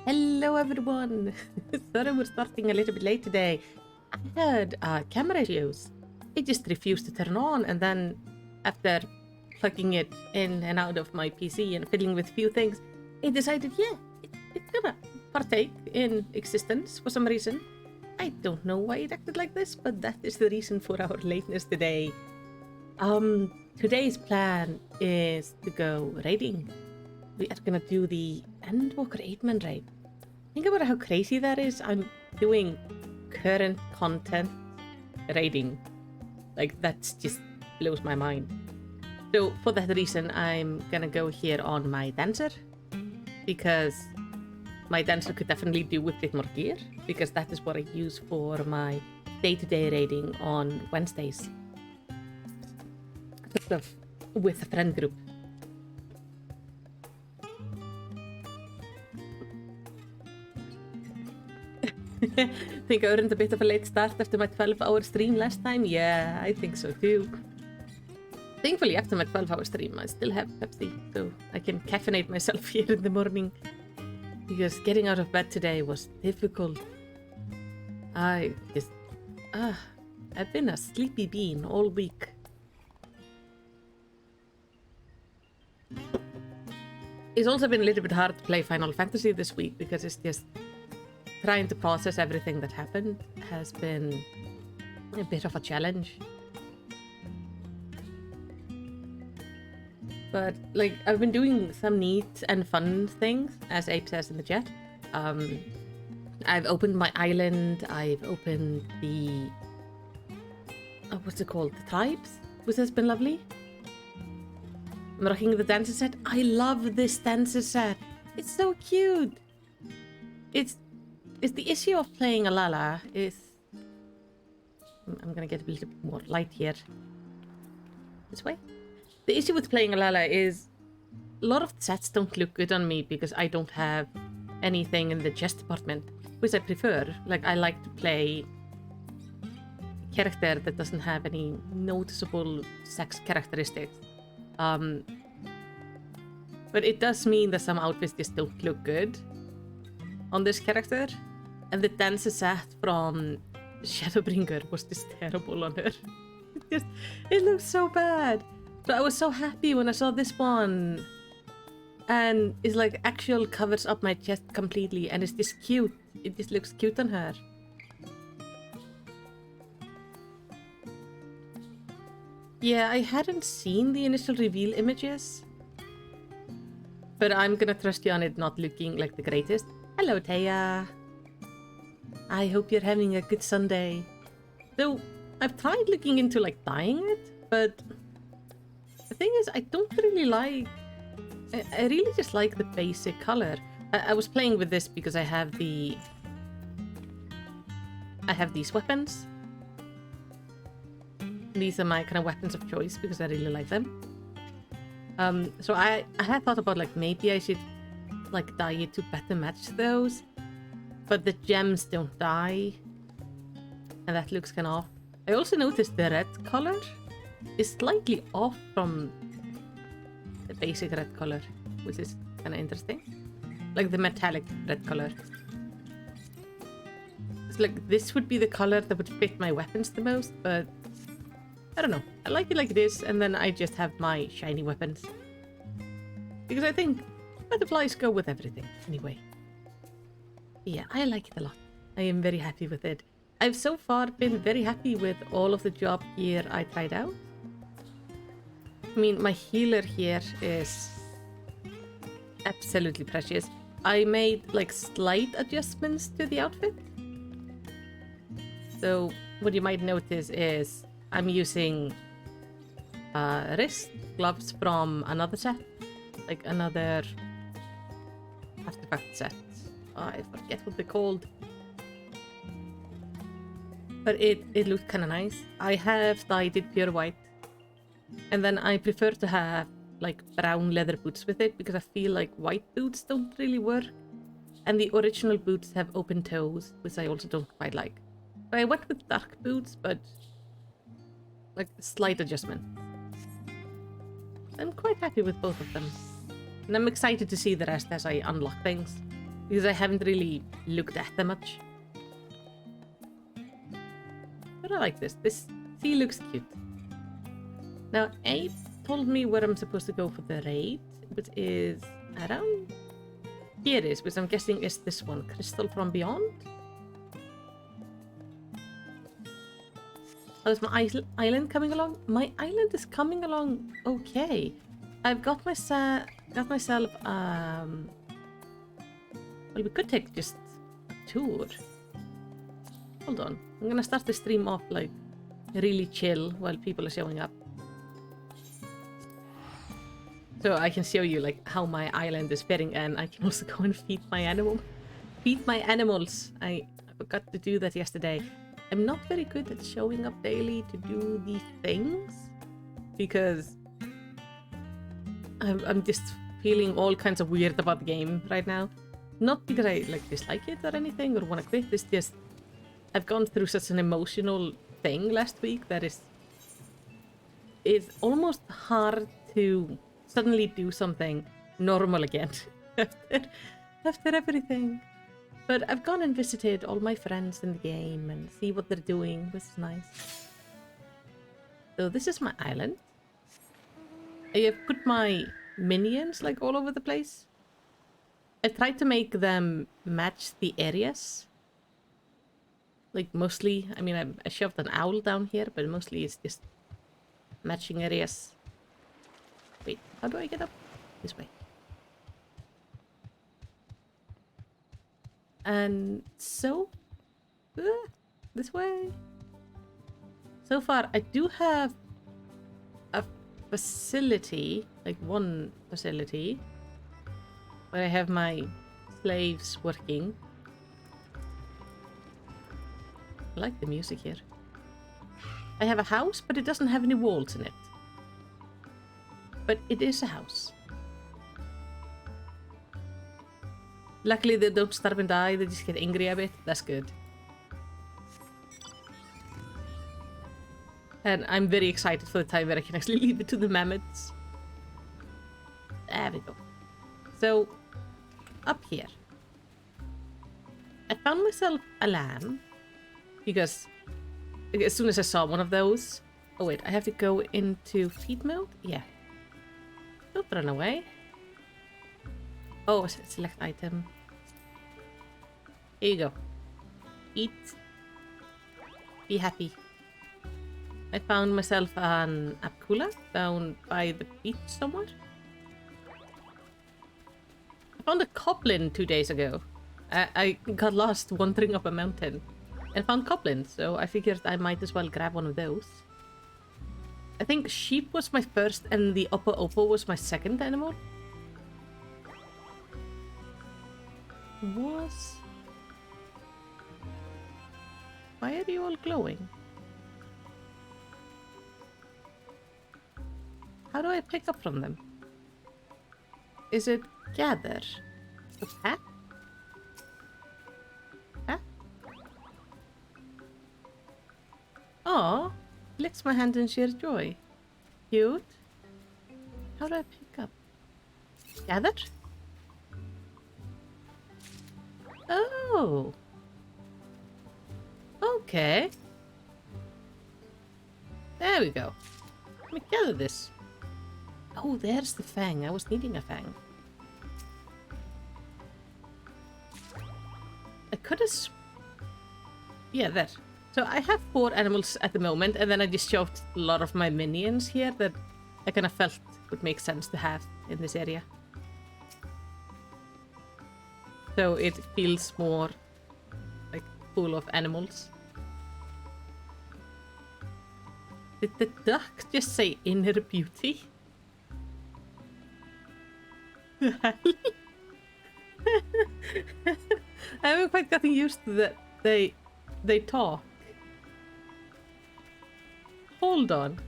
Hello everyone! Sorry we're starting a little bit late today. I had camera issues. It just refused to turn on, and then after plugging it in and out of my PC and fiddling with a few things, it decided, yeah, it's gonna partake in existence for some reason. I don't know why it acted like this, but that is the reason for our lateness today. Today's plan is to go raiding. We are gonna do the Endwalker 8-man raid. Think about how crazy that is. I'm doing current content raiding. Like, that's just blows my mind. So for that reason, I'm gonna go here on my dancer, because my dancer could definitely do with a bit more gear, because that is what I use for my day-to-day raiding on Wednesdays. Sort of with a friend group. Think I earned a bit of a late start after my 12-hour stream last time? Yeah, I think so too. Thankfully, after my 12-hour stream, I still have Pepsi, so I can caffeinate myself here in the morning. Because getting out of bed today was difficult. I've been a sleepy bean all week. It's also been a little bit hard to play Final Fantasy this week, because it's just trying to process everything that happened has been a bit of a challenge. But, like, I've been doing some neat and fun things, as Ape says in the chat. I've opened my island, I've opened the... what's it called? The tribes? Which has been lovely. I'm rocking the dancer set. I love this dancer set. It's so cute. It's the issue of playing Alala is... I'm gonna get a little bit more light here. This way? The issue with playing Alala is a lot of the sets don't look good on me because I don't have anything in the chest department, which I prefer. Like, I like to play a character that doesn't have any noticeable sex characteristics. But it does mean that some outfits just don't look good on this character. And the dancer set from Shadowbringer was just terrible on her. It looks so bad. So I was so happy when I saw this one. And it's like actual covers up my chest completely, and it's just cute. It just looks cute on her. Yeah, I hadn't seen the initial reveal images, but I'm gonna trust you on it not looking like the greatest. Hello, Taya. I hope you're having a good Sunday. So, I've tried looking into, like, dyeing it, but the thing is, I don't really like... I really just like the basic color. I was playing with this because I have the... I have these weapons. These are my kind of weapons of choice because I really like them. So I had thought about, like, maybe I should, like, dye it to better match those. But the gems don't dye. And that looks kind of off. I also noticed the red color is slightly off from the basic red color, which is kind of interesting. Like the metallic red color. It's like this would be the color that would fit my weapons the most, but I don't know. I like it like this, and then I just have my shiny weapons. Because I think butterflies go with everything, anyway. Yeah, I like it a lot. I am very happy with it. I've so far been very happy with all of the job gear I tried out. I mean, my healer here is absolutely precious. I made, like, slight adjustments to the outfit. So, what you might notice is I'm using wrist gloves from another set. Like, another artifact set. Oh, I forget what they're called. But it looked kind of nice. I have dyed it pure white. And then I prefer to have, like, brown leather boots with it, because I feel like white boots don't really work. And the original boots have open toes, which I also don't quite like. So I went with dark boots, but, like, slight adjustment. I'm quite happy with both of them. And I'm excited to see the rest as I unlock things. because I haven't really looked at them much. But I like this. This sea looks cute. Now, Abe told me where I'm supposed to go for the raid, which is around here it is, which I'm guessing is this one, Crystal from Beyond. Oh, is my island coming along? My island is coming along okay. I've got myself, well, we could take just a tour. Hold on, I'm gonna start the stream off like really chill while people are showing up. So I can show you like how my island is faring, and I can also go and feed my animals. I forgot to do that yesterday. I'm not very good at showing up daily to do these things because I'm just feeling all kinds of weird about the game right now. Not because I like dislike it or anything or want to quit. It's just I've gone through such an emotional thing last week that it's almost hard to suddenly do something normal again after everything. But I've gone and visited all my friends in the game and see what they're doing, which is nice. So this is my island. I have put my minions like all over the place. I tried to make them match the areas. Like mostly, I mean, I shoved an owl down here, but mostly it's just matching areas. Wait, how do I get up? This way. And so, this way. So far, I do have a facility, like one facility, where I have my slaves working. I like the music here. I have a house, but it doesn't have any walls in it. But it is a house. Luckily, they don't starve and die, they just get angry a bit. That's good. And I'm very excited for the time where I can actually leave it to the mammoths. There we go. So, up here. I found myself a lamb. Because as soon as I saw one of those... Oh wait, I have to go into feed mode? Yeah. Don't run away. Oh, select item. Here you go. Eat. Be happy. I found myself an apkula down by the beach somewhere. I found a goblin 2 days ago. I got lost wandering up a mountain and found goblins, so I figured I might as well grab one of those. I think sheep was my first and the Oppo was my second animal. Why are you all glowing? How do I pick up from them? Is it gather? A pet? Pet? Oh, licks my hand in sheer joy. Cute. How do I pick up? Gather? Oh. Okay. There we go. Let me gather this. Oh, there's the fang. I was needing a fang. I could have... Yeah, there. So I have 4 animals at the moment, and then I just shoved a lot of my minions here that I kind of felt would make sense to have in this area. So it feels more like full of animals. Did the duck just say inner beauty? I haven't quite gotten used to that they talk. Hold on.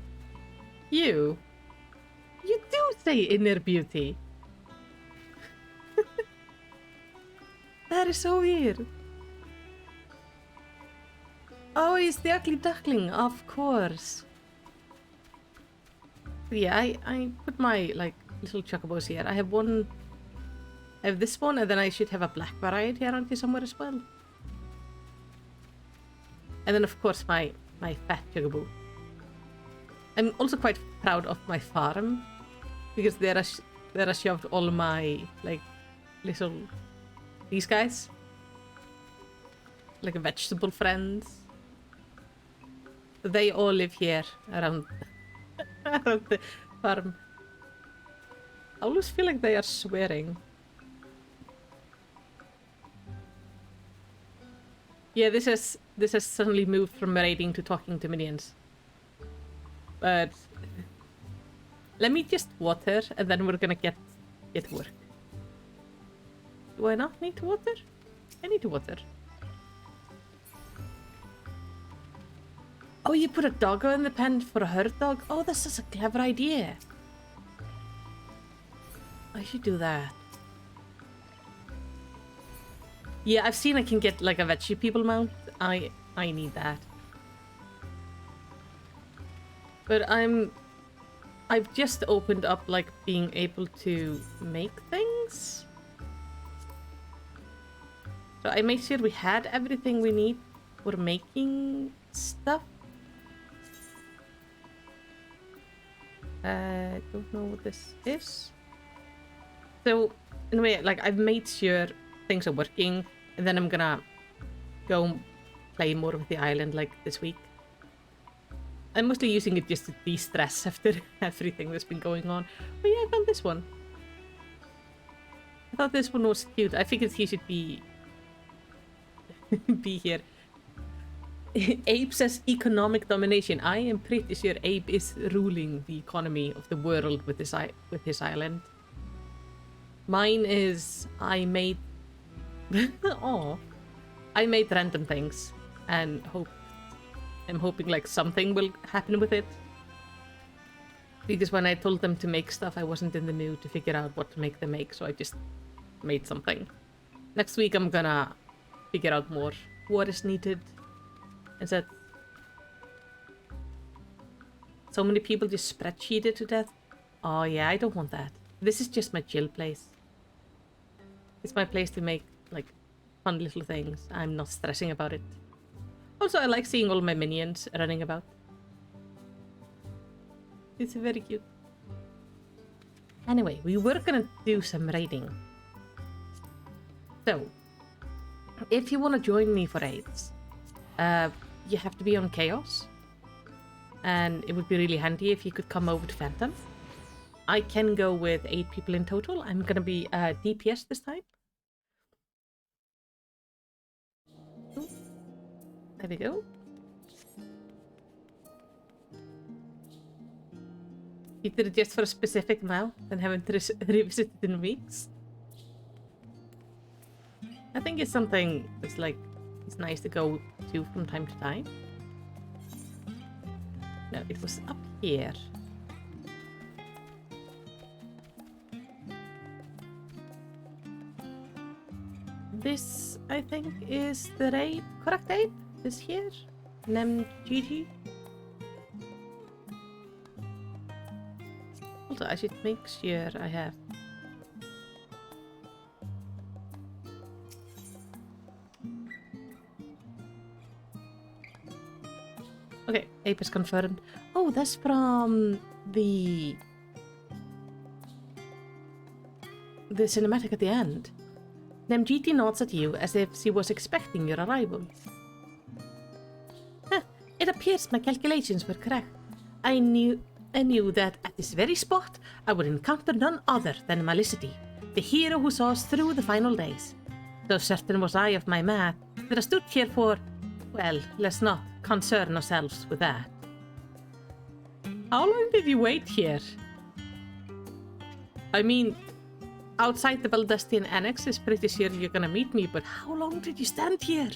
You do say inner beauty. That is so weird. Oh, it's the ugly duckling, of course. But yeah, I put my like little chocobos here. I I have this one, and then I should have a black variety around here somewhere as well. And then, of course, my fat Jugaboo. I'm also quite proud of my farm, because there I shoved all my, like, little... these guys. Like vegetable friends. They all live here around, around the farm. I always feel like they are swearing. Yeah, this has suddenly moved from raiding to talking to minions. But let me just water, and then we're gonna get work. Do I not need to water? I need to water. Oh, you put a doggo in the pen for a herd dog? Oh, that's such a clever idea. I should do that. Yeah, I've seen I can get like a veggie people mount. I need that. But I've just opened up like being able to make things. So I made sure we had everything we need for making stuff. I don't know what this is. So, in a way, like, I've made sure things are working, and then I'm gonna go play more of the island, like, this week. I'm mostly using it just to de-stress after everything that's been going on. Oh yeah, I found this one. I thought this one was cute. I figured he should be... be here. Abe says economic domination. I am pretty sure Abe is ruling the economy of the world with his island. Mine is I made oh, I made random things and I'm hoping like something will happen with it. Because when I told them to make stuff, I wasn't in the mood to figure out what to make them make, so I just made something. Next week I'm gonna figure out more what is needed. Is that so many people just spreadsheeted to death? Oh yeah, I don't want that. This is just my chill place. It's my place to make like fun little things. I'm not stressing about it. Also, I like seeing all my minions running about. It's very cute. Anyway, we were gonna do some raiding. So, if you want to join me for raids, you have to be on Chaos. And it would be really handy if you could come over to Phantom. I can go with 8 people in total. I'm gonna be DPS this time. Ooh. There we go. You did it just for a specific now, and haven't revisited in weeks. I think it's something that's like, it's nice to go to from time to time. No, it was up here. This, I think, is the raid. Correct, Abe? This here? Nemgiti? Also, I should make sure I have... Okay, Ape is confirmed. Oh, that's from the cinematic at the end. Nemgiti nods at you as if she was expecting your arrival. Huh, it appears my calculations were correct. I knew that at this very spot I would encounter none other than Malicity, the hero who saw us through the final days. So certain was I of my math that I stood here for... Well, let's not concern ourselves with that. How long did you wait here? I mean, outside the Baldustian Annex is pretty sure you're gonna meet me, but how long did you stand here?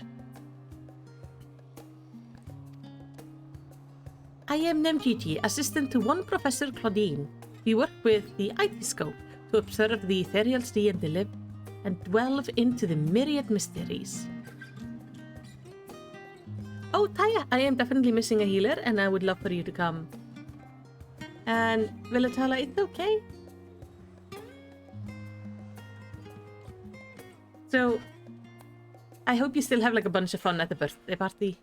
I am Nemgiti, assistant to one Professor Claudine. We work with the Ityscope to observe the ethereal sea and delve into the myriad mysteries. Oh, Taya, I am definitely missing a healer, and I would love for you to come. And Villatala, it's okay. So, I hope you still have like a bunch of fun at the birthday party.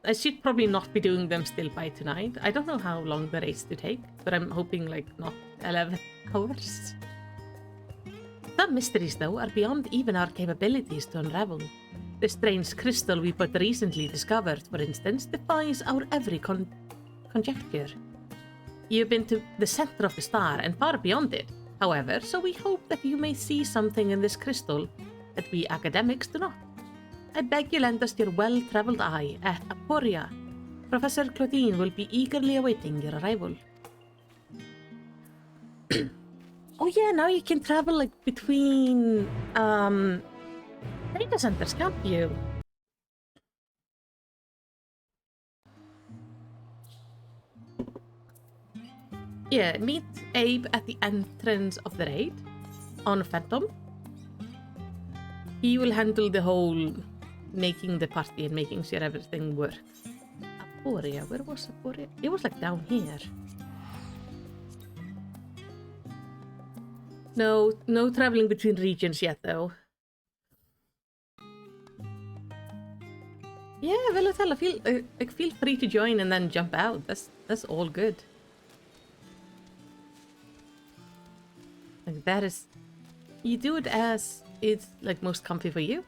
I should probably not be doing them still by tonight. I don't know how long the race to take, but I'm hoping like not 11 hours. Some mysteries though are beyond even our capabilities to unravel. The strange crystal we but recently discovered, for instance, defies our every conjecture. You've been to the center of the star and far beyond it, however, so we hope that you may see something in this crystal that we academics do not. I beg you lend us your well-traveled eye at Aporia. Professor Claudine will be eagerly awaiting your arrival. Oh yeah, now you can travel like between data centers, can't you? Yeah, meet Abe at the entrance of the raid on Phantom. He will handle the whole making the party and making sure everything works. Aporia, where was Aporia? It was like down here. No traveling between regions yet though. Yeah, Velotel, feel free to join and then jump out. That's all good. Like that is, you do it as it's like most comfy for you.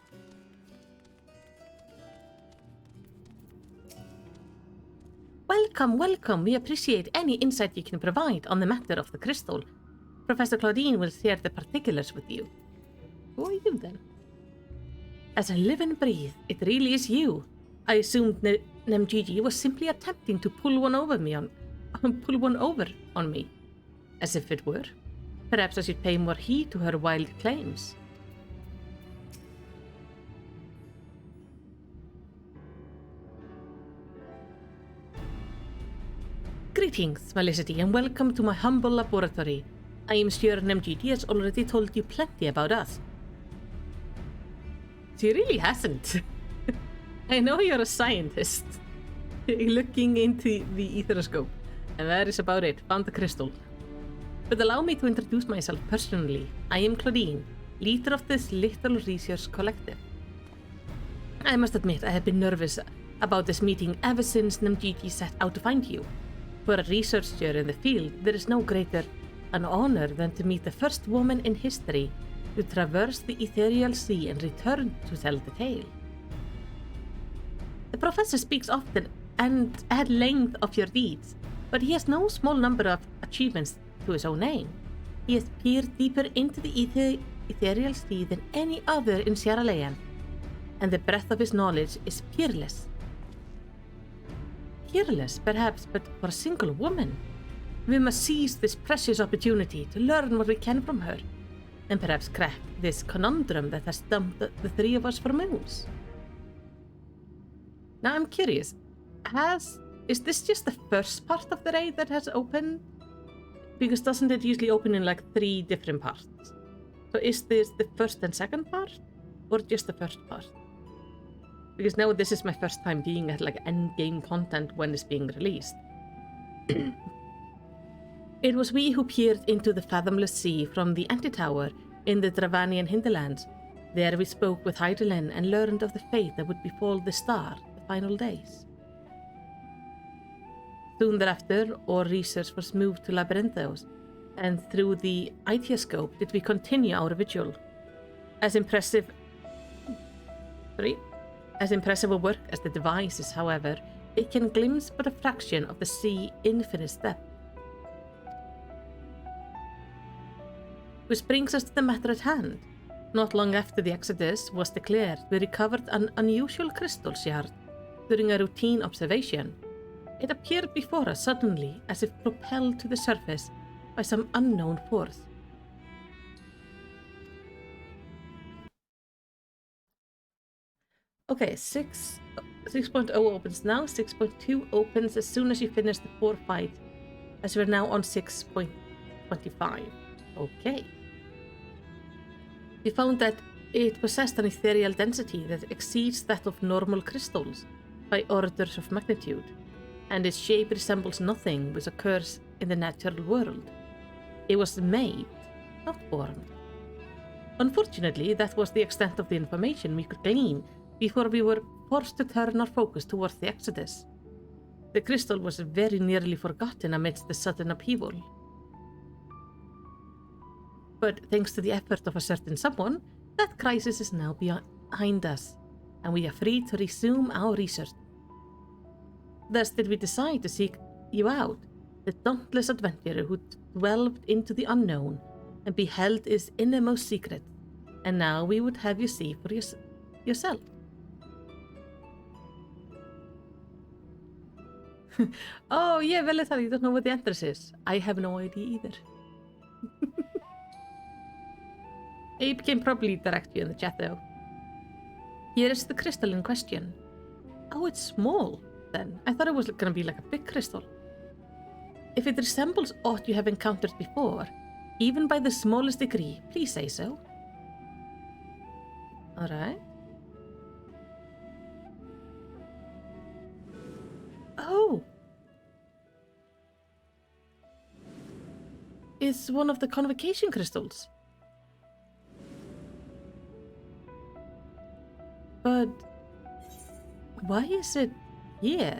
Welcome, welcome. We appreciate any insight you can provide on the matter of the crystal. Professor Claudine will share the particulars with you. Who are you then? As I live and breathe, it really is you. I assumed Nemgigi was simply attempting to pull one over on me. As if it were. Perhaps I should pay more heed to her wild claims. Greetings, Felicity, and welcome to my humble laboratory. I am sure Nemgigi has already told you plenty about us. She really hasn't. I know you're a scientist. Looking into the etheroscope, and that is about it. Found the crystal. But allow me to introduce myself personally. I am Claudine, leader of this little research collective. I must admit I have been nervous about this meeting ever since Nemgigi set out to find you. For a researcher in the field, there is no greater an honor than to meet the first woman in history to traverse the ethereal sea and return to tell the tale. The professor speaks often and at length of your deeds, but he has no small number of achievements to his own name. He has peered deeper into the ethereal sea than any other in Sierra Leone, and the breadth of his knowledge is peerless. Peerless, perhaps, but for a single woman. We must seize this precious opportunity to learn what we can from her, and perhaps crack this conundrum that has stumped the three of us for moons. Now I'm curious, is this just the first part of the raid that has opened? Because doesn't it usually open in like 3 different parts? So is this the first and second part, or just the first part? Because now this is my first time being at like endgame content when it's being released. It was we who peered into the fathomless sea from the antitower in the Dravanian hinterlands. There we spoke with Heidelin and learned of the fate that would befall the star the final days. Soon thereafter, our research was moved to Labyrinthos, and through the Itioscope did we continue our vigil. As impressive a work as the device is, however, it can glimpse but a fraction of the sea infinite depth. Which brings us to the matter at hand. Not long after the Exodus was declared, we recovered an unusual crystal shard during a routine observation. It appeared before us suddenly, as if propelled to the surface by some unknown force. Okay, 6.0 opens now, 6.2 opens as soon as you finish the 4 fight, as we're now on 6.25. Okay. We found that it possessed an ethereal density that exceeds that of normal crystals by orders of magnitude, and its shape resembles nothing which occurs in the natural world. It was made, not born. Unfortunately, that was the extent of the information we could glean before we were forced to turn our focus towards the Exodus. The crystal was very nearly forgotten amidst the sudden upheaval. But thanks to the effort of a certain someone, that crisis is now behind us, and we are free to resume our research. Thus did we decide to seek you out, the dauntless adventurer who delved into the unknown and beheld its innermost secret, and now we would have you see for yourself. Oh yeah, Veletar, you don't know what the entrance is. I have no idea either. Abe can probably direct you in the chat though. Here is the crystal in question. Oh, it's small then. I thought it was gonna be like a big crystal. If it resembles aught you have encountered before, even by the smallest degree, please say so. Alright. Oh! It's one of the convocation crystals. But why is it here?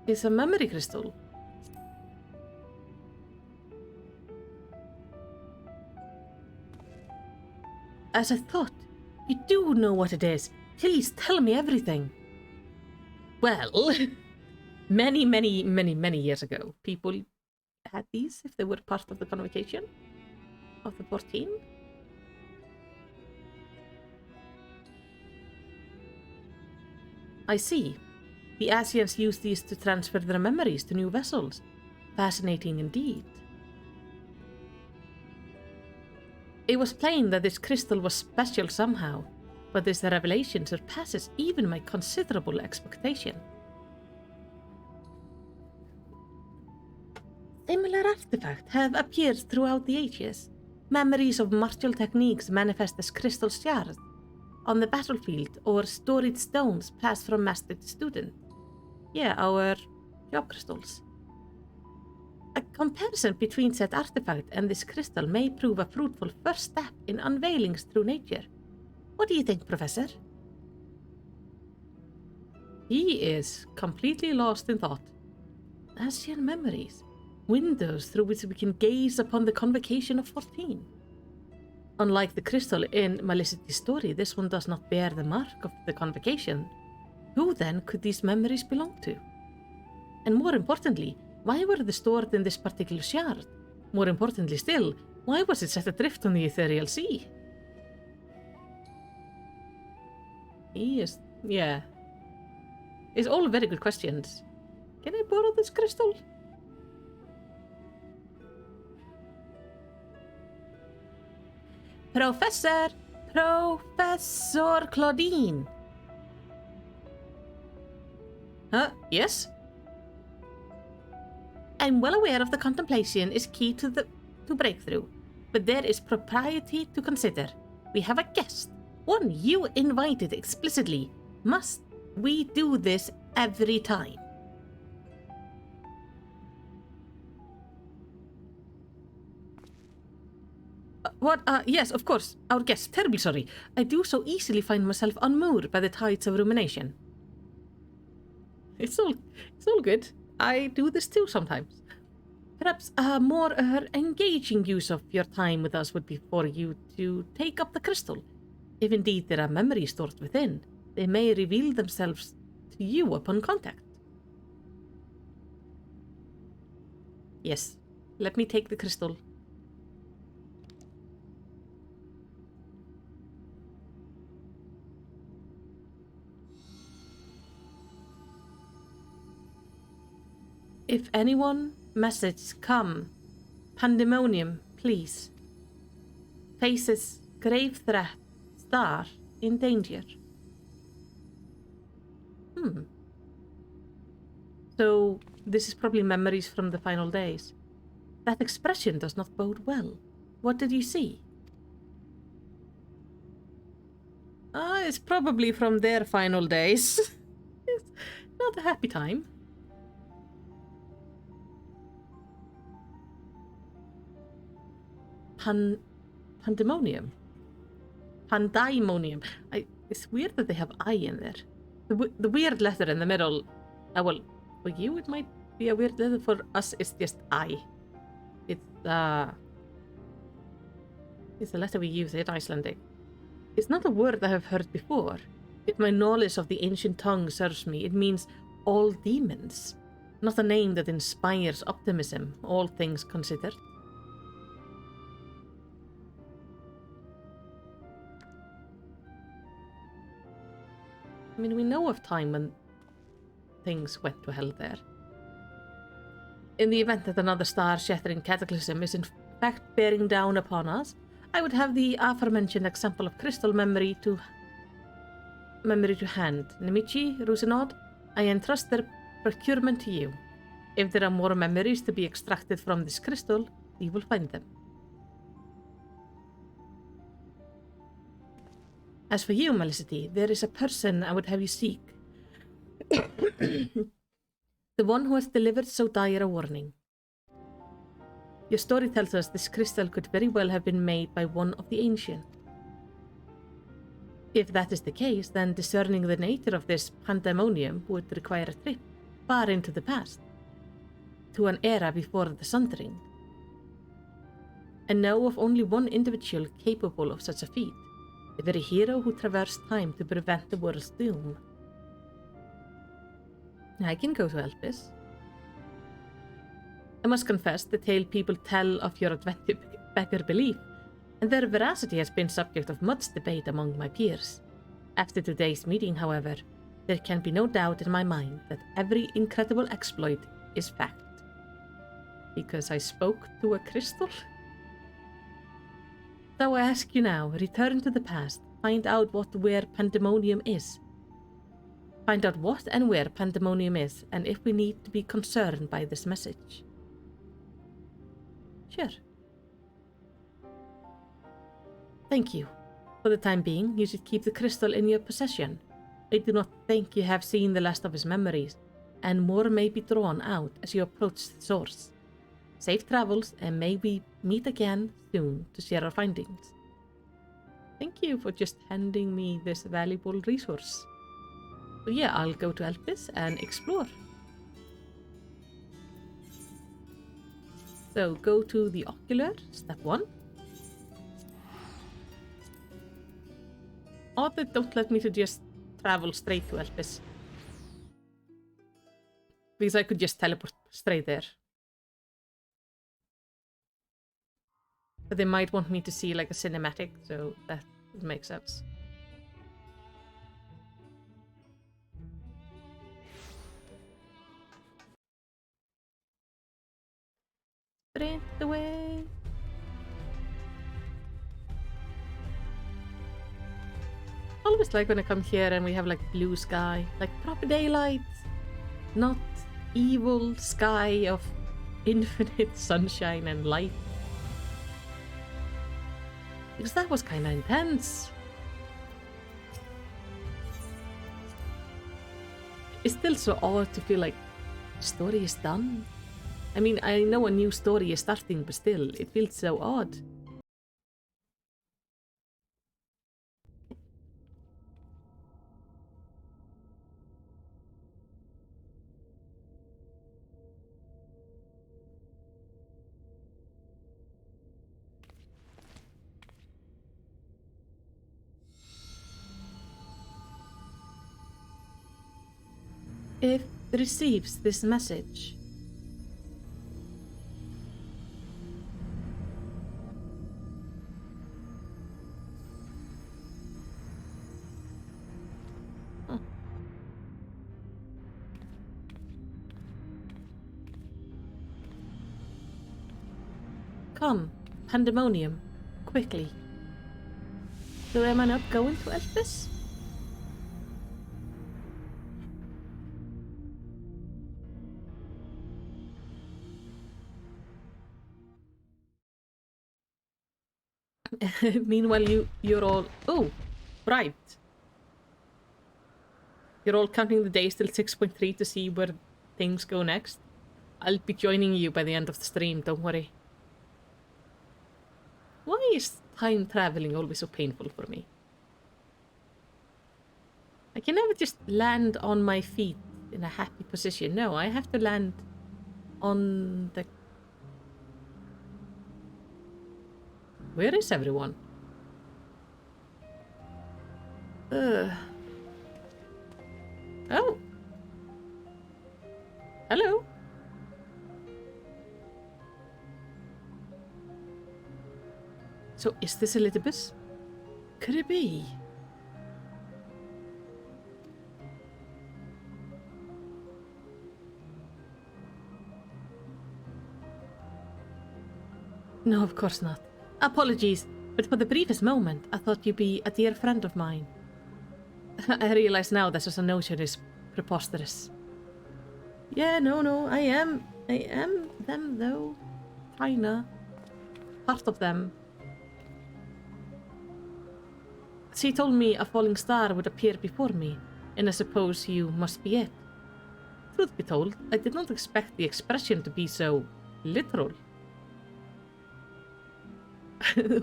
It's a memory crystal. As I thought, you do know what it is. Please tell me everything. Well, many years ago, people had these if they were part of the convocation of the 14. I see. The Asians used these to transfer their memories to new vessels. Fascinating indeed. It was plain that this crystal was special somehow, but this revelation surpasses even my considerable expectation. Similar artifacts have appeared throughout the ages. Memories of martial techniques manifest as crystal shards on the battlefield, or storied stones passed from master to student. Yeah, our job crystals. A comparison between said artifact and this crystal may prove a fruitful first step in unveilings through nature. What do you think, Professor? He is completely lost in thought. Asian memories. Windows through which we can gaze upon the convocation of 14. Unlike the crystal in Malicity's story, this one does not bear the mark of the convocation. Who then could these memories belong to? And more importantly, why were they stored in this particular shard? More importantly still, why was it set adrift on the ethereal sea? Yeah. It's all very good questions. Can I borrow this crystal? Professor Claudine. Huh? Yes? I'm well aware of the contemplation is key to breakthrough, but there is propriety to consider. We have a guest, one you invited explicitly. Must we do this every time? What? Yes, of course. Our guest. Terribly sorry. I do so easily find myself unmoored by the tides of rumination. It's all good. I do this too sometimes. Perhaps a more engaging use of your time with us would be for you to take up the crystal. If indeed there are memories stored within, they may reveal themselves to you upon contact. Yes, let me take the crystal. If anyone, message come. Pandæmonium, please. Faces grave threat. Star in danger. So this is probably memories from the final days. That expression does not bode well. What did you see? It's probably from their final days. It's not a happy time. Pandæmonium. Pandæmonium. It's weird that they have I in there. The weird letter in the middle. Well, for you it might be a weird letter. For us, it's just I. It's a letter we use in Icelandic. It's not a word I have heard before. If my knowledge of the ancient tongue serves me, it means all demons. Not a name that inspires optimism, all things considered. I mean, we know of time when things went to hell there. In the event that another star-shattering cataclysm is in fact bearing down upon us, I would have the aforementioned example of crystal memory to hand. Nemichi, Rusinod, I entrust their procurement to you. If there are more memories to be extracted from this crystal, you will find them. As for you, Melicity, there is a person I would have you seek. The one who has delivered so dire a warning. Your story tells us this crystal could very well have been made by one of the ancient. If that is the case, then discerning the nature of this pandemonium would require a trip far into the past, to an era before the Sundering. I know of only one individual capable of such a feat, the very hero who traversed time to prevent the world's doom. I can go to Elpis. I must confess, the tale people tell of your adventure beggar belief, and their veracity has been subject of much debate among my peers. After today's meeting, however, there can be no doubt in my mind that every incredible exploit is fact. Because I spoke to a crystal? So I ask you now, return to the past, find out where Pandæmonium is. Find out what and where Pandæmonium is, and if we need to be concerned by this message. Sure. Thank you. For the time being, you should keep the crystal in your possession. I do not think you have seen the last of his memories, and more may be drawn out as you approach the source. Safe travels, and may we meet again soon to share our findings. Thank you for just handing me this valuable resource. So yeah, I'll go to Elpis and explore. So go to the ocular, step 1. Odd that don't let me to just travel straight to Elpis. Because I could just teleport straight there. But they might want me to see like a cinematic, so that would make sense. Sprint away! I always like when I come here and we have like blue sky, like proper daylight, not evil sky of infinite sunshine and light. Because that was kind of intense. It's still so odd to feel like the story is done. I mean, I know a new story is starting, but still, it feels so odd. If it receives this message, come, Pandæmonium, quickly. So am I not going to Elpis? Meanwhile, you're all... Oh, right. You're all counting the days till 6.3 to see where things go next. I'll be joining you by the end of the stream, don't worry. Why is time traveling always so painful for me? I can never just land on my feet in a happy position. No, I have to land on the... Where is everyone? Oh. Hello. So is this Elizabeth? Could it be? No, of course not. Apologies, but for the briefest moment, I thought you'd be a dear friend of mine. I realize now that such a notion is preposterous. Yeah, no, I am them though. Kinda. Part of them. She told me a falling star would appear before me, and I suppose you must be it. Truth be told, I did not expect the expression to be so literal.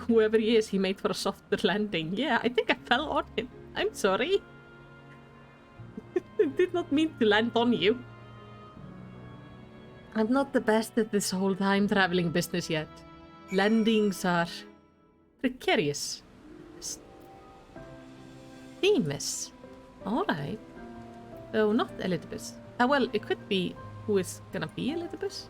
Whoever he is, he made for a softer landing. Yeah, I think I fell on him. I'm sorry. I did not mean to land on you. I'm not the best at this whole time traveling business yet. Landings are precarious. Themis. Alright. Though not Elizabeth. Well, it could be who is gonna be Elizabeth.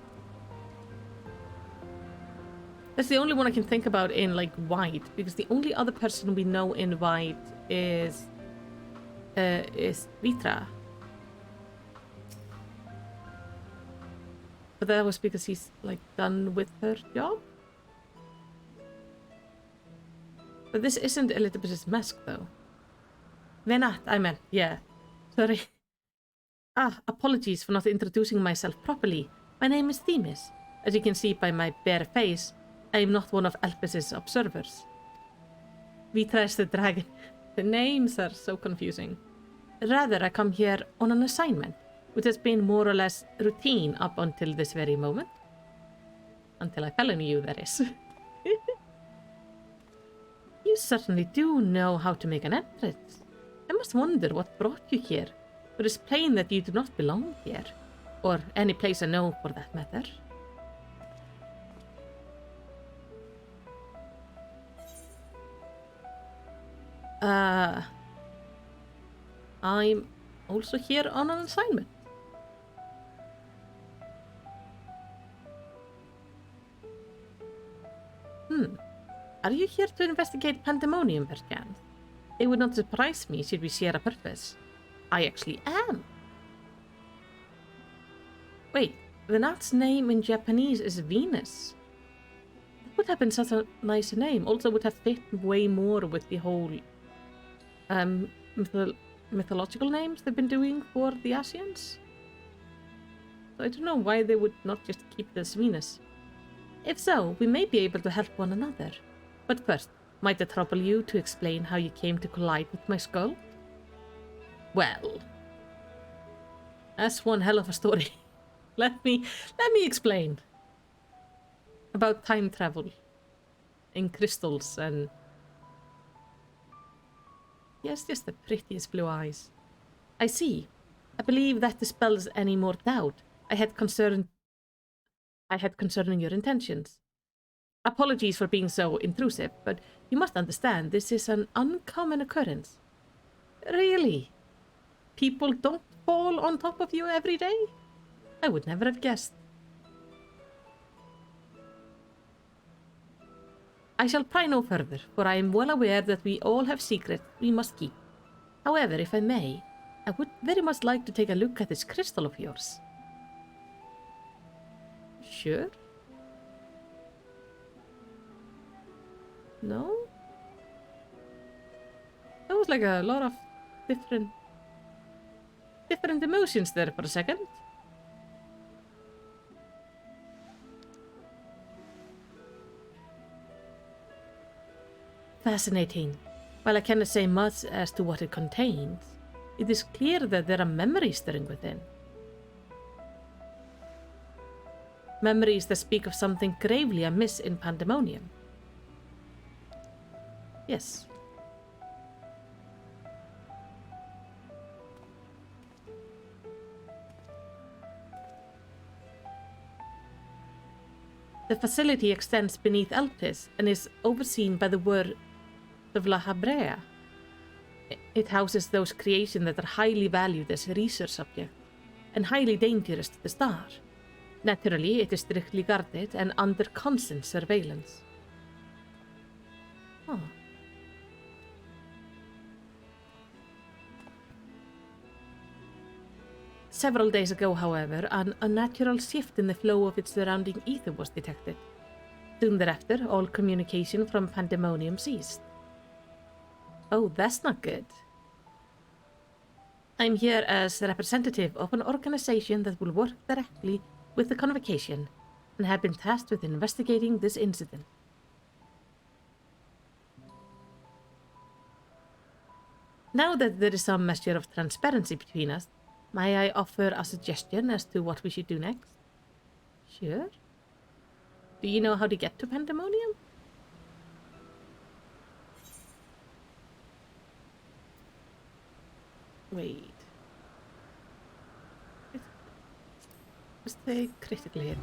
That's the only one I can think about in, like, White, because the only other person we know in White is Vitra. But that was because he's, like, done with her job? But this isn't Elizabeth's mask, though. Venat, I meant, yeah. Sorry. Apologies for not introducing myself properly. My name is Themis. As you can see by my bare face, I am not one of Elpis's observers. Vitra is the dragon. The names are so confusing. Rather, I come here on an assignment, which has been more or less routine up until this very moment. Until I fell on you, that is. You certainly do know how to make an entrance. I must wonder what brought you here, but it's plain that you do not belong here, or any place I know for that matter. I'm also here on an assignment. Are you here to investigate Pandæmonium, perchance? It would not surprise me should we share a purpose. I actually am. Wait, Venat's name in Japanese is Venus. That would have been such a nice name. Also would have fit way more with the whole mythological names they've been doing for the Asians. So I don't know why they would not just keep this Venus. If so, we may be able to help one another. But first, might it trouble you to explain how you came to collide with my skull? Well, that's one hell of a story. Let me explain. About time travel. And crystals and... He has just the prettiest blue eyes. I see. I believe that dispels any more doubt I had concerning your intentions. Apologies for being so intrusive, but you must understand this is an uncommon occurrence. Really? People don't fall on top of you every day? I would never have guessed. I shall pry no further, for I am well aware that we all have secrets we must keep. However, if I may, I would very much like to take a look at this crystal of yours. Sure? No? That was like a lot of different emotions there for a second. Fascinating. While I cannot say much as to what it contains, it is clear that there are memories stirring within. Memories that speak of something gravely amiss in Pandæmonium. Yes. The facility extends beneath Elpis and is overseen by the word of La Habrea. It houses those creations that are highly valued as research subjects and highly dangerous to the star. Naturally, it is strictly guarded and under constant surveillance. Huh. Several days ago, however, an unnatural shift in the flow of its surrounding ether was detected. Soon thereafter, all communication from Pandæmonium ceased. Oh, that's not good. I'm here as a representative of an organization that will work directly with the Convocation and have been tasked with investigating this incident. Now that there is some measure of transparency between us, may I offer a suggestion as to what we should do next? Sure. Do you know how to get to Pandæmonium? Wait. Was the critical hit?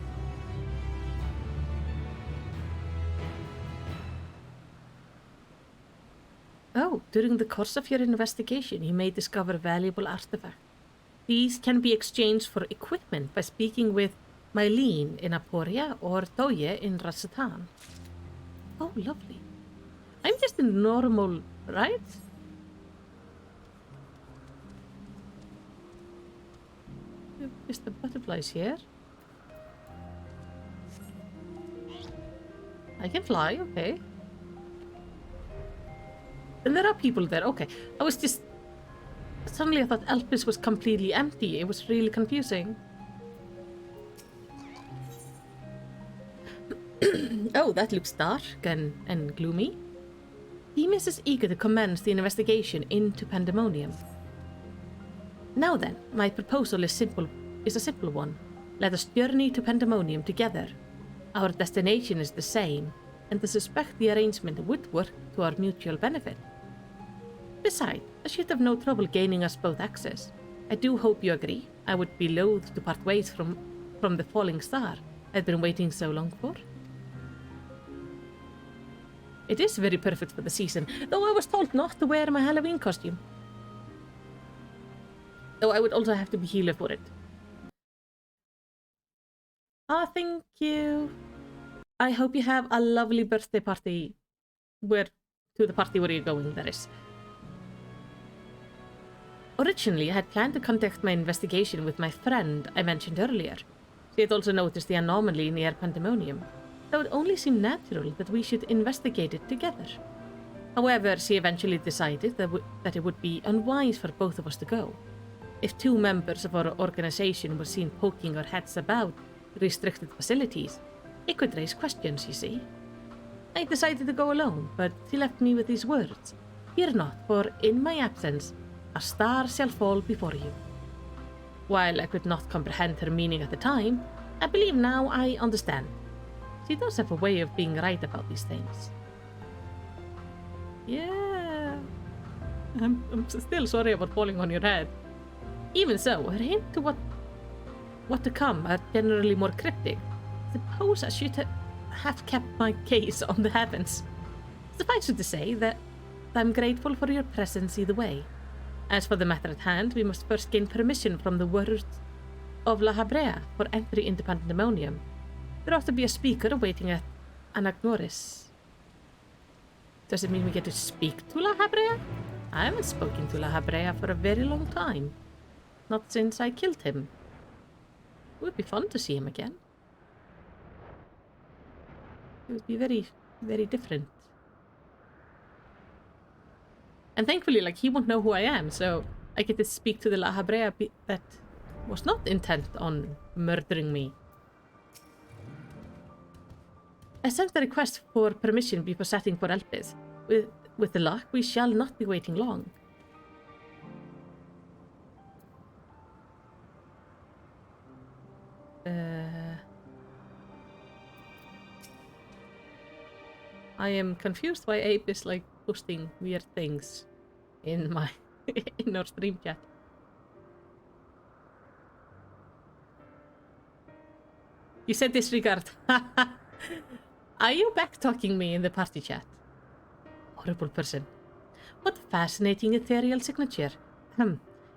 Oh, during the course of your investigation, you may discover valuable artifacts. These can be exchanged for equipment by speaking with Mylene in Aporia or Toye in Rasatan. Oh, lovely. I'm just a normal, right? Just the butterflies here. I can fly, okay. And there are people there, okay. I was just... Suddenly I thought Elpis was completely empty. It was really confusing. Oh, that looks dark and gloomy. Demas is eager to commence the investigation into Pandæmonium. Now then, my proposal is a simple one. Let us journey to Pandæmonium together. Our destination is the same, and I suspect the arrangement would work to our mutual benefit. Besides, I should have no trouble gaining us both access. I do hope you agree. I would be loath to part ways from the falling star I've been waiting so long for. It is very perfect for the season, though I was told not to wear my Halloween costume. Though I would also have to be healer for it. Ah, thank you. I hope you have a lovely birthday party. To the party where you're going, that is. Originally, I had planned to conduct my investigation with my friend I mentioned earlier. She had also noticed the anomaly near Pandæmonium, so it only seemed natural that we should investigate it together. However, she eventually decided that it would be unwise for both of us to go. If two members of our organization were seen poking our heads about restricted facilities, it could raise questions, you see. I decided to go alone, but she left me with these words. Fear not, for in my absence, a star shall fall before you. While I could not comprehend her meaning at the time, I believe now I understand. She does have a way of being right about these things. Yeah. I'm still sorry about falling on your head. Even so, her hint to what to come are generally more cryptic. Suppose I should have kept my gaze on the heavens. Suffice it to say that I'm grateful for your presence either way. As for the matter at hand, we must first gain permission from the words of La Habrea for entry into Pandæmonium. There ought to be a speaker awaiting at Anagnoris. Does it mean we get to speak to La Habrea? I haven't spoken to La Habrea for a very long time. Not since I killed him. It would be fun to see him again. It would be very, very different. And thankfully, like, he won't know who I am, so I get to speak to the La Habrea that was not intent on murdering me. I sent the request for permission before setting for Elpis. With the luck, we shall not be waiting long. I am confused why Ape is, like, posting weird things in my in our stream chat. You said disregard. Are you back-talking me in the party chat? Horrible person. What fascinating ethereal signature.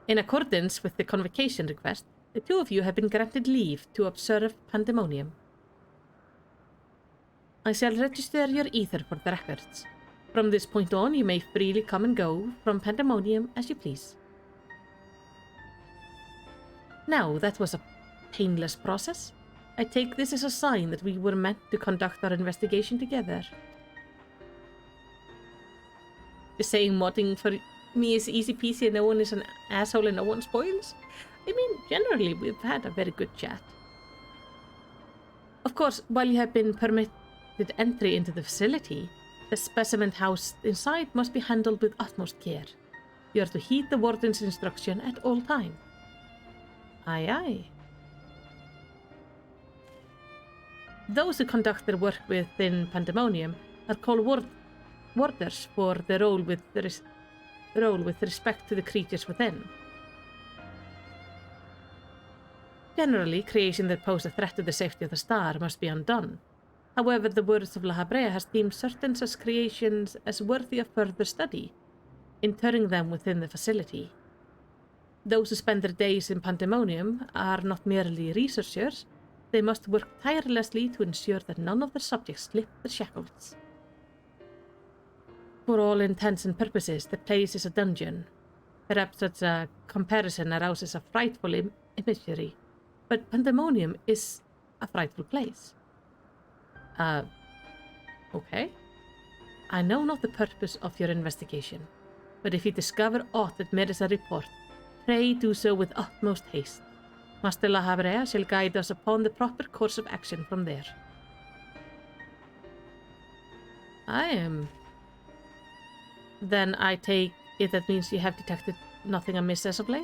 In accordance with the convocation request, the two of you have been granted leave to observe Pandæmonium. I shall register your ether for the records. From this point on, you may freely come and go from Pandæmonium as you please. Now, that was a painless process. I take this as a sign that we were meant to conduct our investigation together. Just saying modding for me is easy peasy and no one is an asshole and no one spoils. I mean, generally, we've had a very good chat. Of course, while you have been permitted entry into the facility, the specimen housed inside must be handled with utmost care. You are to heed the warden's instruction at all times. Aye, aye. Those who conduct their work within Pandæmonium are called warders for their role with respect to the creatures within. Generally, creation that pose a threat to the safety of the star must be undone. However, the words of La Habrea has deemed certain such creations as worthy of further study, interring them within the facility. Those who spend their days in Pandæmonium are not merely researchers, they must work tirelessly to ensure that none of their subjects slip the shackles. For all intents and purposes, the place is a dungeon. Perhaps such a comparison arouses a frightful imagery, but Pandæmonium is a frightful place. Okay. I know not the purpose of your investigation, but if you discover aught that merits a report, pray do so with utmost haste. Master La Habrea shall guide us upon the proper course of action from there. Then I take it that means you have detected nothing amiss as of late?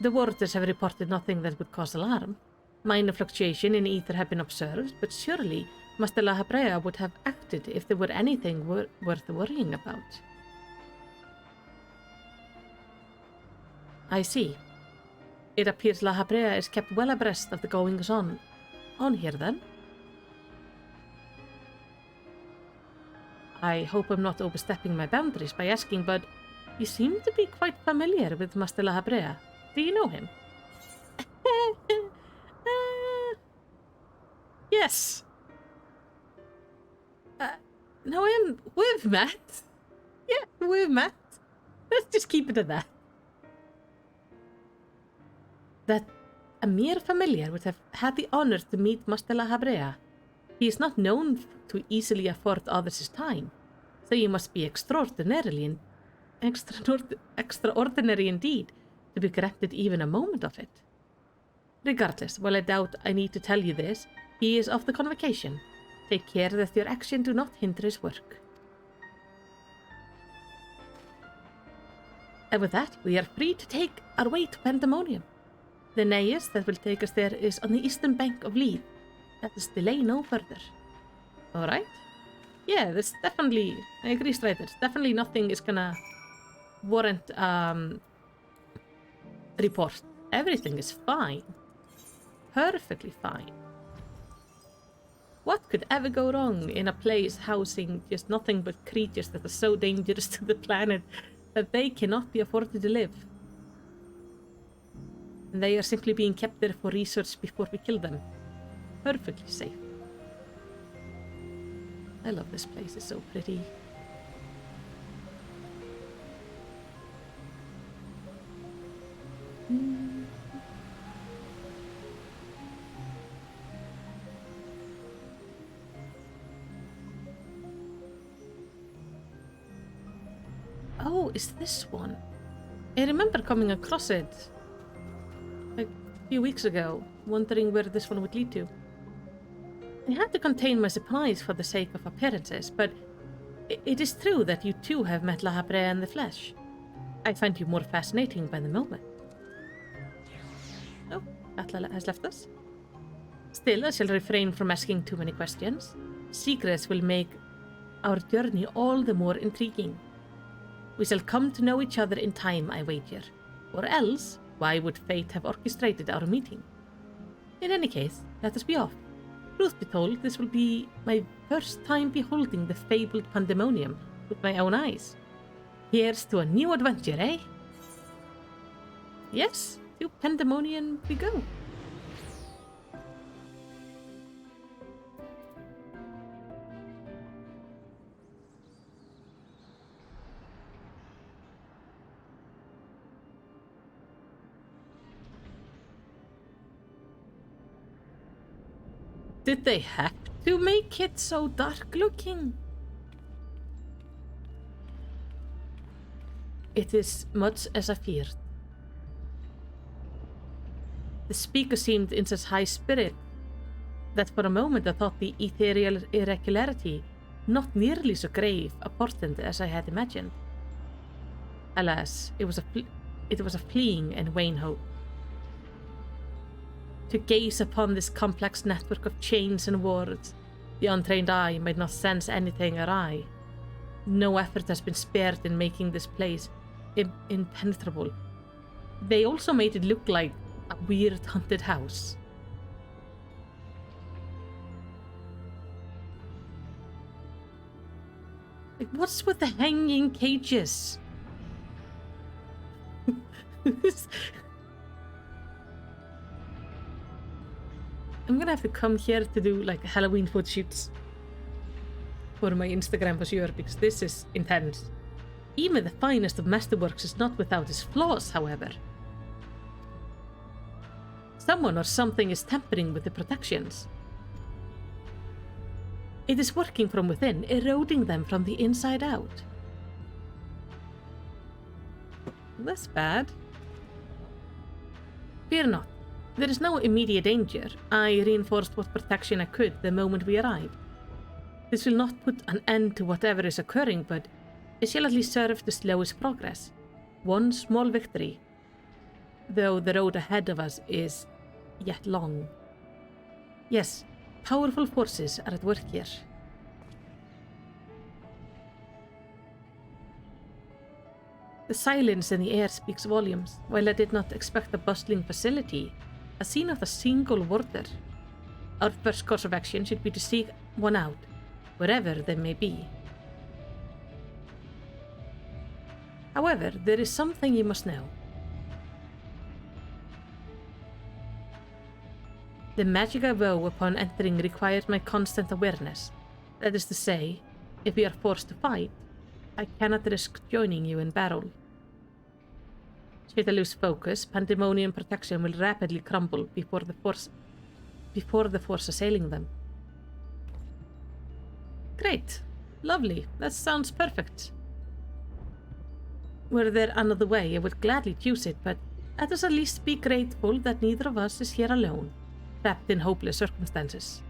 The warders have reported nothing that would cause alarm. Minor fluctuation in ether have been observed, but surely Master La Habrea would have acted if there were anything worth worrying about. I see. It appears La Habrea is kept well abreast of the goings-on here then. I hope I'm not overstepping my boundaries by asking, but you seem to be quite familiar with Master La Habrea. Do you know him? Yes. No, we've met. Yeah, we've met. Let's just keep it at that. That a mere familiar would have had the honor to meet Master La Habrea. He is not known to easily afford others his time, so you must be extraordinary indeed to be granted even a moment of it. Regardless, while I doubt I need to tell you this, he is of the convocation. Take care that your action do not hinder his work. And with that, we are free to take our way to Pandæmonium. The nearest that will take us there is on the eastern bank of Leith. Let us delay no further. Alright? Yeah, there's definitely, I agree, Strider, definitely nothing is gonna warrant report. Everything is fine. Perfectly fine. What could ever go wrong in a place housing just nothing but creatures that are so dangerous to the planet that they cannot be afforded to live? And they are simply being kept there for research before we kill them. Perfectly safe. I love this place, it's so pretty. Oh, is this one? I remember coming across it like a few weeks ago, wondering where this one would lead to. I had to contain my surprise for the sake of appearances, but it is true that you too have met La Habrea in the flesh. I find you more fascinating by the moment. Oh, Atla has left us. Still, I shall refrain from asking too many questions. Secrets will make our journey all the more intriguing. We shall come to know each other in time, I wager. Or else, why would fate have orchestrated our meeting? In any case, let us be off. Truth be told, this will be my first time beholding the fabled Pandæmonium with my own eyes. Here's to a new adventure, eh? Yes, to Pandæmonium we go. Did they have to make it so dark looking? It is much as I feared. The speaker seemed in such high spirit that for a moment I thought the ethereal irregularity not nearly so grave a portent as I had imagined. Alas, it was a fleeting and vain hope. To gaze upon this complex network of chains and wards, the untrained eye might not sense anything awry. No effort has been spared in making this place impenetrable. They also made it look like a weird haunted house. Like, what's with the hanging cages? I'm gonna have to come here to do like Halloween photo shoots for my Instagram for sure, because this is intense. Even the finest of masterworks is not without its flaws, however. Someone or something is tampering with the protections. It is working from within, eroding them from the inside out. That's bad. Fear not. There is no immediate danger. I reinforced what protection I could the moment we arrived. This will not put an end to whatever is occurring, but it shall at least serve to slow its progress. One small victory, though the road ahead of us is yet long. Yes, powerful forces are at work here. The silence in the air speaks volumes. While I did not expect a bustling facility, a scene of a single warder. Our first course of action should be to seek one out, wherever they may be. However, there is something you must know. The magic I vow upon entering requires my constant awareness. That is to say, if we are forced to fight, I cannot risk joining you in battle. Should I lose focus, Pandæmonium protection will rapidly crumble before the force assailing them. Great. Lovely. That sounds perfect. Were there another way, I would gladly choose it, but let us at least be grateful that neither of us is here alone, trapped in hopeless circumstances.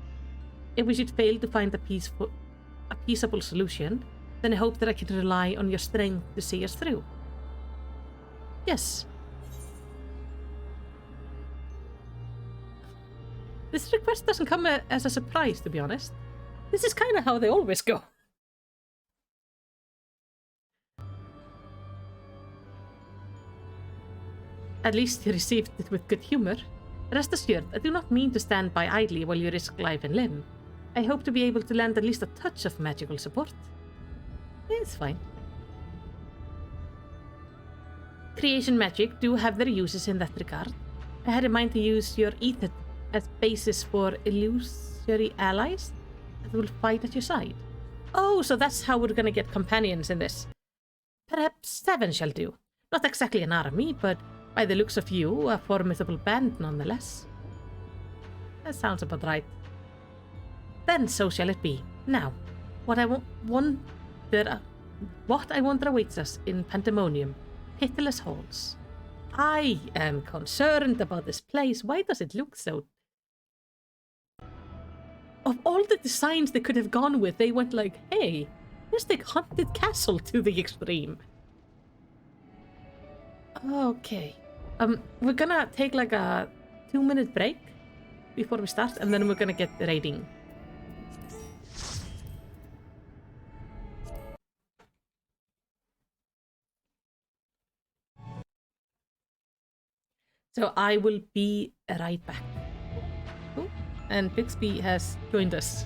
If we should fail to find a peaceable solution, then I hope that I can rely on your strength to see us through. Yes. This request doesn't come as a surprise, to be honest. This is kind of how they always go. At least he received it with good humor. Rest assured, I do not mean to stand by idly while you risk life and limb. I hope to be able to lend at least a touch of magical support. It's fine. Creation magic do have their uses in that regard. I had in mind to use your ether as basis for illusory allies that will fight at your side. Oh, so that's how we're gonna get companions in this. Perhaps 7 shall do. Not exactly an army, but by the looks of you, a formidable band nonetheless. That sounds about right. Then so shall it be. Now, what I wonder awaits us in Pandæmonium. Pitiless halls. I am concerned about this place. Why does it look so... Of all the designs they could have gone with, they went like, hey, let's take haunted castle to the extreme. Okay. We're gonna take like a 2-minute break before we start, and then we're gonna get the raiding. So I will be right back. Oh, and Bixby has joined us.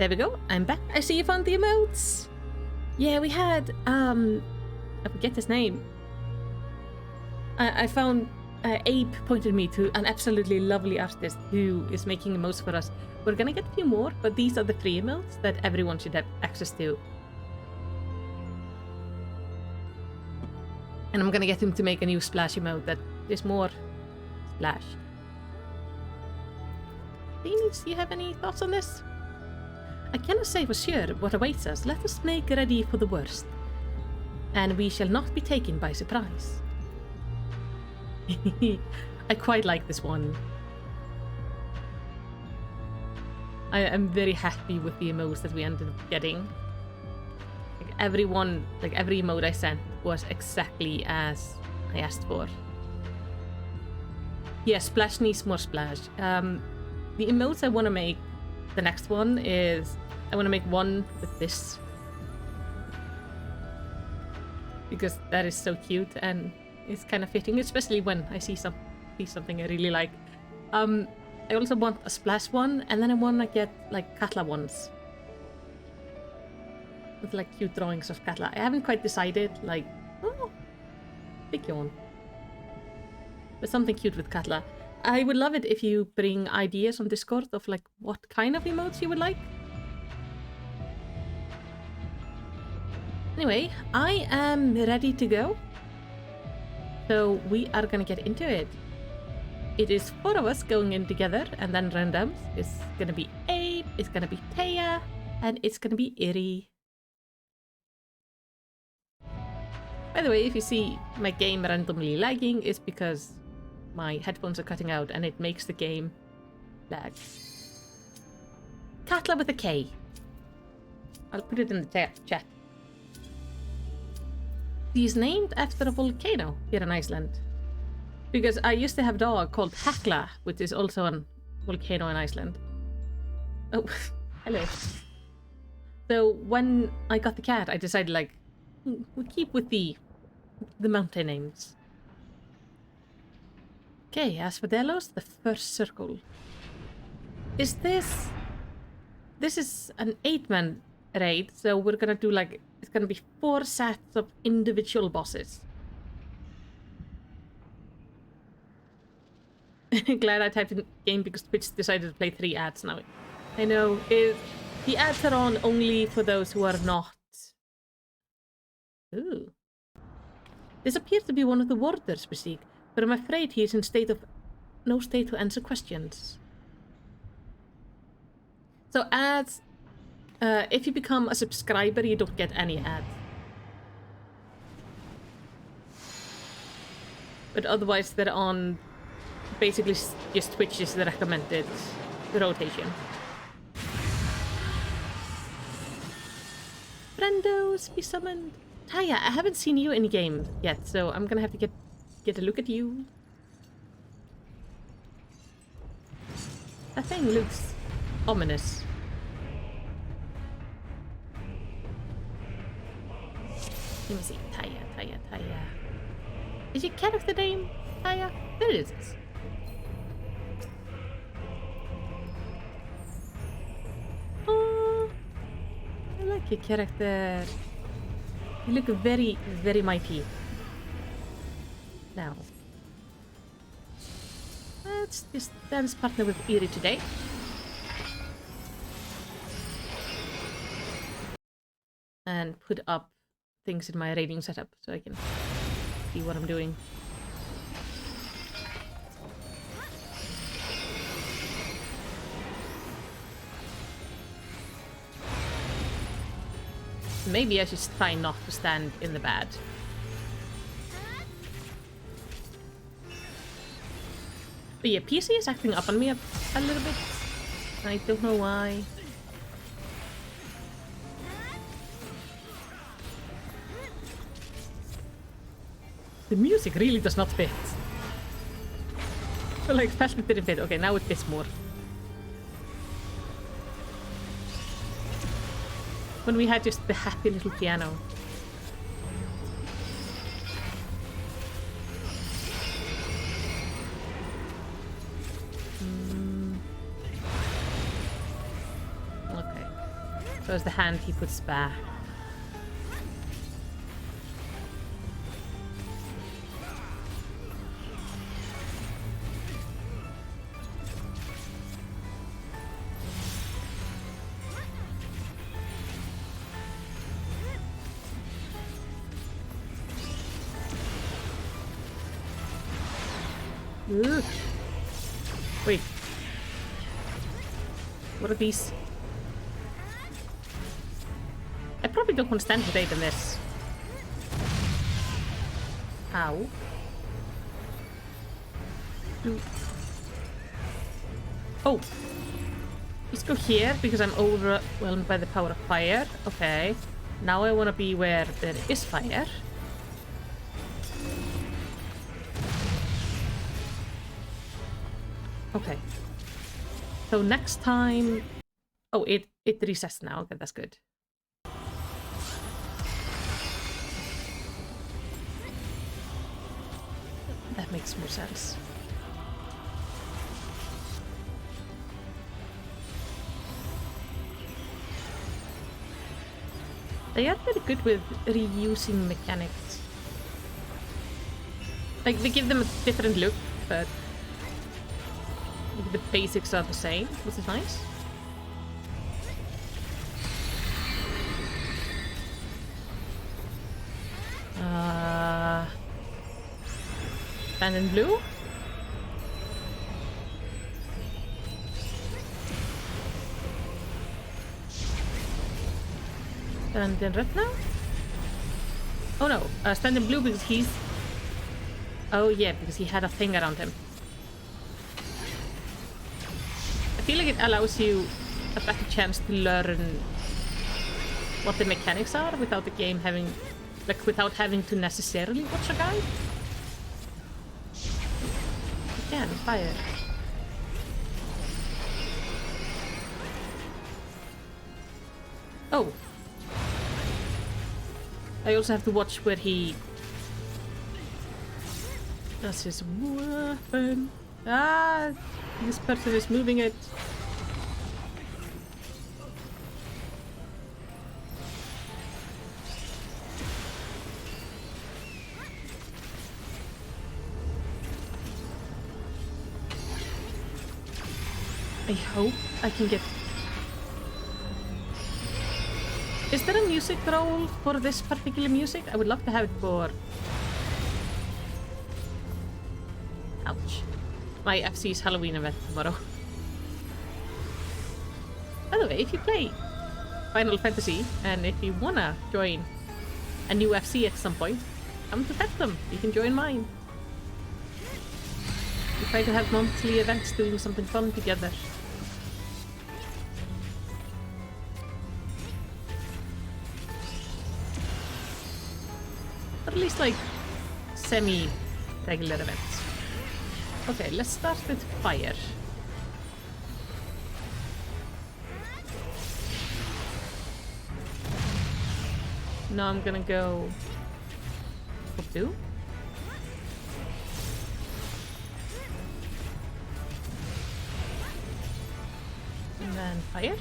There we go. I'm back. I see you found the emotes. Yeah, we had, I forget his name. I found, Abe pointed me to an absolutely lovely artist who is making emotes for us. We're gonna get a few more, but these are the free emotes that everyone should have access to. And I'm gonna get him to make a new splash emote that is more splash. Beanies, do you have any thoughts on this? I cannot say for sure what awaits us. Let us make ready for the worst. And we shall not be taken by surprise. I quite like this one. I am very happy with the emotes that we ended up getting. Like every emote I sent was exactly as I asked for. Yeah, splash needs more splash. The emotes I want to make, the next one is, I want to make one with this. Because that is so cute and it's kind of fitting, especially when I see something I really like. I also want a splash one, and then I want to get like Katla ones. With like cute drawings of Katla. I haven't quite decided, like, oh, big yawn. But something cute with Katla. I would love it if you bring ideas on Discord of like what kind of emotes you would like. Anyway, I am ready to go. So we are gonna get into it. It is 4 of us going in together, and then randoms. It's gonna be Abe, it's gonna be Taya, and it's gonna be Iri. By the way, if you see my game randomly lagging, it's because my headphones are cutting out and it makes the game lag. Katla with a K. I'll put it in the chat. He's named after a volcano here in Iceland. Because I used to have a dog called Hekla, which is also a volcano in Iceland. Oh, hello. So when I got the cat, I decided, like, we'll keep with the mountain names. Okay, Asphodelos, the first circle. Is this... This is an 8-man raid, so we're gonna do, like, it's gonna be 4 sets of individual bosses. Glad I typed in game because Twitch decided to play 3 ads now. I know, the ads are on only for those who are not... Ooh. This appears to be one of the warders we seek, but I'm afraid he is in no state to answer questions. So ads, if you become a subscriber, you don't get any ads. But otherwise they're on basically just Twitch's the recommended rotation. Brandos, be summoned. Taya, I haven't seen you in game yet, so I'm gonna have to get a look at you. That thing looks ominous. Let me see. Taya. Is your character name Taya? There it is. Oh, I like your character. You look very, very mighty. Now, let's just dance partner with Iri today. And put up things in my raiding setup so I can see what I'm doing. Maybe I should try not to stand in the bad. But yeah, PC is acting up on me a little bit. I don't know why. The music really does not fit. So like, first it didn't fit. Okay, now it fits more. When we had just the happy little piano. Okay. So it's the hand he puts back. Ooh. Wait. What are these? I probably don't want to stand today in this. Ow. Ooh. Oh. Let's go here because I'm overwhelmed by the power of fire. Okay. Now I want to be where there is fire. Okay. So next time... Oh, it resets now. Okay, that's good. That makes more sense. They are very good with reusing mechanics. Like, they give them a different look, but the basics are the same, which is nice. Stand in blue? Stand in red now? Oh no, stand in blue because he's... Oh yeah, because he had a thing around him. I feel like it allows you a better chance to learn what the mechanics are without the game having... Like, without having to necessarily watch a guide. Again, fire. Oh. I also have to watch where he... That's his weapon. Ah! This person is moving it. I hope I can get... Is there a music roll for this particular music? I would love to have it for... Ouch. My FFxiv's Halloween event tomorrow. By the way, if you play Final Fantasy, and if you wanna join a new FC at some point, come to them. You can join mine. We try to have monthly events doing something fun together. Or at least like semi-regular events. Okay, let's start with fire. Now I'm gonna go for blue. And then fire.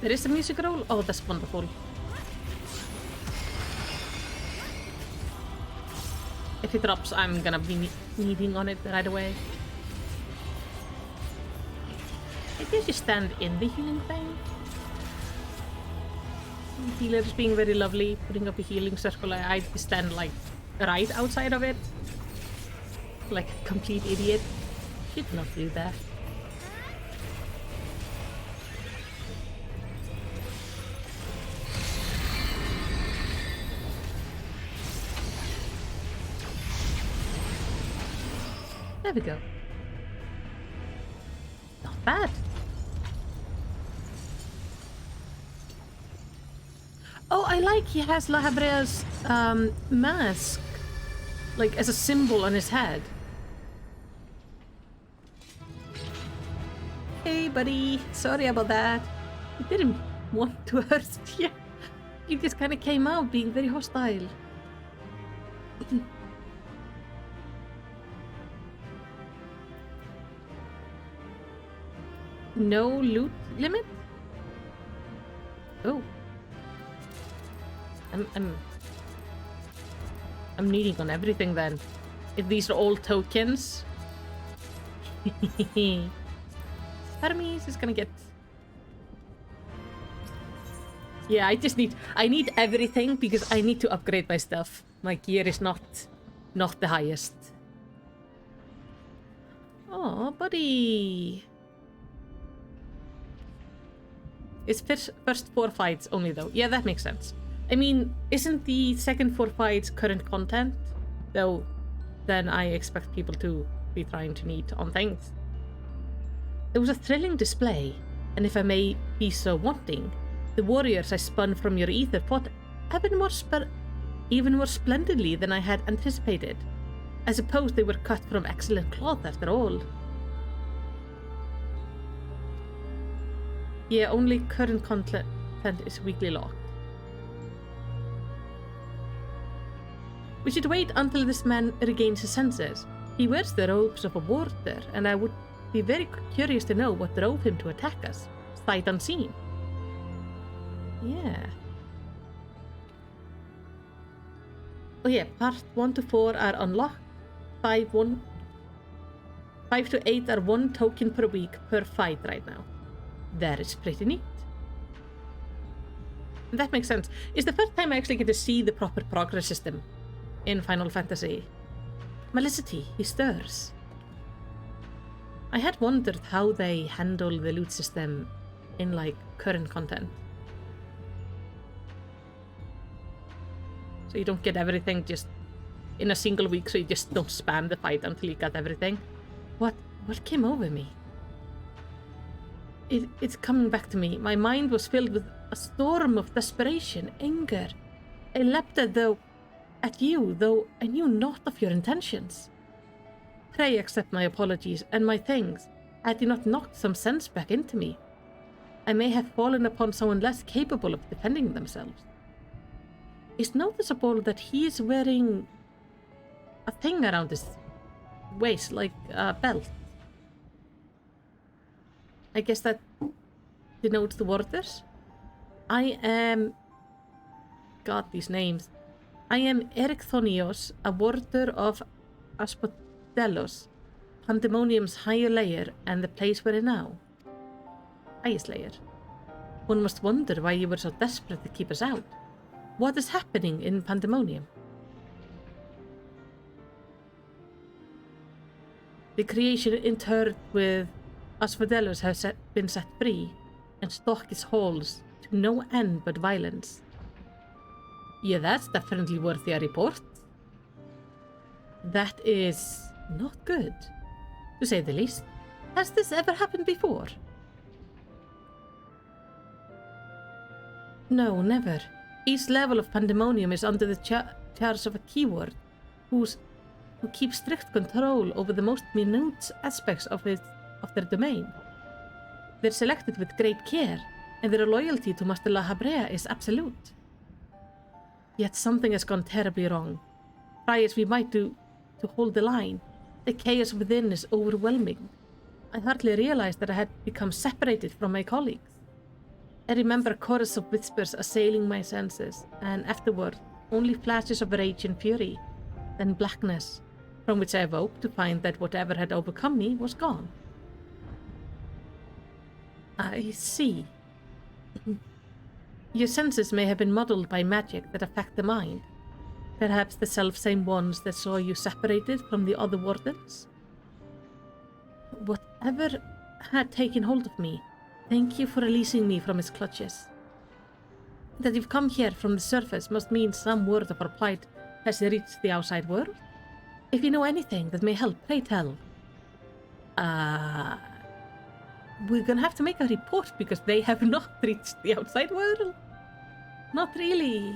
There is a music roll? Oh, that's wonderful. If it drops, I'm gonna be needing on it right away. I guess you stand in the healing thing. The healer is being very lovely, putting up a healing circle. I stand like right outside of it. Like a complete idiot. Should not do that. There we go. Not bad. Oh, I like he has La Habrea's mask, like as a symbol on his head. Hey, buddy. Sorry about that. He didn't want to hurt you. He just kind of came out being very hostile. No loot limit? Oh. I'm needing on everything then. If these are all tokens. Hermes is gonna get... Yeah, I need everything because I need to upgrade my stuff. My gear is not the highest. Oh, buddy. It's first 4 fights only though. Yeah, that makes sense. I mean, isn't the second 4 fights current content? Though, then I expect people to be trying to need on things. It was a thrilling display, and if I may be so wanting, the warriors I spun from your ether fought even more splendidly than I had anticipated. I suppose they were cut from excellent cloth after all. Yeah, only current content is weekly locked. We should wait until this man regains his senses. He wears the robes of a warder, and I would be very curious to know what drove him to attack us, sight unseen. Yeah. Oh yeah, part 1 to 4 are unlocked. 5 to 8 are 1 token per week per fight right now. That is pretty neat. That makes sense. It's the first time I actually get to see the proper progress system in Final Fantasy. Melicity, he stirs. I had wondered how they handle the loot system in, like, current content. So you don't get everything just in a single week, so you just don't spam the fight until you got everything. What came over me? It's coming back to me. My mind was filled with a storm of desperation, anger. I leapt at you, though I knew naught of your intentions. Pray accept my apologies and my thanks. Had you not knocked some sense back into me, I may have fallen upon someone less capable of defending themselves. It's noticeable that he is wearing a thing around his waist, like a belt. I guess that denotes the warders. I am... God, these names. I am Ericthonios, a warder of Aspodelos, Pandæmonium's higher layer and the place we're in now. Highest layer. One must wonder why you were so desperate to keep us out. What is happening in Pandæmonium? The creation interred with Aspodelos has been set free, and stalk its halls to no end but violence. Yeah, that's definitely worthy a report. That is not good, to say the least. Has this ever happened before? No, never. Each level of Pandæmonium is under the charge of a keyword, who keeps strict control over the most minute aspects of their domain. They're selected with great care, and their loyalty to Master La Habrea is absolute. Yet something has gone terribly wrong. Try as we might to hold the line, the chaos within is overwhelming. I hardly realized that I had become separated from my colleagues. I remember a chorus of whispers assailing my senses, and afterward, only flashes of rage and fury, then blackness, from which I awoke to find that whatever had overcome me was gone. I see. Your senses may have been muddled by magic that affect the mind. Perhaps the self-same ones that saw you separated from the other wardens? Whatever had taken hold of me, thank you for releasing me from its clutches. That you've come here from the surface must mean some word of our plight has reached the outside world. If you know anything that may help, pray tell. We're gonna have to make a report because they have not reached the outside world. not really.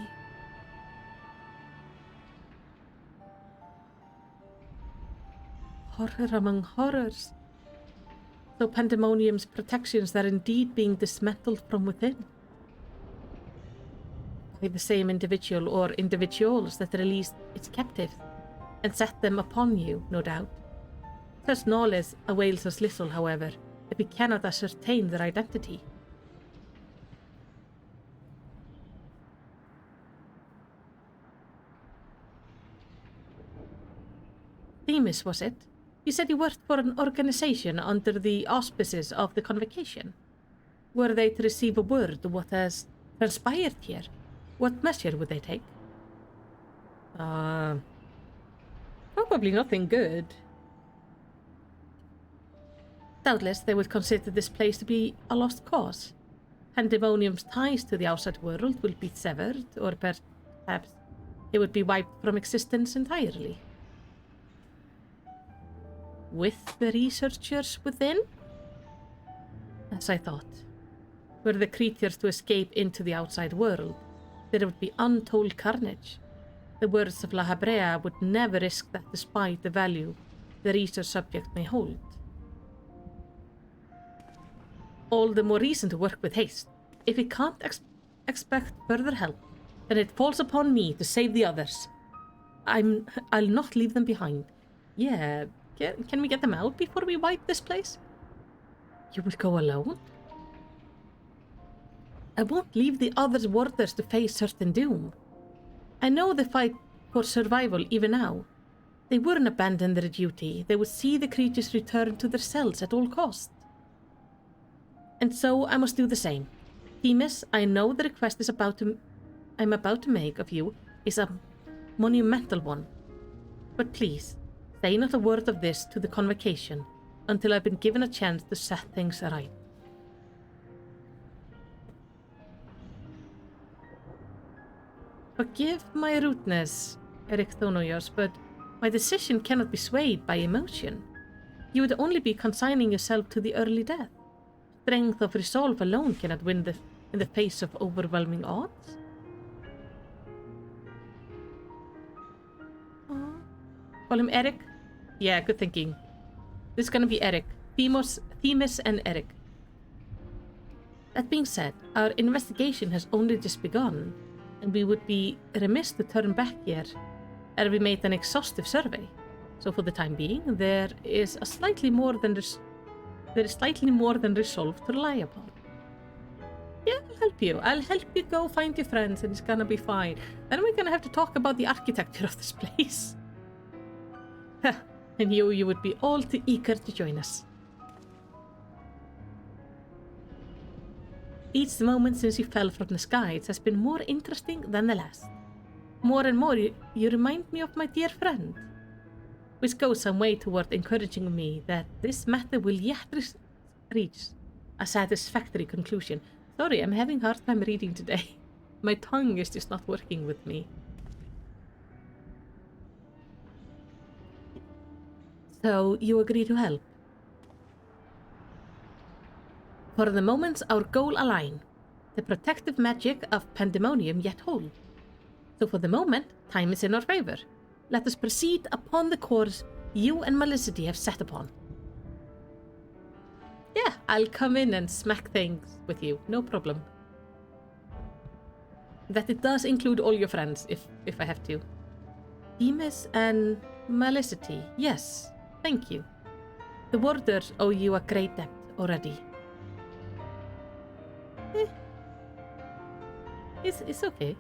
Horror among horrors. So Pandemonium's protections are indeed being dismantled from within. By the same individual or individuals that released its captives and set them upon you, no doubt. Such knowledge avails us little, however, if we cannot ascertain their identity. Themis, was it? You said you worked for an organization under the auspices of the Convocation. Were they to receive a word of what has transpired here? What measure would they take? Probably nothing good. Doubtless they would consider this place to be a lost cause. Pandemonium's ties to the outside world will be severed, or perhaps it would be wiped from existence entirely. With the researchers within? As I thought. Were the creatures to escape into the outside world, there would be untold carnage. The words of La Habrea would never risk that despite the value the research subject may hold. All the more reason to work with haste. If we can't expect further help, then it falls upon me to save the others. I'll not leave them behind. Yeah, can we get them out before we wipe this place? You would go alone? I won't leave the others' warders to face certain doom. I know they fight for survival even now. They wouldn't abandon their duty. They would see the creatures return to their cells at all costs. And so I must do the same. Themis, I know the request I'm about to make of you is a monumental one. But please, say not a word of this to the Convocation until I've been given a chance to set things right. Forgive my rudeness, Ericthonios, but my decision cannot be swayed by emotion. You would only be consigning yourself to the early death. Strength of resolve alone cannot win in the face of overwhelming odds. Call him Eric? Yeah, good thinking. This is gonna be Eric. Themis and Eric. That being said, our investigation has only just begun, and we would be remiss to turn back here, ere we made an exhaustive survey. So for the time being, there is slightly more than resolve to rely upon. Yeah, I'll help you. I'll help you go find your friends, and it's gonna be fine. Then we're gonna have to talk about the architecture of this place. And you would be all too eager to join us. Each moment since you fell from the skies has been more interesting than the last. More and more, you remind me of my dear friend. Which goes some way toward encouraging me that this matter will yet reach a satisfactory conclusion. Sorry, I'm having a hard time reading today. My tongue is just not working with me. So, you agree to help? For the moment, our goal align. The protective magic of Pandemonium yet hold. So for the moment, time is in our favor. Let us proceed upon the course you and Melicity have set upon. Yeah, I'll come in and smack things with you, no problem. That it does include all your friends, if I have to. Themis and Melicity, yes, thank you. The warders owe you a great debt already. It's okay.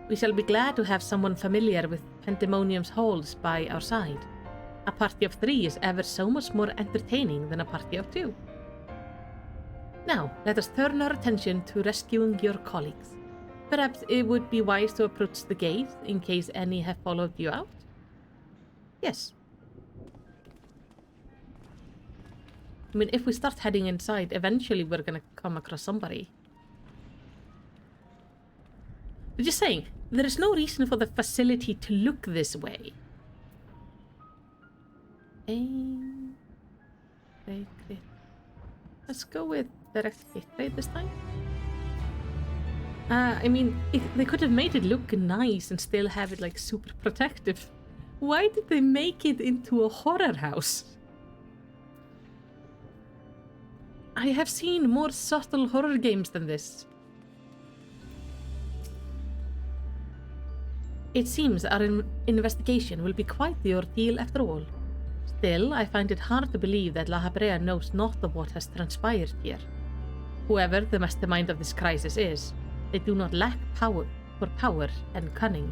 We shall be glad to have someone familiar with Pandemonium's halls by our side. A party of 3 is ever so much more entertaining than a party of 2. Now, let us turn our attention to rescuing your colleagues. Perhaps it would be wise to approach the gate in case any have followed you out? Yes. I mean, if we start heading inside, eventually we're gonna come across somebody. But just saying, there is no reason for the facility to look this way. Aim. Crit. Let's go with direct hit rate this time. I mean, they could have made it look nice and still have it like super protective. Why did they make it into a horror house? I have seen more subtle horror games than this. It seems our investigation will be quite the ordeal after all. Still, I find it hard to believe that La Habrea knows not of what has transpired here. Whoever the mastermind of this crisis is, they do not lack power and cunning.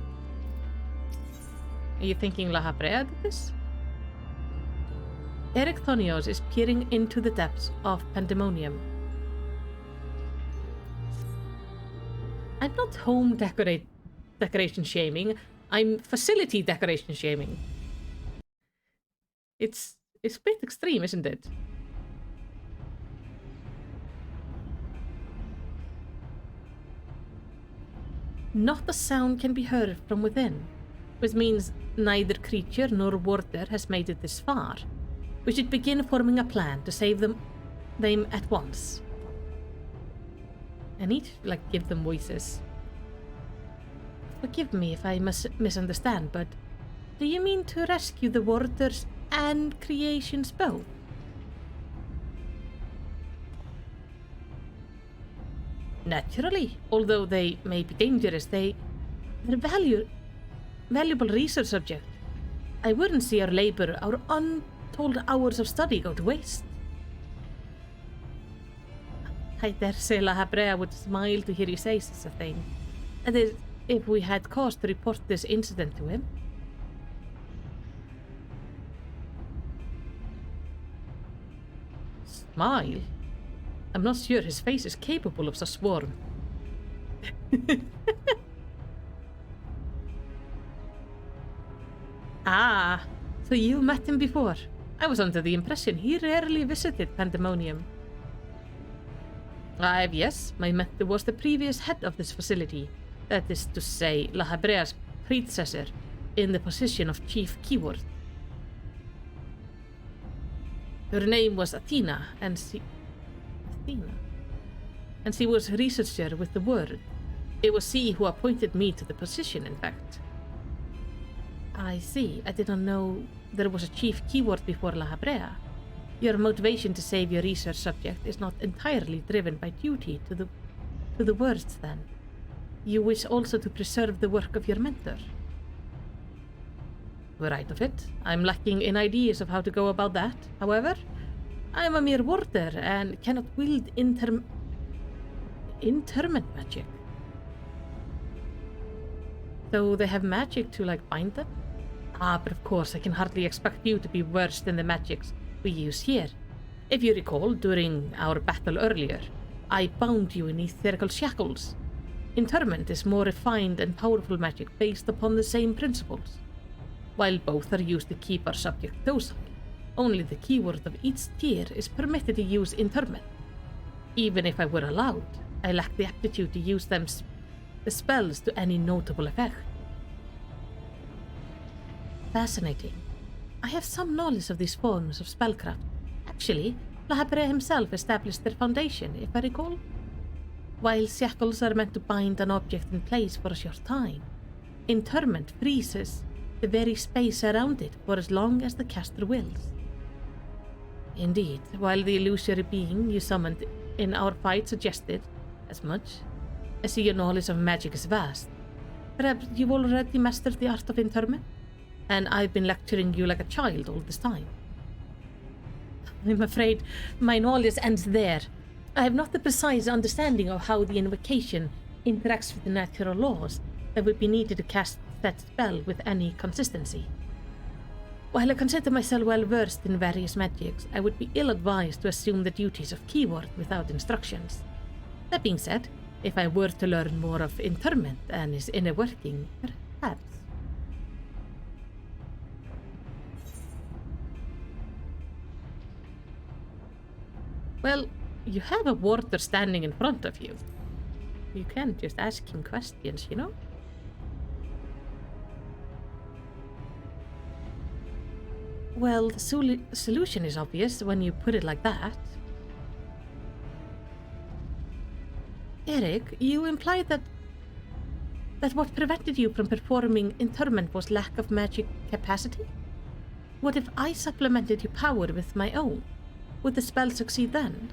Are you thinking La Habrea did this? Eric Thonios is peering into the depths of Pandæmonium. I'm not home decoration shaming. I'm facility decoration shaming. It's a bit extreme, isn't it? Not a sound can be heard from within, which means neither creature nor warder has made it this far. We should begin forming a plan to save them at once. I need to, give them voices. Forgive me if I misunderstand, but do you mean to rescue the warders and creations both? Naturally, although they may be dangerous, they're valuable research subject. I wouldn't see our labor, our untold hours of study go to waste. I dare say La Habrea would smile to hear you say such a thing. That is, if we had cause to report this incident to him. Smile? I'm not sure his face is capable of such warmth. Ah, so you met him before. I was under the impression he rarely visited Pandæmonium. Yes, my mentor was the previous head of this facility. That is to say, La Habrea's predecessor in the position of chief keyword. Her name was Athena, and she was a researcher with the word. It was she who appointed me to the position, in fact. I see. I did not know there was a chief keyword before La Habrea. Your motivation to save your research subject is not entirely driven by duty to the words, then. You wish also to preserve the work of your mentor. Right of it. I'm lacking in ideas of how to go about that. However, I am a mere warder and cannot wield interment magic. So they have magic to, bind them? Ah, but of course, I can hardly expect you to be versed in the magics we use here. If you recall, during our battle earlier, I bound you in etherical shackles. Interment is more refined and powerful magic based upon the same principles. While both are used to keep our subject docile, only the keyword of each tier is permitted to use interment. Even if I were allowed, I lack the aptitude to use the spells to any notable effect. Fascinating. I have some knowledge of these forms of spellcraft. Actually, La Habrea himself established their foundation, if I recall. While shackles are meant to bind an object in place for a short time, interment freezes the very space around it for as long as the caster wills. Indeed, while the illusory being you summoned in our fight suggested as much, I see your knowledge of magic is vast. Perhaps you've already mastered the art of interment, and I've been lecturing you like a child all this time. I'm afraid my knowledge ends there. I have not the precise understanding of how the invocation interacts with the natural laws that would be needed to cast that spell with any consistency. While I consider myself well versed in various magics, I would be ill-advised to assume the duties of keyword without instructions. That being said, if I were to learn more of interment and its inner working, perhaps. Well, you have a warder standing in front of you. You can't just ask him questions, you know? Well, the solution is obvious when you put it like that. Eric, you implied that what prevented you from performing interment was lack of magic capacity? What if I supplemented your power with my own? Would the spell succeed then?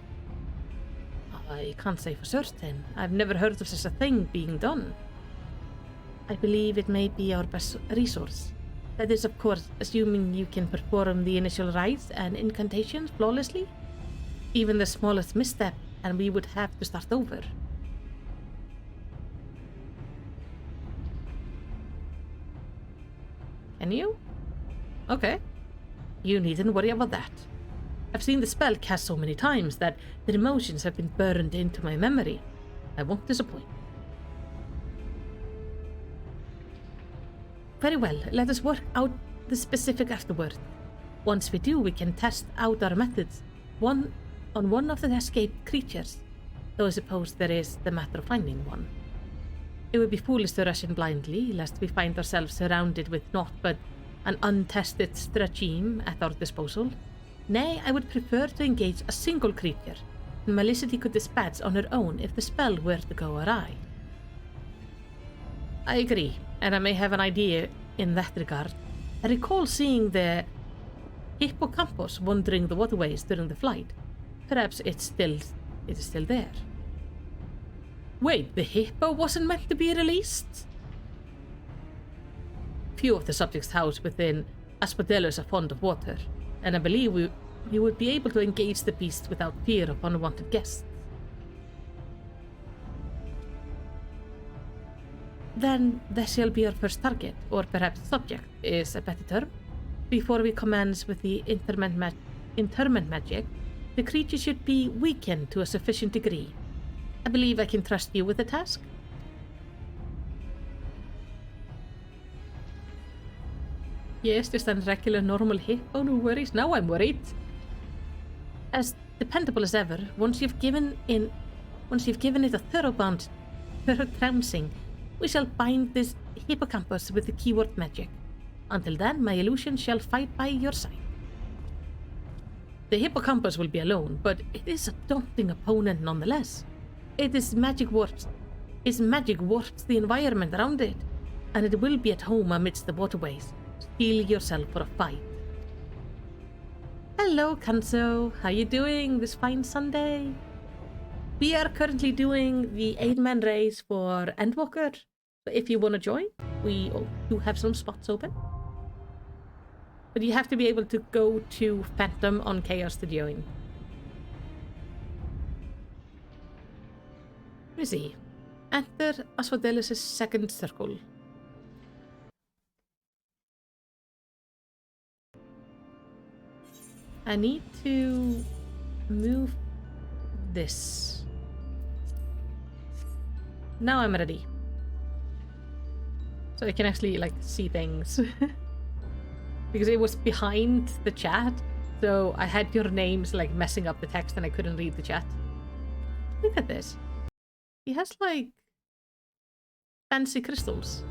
I can't say for certain. I've never heard of such a thing being done. I believe it may be our best resource. That is, of course, assuming you can perform the initial rites and incantations flawlessly. Even the smallest misstep, and we would have to start over. Can you? Okay. You needn't worry about that. I've seen the spell cast so many times that the emotions have been burned into my memory. I won't disappoint. Very well, let us work out the specific afterward. Once we do, we can test out our methods on one of the escaped creatures, though I suppose there is the matter of finding one. It would be foolish to rush in blindly, lest we find ourselves surrounded with naught but an untested stratagem at our disposal. Nay, I would prefer to engage a single creature, whom Melicity could dispatch on her own if the spell were to go awry. I agree, and I may have an idea in that regard. I recall seeing the hippocampus wandering the waterways during the flight. Perhaps it is still there. Wait, the hippo wasn't meant to be released? Few of the subjects housed within Aspodellus are fond of water, and I believe we would be able to engage the beast without fear of unwanted guests. Then this shall be our first target, or perhaps subject is a better term. Before we commence with the interment magic, the creature should be weakened to a sufficient degree. I believe I can trust you with the task. Yes, just a regular normal hippo, no worries. Now I'm worried. As dependable as ever, once you've given it a thorough trouncing, we shall bind this hippocampus with the keyword magic. Until then, my illusion shall fight by your side. The hippocampus will be alone, but it is a daunting opponent nonetheless. Its magic warps the environment around it, and it will be at home amidst the waterways. Steel yourself for a fight. Hello, Kanso. How you doing this fine Sunday? We are currently doing the 8-man race for Endwalker. But if you want to join, we do have some spots open. But you have to be able to go to Phantom on Chaos to join. Let me see. Enter Asphodelis' second circle. I need to move this. Now I'm ready. So I can actually like see things. Because it was behind the chat, so I had your names like messing up the text and I couldn't read the chat. Look at this. He has like fancy crystals.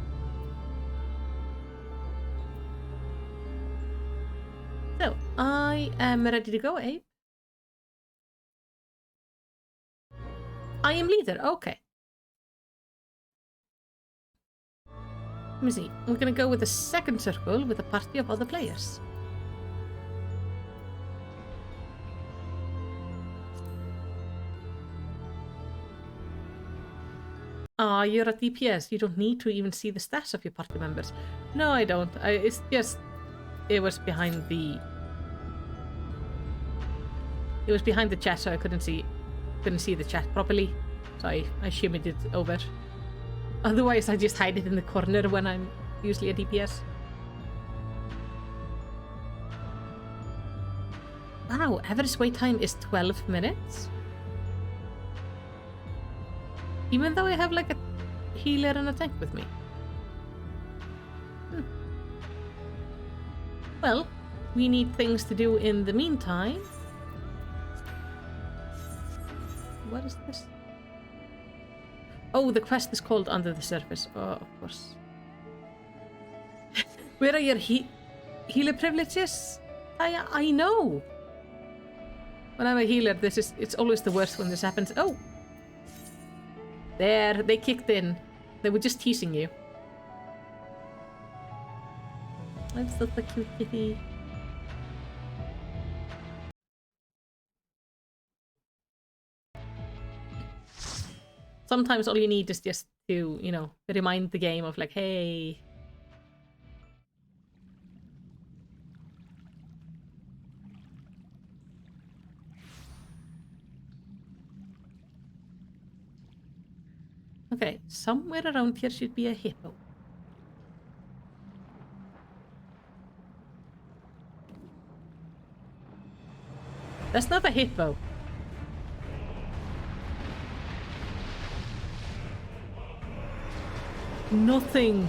So, I am ready to go, Abe. I am leader, okay. Let me see. We're gonna go with the second circle with a party of other players. Ah, you're a DPS. You don't need to even see the stats of your party members. No, I don't. It's just... It was behind the... It was behind the chat, so I couldn't see the chat properly. So I shimmied it over. Otherwise, I just hide it in the corner when I'm usually a DPS. Wow, average wait time is 12 minutes? Even though I have like a healer and a tank with me. Well, we need things to do in the meantime. What is this? Oh, the quest is called Under the Surface. Oh, of course. Where are your healer privileges? I know. When I'm a healer, it's always the worst when this happens. Oh! There, they kicked in. They were just teasing you. I'm such a cute kitty. Sometimes all you need is just to, you know, remind the game of like, hey. Okay, somewhere around here should be a hippo. That's not a hippo. Nothing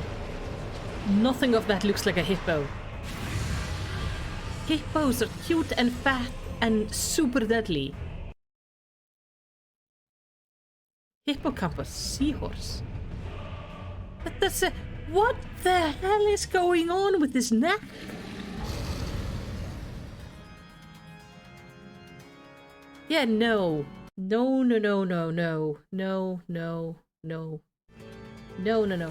of that looks like a hippo. Hippos are cute and fat and super deadly. Hippocampus, seahorse. That's a... What the hell is going on with this neck? Yeah, no. No, no, no, no, no. No, no, no. No, no, no.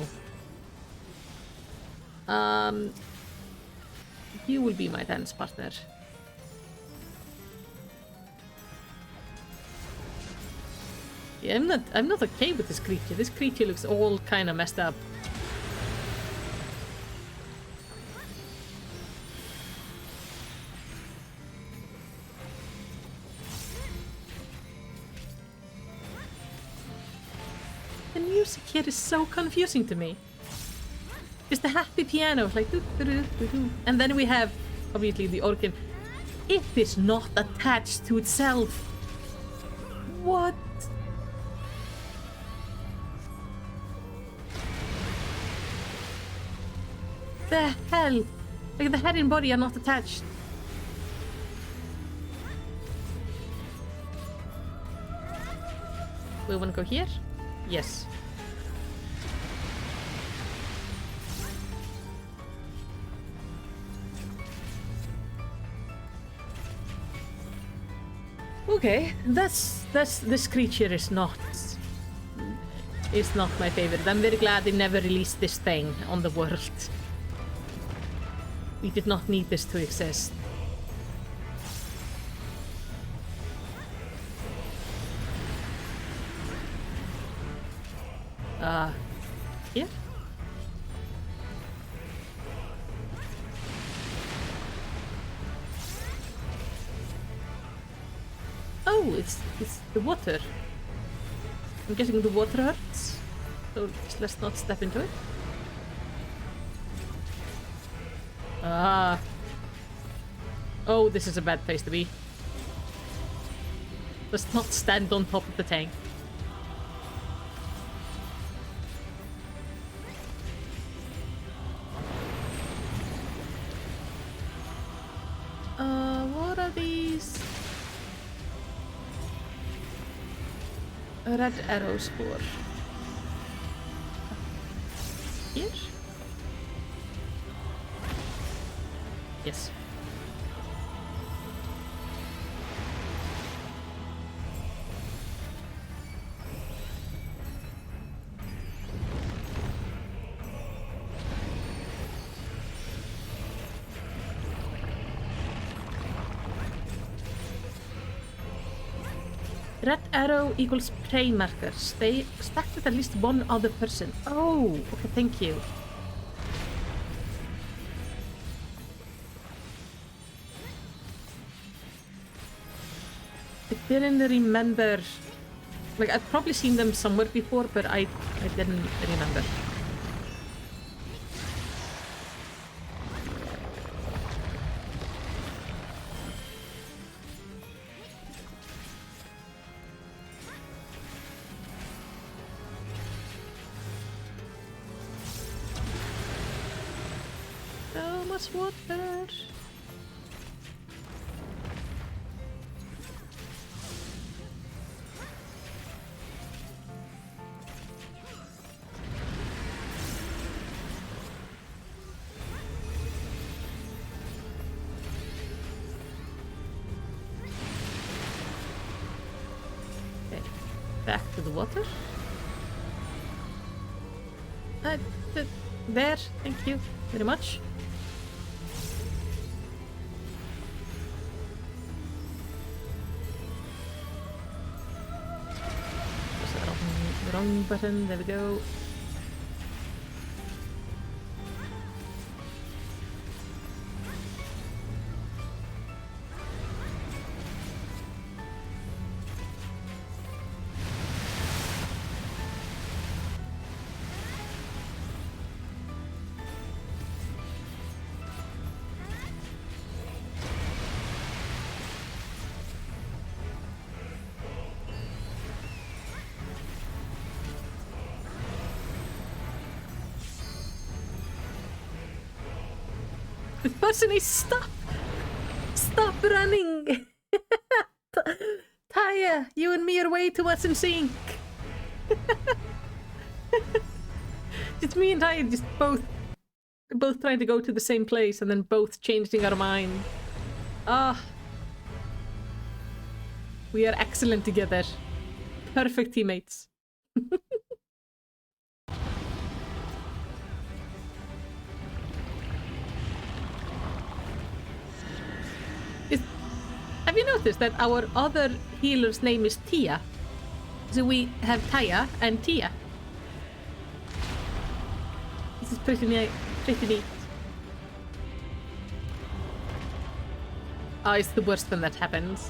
You will be my dance partner. Yeah, I'm not okay with this creature. This creature looks all kind of messed up. The music here is so confusing to me. It's the happy piano, like doo, doo, doo, doo, doo. And then we have obviously the organ. It is not attached to itself. What? The hell? Like the head and body are not attached. We want to go here? Yes. Okay, this creature is not my favorite. I'm very glad they never released this thing on the world. We did not need this to exist. Here? Oh, it's the water. I'm guessing the water hurts. So let's not step into it. Ah. Oh, this is a bad place to be. Let's not stand on top of the tank. What are these? Red arrows for. Here? Yes. Red arrow equals prey markers. They expected at least one other person. Oh, okay, thank you. I didn't remember. Like, I've probably seen them somewhere before, but I didn't remember. So much water. Back to the water. Uh, there, thank you very much. Press the wrong button, there we go. This person is stop running. Taya, you and me are way too much in sync. It's me and Taya just both trying to go to the same place and then both changing our mind. Ah. We are excellent together. Perfect teammates. Have you noticed that our other healer's name is Tia? So we have Taya and Tia. This is pretty neat. Oh, it's the worst when that happens.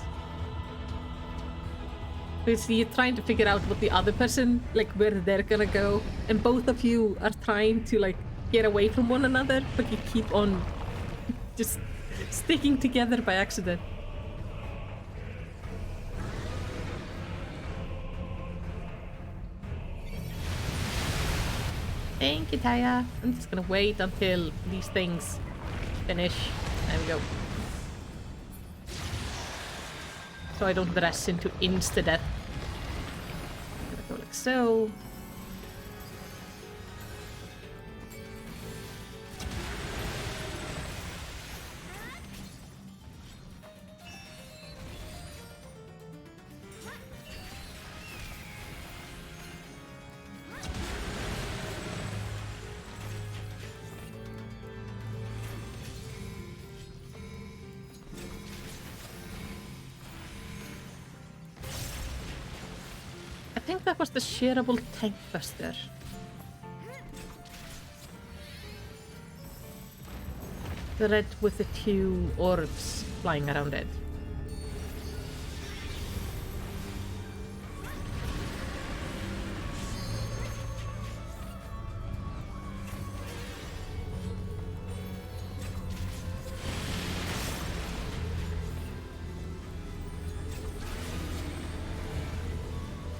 Because you're trying to figure out what the other person, like, where they're gonna go. And both of you are trying to, like, get away from one another, but you keep on just sticking together by accident. Thank you, Taya. I'm just gonna wait until these things finish. There we go. So I don't dress into insta-death. Gonna go like so. I think that was the shareable tank buster. The red with the two orbs flying around it.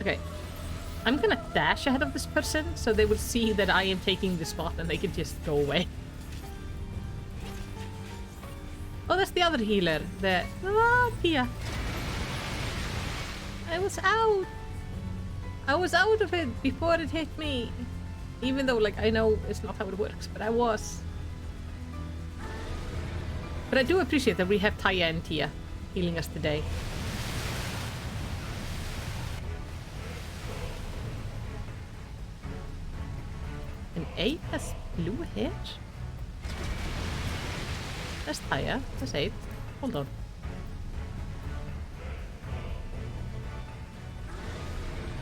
Okay. I'm gonna dash ahead of this person so they will see that I am taking the spot and they can just go away. Oh, that's the other healer. The Tia. I was out. I was out of it before it hit me. Even though, like, I know it's not how it works, but I was. But I do appreciate that we have Taya and Tia healing us today. An ape has blue hair? That's Taya. That's ape. Hold on.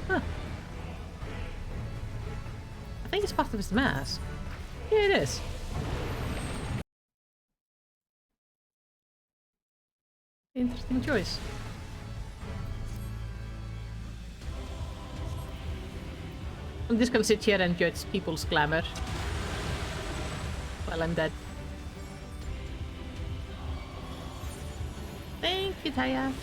Huh. I think it's part of his mask. Yeah, it is. Interesting choice. I'm just gonna sit here and judge people's glamour while I'm dead. Thank you, Taya.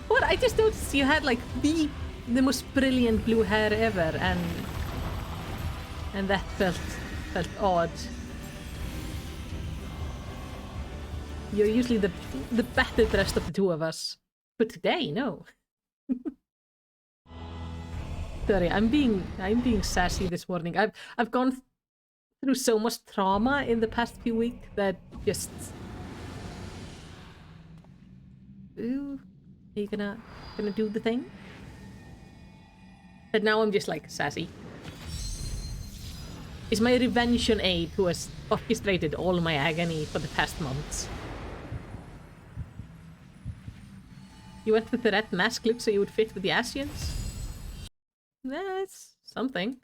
What? I just noticed you had like the most brilliant blue hair ever, and that felt odd. You're usually the better dressed of the two of us, but today, no. Sorry, I'm being sassy this morning. I've gone through so much trauma in the past few weeks that just... Ooh, are you gonna do the thing? But now I'm just like sassy. It's my revenge on Abe, who has orchestrated all my agony for the past months. You went with the red mask look so you would fit with the Asians? That's something.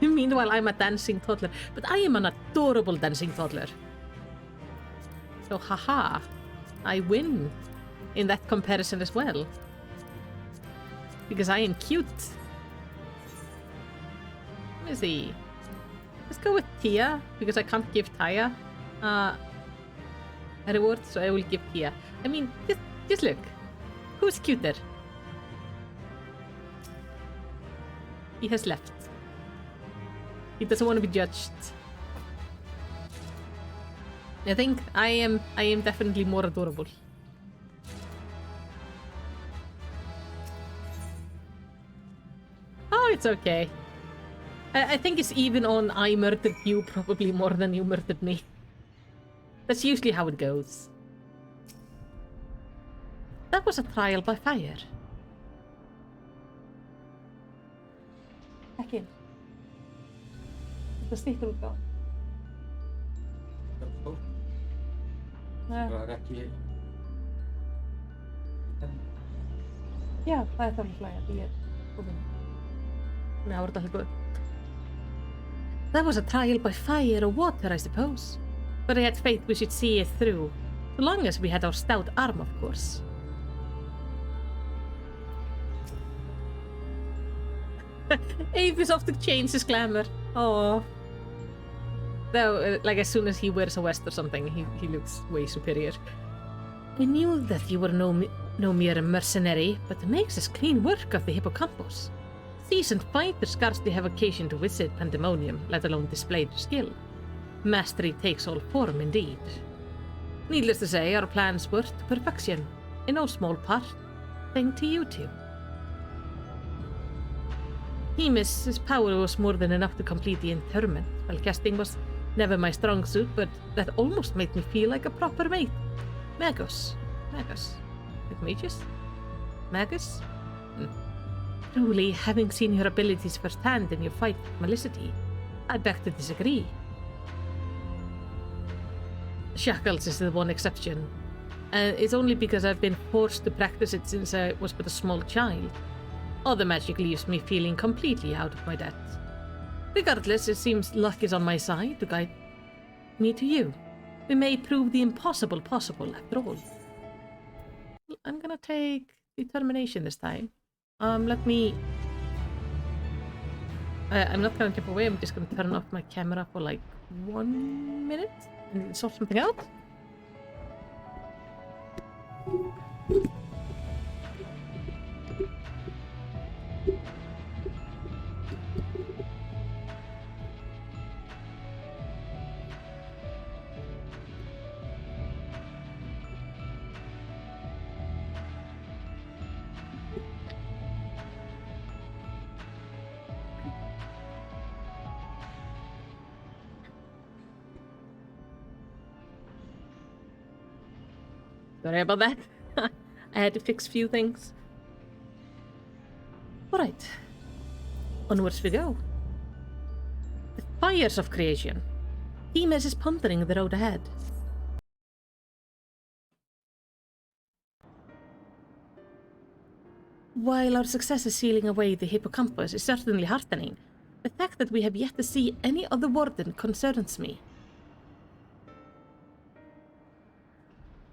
Meanwhile, I'm a dancing toddler. But I am an adorable dancing toddler. So, haha. I win in that comparison as well. Because I am cute. Let me see. Let's go with Tia, because I can't give Taya a reward, so I will give Tia. I mean, just look. Who's cuter? He has left. He doesn't want to be judged. I think I am definitely more adorable. Oh, it's okay. I think it's even on I murdered you probably more than you murdered me. That's usually how it goes. That was a trial by fire. Back in. Vad sticker ut då? Yeah, I thought fly at the end. Now we're That was a trial by fire or water, I suppose. But I had faith we should see it through. So long as we had our stout arm, of course. Abe is off to change his glamour. Oh. Though, like, as soon as he wears a vest or something, he looks way superior. I knew that you were no mere mercenary, but it makes us clean work of the hippocampus. Seasoned fighters scarcely have occasion to visit Pandæmonium, let alone display their skill. Mastery takes all form, indeed. Needless to say, our plans were to perfection, in no small part, thanks to you two. His power was more than enough to complete the interment. Well, casting was never my strong suit, but that almost made me feel like a proper mate. Magus. Like magus? Magus? Truly, having seen your abilities firsthand in your fight with Malicity, I beg to disagree. Shackles is the one exception, and it's only because I've been forced to practice it since I was but a small child. Other magic leaves me feeling completely out of my depth. Regardless, it seems luck is on my side to guide me to you. We may prove the impossible possible after all. I'm gonna take determination this time. Let me... I'm not gonna jump away, I'm just gonna turn off my camera for like 1 minute and sort something out. Sorry about that. I had to fix a few things. Alright. Onwards we go. The fires of creation. Themis is pondering the road ahead. While our success is sealing away the hippocampus is certainly heartening, the fact that we have yet to see any other warden concerns me.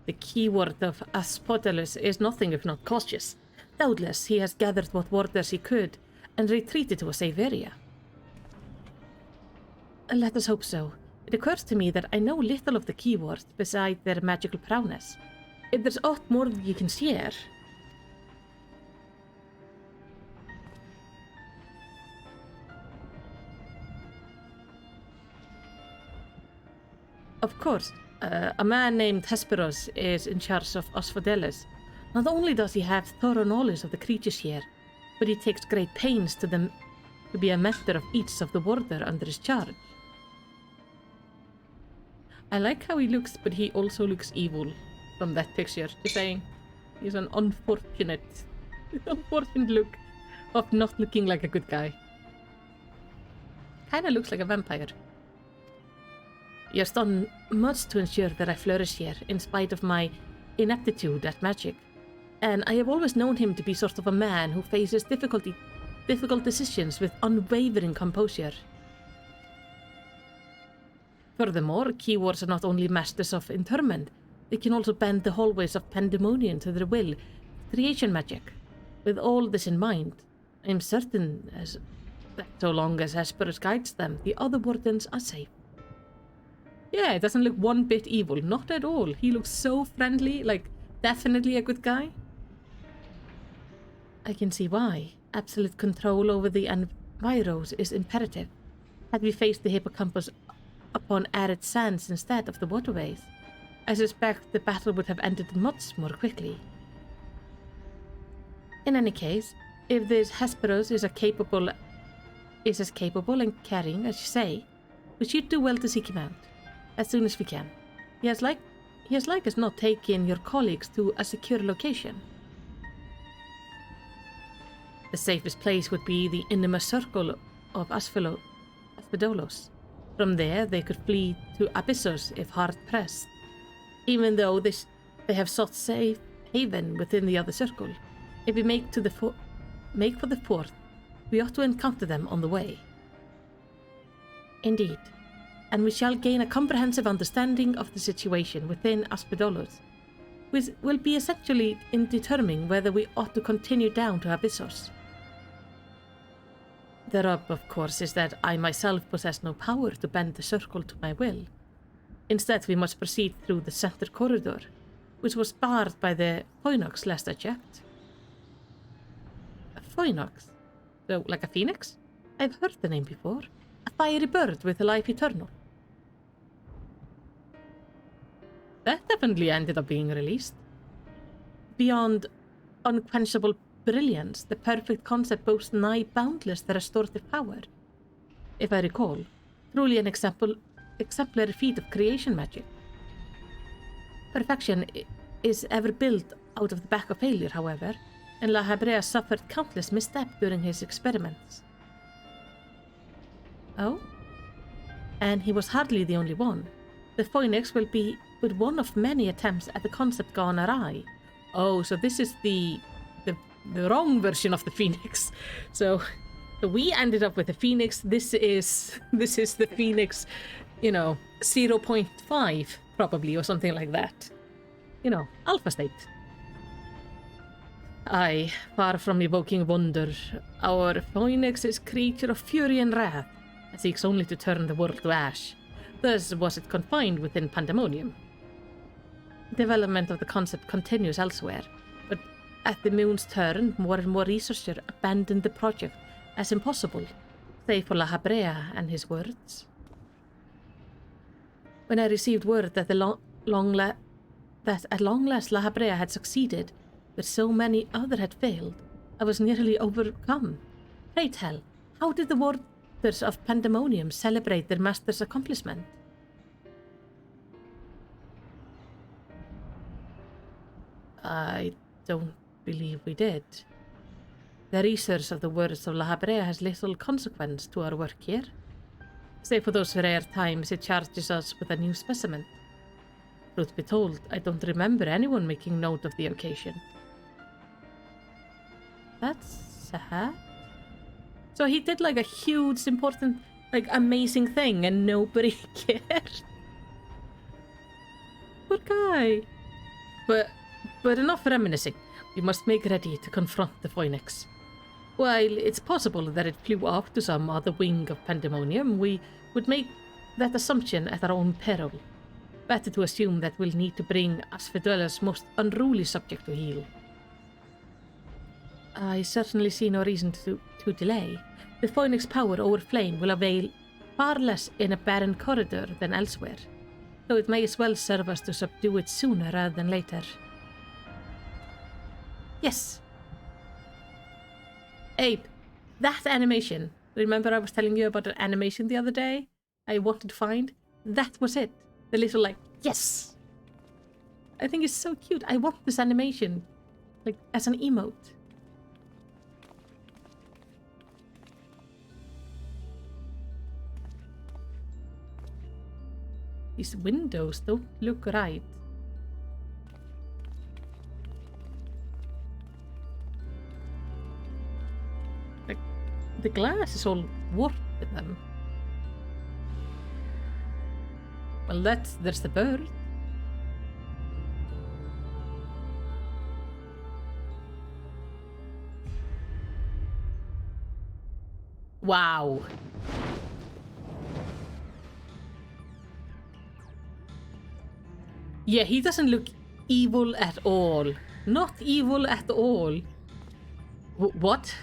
The keyword of Asphodylus is nothing if not cautious. Doubtless he has gathered what warders he could and retreated to a safe area. Let us hope so. It occurs to me that I know little of the keywords beside their magical prowess. If there's aught more you can share... Of course. A man named Hesperos is in charge of Asphodylus. Not only does he have thorough knowledge of the creatures here, but he takes great pains to be a mentor of each of the warder under his charge. I like how he looks, but he also looks evil from that picture. Just saying, he's an unfortunate look of not looking like a good guy. Kinda looks like a vampire. He has done much to ensure that I flourish here, in spite of my ineptitude at magic. And I have always known him to be sort of a man who faces difficult decisions with unwavering composure. Furthermore, keywords are not only masters of interment, they can also bend the hallways of Pandæmonium to their will, creation magic. With all this in mind, I am certain that so long as Hesperus guides them, the other wardens are safe. Yeah, it doesn't look one bit evil, not at all. He looks so friendly, like definitely a good guy. I can see why. Absolute control over the enviros is imperative. Had we faced the hippocampus upon arid sands instead of the waterways, I suspect the battle would have ended much more quickly. In any case, if this Hesperus is as capable and caring as you say, we should do well to seek him out as soon as we can. He has like us not taking your colleagues to a secure location. The safest place would be the innermost circle of Asphodolos. From there, they could flee to Abyssos if hard pressed. Even though they have sought safe haven within the other circle, if we make for the fourth, we ought to encounter them on the way. Indeed, and we shall gain a comprehensive understanding of the situation within Asphodolos, which will be essentially in determining whether we ought to continue down to Abyssos. The rub, of course, is that I myself possess no power to bend the circle to my will. Instead, we must proceed through the center corridor, which was barred by the Phoenix last I checked. A Phoenix? So, like a phoenix? I've heard the name before. A fiery bird with a life eternal. That definitely ended up being released. Beyond unquenchable brilliance, the perfect concept boasts nigh boundless restorative power. If I recall, truly an exemplary feat of creation magic. Perfection is ever built out of the back of failure, however, and La Habrea suffered countless missteps during his experiments. Oh? And he was hardly the only one. The Phoenix will be but one of many attempts at the concept gone awry. Oh, so this is the wrong version of the Phoenix. So we ended up with the Phoenix. This is the Phoenix, 0.5 probably, or something like that. Alpha state. Aye, far from evoking wonder, our Phoenix is creature of fury and wrath, and seeks only to turn the world to ash. Thus was it confined within Pandæmonium. Development of the concept continues elsewhere, but at the moon's turn, more and more researchers abandoned the project as impossible, save for La Habrea and his words. When I received word that at long last La Habrea had succeeded, but so many others had failed, I was nearly overcome. Pray tell, how did the warders of Pandæmonium celebrate their master's accomplishment? I don't believe we did. The research of the words of La Habrea has little consequence to our work here, save for those rare times it charges us with a new specimen. Truth be told, I don't remember anyone making note of the occasion. That's sad. So he did like a huge, important, amazing thing and nobody cared. Poor guy. But enough reminiscing. We must make ready to confront the Phoenix. While it's possible that it flew off to some other wing of Pandæmonium, we would make that assumption at our own peril. Better to assume that we'll need to bring Asphodolos' most unruly subject to heel. I certainly see no reason to delay. The Phoenix power over flame will avail far less in a barren corridor than elsewhere, so it may as well serve us to subdue it sooner rather than later. Yes. Abe, that animation. Remember I was telling you about an animation the other day? I wanted to find? That was it. The little like, yes! I think it's so cute. I want this animation. Like, as an emote. These windows don't look right. Like, the glass is all warped in them. Well, there's the bird. Wow. Yeah, he doesn't look evil at all. Not evil at all. What?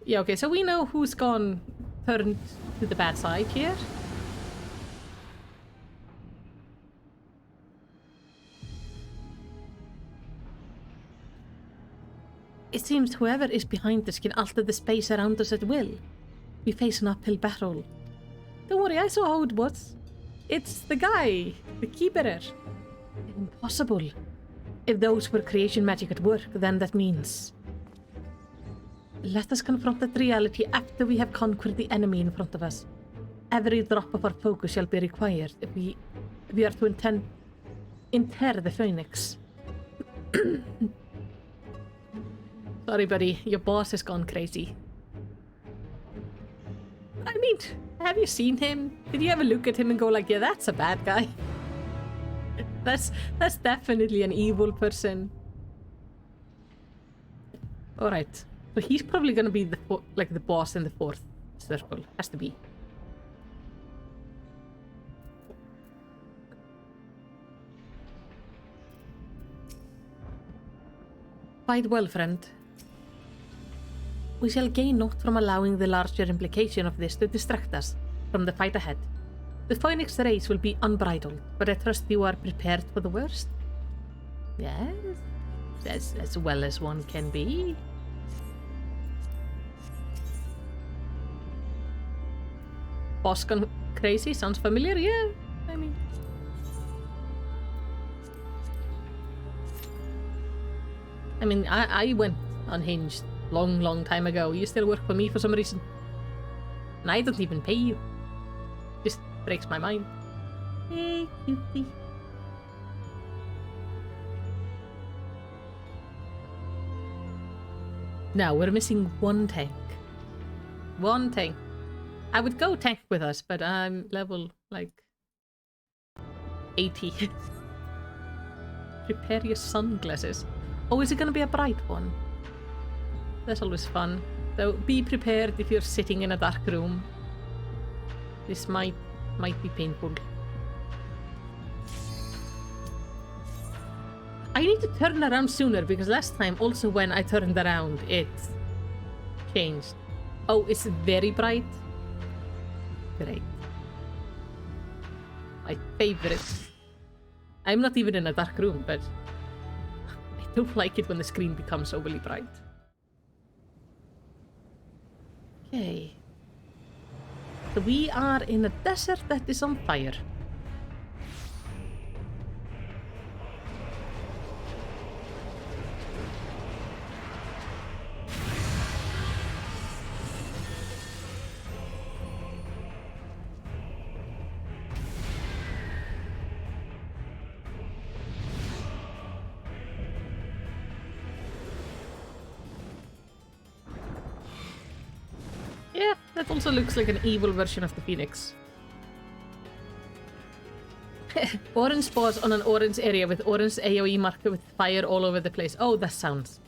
Yeah, okay, so we know who's gone turned to the bad side here. It seems whoever is behind this can alter the space around us at will. We face an uphill battle. Don't worry, I saw how it was. It's the guy, the keybearer. Impossible. If those were creation magic at work, then that means... Let us confront that reality after we have conquered the enemy in front of us. Every drop of our focus shall be required if we are to inter the Phoenix. Sorry, buddy. Your boss has gone crazy. I mean, have you seen him? Did you ever look at him and go like, yeah, that's a bad guy? That's definitely an evil person. Alright. So he's probably gonna be the boss in the fourth circle. Has to be. Fight well, friend. We shall gain naught from allowing the larger implication of this to distract us from the fight ahead. The Phoenix race will be unbridled, but I trust you are prepared for the worst. Yes, as well as one can be. Boss gone crazy? Sounds familiar? Yeah, I mean... I went unhinged long time ago. You still work for me for some reason. And I don't even pay you. Just breaks my mind. Hey, cutie. Now, we're missing one tank. One tank. I would go tank with us, but I'm level, like, 80. Prepare your sunglasses. Oh, is it gonna be a bright one? That's always fun. So be prepared if you're sitting in a dark room. This might be painful. I need to turn around sooner, because last time, also when I turned around, it changed. Oh, it's very bright. Great. My favorite. I'm not even in a dark room, but I don't like it when the screen becomes overly bright. Okay. So we are in a desert that is on fire. Yeah, that also looks like an evil version of the Phoenix. Orange spawns on an orange area with orange AoE marker with fire all over the place. Oh, that sounds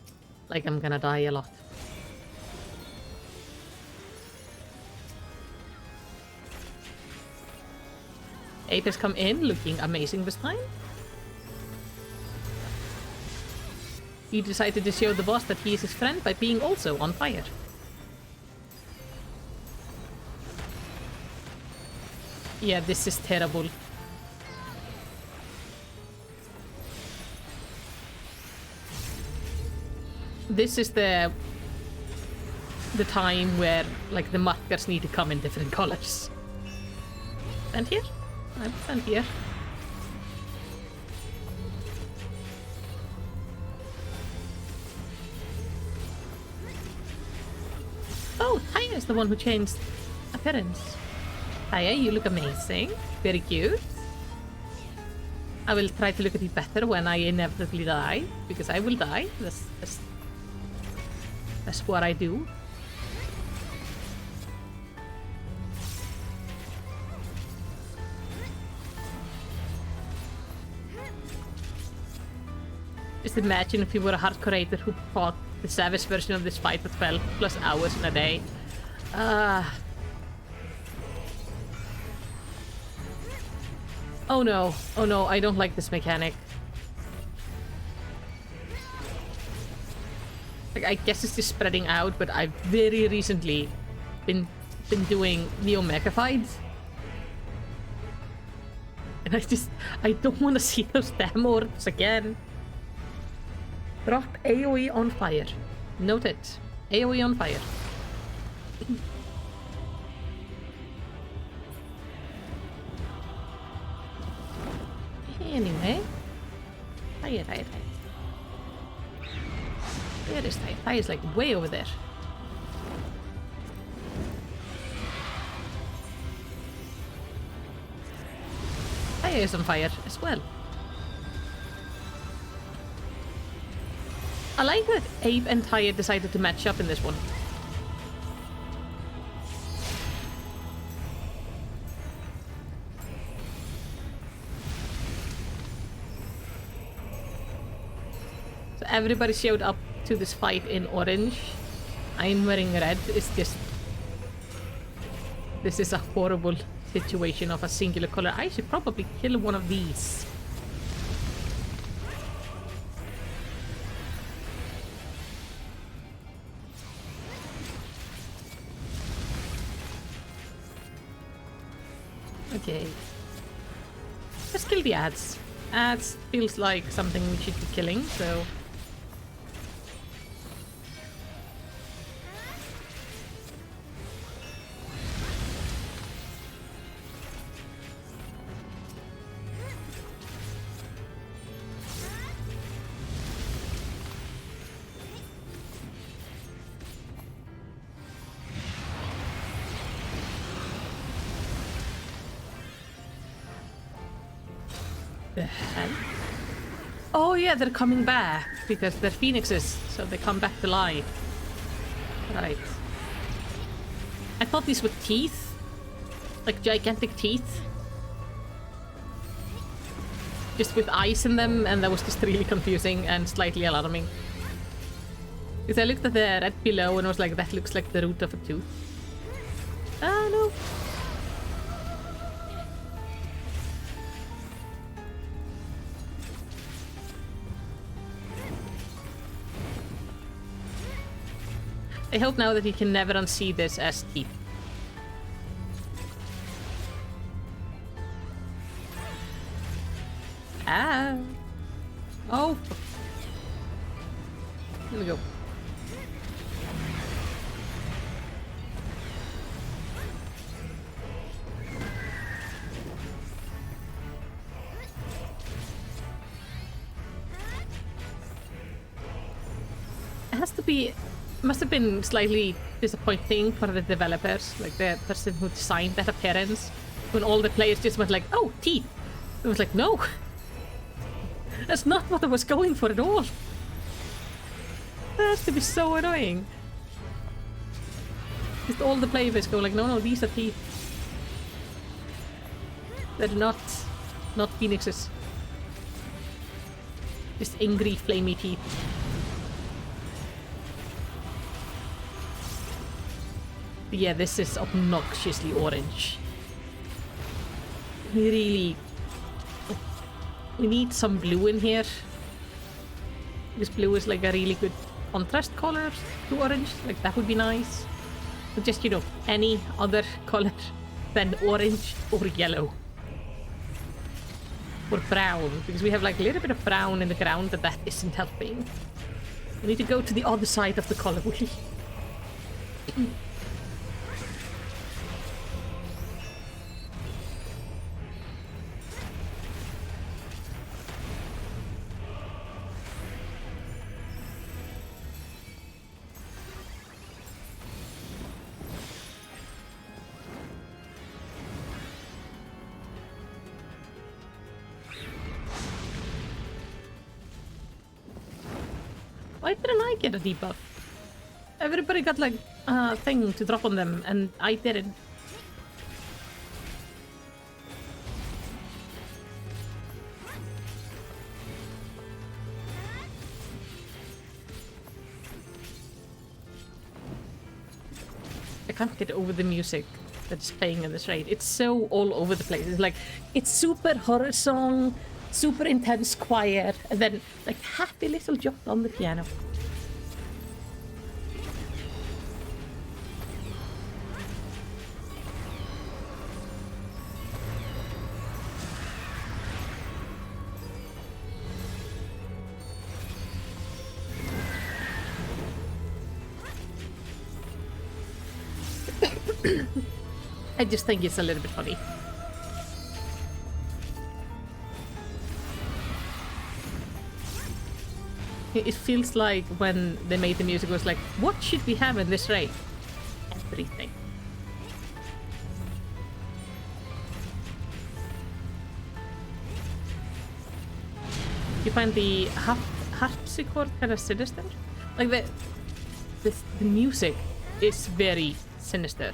like I'm gonna die a lot. Ape has come in looking amazing this time. He decided to show the boss that he is his friend by being also on fire. Yeah, this is terrible. This is the time where, like, the markers need to come in different colors. Stand here? I'm stand here. Oh, Taya is the one who changed appearance. Taya, you look amazing. Very cute. I will try to look at you better when I inevitably die, because I will die. That's what I do. Just imagine if you were a hardcore rater who fought the savage version of this fight for 12 plus hours in a day. Oh no, I don't like this mechanic. Like, I guess it's just spreading out, but I've very recently been doing Neo Mecha fights. And I don't want to see those damn orbs again. Drop AoE on fire. Noted. AoE on fire. Anyway. Fire. Where is Taya? Taya's like way over there. Taya is on fire as well. I like that Abe and Taya decided to match up in this one. So everybody showed up to this fight in orange. I'm wearing red. It's just... This is a horrible situation of a singular color. I should probably kill one of these. Okay. Let's kill the ads. Ads feels like something we should be killing, so... The hell? Oh yeah, they're coming back because they're phoenixes, so they come back to life. Right. I thought these were teeth. Like gigantic teeth. Just with eyes in them, and that was just really confusing and slightly alarming. Because I looked at the red below and was like, that looks like the root of a tooth. Ah, no. I hope now that he can never unsee this as teeth. Ah. Oh. Here we go. It has to be... Must have been slightly disappointing for the developers, like the person who designed that appearance, when all the players just went like, oh, teeth. It was like, no. That's not what I was going for at all. That has to be so annoying. Just all the players go like, no, these are teeth. They're not phoenixes. Just angry, flamey teeth. Yeah, this is obnoxiously orange. We need some blue in here. This blue is like a really good contrast color to orange. Like, that would be nice. But just, you know, any other color than orange or yellow. Or brown, because we have like a little bit of brown in the ground, but that isn't helping. We need to go to the other side of the color wheel. Why didn't I get a debuff? Everybody got like a thing to drop on them, and I didn't. I can't get over the music that's playing in this raid. It's so all over the place. It's like, it's super horror song, super intense choir, and then like happy little jot on the piano. I just think it's a little bit funny. It feels like when they made the music, it was like, what should we have in this raid? Everything. You find the harpsichord kind of sinister? Like the music is very sinister.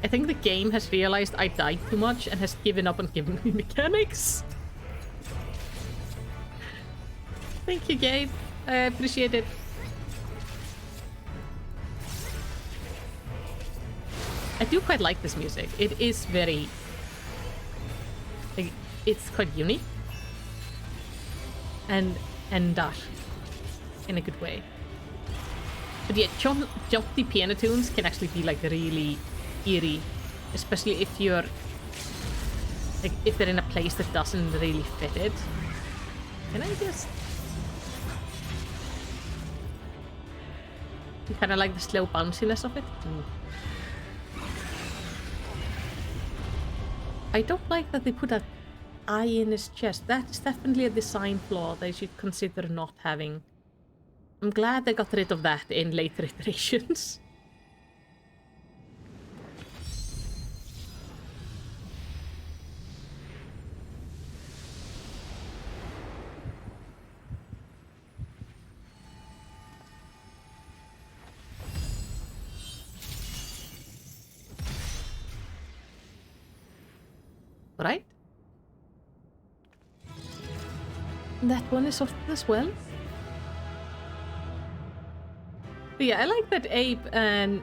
I think the game has realized I died too much and has given up on giving me mechanics. Thank you, Gabe. I appreciate it. I do quite like this music. It is very... like, it's quite unique. And dark. In a good way. But yeah, jaunty piano tunes can actually be like really... eerie, especially if you're like if they're in a place that doesn't really fit it. Can I just... you kind of like the slow bounciness of it. I don't like that they put an eye in his chest. That's definitely a design flaw they should consider not having. I'm glad they got rid of that in later iterations. Right? That one is sorted as well. But yeah, I like that Abe and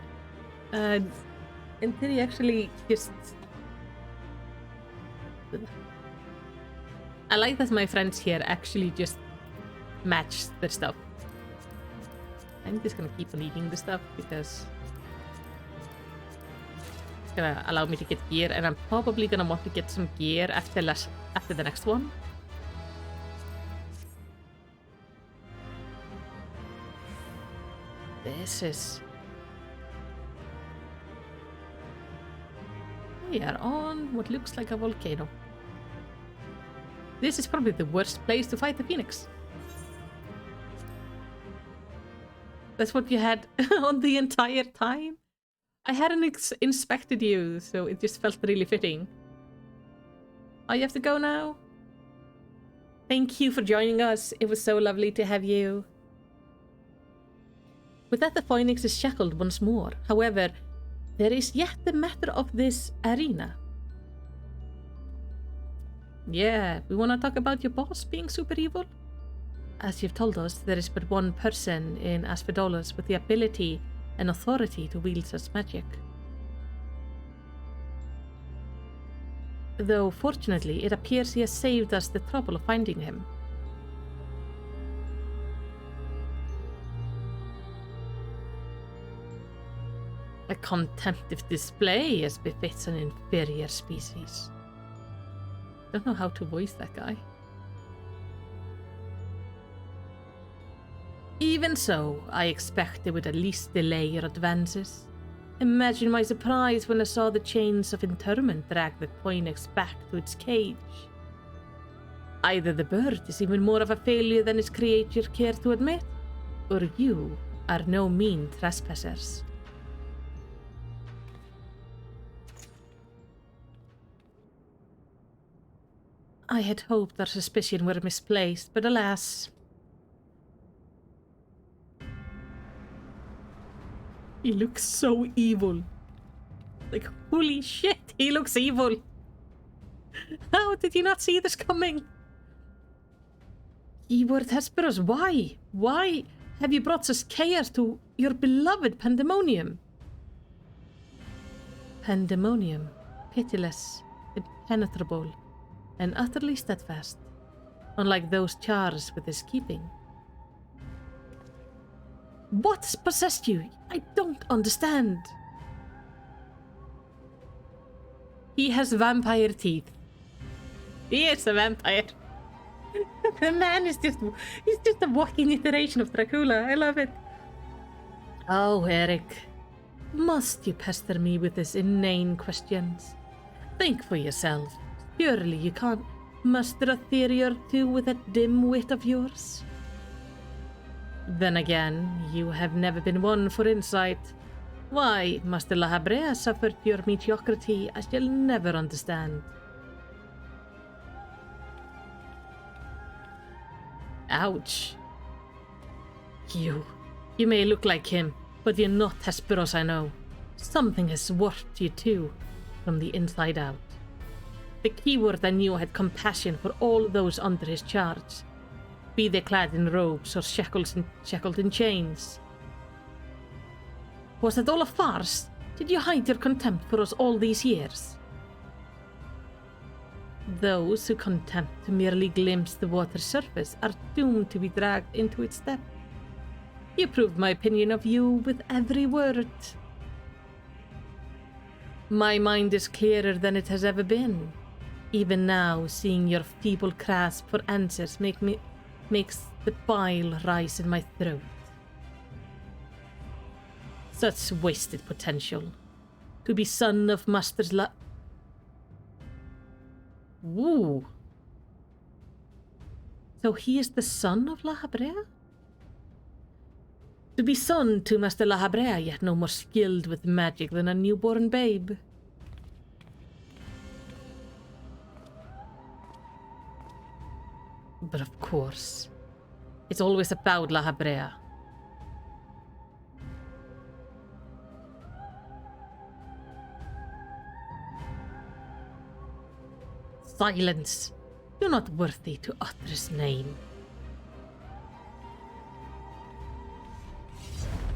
Terry actually just... I like that my friends here actually just match their stuff. I'm just gonna keep on eating the stuff because it's gonna allow me to get gear, and I'm probably gonna want to get some gear after the next one. This is... we are on what looks like a volcano. This is probably the worst place to fight the Phoenix. That's what you had on the entire time? I hadn't inspected you, so it just felt really fitting. Oh, you have to go now? Thank you for joining us. It was so lovely to have you. With that, the Phoenix is shackled once more. However, there is yet the matter of this arena. Yeah, we want to talk about your boss being super evil? As you've told us, there is but one person in Asphodolus with the ability and authority to wield such magic. Though, fortunately, it appears he has saved us the trouble of finding him. A contemptive display as befits an inferior species. Don't know how to voice that guy. Even so, I expect they would at least delay your advances. Imagine my surprise when I saw the chains of interment drag the Phoenix back to its cage. Either the bird is even more of a failure than its creator cares to admit, or you are no mean trespassers. I had hoped our suspicion were misplaced, but alas. He looks so evil. Like, holy shit, he looks evil. How did you not see this coming? Keyword Hesperus, why? Why have you brought such chaos to your beloved Pandæmonium? Pandæmonium, pitiless, impenetrable, and utterly steadfast, unlike those charged with his keeping. What's possessed you? I don't understand. He has vampire teeth. He is a vampire. The man is he's just a walking iteration of Dracula. I love it. Oh, Eric. Must you pester me with these inane questions? Think for yourself. Surely you can't muster a theory or two with that dim wit of yours? Then again, you have never been one for insight. Why Master La Habrea suffered your mediocrity I shall never understand. Ouch. You may look like him, but you're not Hesperos, I know. Something has warped you too, from the inside out. The keyword I knew had compassion for all those under his charge, be they clad in robes or shackled in chains. Was it all a farce? Did you hide your contempt for us all these years? Those who contempt to merely glimpse the water's surface are doomed to be dragged into its depth. You proved my opinion of you with every word. My mind is clearer than it has ever been. Even now, seeing your feeble grasp for answers makes the bile rise in my throat. Such wasted potential. To be son of Master's Woo. So he is the son of La Habrea? To be son to Master La Habrea, yet no more skilled with magic than a newborn babe. But of course, it's always about La Habrea. Silence! You're not worthy to utter his name.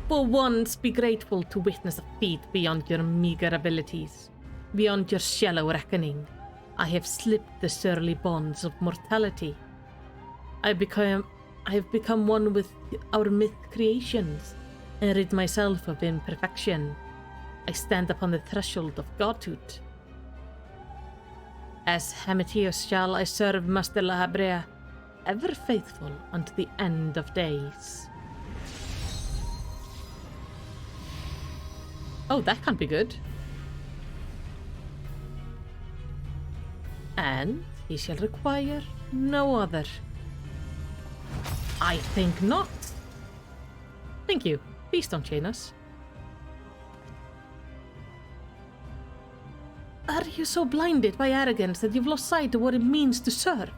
For once, be grateful to witness a feat beyond your meager abilities, beyond your shallow reckoning. I have slipped the surly bonds of mortality. I have become one with our myth creations, and rid myself of imperfection. I stand upon the threshold of godhood. As Hematios shall I serve Master La Habrea, ever faithful unto the end of days. Oh, that can't be good. And he shall require no other. I think not. Thank you. Please don't chain us. Are you so blinded by arrogance that you've lost sight of what it means to serve?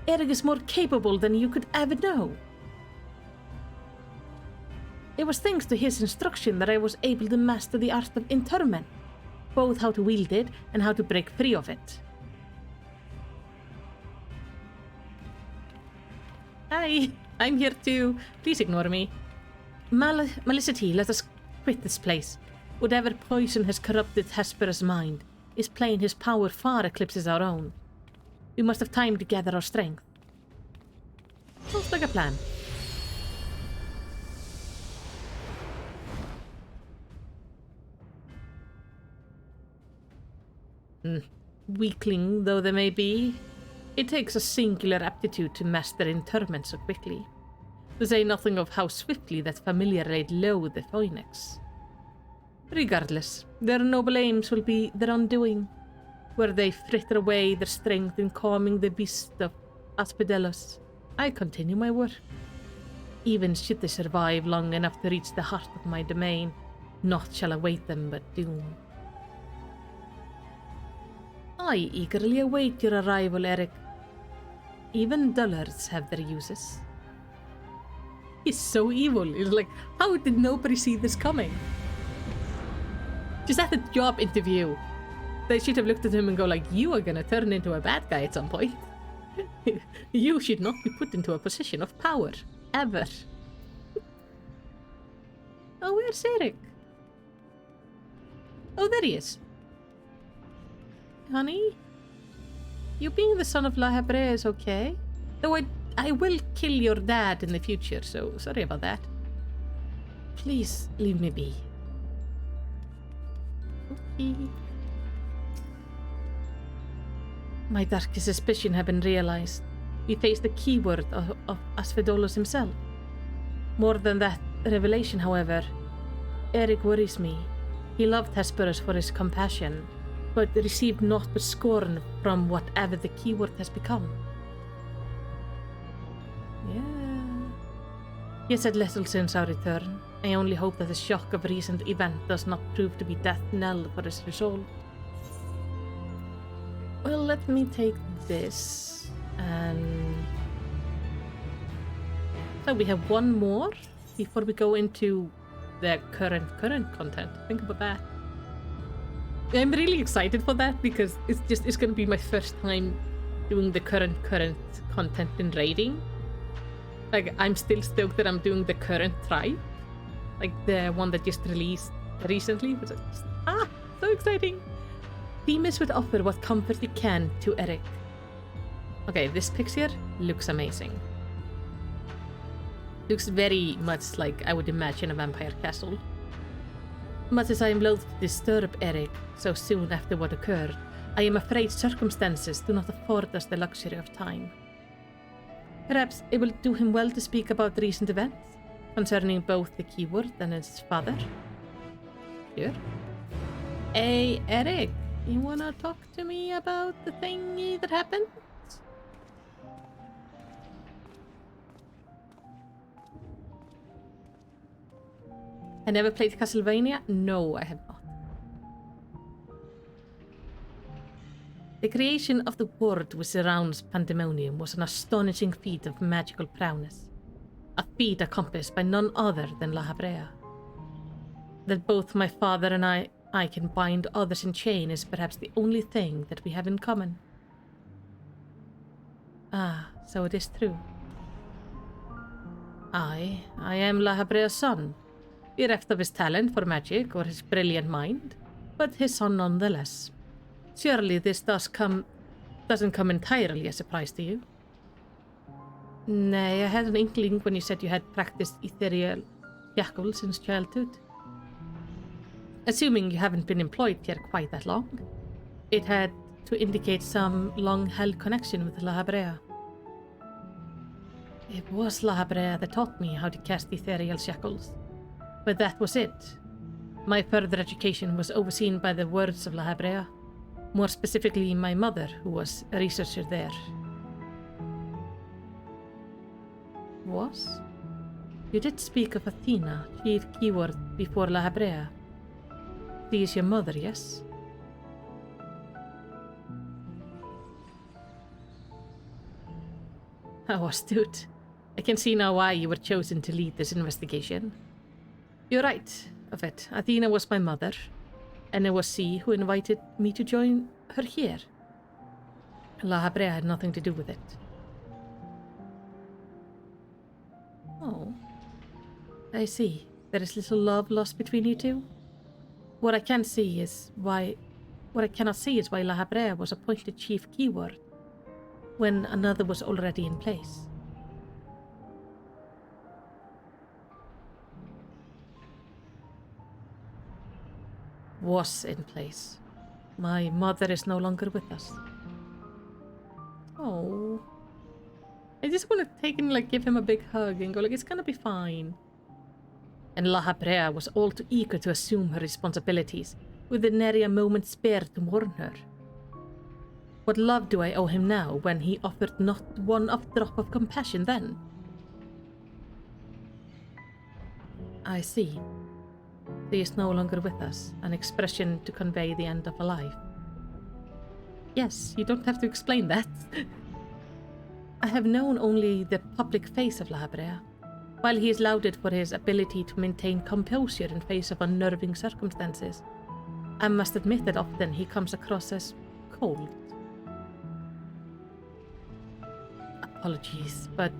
Eric is more capable than you could ever know. It was thanks to his instruction that I was able to master the art of interment, both how to wield it and how to break free of it. Hi, I'm here too. Please ignore me. Malicity, let us quit this place. Whatever poison has corrupted Hesperus' mind is plain his power far eclipses our own. We must have time to gather our strength. Sounds like a plan. Weakling though they may be, it takes a singular aptitude to master interment so quickly, to say nothing of how swiftly that familiar laid low the phoenix. Regardless, their noble aims will be their undoing, where they fritter away their strength in calming the beast of Asphodelos. I continue my work. Even should they survive long enough to reach the heart of my domain, naught shall await them but doom. I eagerly await your arrival, Eric. Even dullards have their uses. He's so evil. He's like, how did nobody see this coming? Just at the job interview, they should have looked at him and go like, you are gonna turn into a bad guy at some point. You should not be put into a position of power. Ever. Oh, where's Eric? Oh, there he is. Honey? You being the son of La Habrea is okay. Though I will kill your dad in the future, so sorry about that. Please leave me be. Okay. My darkest suspicion had been realized. We faced the keyword of Asphodelos himself. More than that revelation, however, Eric worries me. He loved Hesperus for his compassion, but received naught but scorn from whatever the keyword has become. Yeah. He has had little since our return. I only hope that the shock of recent event does not prove to be death knell for his resolve. Well, let me take this, and so we have one more before we go into the current content. Think about that. I'm really excited for that because it's going to be my first time doing the current content in raiding. Like, I'm still stoked that I'm doing the current tribe, like the one that just released recently. Which is so exciting. Themis would offer what comfort he can to Eric. Okay, this picture looks amazing. Looks very much like I would imagine a vampire castle. Much as I am loath to disturb Eric so soon after what occurred, I am afraid circumstances do not afford us the luxury of time. Perhaps it will do him well to speak about recent events, concerning both the keyword and his father. Sure. Hey, Eric, you wanna talk to me about the thingy that happened? I never played Castlevania? No, I have not. The creation of the world which surrounds Pandæmonium was an astonishing feat of magical prowess. A feat accomplished by none other than La Habrea. That both my father and I can bind others in chain is perhaps the only thing that we have in common. Ah, so it is true. I am La Habrea's son, bereft of his talent for magic or his brilliant mind, but his son nonetheless. Surely this doesn't come entirely as a surprise to you. Nay, I had an inkling when you said you had practiced ethereal shackle since childhood. Assuming you haven't been employed here quite that long, it had to indicate some long-held connection with La Habrea. It was La Habrea that taught me how to cast ethereal shackles, but that was it. My further education was overseen by the words of La Habrea, more specifically my mother, who was a researcher there. Was? You did speak of Athena, chief keyword before La Habrea. She is your mother, yes? How astute. I can see now why you were chosen to lead this investigation. You're right of it. Athena was my mother, and it was she who invited me to join her here. La Habrea had nothing to do with it. Oh. I see. There is little love lost between you two? What I cannot see is why La Habrea was appointed chief keyword when another was already in place. Was in place. My mother is no longer with us. Oh. I just want to take and give him a big hug and go it's gonna be fine. And La Habrea was all too eager to assume her responsibilities, with nary a moment spared to mourn her. What love do I owe him now when he offered not one drop of compassion then? I see. He is no longer with us, an expression to convey the end of a life. Yes, you don't have to explain that. I have known only the public face of La Habrea. While he is lauded for his ability to maintain composure in face of unnerving circumstances, I must admit that often he comes across as cold. Apologies, but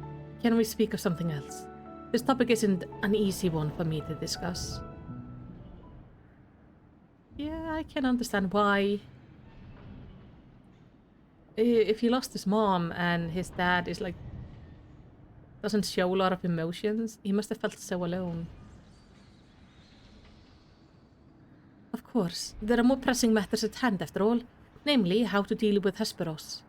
can we speak of something else? This topic isn't an easy one for me to discuss. Yeah, I can understand why. If he lost his mom and his dad is doesn't show a lot of emotions, he must have felt so alone. Of course, there are more pressing matters at hand after all, namely how to deal with Hesperos.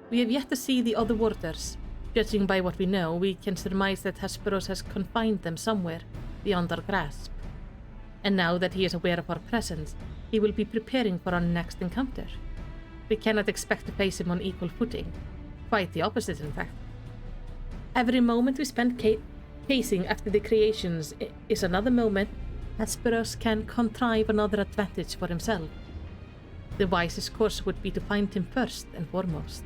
We have yet to see the other warders. Judging by what we know, we can surmise that Hesperos has confined them somewhere beyond our grasp. And now that he is aware of our presence, he will be preparing for our next encounter. We cannot expect to face him on equal footing. Quite the opposite, in fact. Every moment we spend chasing after the creations is another moment Hesperos can contrive another advantage for himself. The wisest course would be to find him first and foremost.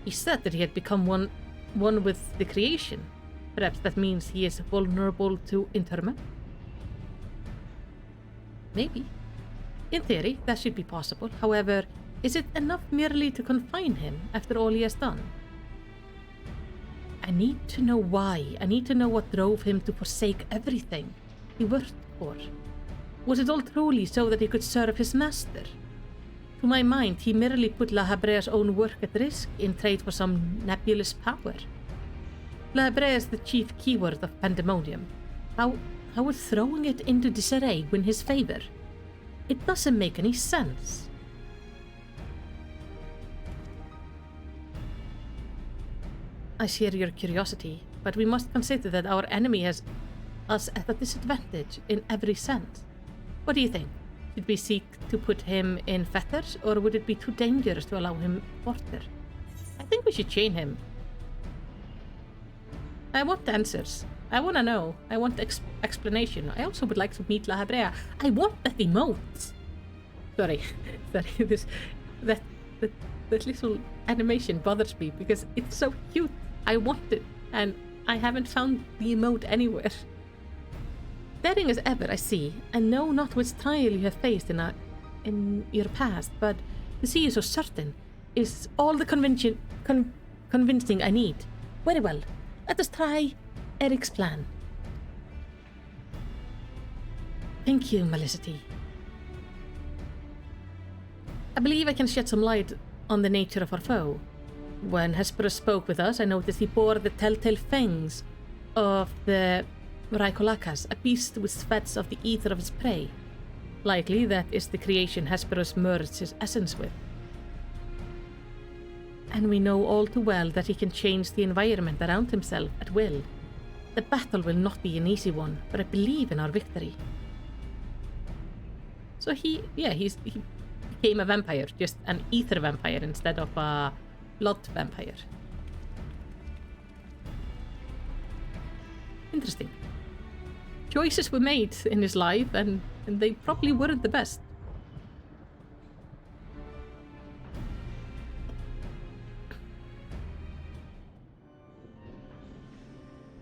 He said that he had become one with the creation. Perhaps that means he is vulnerable to interment? Maybe. In theory, that should be possible. However, is it enough merely to confine him after all he has done? I need to know why. I need to know what drove him to forsake everything he worked for. Was it all truly so that he could serve his master? To my mind, he merely put La Habrea's own work at risk in trade for some nebulous power. La Habrea is the chief keyword of Pandæmonium. How would throwing it into disarray win his favor? It doesn't make any sense. I share your curiosity, but we must consider that our enemy has us at a disadvantage in every sense. What do you think? Should we seek to put him in fetters, or would it be too dangerous to allow him water? I think we should chain him. I want answers. I want to know. I want explanation. I also would like to meet La Habrea. I want that emote. Sorry, that little animation bothers me because it's so cute. I want it, and I haven't found the emote anywhere. Daring as ever, I see, and know not which trial you have faced in your past, but to see you so certain is all the convincing I need. Very well, let us try Eric's plan. Thank you, Melicity. I believe I can shed some light on the nature of our foe. When Hesperos spoke with us, I noticed he bore the telltale fangs of the Raikolakas, a beast which feds off the ether of its prey. Likely that is the creation Hesperos merged his essence with. And we know all too well that he can change the environment around himself at will. The battle will not be an easy one, but I believe in our victory. So he became a vampire, just an ether vampire instead of a blood vampire. Interesting. Choices were made in his life, and they probably weren't the best.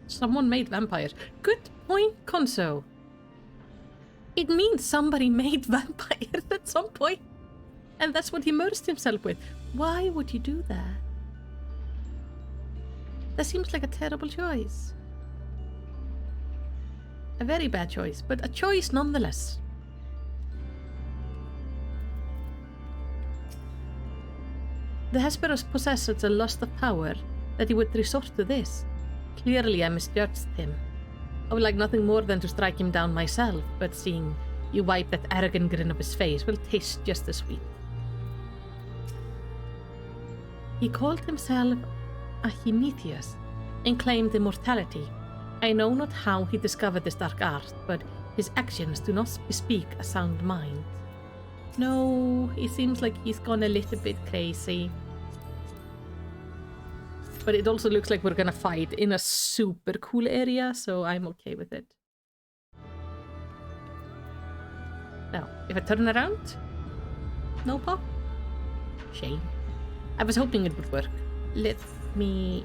Someone made vampires. Good point, Konso. It means somebody made vampires at some point. And that's what he merged himself with. Why would you do that? That seems like a terrible choice. A very bad choice, but a choice nonetheless. The Hesperos possessed such a lust of power that he would resort to this. Clearly I misjudged him. I would like nothing more than to strike him down myself, but seeing you wipe that arrogant grin off his face will taste just as sweet. He called himself Archimetheus and claimed immortality. I know not how he discovered this dark art, but his actions do not bespeak a sound mind. No, it seems like he's gone a little bit crazy. But it also looks like we're gonna fight in a super cool area, so I'm okay with it. Now, if I turn around, no pop? Shame. I was hoping it would work. Let me...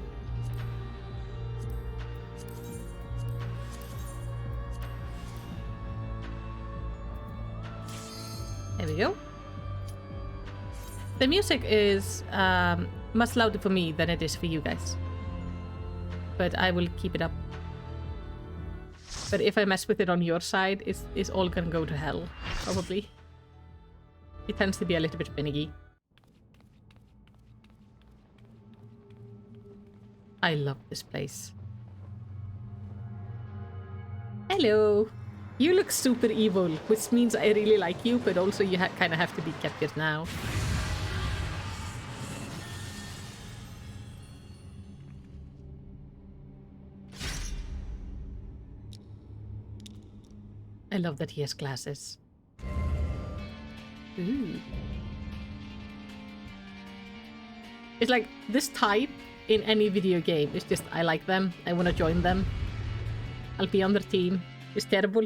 There we go. The music is much louder for me than it is for you guys. But I will keep it up. But if I mess with it on your side, it's all gonna go to hell, probably. It tends to be a little bit finicky. I love this place. Hello! You look super evil, which means I really like you, but also you kind of have to be captured now. I love that he has glasses. Ooh. It's like this type in any video game. It's just, I like them. I want to join them. I'll be on their team. It's terrible.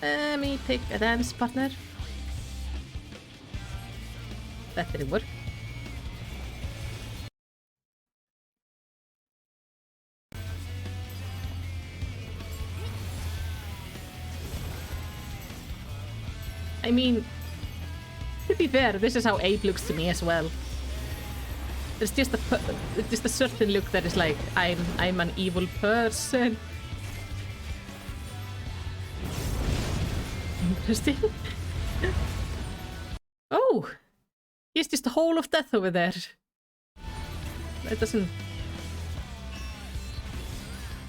Let me pick a dance partner. That didn't work. I mean, to be fair, this is how Abe looks to me as well. It's just a certain look that is like, I'm an evil person. Interesting. Oh! He's just a hole of death over there. That doesn't...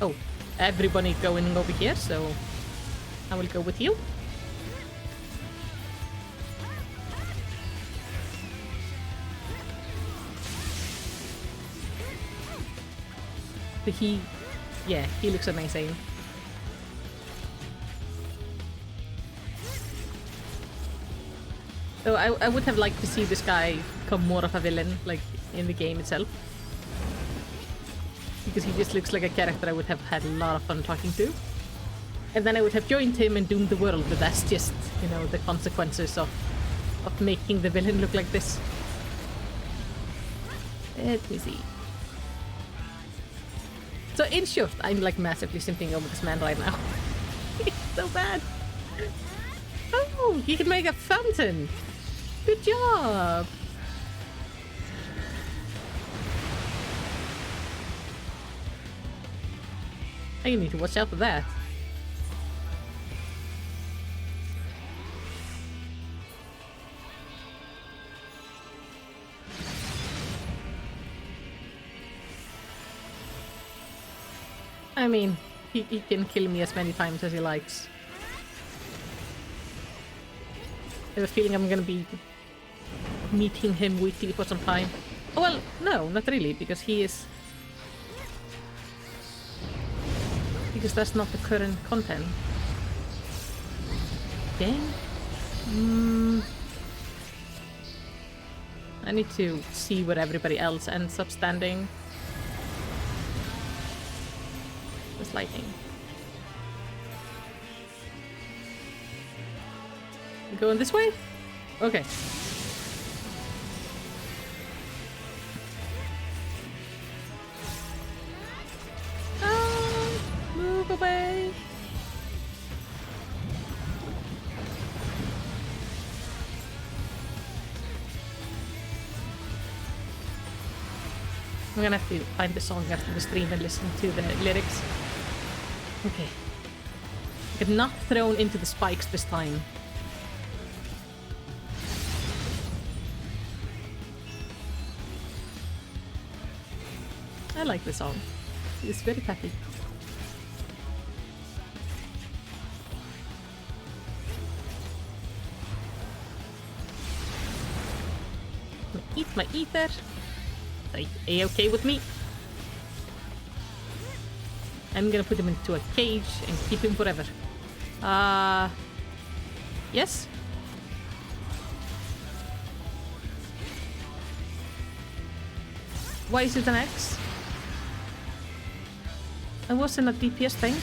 Oh, everybody going over here, so I will go with you. But he looks amazing. So I would have liked to see this guy become more of a villain, like, in the game itself. Because he just looks like a character I would have had a lot of fun talking to. And then I would have joined him and doomed the world, but that's just, you know, the consequences of making the villain look like this. Let me see. So in short, I'm like massively simping over this man right now. It's so bad. Oh, you can make a fountain. Good job. I need to watch out for that. I mean, he can kill me as many times as he likes. I have a feeling I'm gonna be meeting him weekly for some time. Oh, well, no, not really, because he is... Because that's not the current content. Dang. I need to see where everybody else ends up standing. This lightning. Going this way? Okay. Move away. I'm gonna have to find the song after the stream and listen to the lyrics. Okay. get not thrown into the spikes this time. I like this song. It's very peppy. Eat my ether. A-okay with me. I'm gonna put him into a cage and keep him forever. Yes? Why is it an X? It wasn't a DPS thing.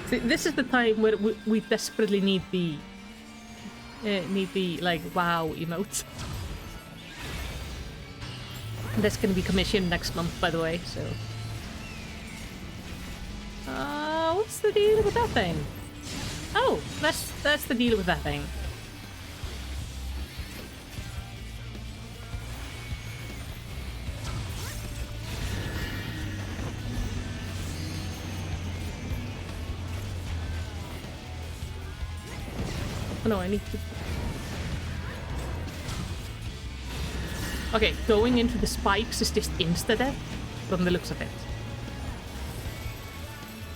See, this is the time where we desperately need the like wow emote. That's gonna be commissioned next month, by the way. So, what's the deal with that thing? Oh, that's the deal with that thing. Oh no, I need to... Okay, going into the spikes is just insta-death from the looks of it.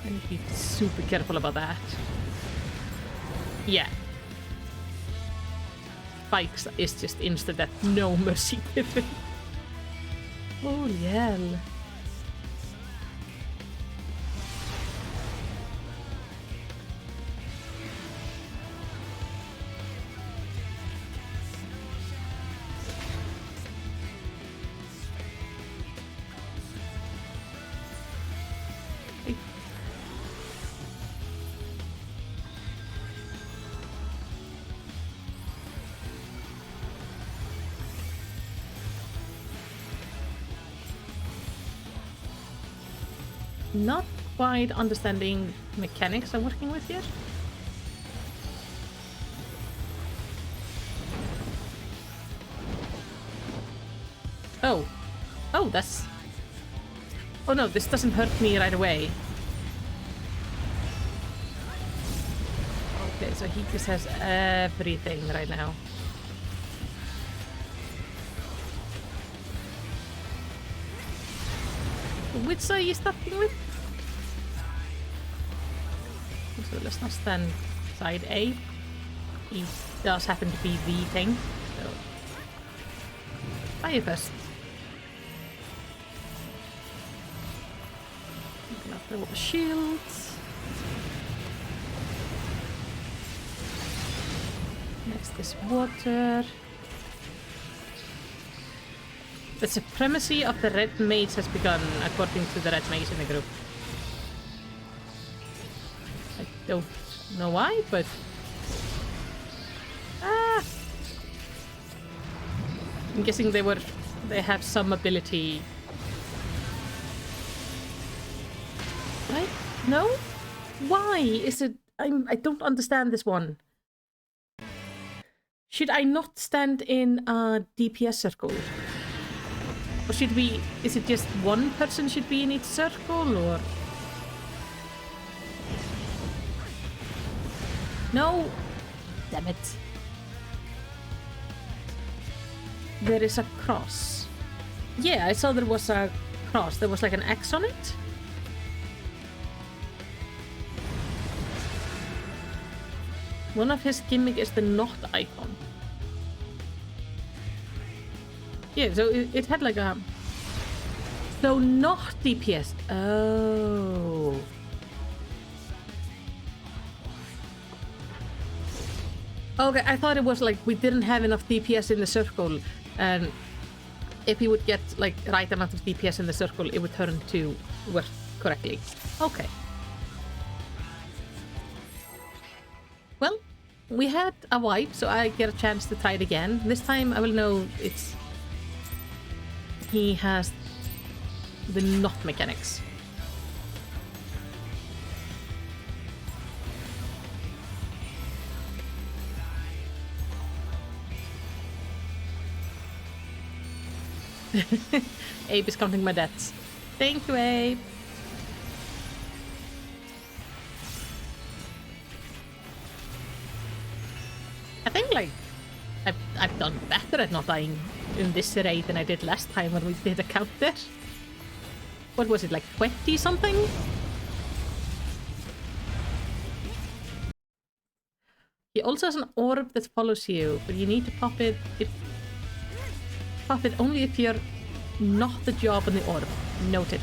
I need to be super careful about that. Yeah. Spikes is just insta-death, no mercy given. Holy hell. Not quite understanding mechanics I'm working with yet. Oh. Oh, that's... Oh no, this doesn't hurt me right away. Okay, so he just has everything right now. Which side are you starting with? So let's not stand side A. He does happen to be the thing. So fire first. I'm gonna throw up shields. Next is water. The supremacy of the red mage has begun, according to the red mage in the group. I don't know why, but... Ah! I'm guessing they have some ability... Right? No? Why is it... I don't understand this one. Should I not stand in a DPS circle? Or should we... Is it just one person should be in each circle, or... No! Damn it. There is a cross. Yeah, I saw there was a cross. There was like an X on it. One of his gimmick is the not icon. Yeah, so it had like a... So not DPS. Oh. Okay, I thought it was like we didn't have enough DPS in the circle, and if he would get like right amount of DPS in the circle, it would turn to work correctly. Okay. Well, we had a wipe, so I get a chance to try it again. This time I will know it's... He has the not mechanics. Abe is counting my debts. Thank you, Abe. I think, like, I've done better at not dying in this raid than I did last time when we did a counter. What was it, like 20 something? He also has an orb that follows you, but you need to pop it only if you're not the job on the orb. Noted.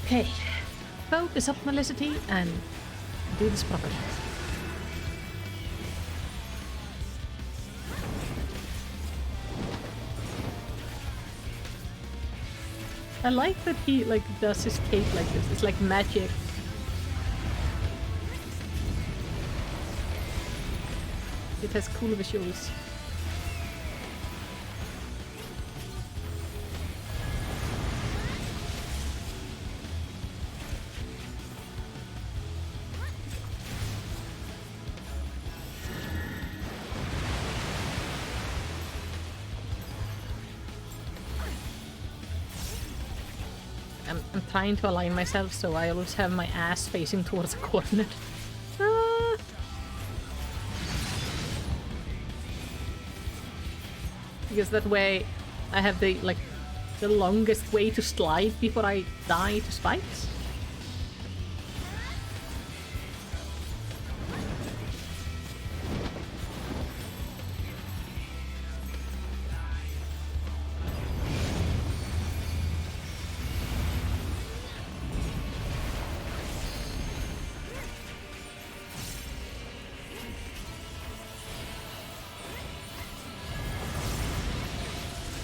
Okay, focus up, Melicity, and do this properly. I like that he, like, does his cape like this. It's like magic. It has cool visuals. I'm trying to align myself so I always have my ass facing towards a corner. Ah. Because that way I have the longest way to slide before I die to spikes.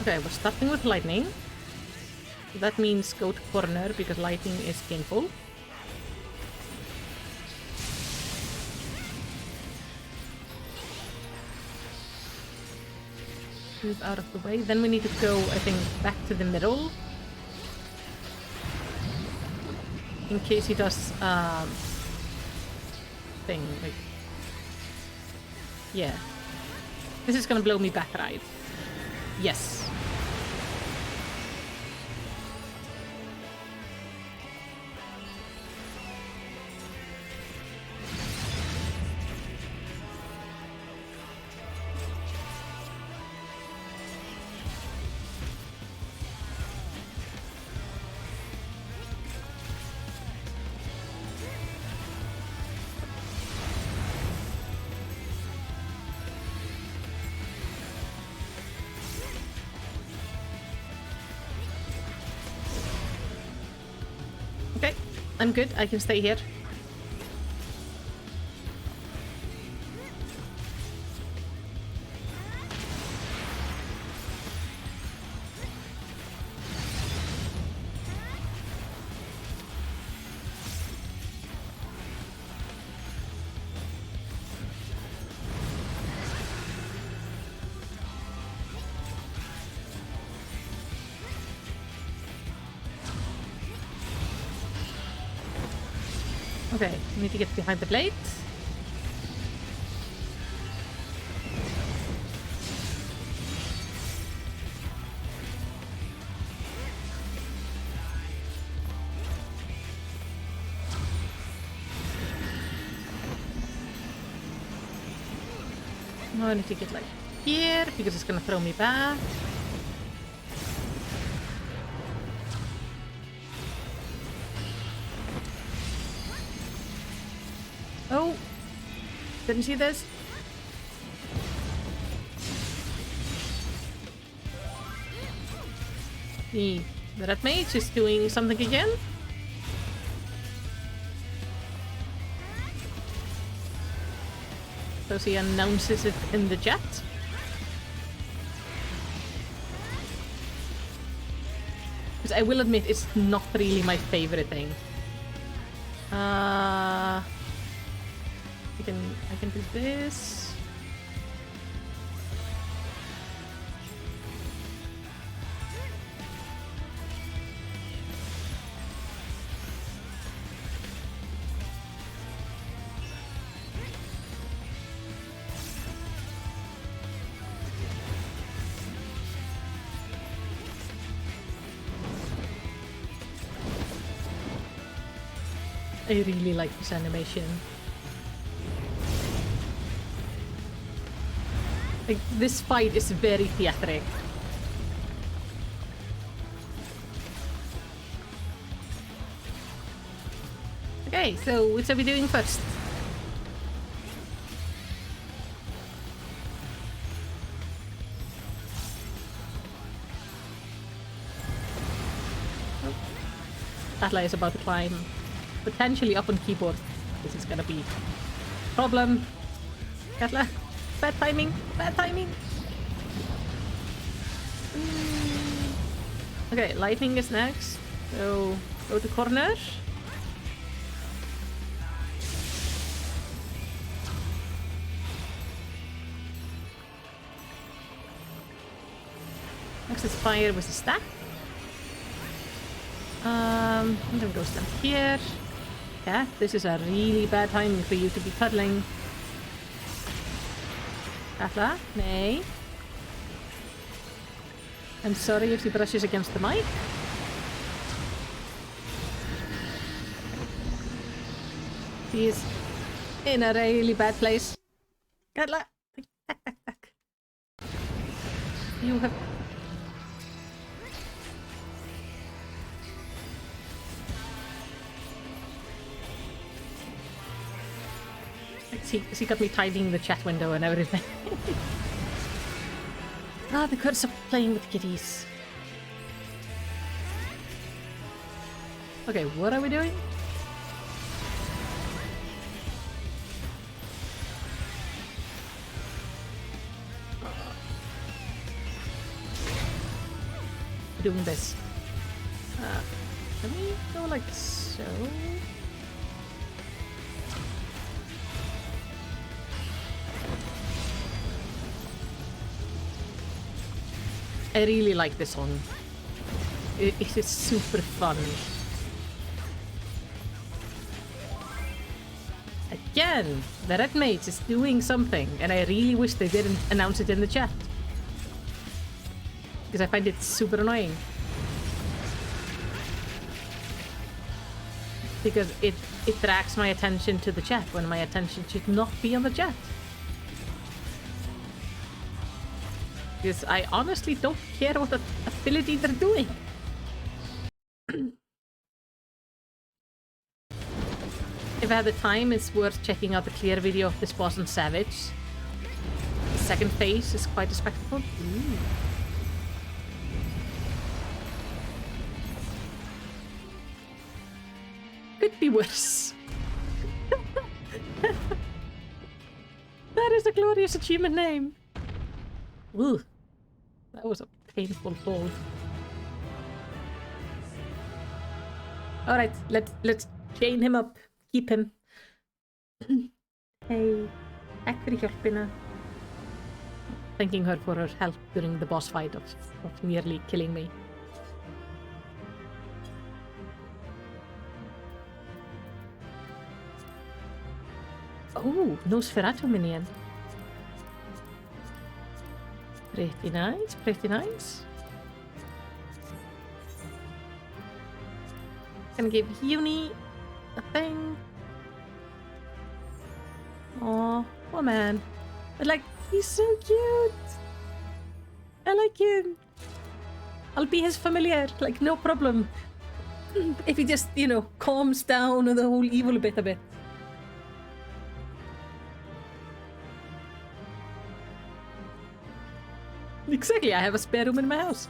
Okay, we're starting with lightning. So that means go to corner because lightning is painful. Move out of the way. Then we need to go, I think, back to the middle. In case he does thing, like... Yeah. This is gonna blow me back, right? Yes. Okay, I'm good. I can stay here. Okay, we need to get behind the blade. Now I need to get like here because it's gonna throw me back. Oh, didn't see this. The red mage is doing something again. So he announces it in the chat. Because I will admit it's not really my favorite thing. I can do this. I really like this animation. Like, this fight is very theatric. Okay, so which are we doing first? Atla is about to climb, potentially up on keyboard. This is gonna be a problem. Atla, bad timing, bad timing. Okay, lightning is next. So go to corner. Next is fire with a stack. I'm gonna go stand here. Yeah, this is a really bad timing for you to be cuddling. Atla, nay. I'm sorry if he brushes against the mic. He is in a really bad place. Atla! Tack. You have... He got me tidying the chat window and everything. Ah, the curse of playing with kitties. Okay, what are we doing? Doing this. Let me go like so. I really like this song. It is super fun. Again, the Red Mage is doing something, and I really wish they didn't announce it in the chat. Because I find it super annoying. Because it drags my attention to the chat when my attention should not be on the chat. Because I honestly don't care what ability they're doing. If I had the time, it's worth checking out the clear video of this boss on Savage. The second phase is quite a spectacle. Ooh. Could be worse. That is a glorious achievement name. Ooh, that was a painful fall. All right, let's chain him up. Keep him. Hey, tack fyrir hjálpina. Thanking her for her help during the boss fight of nearly killing me. Oh, Nosferatu minion. Pretty nice, pretty nice. Gonna give Uni a thing. Aw, oh man. But like, he's so cute. I like him. I'll be his familiar, like no problem. If he just, you know, calms down on the whole evil bit a bit. Exactly, I have a spare room in my house.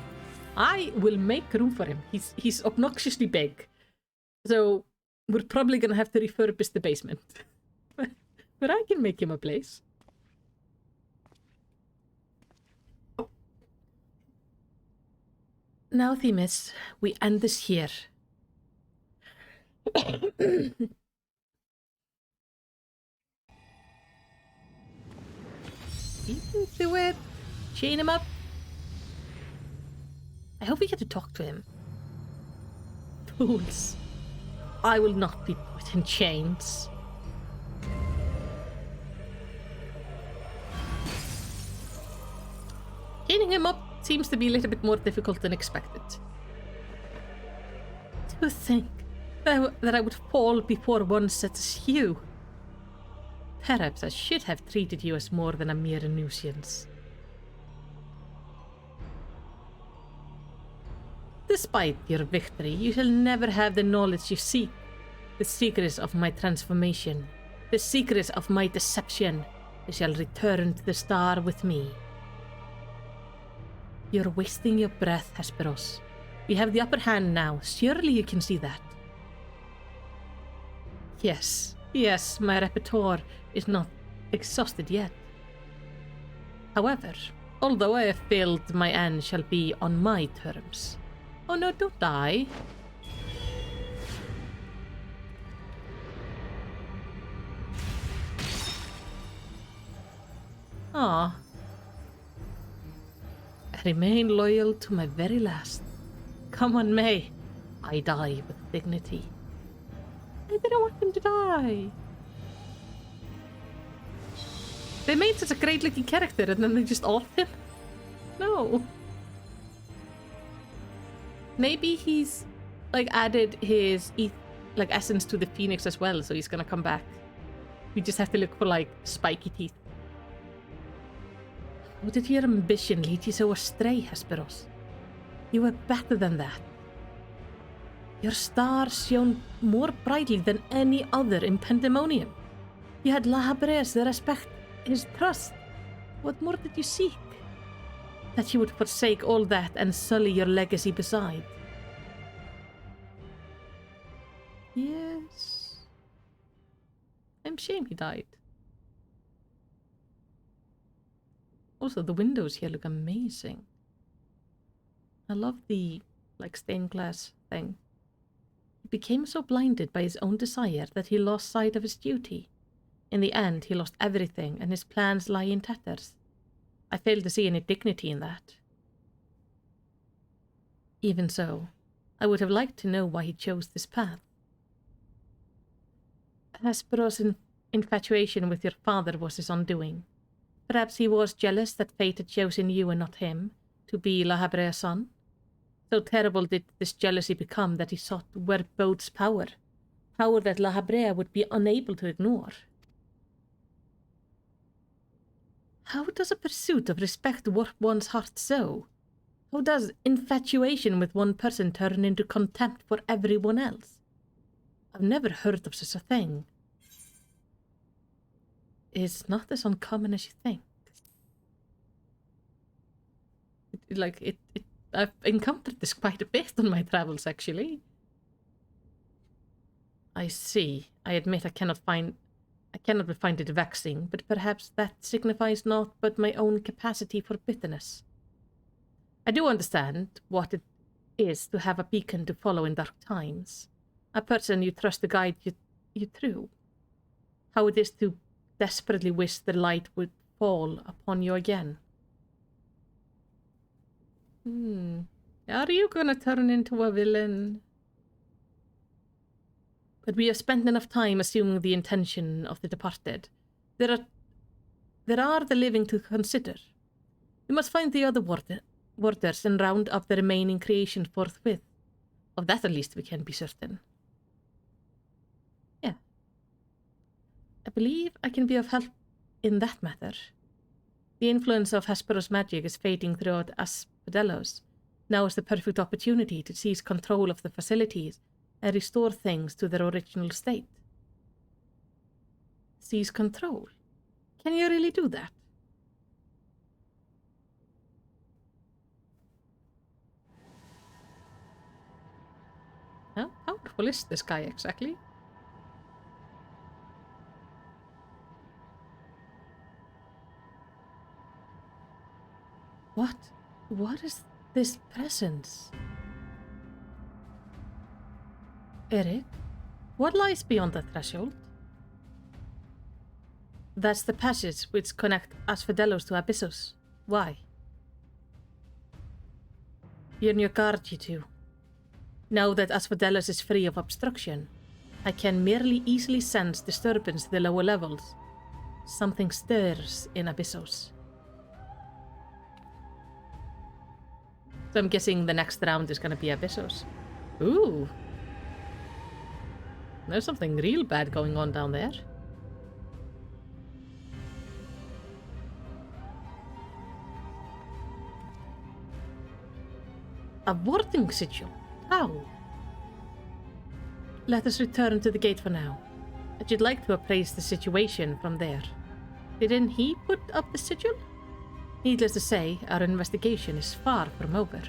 I will make room for him. He's obnoxiously big. So we're probably gonna have to refurbish the basement. But I can make him a place. Now, Themis, we end this here. You can do it. Chain him up. I hope we get to talk to him. Fools. I will not be put in chains. Chaining him up seems to be a little bit more difficult than expected. To think that I would fall before one such as you. Perhaps I should have treated you as more than a mere nuisance. Despite your victory, you shall never have the knowledge you seek. The secrets of my transformation, the secrets of my deception, they shall return to the star with me. You're wasting your breath, Hesperos. We have the upper hand now. Surely you can see that. Yes, my repertoire is not exhausted yet. However, although I have failed, my end shall be on my terms. Oh no, don't die. Ah. I remain loyal to my very last. Come on, May. I die with dignity. I didn't want him to die. They made such a great looking character and then they just off him? No. Maybe he's like added his essence to the phoenix as well, so he's gonna come back. We just have to look for like spiky teeth. How did your ambition lead you so astray, Hesperos? You were better than that. Your star shone more brightly than any other in Pandæmonium. You had La Habre's respect, his trust. What more did you seek? That you would forsake all that and sully your legacy beside. Yes. I'm ashamed he died. Also, the windows here look amazing. I love the, stained glass thing. He became so blinded by his own desire that he lost sight of his duty. In the end, he lost everything, and his plans lie in tatters. I fail to see any dignity in that. Even so, I would have liked to know why he chose this path. Hesperos' infatuation with your father was his undoing. Perhaps he was jealous that fate had chosen you and not him to be La Habre's son. So terrible did this jealousy become that he sought to wear both's power that La Habre would be unable to ignore. How does a pursuit of respect warp one's heart so? How does infatuation with one person turn into contempt for everyone else? I've never heard of such a thing. It's not as uncommon as you think. I've encountered this quite a bit on my travels, actually. I see. I admit I cannot find it vexing, but perhaps that signifies naught but my own capacity for bitterness. I do understand what it is to have a beacon to follow in dark times, a person you trust to guide you through. How it is to desperately wish the light would fall upon you again. Are you gonna turn into a villain? But we have spent enough time assuming the intention of the departed. There are the living to consider. We must find the other warders and round up the remaining creation forthwith. Of that at least we can be certain. Yeah. I believe I can be of help in that matter. The influence of Hesperos' magic is fading throughout Asphodelos. Now is the perfect opportunity to seize control of the facilities and restore things to their original state. Seize control? Can you really do that? How powerful is this guy exactly? What is this presence? Eric, what lies beyond the threshold? That's the passage which connect Asphodelos to Abyssos. Why? Be on your guard, you two. Now that Asphodelos is free of obstruction, I can merely easily sense disturbance to the lower levels. Something stirs in Abyssos. So I'm guessing the next round is gonna be Abyssos. Ooh. There's something real bad going on down there. A warding sigil? How? Let us return to the gate for now. I should like to appraise the situation from there. Didn't he put up the sigil? Needless to say, our investigation is far from over.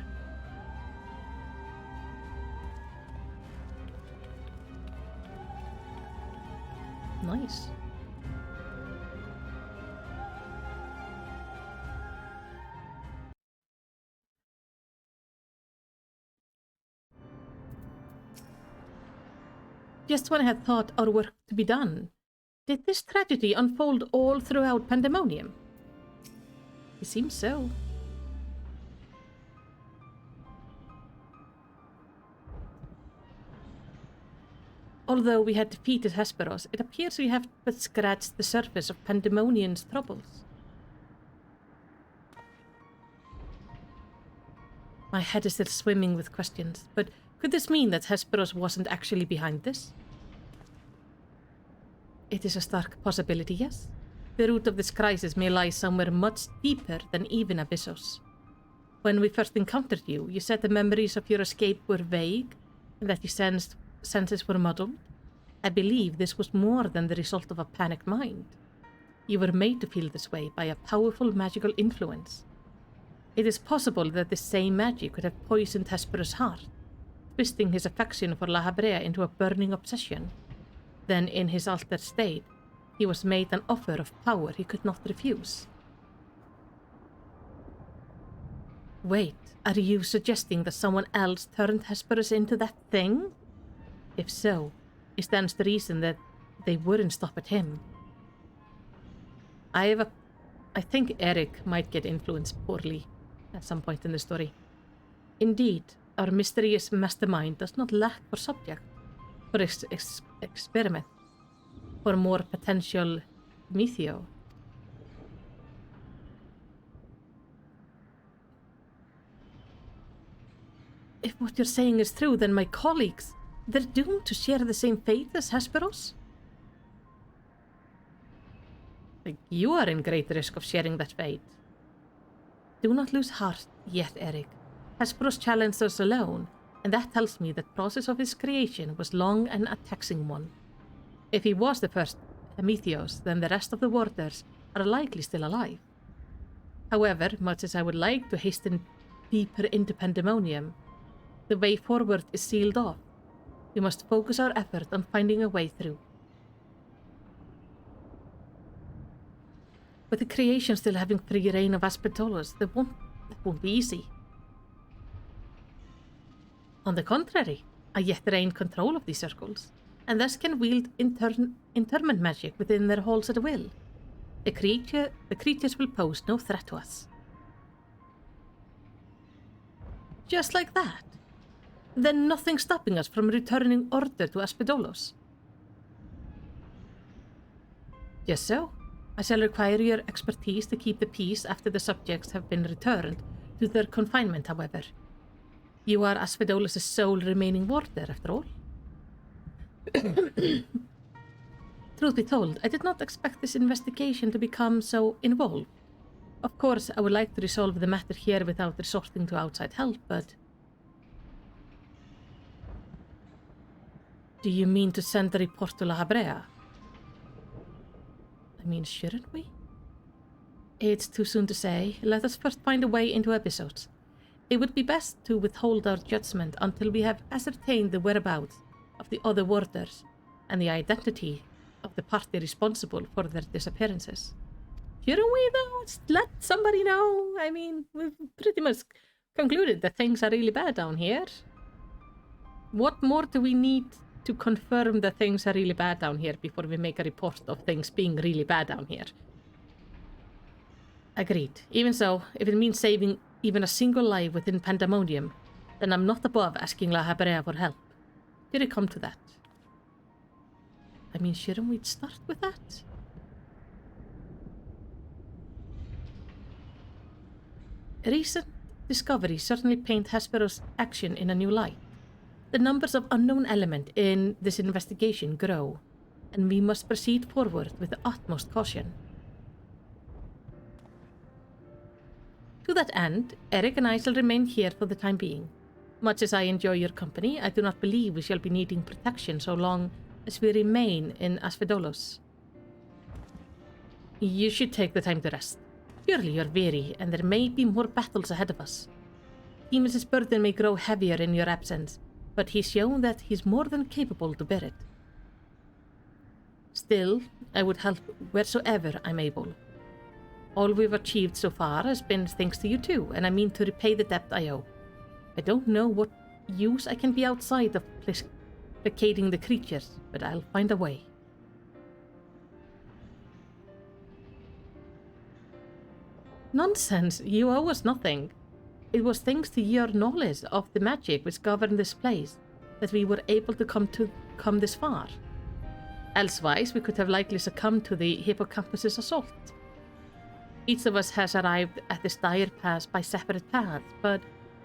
Nice. Just when I had thought our work to be done, did this tragedy unfold all throughout Pandæmonium? It seems so. Although we had defeated Hesperos, it appears we have but scratched the surface of Pandæmonion's troubles. My head is still swimming with questions, but could this mean that Hesperos wasn't actually behind this? It is a stark possibility, yes. The root of this crisis may lie somewhere much deeper than even Abyssos. When we first encountered you, you said the memories of your escape were vague, and that your senses were muddled. I believe this was more than the result of a panicked mind. You were made to feel this way by a powerful magical influence. It is possible that this same magic could have poisoned Hesperos' heart, twisting his affection for La Habrea into a burning obsession. Then, in his altered state, he was made an offer of power he could not refuse. Wait, are you suggesting that someone else turned Hesperos into that thing? If so, it stands to reason that they wouldn't stop at him. I think Eric might get influenced poorly at some point in the story. Indeed, our mysterious mastermind does not lack for subject, for experiment, for more potential Metheo. If what you're saying is true, then my colleagues, they're doomed to share the same fate as Hesperos? You are in great risk of sharing that fate. Do not lose heart yet, Eric. Hesperos challenged us alone, and that tells me the process of his creation was long and a taxing one. If he was the first Metheos, then the rest of the warders are likely still alive. However, much as I would like to hasten deeper into Pandæmonium, the way forward is sealed off. We must focus our effort on finding a way through. With the creation still having free reign of Aspedolos, that won't be easy. On the contrary, I yet retain control of these circles, and thus can wield interment magic within their halls at will. The creatures will pose no threat to us. Just like that? Then nothing stopping us from returning order to Aspedolos. Just so. I shall require your expertise to keep the peace after the subjects have been returned to their confinement, however. You are Aspedolos' sole remaining warder, after all. Truth be told, I did not expect this investigation to become so involved. Of course, I would like to resolve the matter here without resorting to outside help, but... Do you mean to send a report to La Habrea? I mean, shouldn't we? It's too soon to say. Let us first find a way into Abyssos. It would be best to withhold our judgment until we have ascertained the whereabouts of the other warders and the identity of the party responsible for their disappearances. Shouldn't we, though? Let somebody know. I mean, we've pretty much concluded that things are really bad down here. What more do we need to confirm that things are really bad down here before we make a report of things being really bad down here? Agreed. Even so, if it means saving even a single life within Pandæmonium, then I'm not above asking La Habrea for help. Did it come to that? I mean, shouldn't we start with that? Recent discoveries certainly paint Hesperos' action in a new light. The numbers of unknown element in this investigation grow, and we must proceed forward with the utmost caution. To that end, Eric and I shall remain here for the time being. Much as I enjoy your company, I do not believe we shall be needing protection so long as we remain in Asphodolos. You should take the time to rest. Surely you're weary, and there may be more battles ahead of us. Themis' burden may grow heavier in your absence, but he's shown that he's more than capable to bear it. Still, I would help wheresoever I'm able. All we've achieved so far has been thanks to you too, and I mean to repay the debt I owe. I don't know what use I can be outside of placating the creatures, but I'll find a way. Nonsense, you owe us nothing. It was thanks to your knowledge of the magic which governed this place that we were able to come this far. Elsewise, we could have likely succumbed to the hippocampus's assault. Each of us has arrived at this dire pass by separate paths, but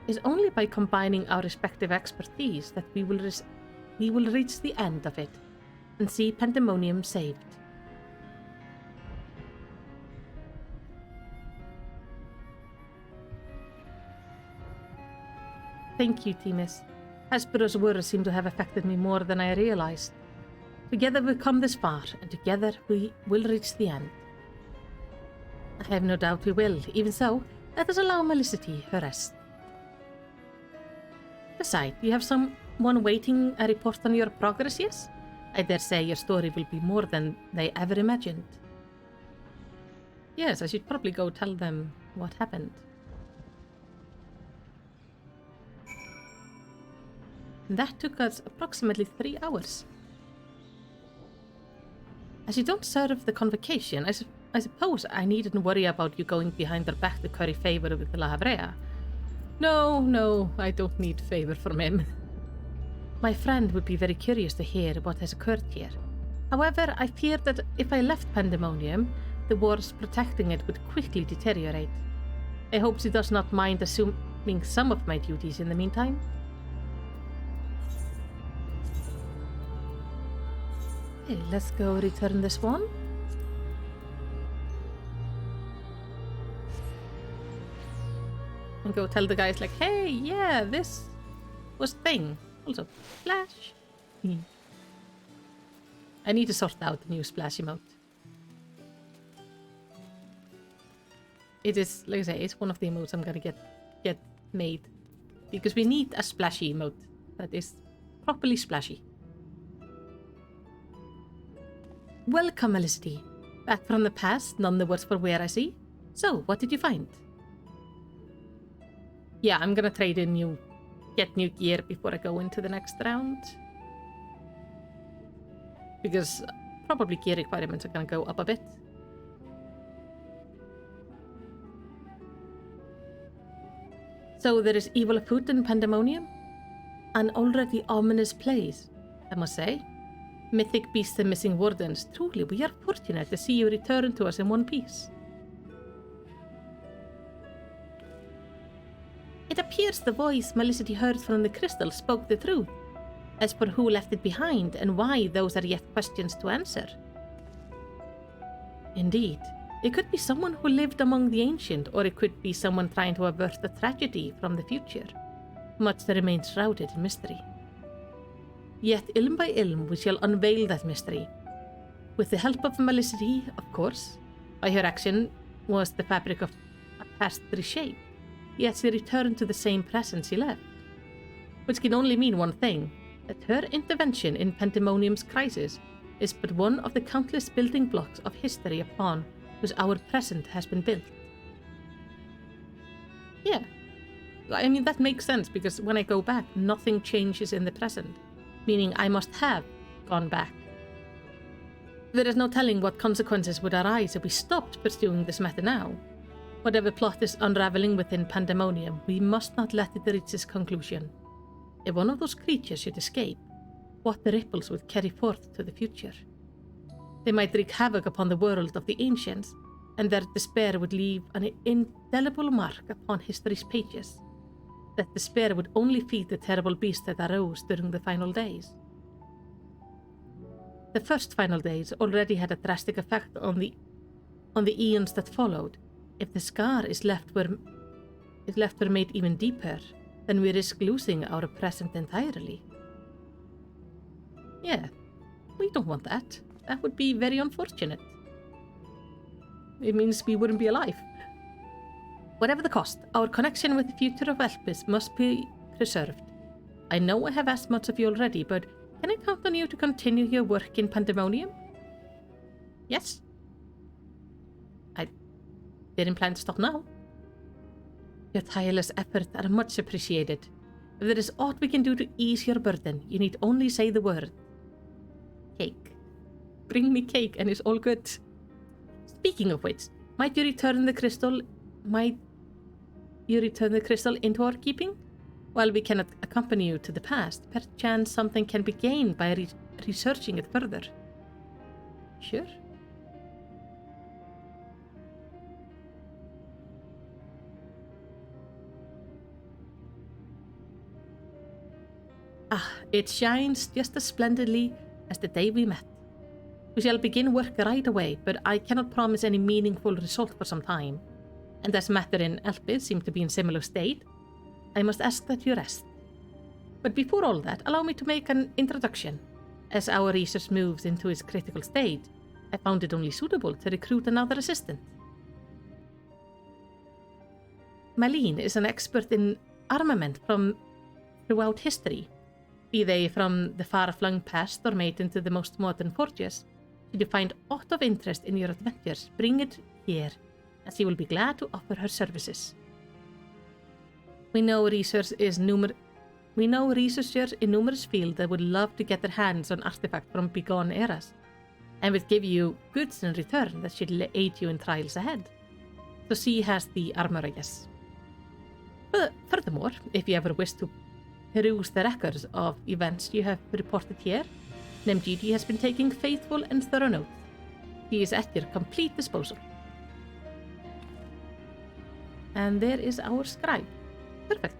it's only by combining our respective expertise that we will reach the end of it and see Pandæmonium saved. Thank you, Themis. Hesperos' words seem to have affected me more than I realized. Together we've come this far, and together we will reach the end. I have no doubt we will. Even so, let us allow Melicity her rest. Besides, you have someone waiting a report on your progress, yes? I dare say your story will be more than they ever imagined. Yes, I should probably go tell them what happened. That took us approximately 3 hours. As you don't serve the convocation, I suppose I needn't worry about you going behind their back to curry favor with La Habrea. No, I don't need favor from him. My friend would be very curious to hear what has occurred here. However, I fear that if I left Pandæmonium, the wars protecting it would quickly deteriorate. I hope she does not mind assuming some of my duties in the meantime. Okay, let's go return this one. And go tell the guys like, hey, yeah, this was thing. Also, splash. I need to sort out the new splash emote. It is, like I say, it's one of the emotes I'm gonna get made. Because we need a splashy emote that is properly splashy. Welcome, Melicity. Back from the past, none the worse for wear, I see. So, what did you find? Yeah, I'm gonna trade in get new gear before I go into the next round. Because probably gear requirements are gonna go up a bit. So there is evil afoot in Pandæmonium? An already ominous place, I must say. Mythic beasts and missing wardens. Truly, we are fortunate to see you return to us in one piece. It appears the voice Melicity heard from the crystal spoke the truth. As for who left it behind and why, those are yet questions to answer. Indeed, it could be someone who lived among the ancient, or it could be someone trying to avert a tragedy from the future. Much remains shrouded in mystery. Yet, ilm by ilm, we shall unveil that mystery. With the help of Melicity, of course. By her action was the fabric of a past reshaped, yet she returned to the same presence she left. Which can only mean one thing, that her intervention in Pandæmonium's crisis is but one of the countless building blocks of history upon which our present has been built. Yeah, I mean that makes sense, because when I go back, nothing changes in the present. Meaning I must have gone back. There is no telling what consequences would arise if we stopped pursuing this matter now. Whatever plot is unraveling within Pandæmonium, we must not let it reach its conclusion. If one of those creatures should escape, what the ripples would carry forth to the future. They might wreak havoc upon the world of the ancients, and their despair would leave an indelible mark upon history's pages. that despair would only feed the terrible beast that arose during the final days. The first final days already had a drastic effect on the eons that followed. If the scar is left were made even deeper, then we risk losing our present entirely. Yeah, we don't want that. That would be very unfortunate. It means we wouldn't be alive. Whatever the cost, our connection with the future of Elpis must be preserved. I know I have asked much of you already, but can I count on you to continue your work in Pandæmonium? Yes. I didn't plan to stop now. Your tireless efforts are much appreciated. If there is aught we can do to ease your burden, you need only say the word. Cake. Bring me cake and it's all good. Speaking of which, might you return the crystal into our keeping? While we cannot accompany you to the past, perchance something can be gained by researching it further. Sure. It shines just as splendidly as the day we met. We shall begin work right away, but I cannot promise any meaningful result for some time. And as matter in Elpis seem to be in similar state, I must ask that you rest. But before all that, allow me to make an introduction. As our research moves into its critical stage, I found it only suitable to recruit another assistant. Malene is an expert in armament from throughout history. Be they from the far-flung past or made into the most modern forges, should you find aught of interest in your adventures, bring it here, and she will be glad to offer her services. We know researchers in numerous fields that would love to get their hands on artifacts from bygone eras, and would give you goods in return that should aid you in trials ahead. So she has the armor, I guess. But furthermore, if you ever wish to peruse the records of events you have reported here, Nemgidi has been taking faithful and thorough notes. He is at your complete disposal. And there is our scribe. Perfect.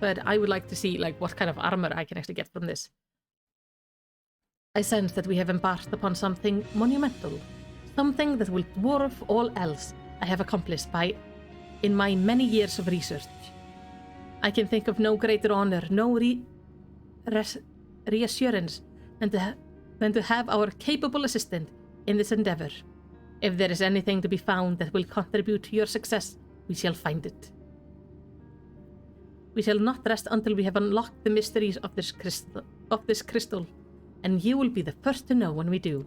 But I would like to see what kind of armor I can actually get from this. I sense that we have embarked upon something monumental, something that will dwarf all else I have accomplished in my many years of research. I can think of no greater honor, no reassurance than to have our capable assistant in this endeavor. If there is anything to be found that will contribute to your success, we shall find it. We shall not rest until we have unlocked the mysteries of this crystal, and you will be the first to know when we do.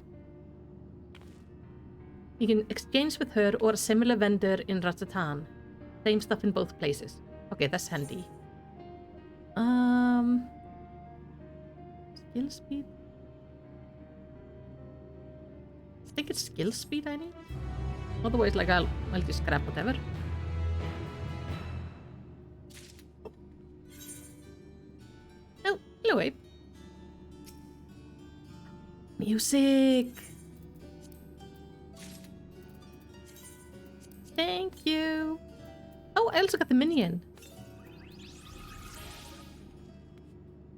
You can exchange with her or a similar vendor in Rajasthan. Same stuff in both places. Okay, that's handy. Skill speed? I think it's skill speed I need. Otherwise, I'll just grab whatever. Oh, hello, Abe. Music! Thank you! Oh, I also got the minion.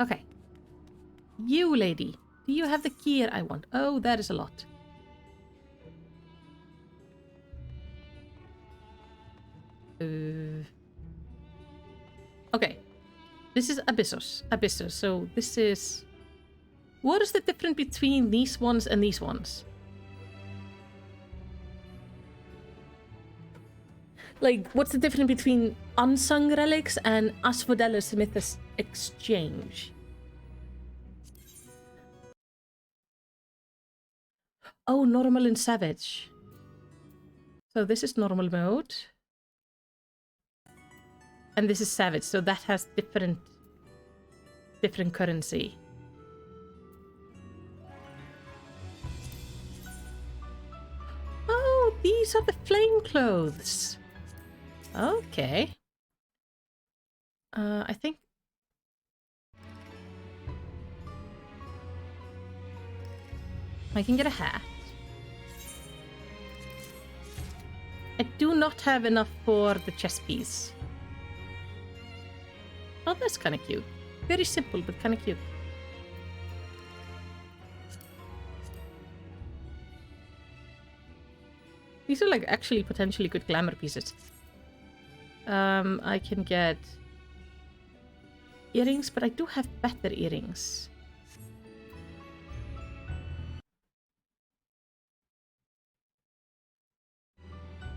Okay. You, lady. Do you have the gear I want? Oh, that is a lot. Okay. This is Abyssos. So this is... What is the difference between these ones and these ones? What's the difference between unsung relics and Asphodella's Mythos Exchange? Oh, normal and savage. So this is normal mode. And this is savage, so that has different currency. Oh, these are the flame clothes. Okay. I think... I can get a hat. I do not have enough for the chest piece. Oh, that's kind of cute. Very simple, but kind of cute. These are like actually potentially good glamour pieces. I can get earrings, but I do have better earrings.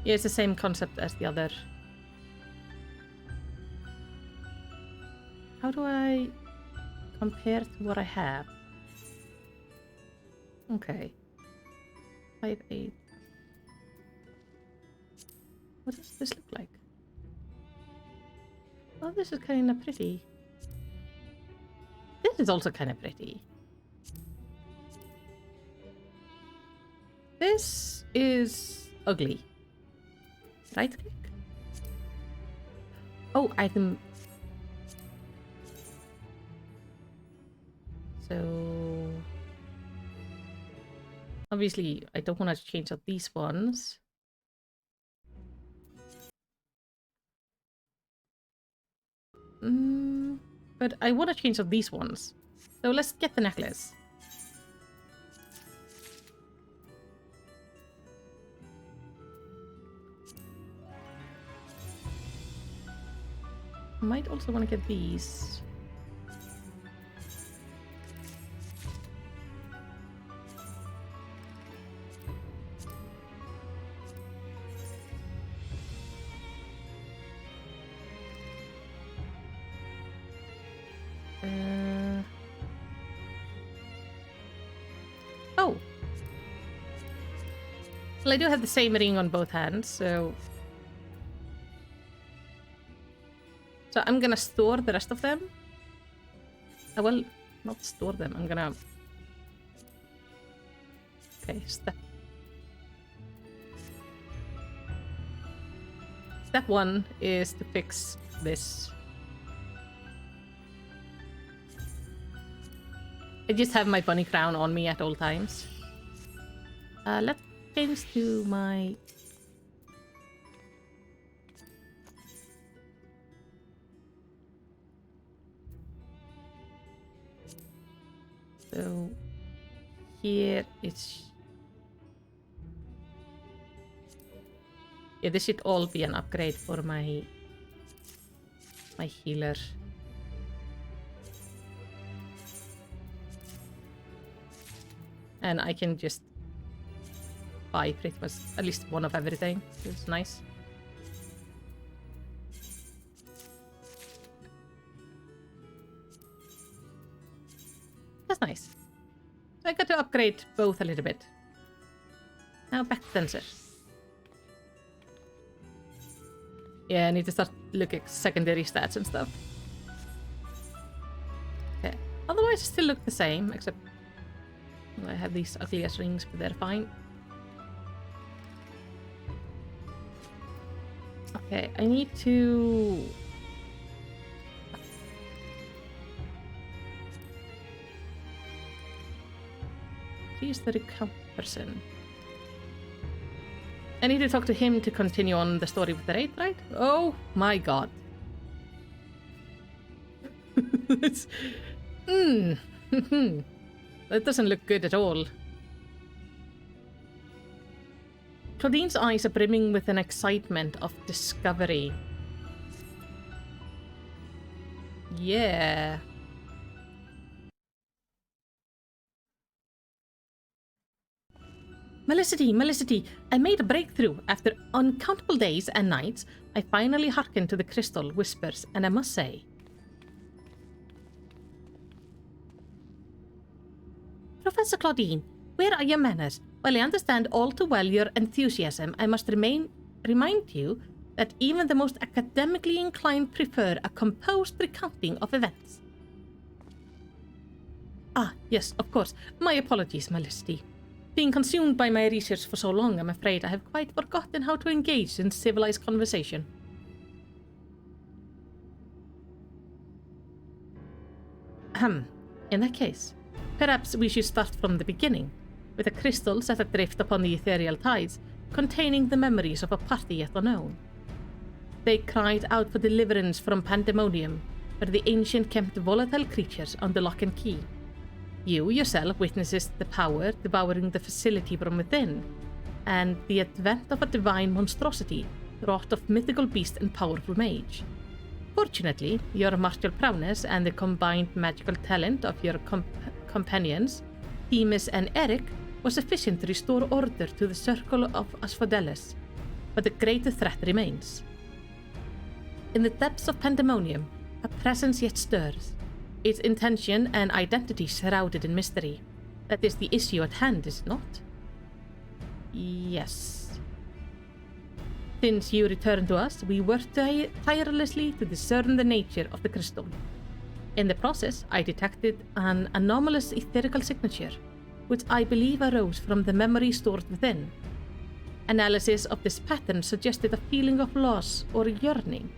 Yeah, it's the same concept as the other. How do I compare to what I have? Okay. 5'8". What does this look like? Oh, this is kind of pretty. This is also kind of pretty. This is ugly. Right click? Oh, item. So obviously I don't want to change out these ones. But I want to change out these ones. So let's get the necklace. I might also want to get these. Oh. Well, I do have the same ring on both hands, so... So I'm gonna store the rest of them. I will not store them, I'm gonna... Okay, step 1 is to fix this. I just have my bunny crown on me at all times. Let's change to my... So here it's... Yeah, this should all be an upgrade for my healer. And I can just buy pretty much at least one of everything. It's nice. That's nice. So I got to upgrade both a little bit. Now back to Dancer. Yeah, I need to start looking at secondary stats and stuff. Okay. Otherwise, it still look the same, except I have these ugly ass rings, but they're fine. Okay, I need to... He's the recount person. I need to talk to him to continue on the story with the raid, right? Oh my god. It's... That doesn't look good at all. Claudine's eyes are brimming with an excitement of discovery. Yeah. Melicity, I made a breakthrough. After uncountable days and nights, I finally hearkened to the crystal whispers, and I must say... Professor Claudine, where are your manners? While I understand all too well your enthusiasm, I must remind you that even the most academically inclined prefer a composed recounting of events. Ah, yes, of course. My apologies, Melicity. Being consumed by my research for so long, I'm afraid I have quite forgotten how to engage in civilized conversation. In that case, perhaps we should start from the beginning, with a crystal set adrift upon the ethereal tides, containing the memories of a party yet unknown. They cried out for deliverance from Pandæmonium, where the ancient kept volatile creatures under lock and key. You yourself witnessed the power devouring the facility from within, and the advent of a divine monstrosity wrought of mythical beast and powerful mage. Fortunately, your martial prowess and the combined magical talent of your companions, Themis and Eric, was sufficient to restore order to the circle of Asphodeles, but the greater threat remains. In the depths of Pandæmonium, a presence yet stirs, its intention and identity shrouded in mystery. That is the issue at hand, is it not? Yes. Since you returned to us, we worked tirelessly to discern the nature of the crystal. In the process, I detected an anomalous etherical signature, which I believe arose from the memory stored within. Analysis of this pattern suggested a feeling of loss or yearning,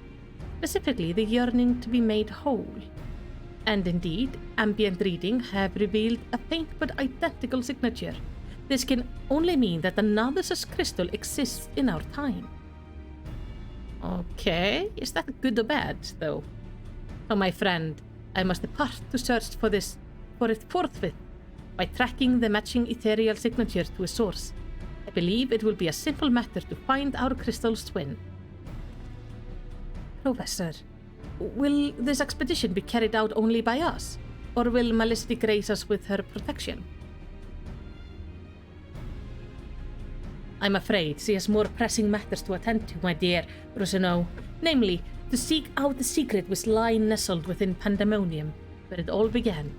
specifically the yearning to be made whole. And indeed, ambient reading have revealed a faint but identical signature. This can only mean that another such crystal exists in our time. Okay, is that good or bad, though? So, my friend, I must depart to search for it forthwith by tracking the matching ethereal signature to a source. I believe it will be a simple matter to find our crystal's twin. Professor, will this expedition be carried out only by us, or will Malicity grace us with her protection? I'm afraid she has more pressing matters to attend to, my dear Rousseau, namely, to seek out the secret which lie nestled within Pandæmonium, where it all began.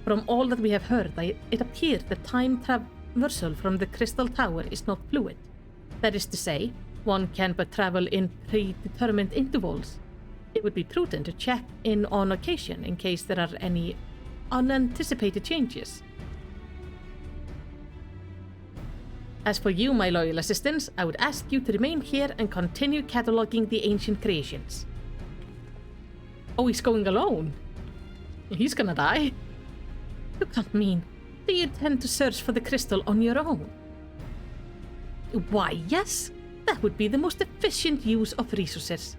From all that we have heard, it appears that time traversal from the Crystal Tower is not fluid. That is to say, one can but travel in predetermined intervals. It would be prudent to check in on occasion in case there are any unanticipated changes. As for you, my loyal assistants, I would ask you to remain here and continue cataloging the ancient creations. Oh, he's going alone. He's gonna die. You can't mean. Do you intend to search for the crystal on your own? Why, yes. That would be the most efficient use of resources.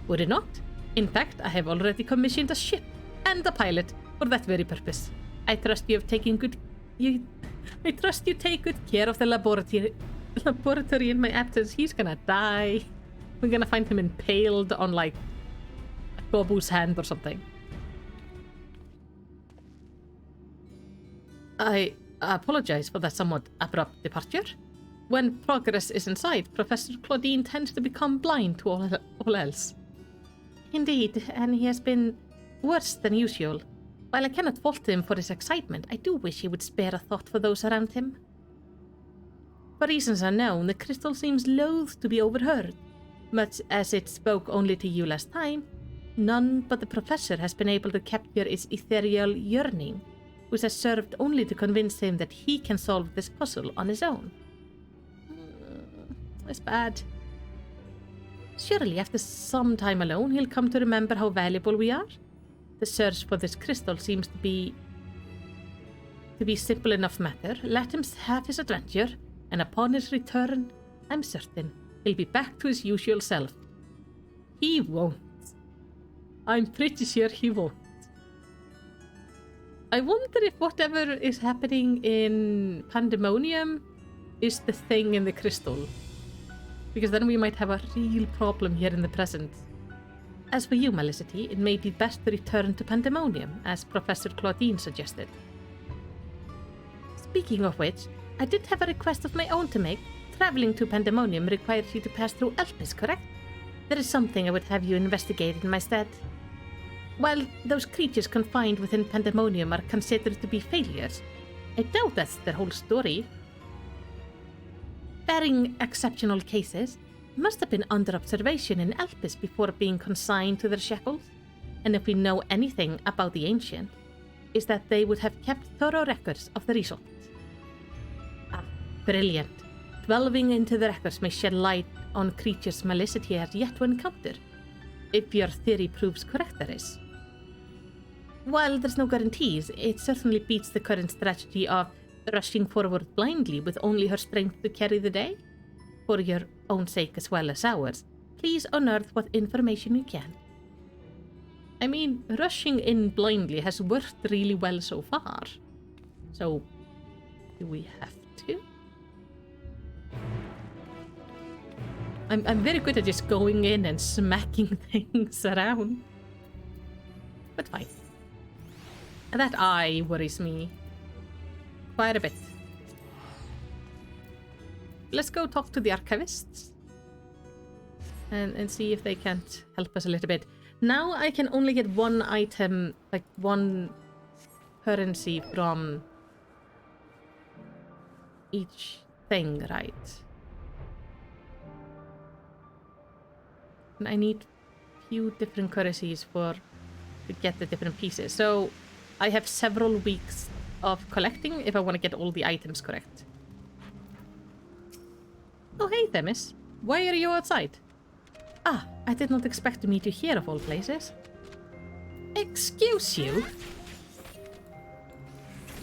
Would it not? In fact, I have already commissioned a ship and a pilot for that very purpose. I trust you take good care of the laboratory in my absence. He's gonna die. We're gonna find him impaled on, like, a Gobu's hand or something. I apologize for that somewhat abrupt departure. When progress is in sight, Professor Claudine tends to become blind to all else. Indeed, and he has been worse than usual. While I cannot fault him for his excitement, I do wish he would spare a thought for those around him. For reasons unknown, the crystal seems loath to be overheard. Much as it spoke only to you last time, none but the professor has been able to capture its ethereal yearning, which has served only to convince him that he can solve this puzzle on his own. It's bad. Surely after some time alone, he'll come to remember how valuable we are. The search for this crystal seems to be simple enough matter. Let him have his adventure, and upon his return, I'm certain he'll be back to his usual self. He won't. I'm pretty sure he won't. I wonder if whatever is happening in Pandæmonium is the thing in the crystal. Because then we might have a real problem here in the present. As for you, Malicity, it may be best to return to Pandæmonium, as Professor Claudine suggested. Speaking of which, I did have a request of my own to make. Traveling to Pandæmonium requires you to pass through Elpis, correct? There is something I would have you investigate in my stead. While those creatures confined within Pandæmonium are considered to be failures, I doubt that's their whole story. Barring exceptional cases, must have been under observation in Elpis before being consigned to their shackles, and if we know anything about the Ancient, is that they would have kept thorough records of the results. Ah, brilliant. Delving into the records may shed light on creatures Malicity has yet to encounter, if your theory proves correct, that is. While there's no guarantees, it certainly beats the current strategy of rushing forward blindly with only her strength to carry the day. For your own sake as well as ours, please unearth what information you can. I mean, rushing in blindly has worked really well so far. So, do we have to? I'm very good at just going in and smacking things around. But fine. That eye worries me quite a bit. Let's go talk to the archivists and see if they can't help us a little bit. Now I can only get one item, like one currency from each thing, right? And I need few different currencies to get the different pieces. So I have several weeks of collecting if I want to get all the items correct. Oh, hey, Themis. Why are you outside? Ah, I did not expect to meet you here of all places. Excuse you?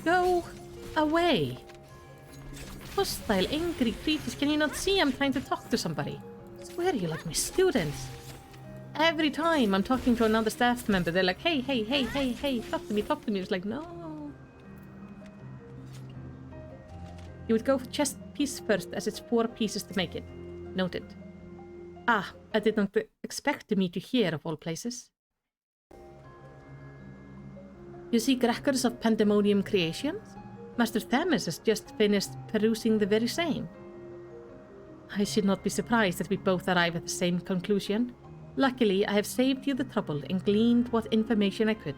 Go away. Hostile, angry creatures. Can you not see I'm trying to talk to somebody? I swear you like my students. Every time I'm talking to another staff member, they're like, hey, hey, hey, hey, hey, talk to me, talk to me. It's like, no. You would go for chest piece first, as it's 4 pieces to make it. Noted. Ah, I did not expect to meet you here, of all places. You seek records of Pandæmonium creations? Master Themis has just finished perusing the very same. I should not be surprised that we both arrive at the same conclusion. Luckily, I have saved you the trouble and gleaned what information I could.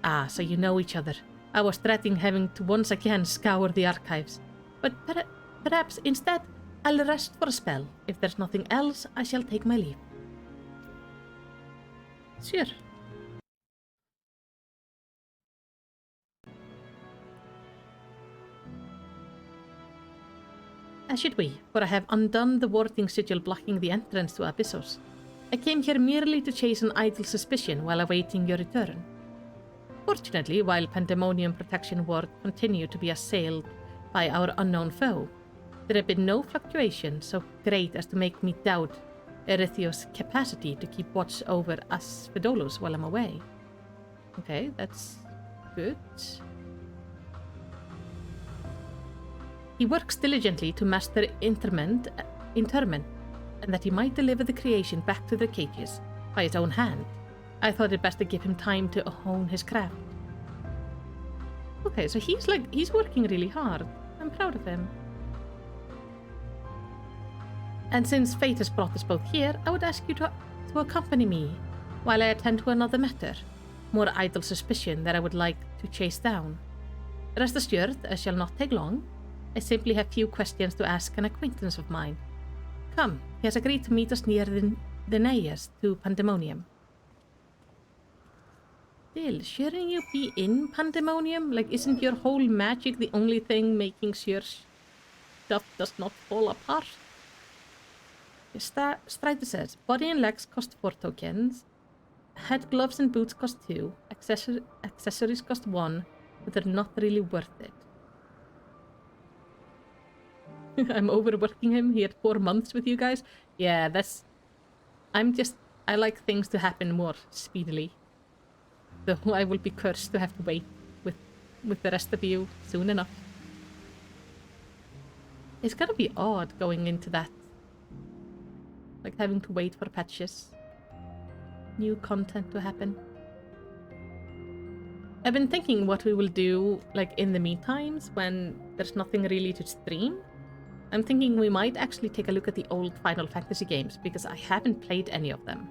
Ah, so you know each other. I was dreading having to once again scour the archives. But perhaps instead, I'll rest for a spell. If there's nothing else, I shall take my leave. Sure. As should we, for I have undone the warding sigil blocking the entrance to Abyssos. I came here merely to chase an idle suspicion while awaiting your return. Fortunately, while Pandæmonium Protection Ward continued to be assailed by our unknown foe, there have been no fluctuation so great as to make me doubt Erythio's capacity to keep watch over Asphodolus while I'm away. Okay, that's good. He works diligently to master interment, and that he might deliver the creation back to their cages by his own hand. I thought it best to give him time to hone his craft. Okay, so he's working really hard. I'm proud of him. And since fate has brought us both here, I would ask you to accompany me while I attend to another matter. More idle suspicion that I would like to chase down. Rest assured, I shall not take long. I simply have few questions to ask an acquaintance of mine. Come, he has agreed to meet us near the Neas to Pandæmonium. Still, shouldn't you be in Pandæmonium? Like, isn't your whole magic the only thing making sure stuff does not fall apart? Strider says, body and legs cost 4 tokens. Head gloves and boots cost 2. Accessories cost 1, but they're not really worth it. I'm overworking him. He had 4 months with you guys. Yeah, I like things to happen more speedily. So I will be cursed to have to wait with the rest of you soon enough. It's gotta be odd going into that. Like having to wait for patches. New content to happen. I've been thinking what we will do like in the meantimes when there's nothing really to stream. I'm thinking we might actually take a look at the old Final Fantasy games, because I haven't played any of them.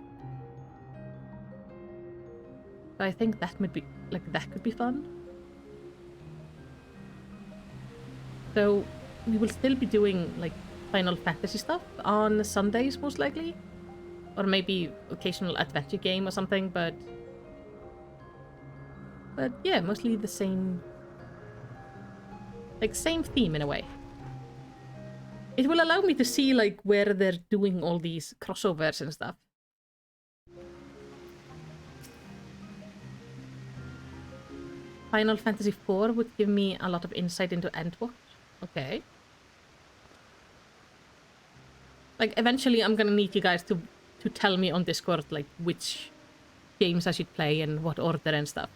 So I think that would be, that could be fun. So we will still be doing, like, Final Fantasy stuff on Sundays, most likely. Or maybe occasional adventure game or something, but yeah, mostly the same, like, same theme in a way. It will allow me to see, like, where they're doing all these crossovers and stuff. Final Fantasy IV would give me a lot of insight into Endwalker. Okay. Like, eventually I'm gonna need you guys to tell me on Discord, like, which games I should play and what order and stuff.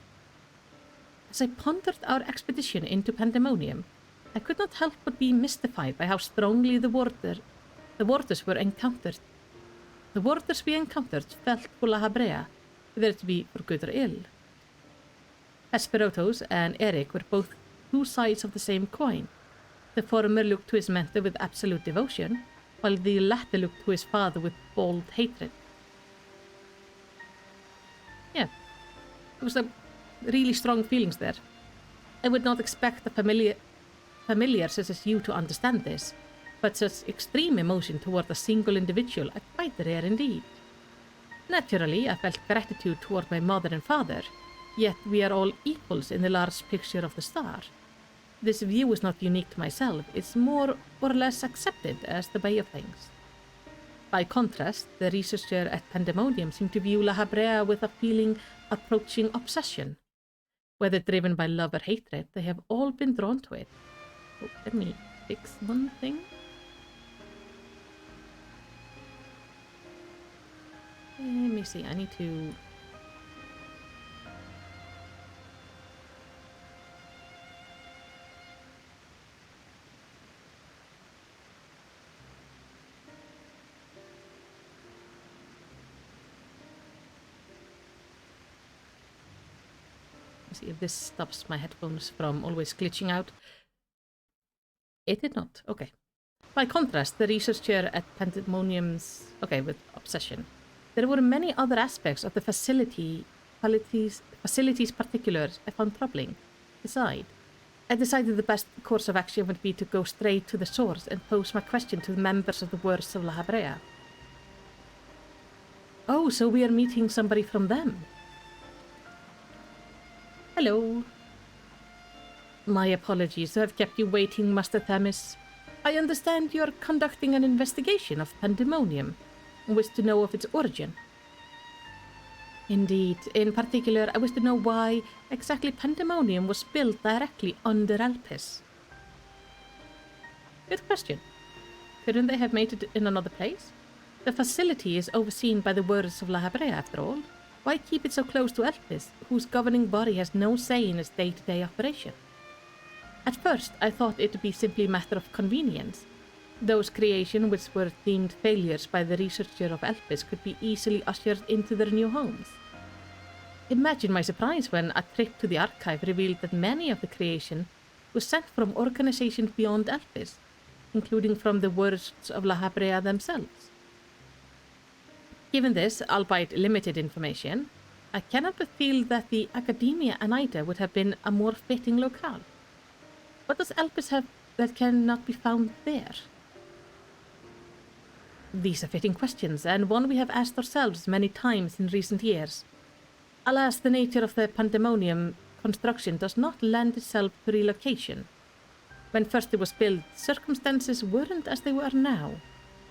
As I pondered our expedition into Pandæmonium, I could not help but be mystified by how strongly the warders we encountered felt for La Habrea, whether it be for good or ill. Hesperotos and Eric were both two sides of the same coin. The former looked to his mentor with absolute devotion, while the latter looked to his father with bold hatred. Yeah, there was a really strong feelings there. I would not expect a familiar such as you to understand this, but such extreme emotion toward a single individual are quite rare indeed. Naturally, I felt gratitude toward my mother and father, yet we are all equals in the large picture of the star. This view is not unique to myself, it's more or less accepted as the way of things. By contrast, the researcher at Pandæmonium seemed to view La Habrea with a feeling approaching obsession. Whether driven by love or hatred, they have all been drawn to it. Oh, let me fix one thing. Let me see, I need to... see if this stops my headphones from always glitching out. It did not. Okay. By contrast, the researcher at Pandæmonium's... Okay, with obsession. There were many other aspects of the facilities particulars I found troubling. Besides, I decided the best course of action would be to go straight to the source and pose my question to the members of the Words of La Habrea. Oh, so we are meeting somebody from them. Hello. My apologies to have kept you waiting, Master Themis. I understand you are conducting an investigation of Pandæmonium and wish to know of its origin. Indeed. In particular, I wish to know why exactly Pandæmonium was built directly under Elpis. Good question. Couldn't they have made it in another place? The facility is overseen by the Words of La Habrea, after all. Why keep it so close to Elpis, whose governing body has no say in its day-to-day operation? At first, I thought it to be simply a matter of convenience. Those creations which were deemed failures by the researcher of Elpis could be easily ushered into their new homes. Imagine my surprise when a trip to the archive revealed that many of the creation were sent from organizations beyond Elpis, including from the Words of La Habrea themselves. Given this, albeit limited information, I cannot but feel that the Academia Anita would have been a more fitting locale. What does Elpis have that cannot be found there? These are fitting questions, and one we have asked ourselves many times in recent years. Alas, the nature of the Pandæmonium construction does not lend itself to relocation. When first it was built, circumstances weren't as they are now.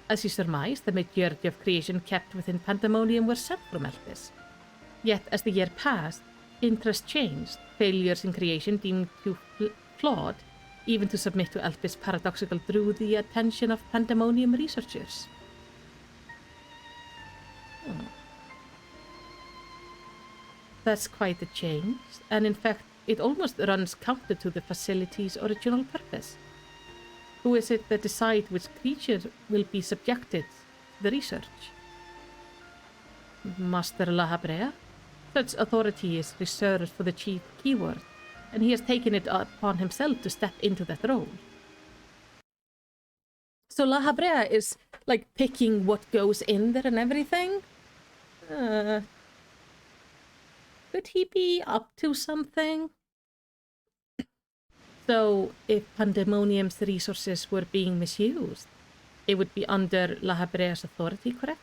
As you surmise, the majority of creation kept within Pandæmonium were sent from Elpis. Yet, as the year passed, interest changed, failures in creation deemed too flawed, even to submit to Elpis paradoxical drew the attention of Pandæmonium researchers. That's quite a change, and in fact, it almost runs counter to the facility's original purpose. Who is it that decides which creature will be subjected to the research? Master La Habrea? Such authority is reserved for the chief keyword, and he has taken it upon himself to step into that role. So La Habrea is like picking what goes in there and everything? Could he be up to something? So, if Pandæmonium's resources were being misused, it would be under La Habrea's authority, correct?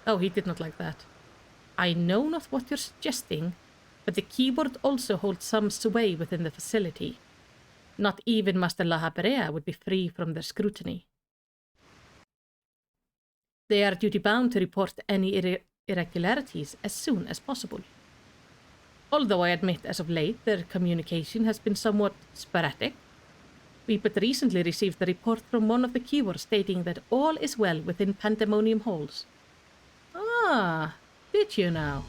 Oh, he did not like that. I know not what you're suggesting, but the keyboard also holds some sway within the facility. Not even Master La Habrea would be free from their scrutiny. They are duty-bound to report any irregularities as soon as possible. Although I admit as of late their communication has been somewhat sporadic. We but recently received a report from one of the keywers stating that all is well within Pandæmonium halls. Ah, did you now?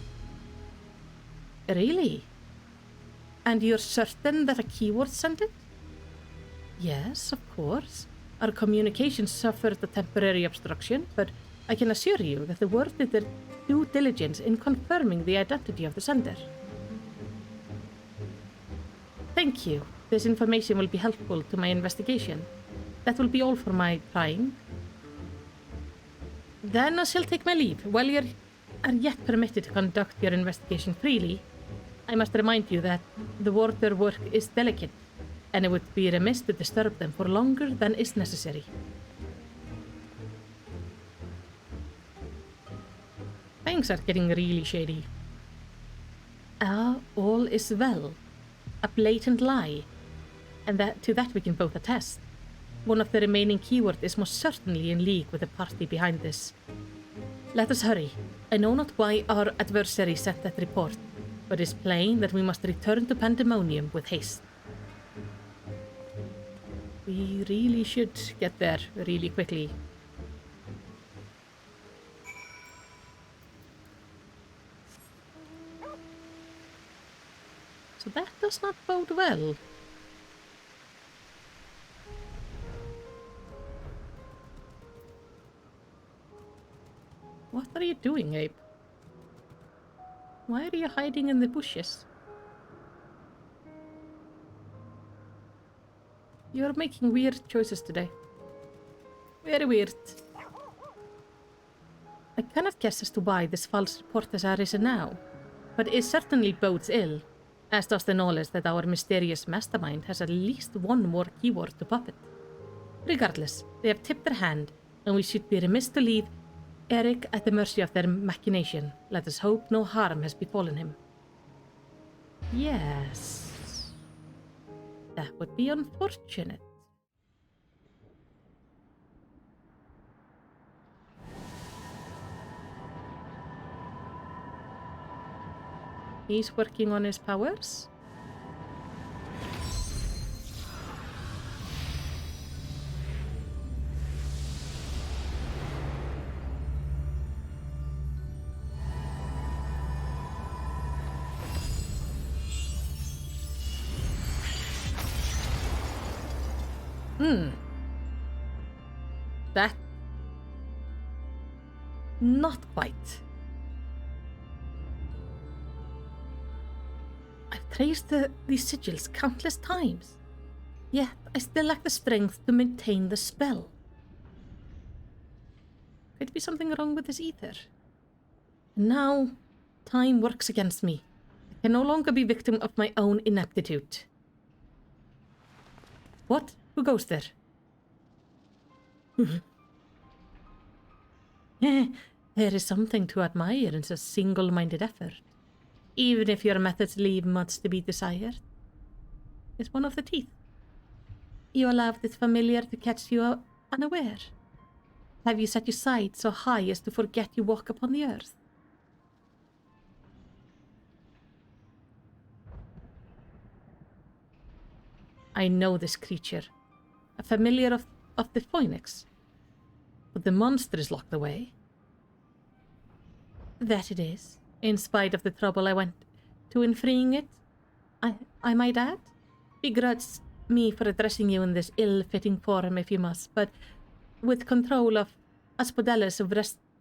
Really? And you're certain that a keyword sent it? Yes, of course. Our communications suffered a temporary obstruction, but I can assure you that the word did their due diligence in confirming the identity of the sender. Thank you. This information will be helpful to my investigation. That will be all for my prying. Then I shall take my leave. While you are yet permitted to conduct your investigation freely, I must remind you that the warder work is delicate, and it would be remiss to disturb them for longer than is necessary. Things are getting really shady. All is well. A blatant lie. And to that we can both attest. One of the remaining keywords is most certainly in league with the party behind this. Let us hurry. I know not why our adversary sent that report, but it's plain that we must return to Pandæmonium with haste. We really should get there really quickly. So that does not bode well. What are you doing, Abe? Why are you hiding in the bushes? You're making weird choices today. Very weird. I cannot guess as to why this false report has arisen now, but it certainly bodes ill, as does the knowledge that our mysterious mastermind has at least one more keyword to puppet. Regardless, they have tipped their hand, and we should be remiss to leave Eric at the mercy of their machination. Let us hope no harm has befallen him. Yes. That would be unfortunate. He's working on his powers. That... Not quite. I've traced these sigils countless times, yet I still lack the strength to maintain the spell. Could be something wrong with this ether. And now, time works against me. I can no longer be victim of my own ineptitude. What? Who goes there? There is something to admire in such single-minded effort, even if your methods leave much to be desired. It's one of the teeth. You allowed this familiar to catch you unaware. Have you set your sight so high as to forget you walk upon the earth? I know this creature, a familiar of the Phoenix, but the monster is locked away. That it is, in spite of the trouble I went to in freeing it. I might add, begrudge me for addressing you in this ill-fitting form if you must, but with control of Aspodellus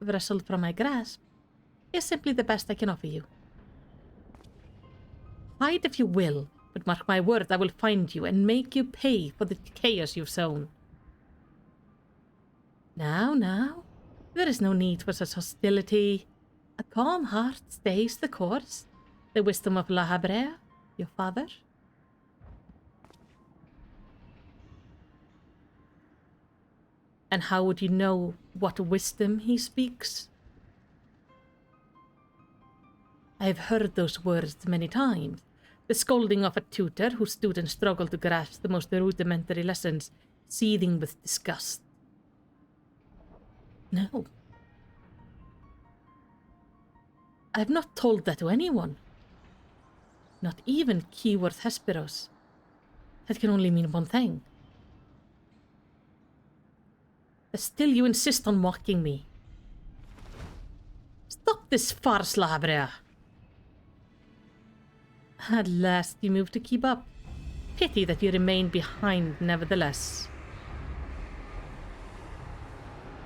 wrestled from my grasp, is simply the best I can offer you. Hide if you will, but mark my word, I will find you and make you pay for the chaos you've sown. Now, there is no need for such hostility. A calm heart stays the course. The wisdom of La Habrea, your father. And how would you know what wisdom he speaks? I have heard those words many times. The scolding of a tutor whose students struggle to grasp the most rudimentary lessons, seething with disgust. No. I have not told that to anyone. Not even keyword Hesperos. That can only mean one thing. But still you insist on mocking me. Stop this farce, La Habrea. At last you move to keep up. Pity that you remain behind nevertheless.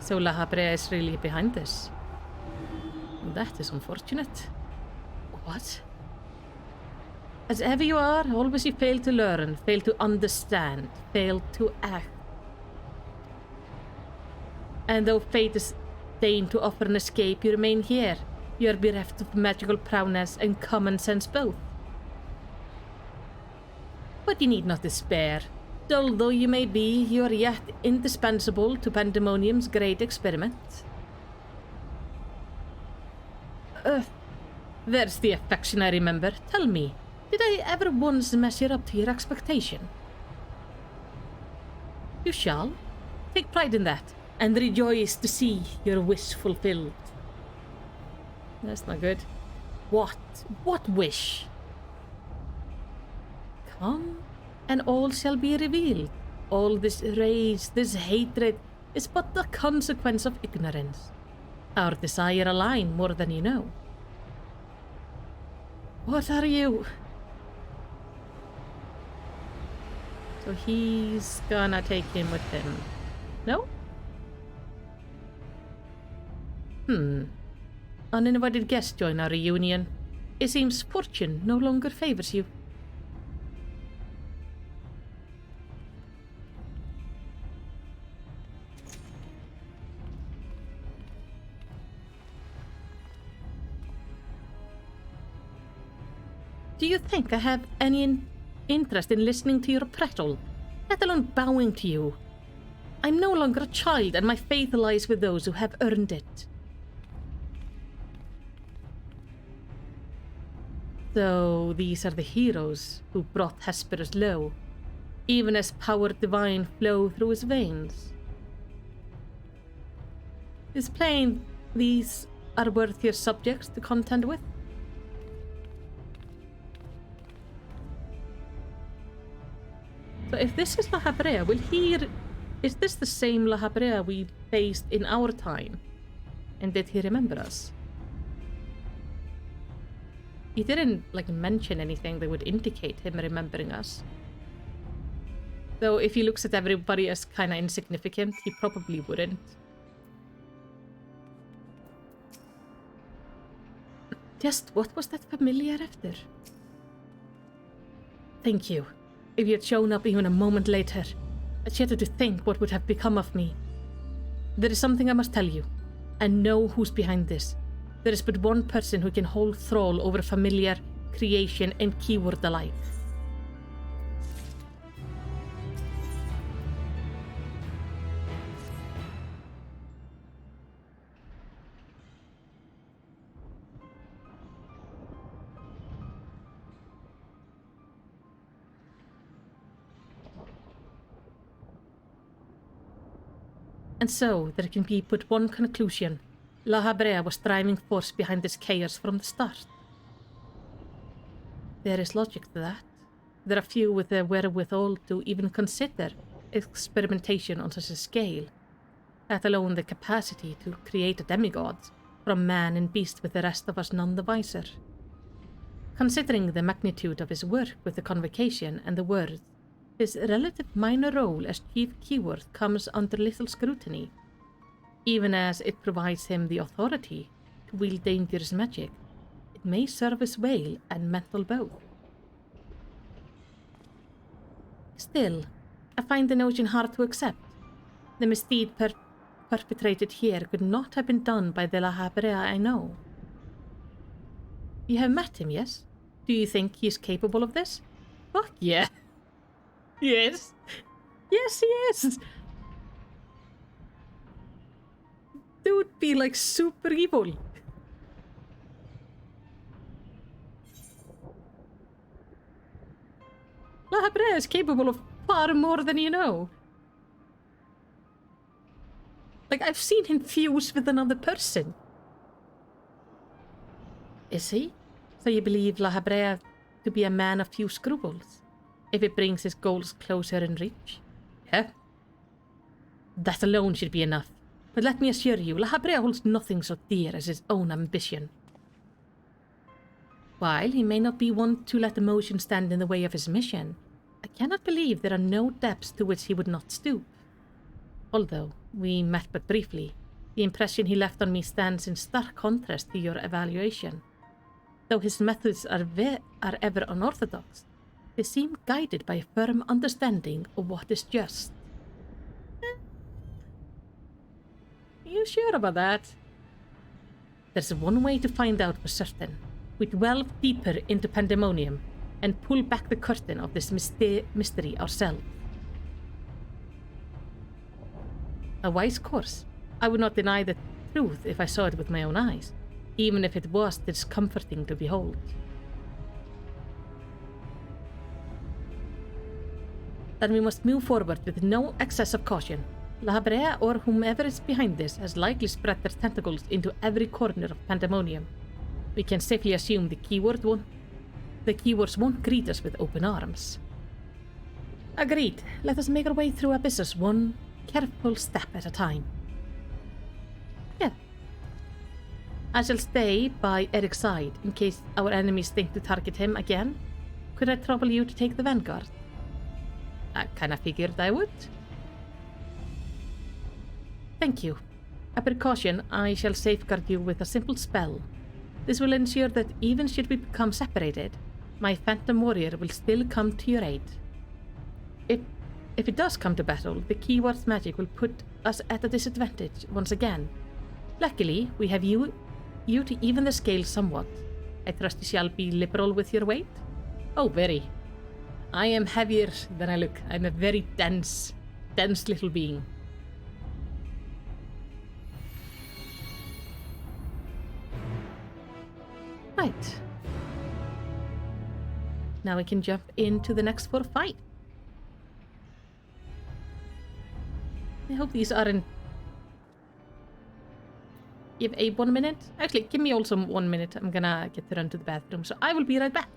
So La Habrea is really behind this. That is unfortunate. What? As ever you are, always you fail to learn, fail to understand, fail to act. And though fate is deigned to offer an escape, you remain here. You are bereft of magical prowess and common sense both. But you need not despair. Dull though you may be, you are yet indispensable to Pandæmonium's great experiment. There's the affection I remember. Tell me, did I ever once measure up to your expectation? You shall. Take pride in that, and rejoice to see your wish fulfilled. That's not good. What? What wish? Come, and all shall be revealed. All this rage, this hatred, is but the consequence of ignorance. Our desire align more than you know. What are you? So he's gonna take him with him. No? Uninvited guests join our reunion. It seems fortune no longer favors you. Do you think I have any interest in listening to your prattle, let alone bowing to you? I'm no longer a child, and my faith lies with those who have earned it. So these are the heroes who brought Hesperus low, even as power divine flow through his veins. Is plain these are worthier subjects to contend with? So if this is La Habrea, is this the same La Habrea we faced in our time? And did he remember us? He didn't, mention anything that would indicate him remembering us. Though if he looks at everybody as kinda insignificant, he probably wouldn't. Just what was that familiar after? Thank you. If you had shown up even a moment later, I shudder to think what would have become of me. There is something I must tell you. I know who's behind this. There is but one person who can hold thrall over familiar, creation, and keyword alike. And so, there can be but one conclusion. La Habrea was driving force behind this chaos from the start. There is logic to that. There are few with the wherewithal to even consider experimentation on such a scale, let alone the capacity to create a demigod from man and beast with the rest of us none the wiser. Considering the magnitude of his work with the Convocation and the Word, his relative minor role as chief keyword comes under little scrutiny, even as it provides him the authority to wield dangerous magic. It may serve as whale and mental both. Still, I find the notion hard to accept. The misdeed perpetrated here could not have been done by the La Habrea I know. You have met him, yes? Do you think he is capable of this? Fuck yeah. Yes. Yes, he is. Dude be super evil. La Habrea is capable of far more than you know. I've seen him fuse with another person. Is he? So you believe La Habrea to be a man of few scruples, if it brings his goals closer in reach? Yeah. That alone should be enough. But let me assure you, La Habrea holds nothing so dear as his own ambition. While he may not be one to let emotion stand in the way of his mission, I cannot believe there are no depths to which he would not stoop. Although we met but briefly, the impression he left on me stands in stark contrast to your evaluation. Though his methods are ever unorthodox, they seem guided by a firm understanding of what is just. Are you sure about that? There's one way to find out for certain. We delve deeper into Pandæmonium and pull back the curtain of this mystery ourselves. A wise course. I would not deny the truth if I saw it with my own eyes, even if it was discomforting to behold. Then we must move forward with no excess of caution. La Habrea, or whomever is behind this, has likely spread their tentacles into every corner of Pandæmonium. We can safely assume the keywords won't greet us with open arms. Agreed. Let us make our way through Abyssus one careful step at a time. Yeah. I shall stay by Eric's side in case our enemies think to target him again. Could I trouble you to take the vanguard? I kinda figured I would. Thank you. A precaution, I shall safeguard you with a simple spell. This will ensure that even should we become separated, my Phantom Warrior will still come to your aid. If it does come to battle, the keyword's magic will put us at a disadvantage once again. Luckily, we have you to even the scale somewhat. I trust you shall be liberal with your weight? Oh, very. I am heavier than I look. I'm a very dense little being. Right. Now we can jump into the next for fight. I hope these aren't... Give a 1 minute? Actually, give me also 1 minute. I'm gonna get to run to the bathroom, so I will be right back.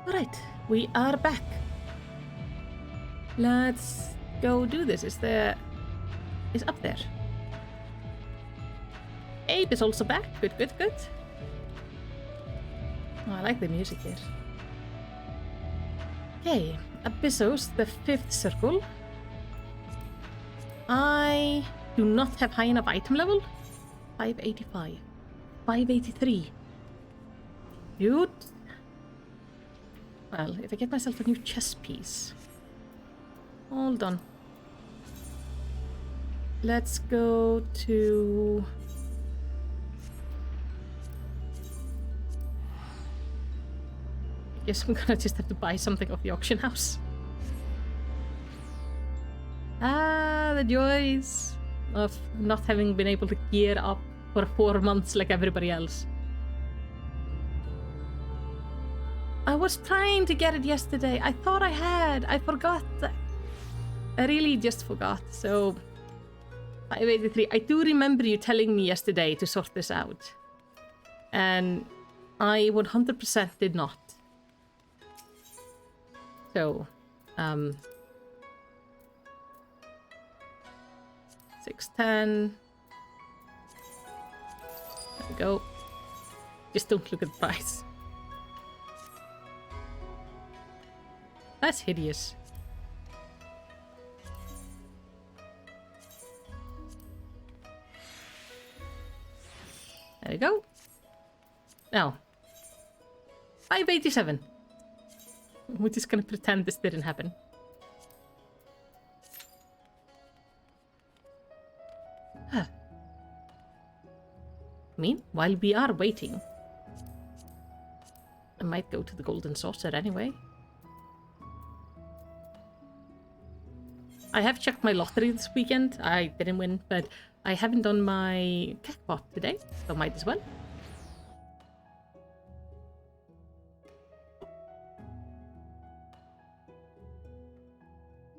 Alright, we are back. Let's go do this. Is up there. Abe is also back. Good. Oh, I like the music here. Okay, Abyssos, the 5th circle. I do not have high enough item level. 585. 583. Dude. Well, if I get myself a new chess piece. Hold on. Let's go to Guess I'm gonna just have to buy something off the auction house. Ah, the joys of not having been able to gear up for 4 months like everybody else. I was trying to get it yesterday. I thought I had. I forgot. I really just forgot. So, 583. I do remember you telling me yesterday to sort this out. And I 100% did not. So, 610. There we go. Just don't look at the price. That's hideous. There we go. Now, 587. We're just gonna pretend this didn't happen. Huh. I mean, while we are waiting, I might go to the Golden Saucer anyway. I have checked my lottery this weekend. I didn't win, but I haven't done my jackpot today, so might as well.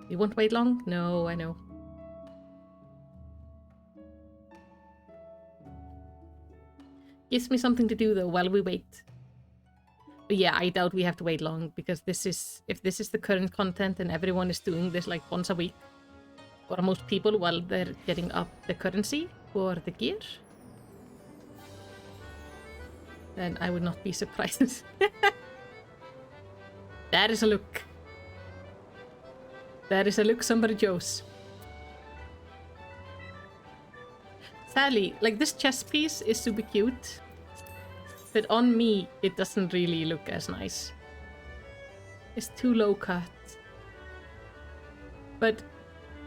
You won't wait long? No, I know. Gives me something to do though while we wait. But yeah, I doubt we have to wait long because this is, if this is the current content and everyone is doing this like once a week, or most people while they're getting up the currency for the gear, then I would not be surprised. That is a look. That is a look somebody chose. Sadly, like this chess piece is super cute, but on me it doesn't really look as nice. It's too low cut. But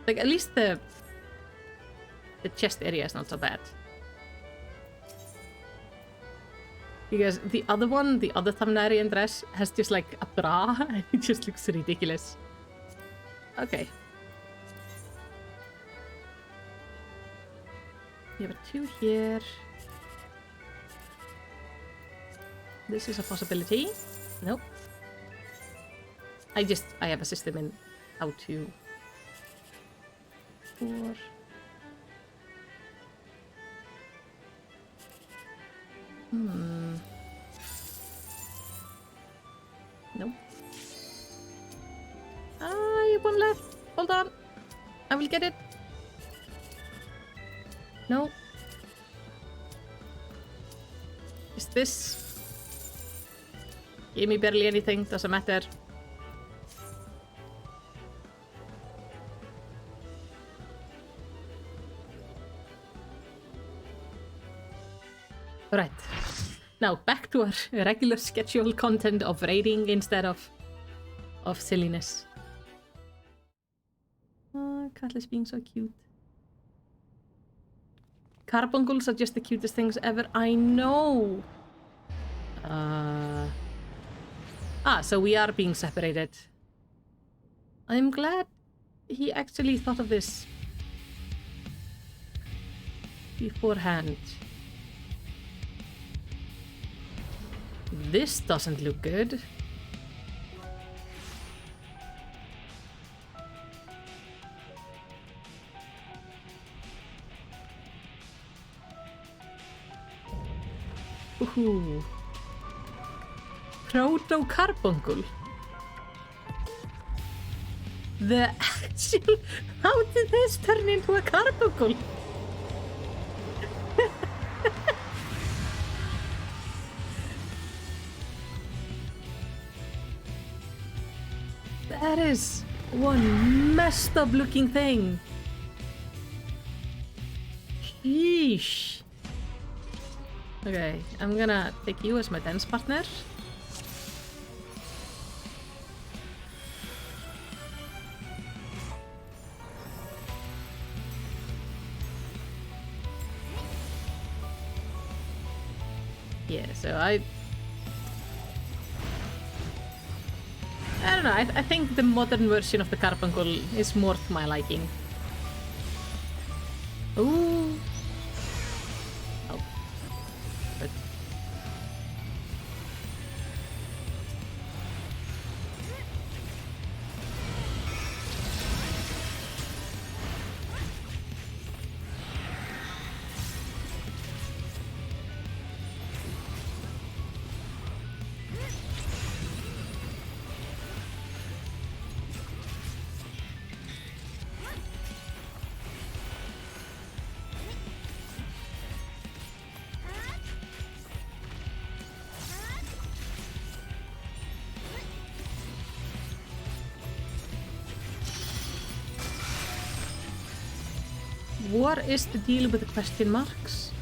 like at least the chest area is not so bad. Because the other one, the other Thamnarian dress, has just like a bra and it just looks ridiculous. Okay. You have a 2 here. This is a possibility. Nope. I have a system in how to... 4. Nope. One left. Hold on. I will get it. No. Is this? Gave me barely anything. Doesn't matter. Alright. Now back to our regular scheduled content of raiding instead of silliness. Oh, Cutlass being so cute. Carbuncles are just the cutest things ever. I know. So we are being separated. I'm glad he actually thought of this beforehand. This doesn't look good. Ooh. Proto carbuncle. The actual... How did this turn into a carbuncle? That is one messed up looking thing. Sheesh. Okay, I'm gonna take you as my dance partner. Yeah, so I don't know, I think the modern version of the carbuncle is more to my liking. Ooh. Oh. Good. What is the deal with the question marks?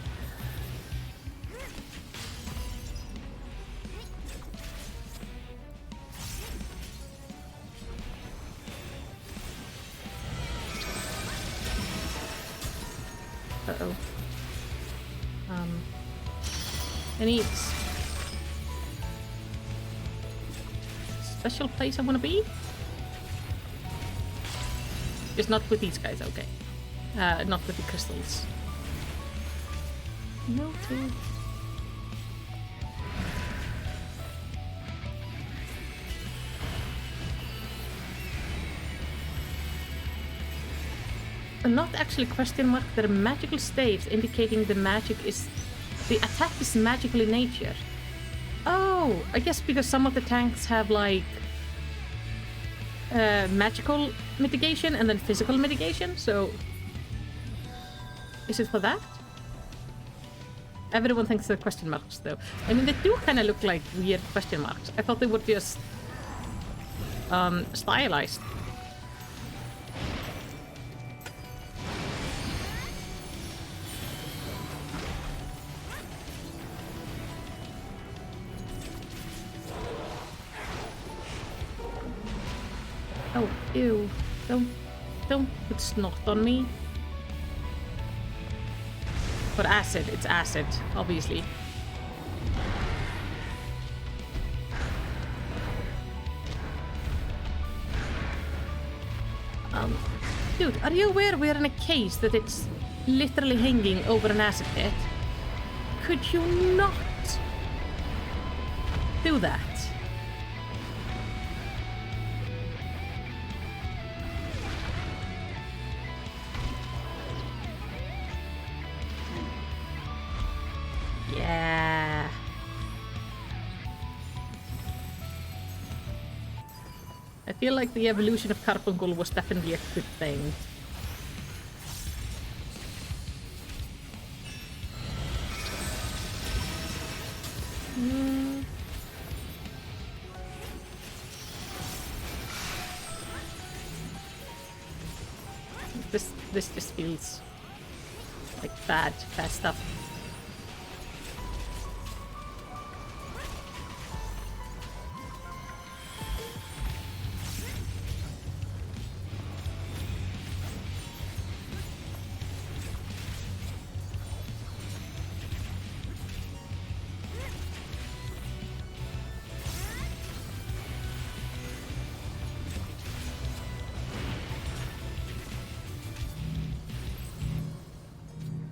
Uh-oh. Any special place I want to be? Just not with these guys, okay. Not with the crystals. Noted. Not actually question mark, they're magical staves indicating the attack is magical in nature. Oh, I guess because some of the tanks have like magical mitigation and then physical mitigation, so is it for that? Everyone thinks they're question marks though. I mean, they do kind of look like weird question marks. I thought they were just stylized. Oh, ew. Don't put snot on me. But acid, it's acid, obviously. Dude, are you aware we're in a case that it's literally hanging over an acid pit? Could you not do that? Yeah. I feel like the evolution of carbuncle was definitely a good thing. This just feels like bad stuff.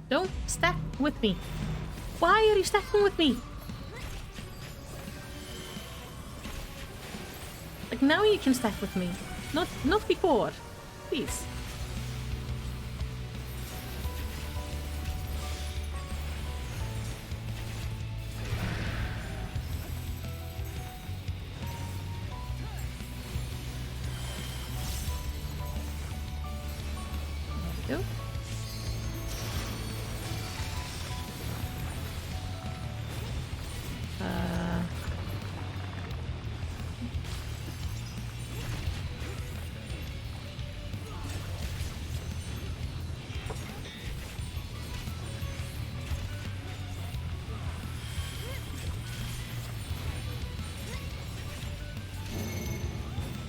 Don't stack with me. Why are you stacking with me? Like, now you can stack with me. Not before. Please. There we go.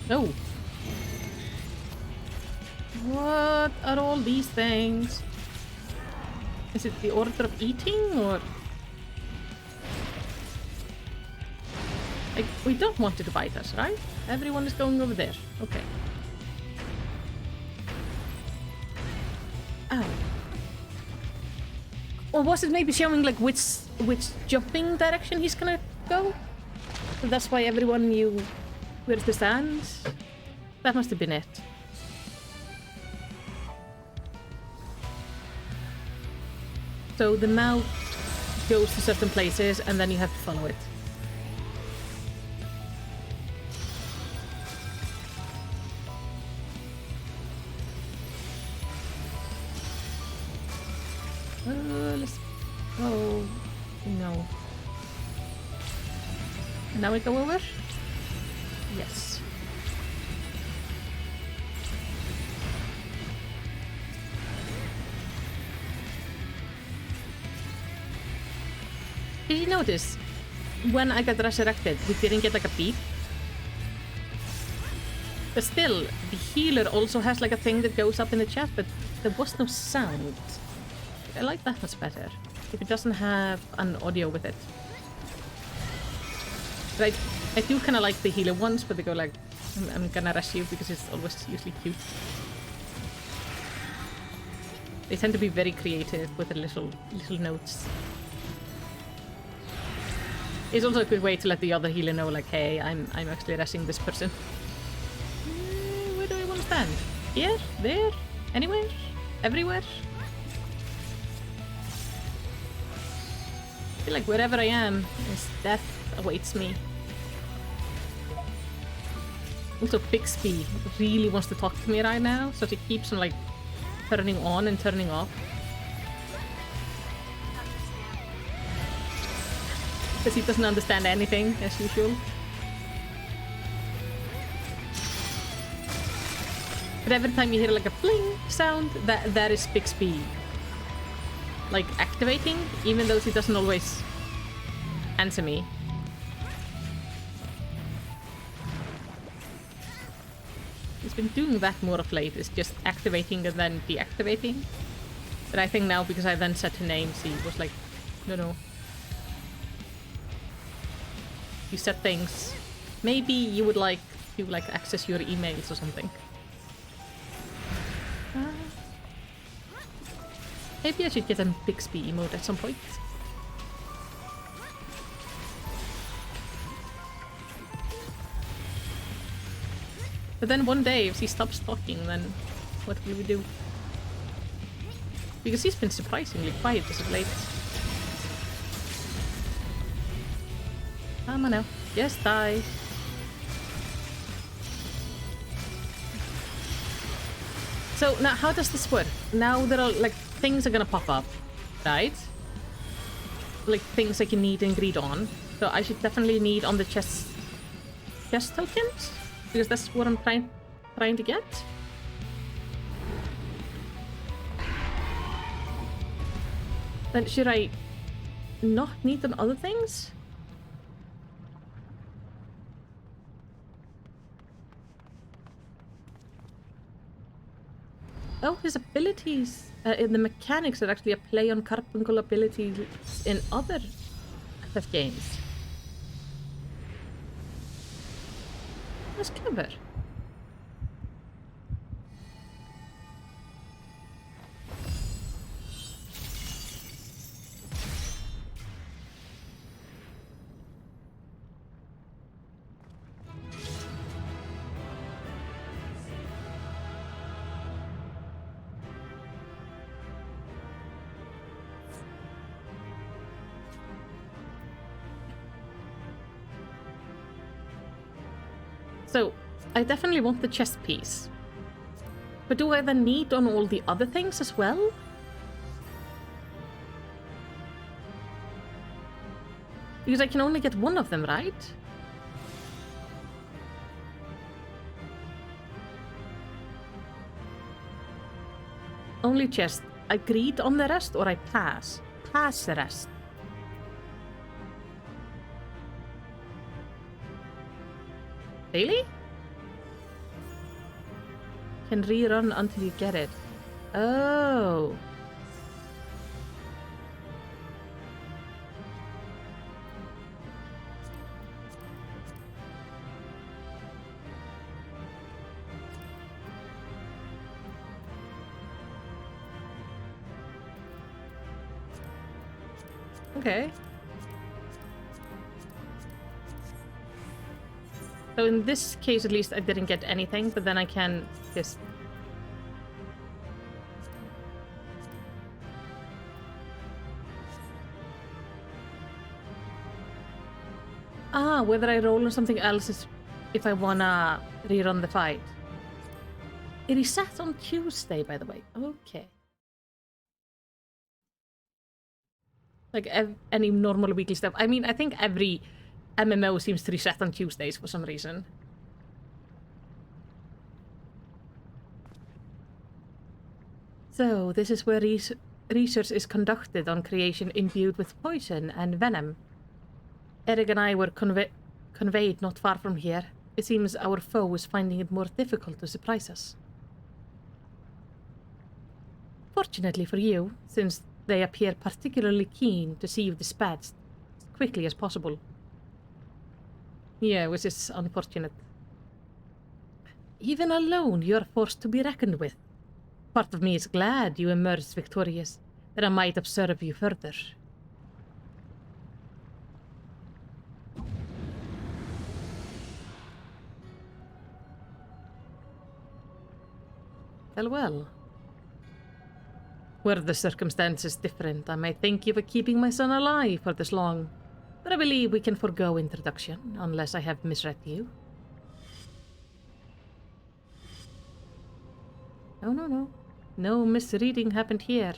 No. What are all these things? Is it the order of eating or? Like, we don't want you to bite us, right? Everyone is going over there. Okay. Ow. Or was it maybe showing like which jumping direction he's gonna go? So that's why everyone knew where to stand? That must have been it. So the mouth goes to certain places and then you have to follow it. Let's... Oh, no. Now we go over? Yes. Did you notice when I got resurrected, we didn't get like a beep? But still, the healer also has like a thing that goes up in the chat, but there was no sound. I like that much better. If it doesn't have an audio with it. But I do kind of like the healer ones, but they go like, I'm gonna rush you because it's always usually cute. They tend to be very creative with the little notes. It's also a good way to let the other healer know, like, hey, I'm actually rushing this person. Where do I want to stand? Here? There? Anywhere? Everywhere? I feel like wherever I am, death awaits me. Also, Bixby really wants to talk to me right now, so she keeps on, like, turning on and turning off. Because he doesn't understand anything, as usual. But every time you hear like a bling sound, that is Bixby. Like activating, even though he doesn't always answer me. He's been doing that more of late, is just activating and then deactivating. But I think now, because I then set her names, he was like, no. You set things. Maybe you would like to like access your emails or something. Maybe I should get a Bixby emote at some point. But then one day, if he stops talking, then what will we do? Because he's been surprisingly quiet as of late. Come on now. Just die. So now how does this work? Now there are like things are gonna pop up, right? Like things I can need and greed on. So I should definitely need on the chest tokens? Because that's what I'm trying to get. Then should I not need on other things? Oh, his abilities in the mechanics that actually play on Carbuncle abilities in other FF games. That's clever. So, I definitely want the chest piece. But do I then need on all the other things as well? Because I can only get one of them, right? Only chest. Agreed on the rest, or I pass? Pass the rest. Really? Can rerun until you get it. Oh. Okay. So in this case, at least, I didn't get anything, but then I can just... Ah, whether I roll on something else is if I wanna rerun the fight. It resets on Tuesday, by the way. Okay. Like any normal weekly stuff. I mean, I think every MMO seems to reset on Tuesdays for some reason. So, this is where research is conducted on creation imbued with poison and venom. Eric and I were conveyed not far from here. It seems our foe is finding it more difficult to surprise us. Fortunately for you, since they appear particularly keen to see you dispatched as quickly as possible. Yeah, which is unfortunate. Even alone, you are forced to be reckoned with. Part of me is glad you emerged victorious, that I might observe you further. Well. Were the circumstances different, I might thank you for keeping my son alive for this long. But I believe we can forego introduction, unless I have misread you. No. No misreading happened here.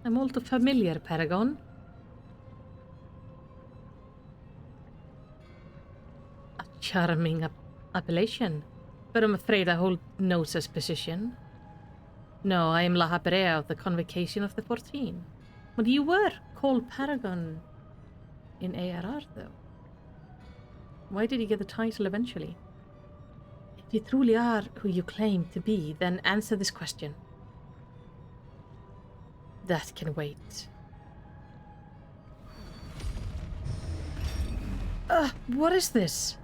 I'm all too familiar, Paragon. A charming appellation, but I'm afraid I hold no such position. No, I am La Habrea of the Convocation of the 14. But you were called Paragon in ARR, though. Why did you get the title eventually? If you truly are who you claim to be, then answer this question. That can wait. What is this?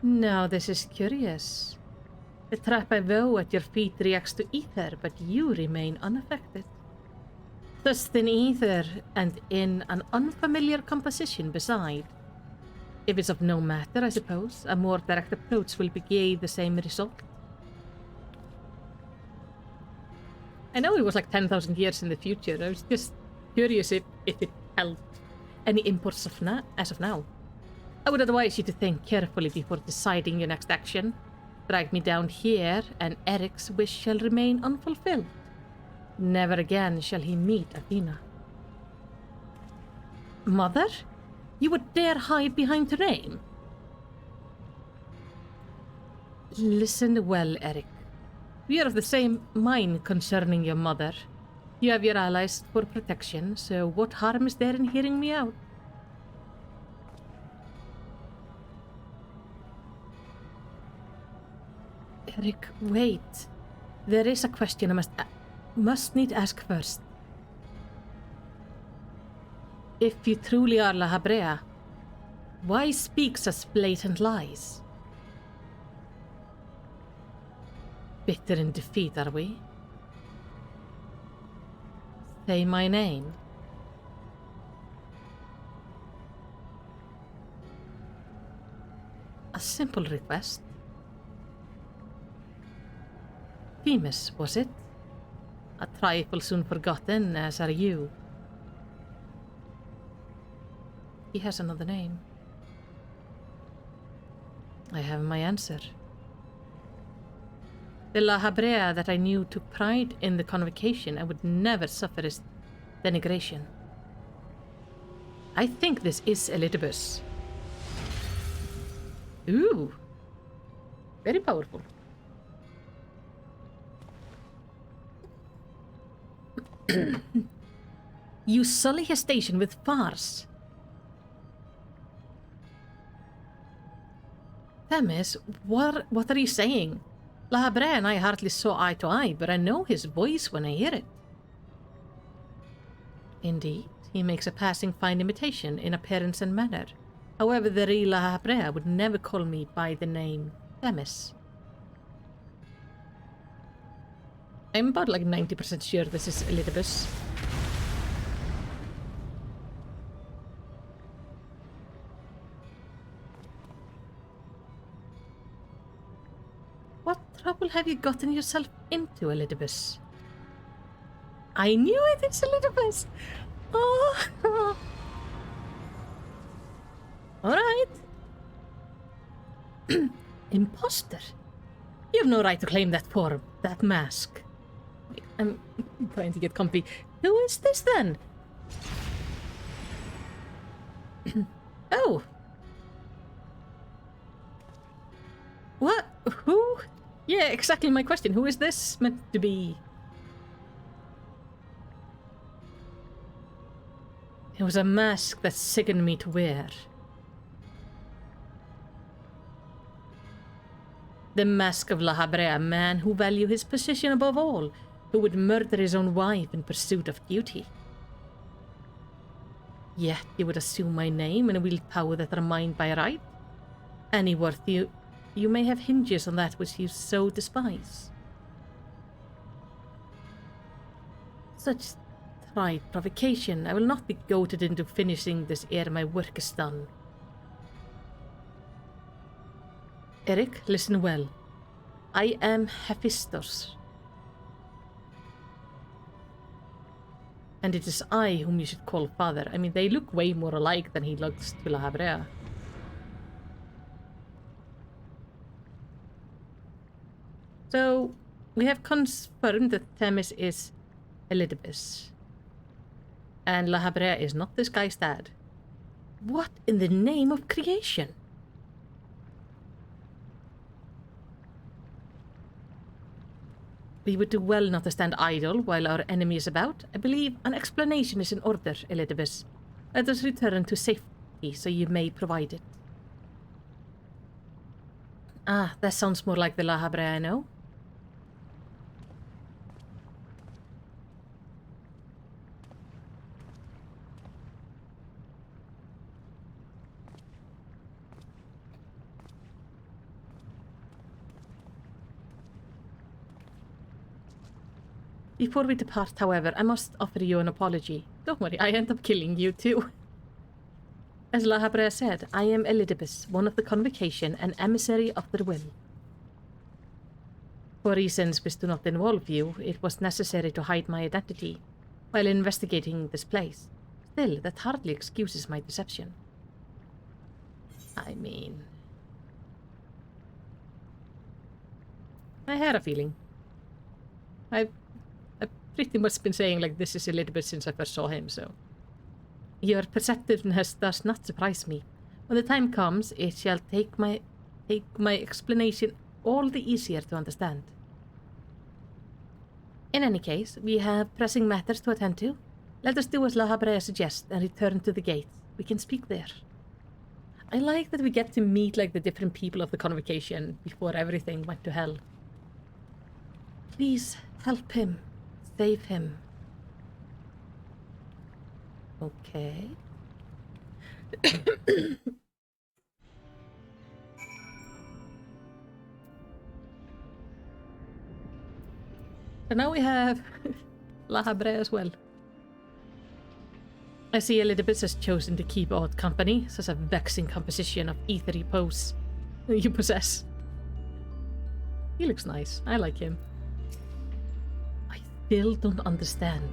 Now this is curious. The trap I vow at your feet reacts to ether, but you remain unaffected. Dust in ether, and in an unfamiliar composition beside. If it's of no matter, I suppose, a more direct approach will beget the same result. I know it was like 10,000 years in the future. I was just curious if it held any import as of now. I would advise you to think carefully before deciding your next action. Drag me down here, and Eric's wish shall remain unfulfilled. Never again shall he meet Athena. Mother? You would dare hide behind her name? Listen well, Eric. We are of the same mind concerning your mother. You have your allies for protection, so what harm is there in hearing me out? Eric, wait. There is a question I must need ask first. If you truly are La Habrea, why speak such blatant lies? Bitter in defeat, are we? Say my name. A simple request. Famous, was it? A trifle soon forgotten, as are you. He has another name. I have my answer. The La Habrea that I knew took pride in the convocation and would never suffer his denigration. I think this is Elidibus. Ooh. Very powerful. You sully his station with farce. Themis, what are you saying? La Habrea and I hardly saw eye to eye, but I know his voice when I hear it. Indeed, he makes a passing fine imitation in appearance and manner, However, the real Lahabrea would never call me by the name Themis. I'm about like 90% sure this is Elidibus. What trouble have you gotten yourself into, Elidibus? I knew it, it's Elidibus! Oh! Alright. Imposter? You have no right to claim that form, that mask. Wait, I'm trying to get comfy. Who is this then? Oh. What? Who? Yeah, exactly my question. Who is this meant to be? It was a mask that sickened me to wear. The mask of Lahabrea, a man who valued his position above all, who would murder his own wife in pursuit of duty. Yet you would assume my name and wield power that are mine by right? Any worth you may have hinges on that which you so despise. Such tried provocation, I will not be goaded into finishing this ere my work is done. Eric, listen well. I am Hephaestus. And it is I whom you should call father. I mean, they look way more alike than he looks to Lahabrea. So, we have confirmed that Themis is Elidibus. And Lahabrea is not this guy's dad. What in the name of creation? We would do well not to stand idle while our enemy is about. I believe an explanation is in order, Elidibus. Let us return to safety so you may provide it. Ah, that sounds more like the Lahabrea I know. Before we depart, however, I must offer you an apology. Don't worry, I end up killing you too. As Lahabrea said, I am Elidibus, one of the Convocation and emissary of the will. For reasons which do not involve you, it was necessary to hide my identity while investigating this place. Still, that hardly excuses my deception. I mean... I had a feeling. I've pretty much been saying like this is a little bit since I first saw him, so... Your perceptiveness does not surprise me. When the time comes, it shall make my explanation all the easier to understand. In any case, we have pressing matters to attend to. Let us do as Lahabrea suggests and return to the gate. We can speak there. I like that we get to meet like the different people of the Convocation before everything went to hell. Please help him. Save him. Okay. So now we have Lahabrea as well. I see Elidibus has chosen to keep odd company, such a vexing composition of ethery pose you possess. He looks nice. I like him. I still don't understand.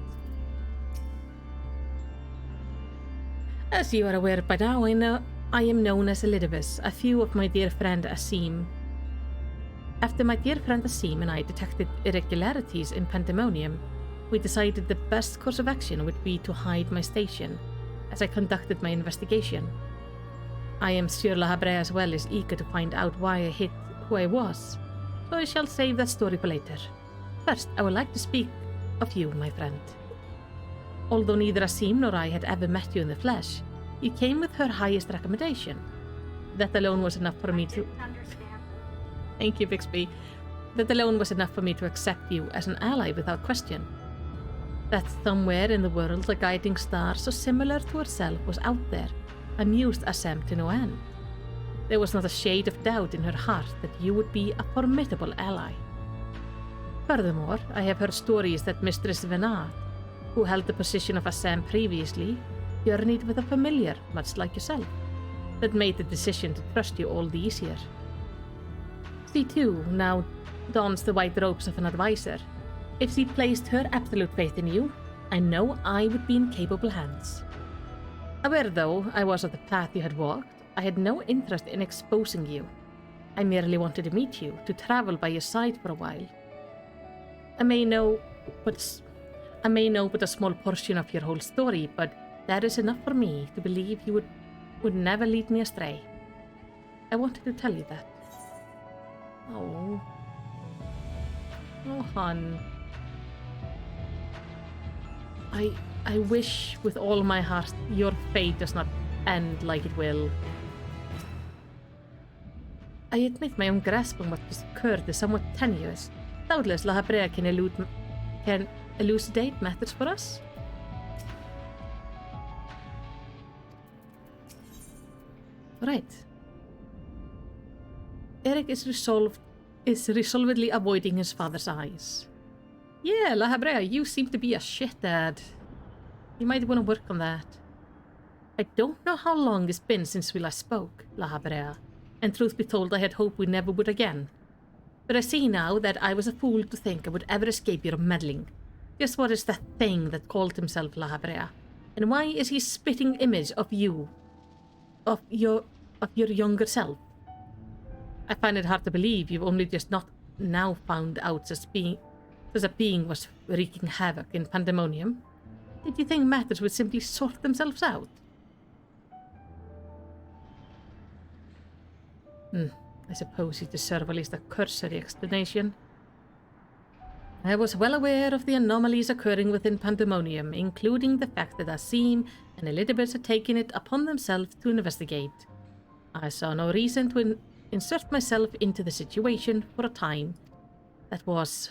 As you are aware by now, I am known as Elidibus, a few of my dear friend Asim. After my dear friend Asim and I detected irregularities in Pandæmonium, we decided the best course of action would be to hide my station, as I conducted my investigation. I am sure Lahabrea as well is eager to find out why I hid who I was, so I shall save that story for later. First, I would like to speak of you, my friend. Although neither Asim nor I had ever met you in the flesh, you came with her highest recommendation. That alone was enough for me to... Thank you, Bixby. That alone was enough for me to accept you as an ally without question. That somewhere in the world a guiding star so similar to herself was out there, amused Assem to no end. There was not a shade of doubt in her heart that you would be a formidable ally. Furthermore, I have heard stories that Mistress Venat, who held the position of Assem previously, journeyed with a familiar, much like yourself, that made the decision to trust you all the easier. She too now dons the white robes of an advisor. If she placed her absolute faith in you, I know I would be in capable hands. Aware though I was of the path you had walked, I had no interest in exposing you. I merely wanted to meet you, to travel by your side for a while. I may know but a small portion of your whole story, but that is enough for me to believe you would never lead me astray. I wanted to tell you that. Oh. Oh, hon. I wish with all my heart your fate does not end like it will. I admit my own grasp on what just occurred is somewhat tenuous. Doubtless La Habrea can elucidate matters for us. Right. Eric is resolvedly avoiding his father's eyes. Yeah, La Habrea, you seem to be a shit dad. You might want to work on that. I don't know how long it's been since we last spoke, La Habrea, and truth be told I had hoped we never would again. But I see now that I was a fool to think I would ever escape your meddling. Just what is that thing that called himself La Habrea? And why is he a spitting image of you? Of your younger self? I find it hard to believe you've only just not now found out such a being was wreaking havoc in Pandæmonium. Did you think matters would simply sort themselves out? I suppose you deserve at least a cursory explanation. I was well aware of the anomalies occurring within Pandæmonium, including the fact that Asim and Elizabeth had taken it upon themselves to investigate. I saw no reason to insert myself into the situation for a time. That was...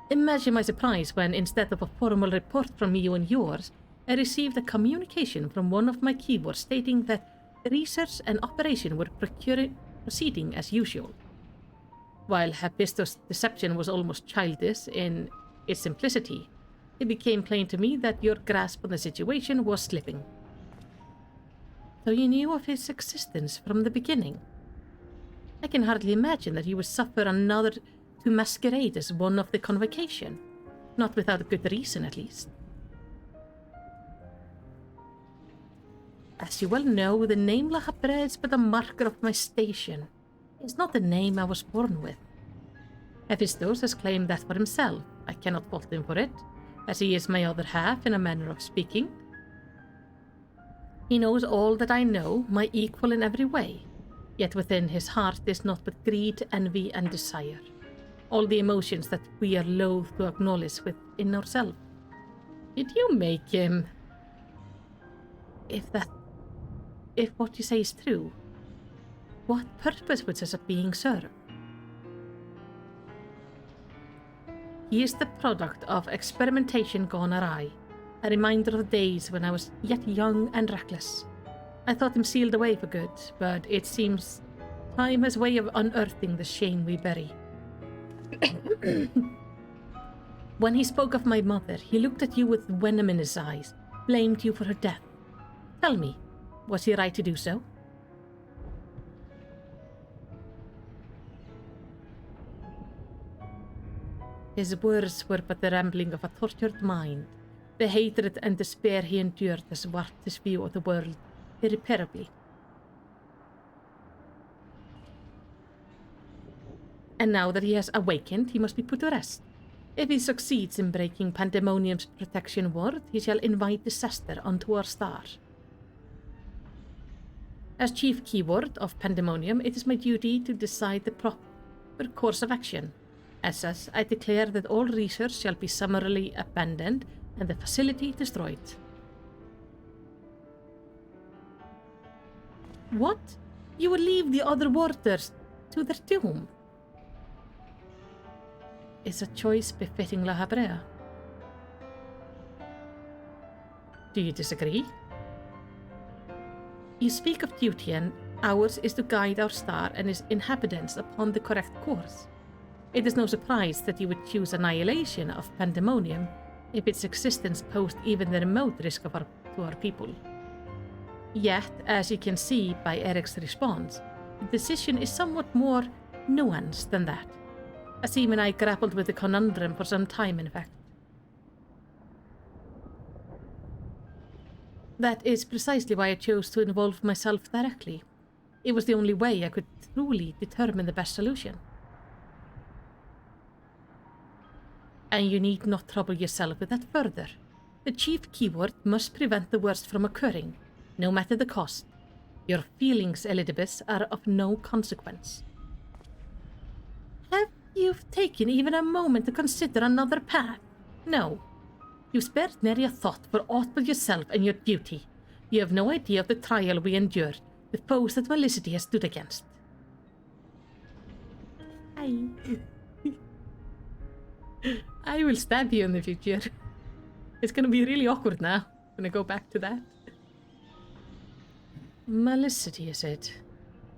Imagine my surprise when, instead of a formal report from you and yours, I received a communication from one of my keyboards stating that the research and operation were proceeding as usual. While Hephaestus' deception was almost childish in its simplicity, it became plain to me that your grasp on the situation was slipping. So you knew of his existence from the beginning? I can hardly imagine that you would suffer another to masquerade as one of the convocation, not without good reason at least. As you well know, the name La Habrea is but a marker of my station. It's not the name I was born with. Hephaestus has claimed that for himself. I cannot fault him for it, as he is my other half in a manner of speaking. He knows all that I know, my equal in every way, yet within his heart is naught but greed, envy, and desire. All the emotions that we are loath to acknowledge within ourselves. Did you make him? If what you say is true, what purpose would such a being serve? He is the product of experimentation gone awry, a reminder of the days when I was yet young and reckless. I thought him sealed away for good, but it seems time has a way of unearthing the shame we bury. When he spoke of my mother, he looked at you with venom in his eyes, blamed you for her death. Tell me, was he right to do so? His words were but the rambling of a tortured mind. The hatred and despair he endured has warped his view of the world irreparably. And now that he has awakened, he must be put to rest. If he succeeds in breaking Pandæmonium's protection ward, he shall invite disaster onto our star. As chief keyword of Pandæmonium, it is my duty to decide the proper course of action. As such, I declare that all research shall be summarily abandoned and the facility destroyed. What? You will leave the other warders to their doom? Is a choice befitting La Habrea? Do you disagree? You speak of duty, and ours is to guide our star and its inhabitants upon the correct course. It is no surprise that you would choose annihilation of Pandæmonium if its existence posed even the remote risk to our people. Yet, as you can see by Eric's response, the decision is somewhat more nuanced than that. Asim and I grappled with the conundrum for some time, in fact. That is precisely why I chose to involve myself directly. It was the only way I could truly determine the best solution. And you need not trouble yourself with that further. The chief keyword must prevent the worst from occurring, no matter the cost. Your feelings, Elizabeth, are of no consequence. Have you taken even a moment to consider another path? No. You spared nary a thought for aught but yourself and your duty. You have no idea of the trial we endured, the foes that Felicity has stood against. I will stab you in the future. It's gonna be really awkward now. I'm gonna go back to that. Felicity, is it?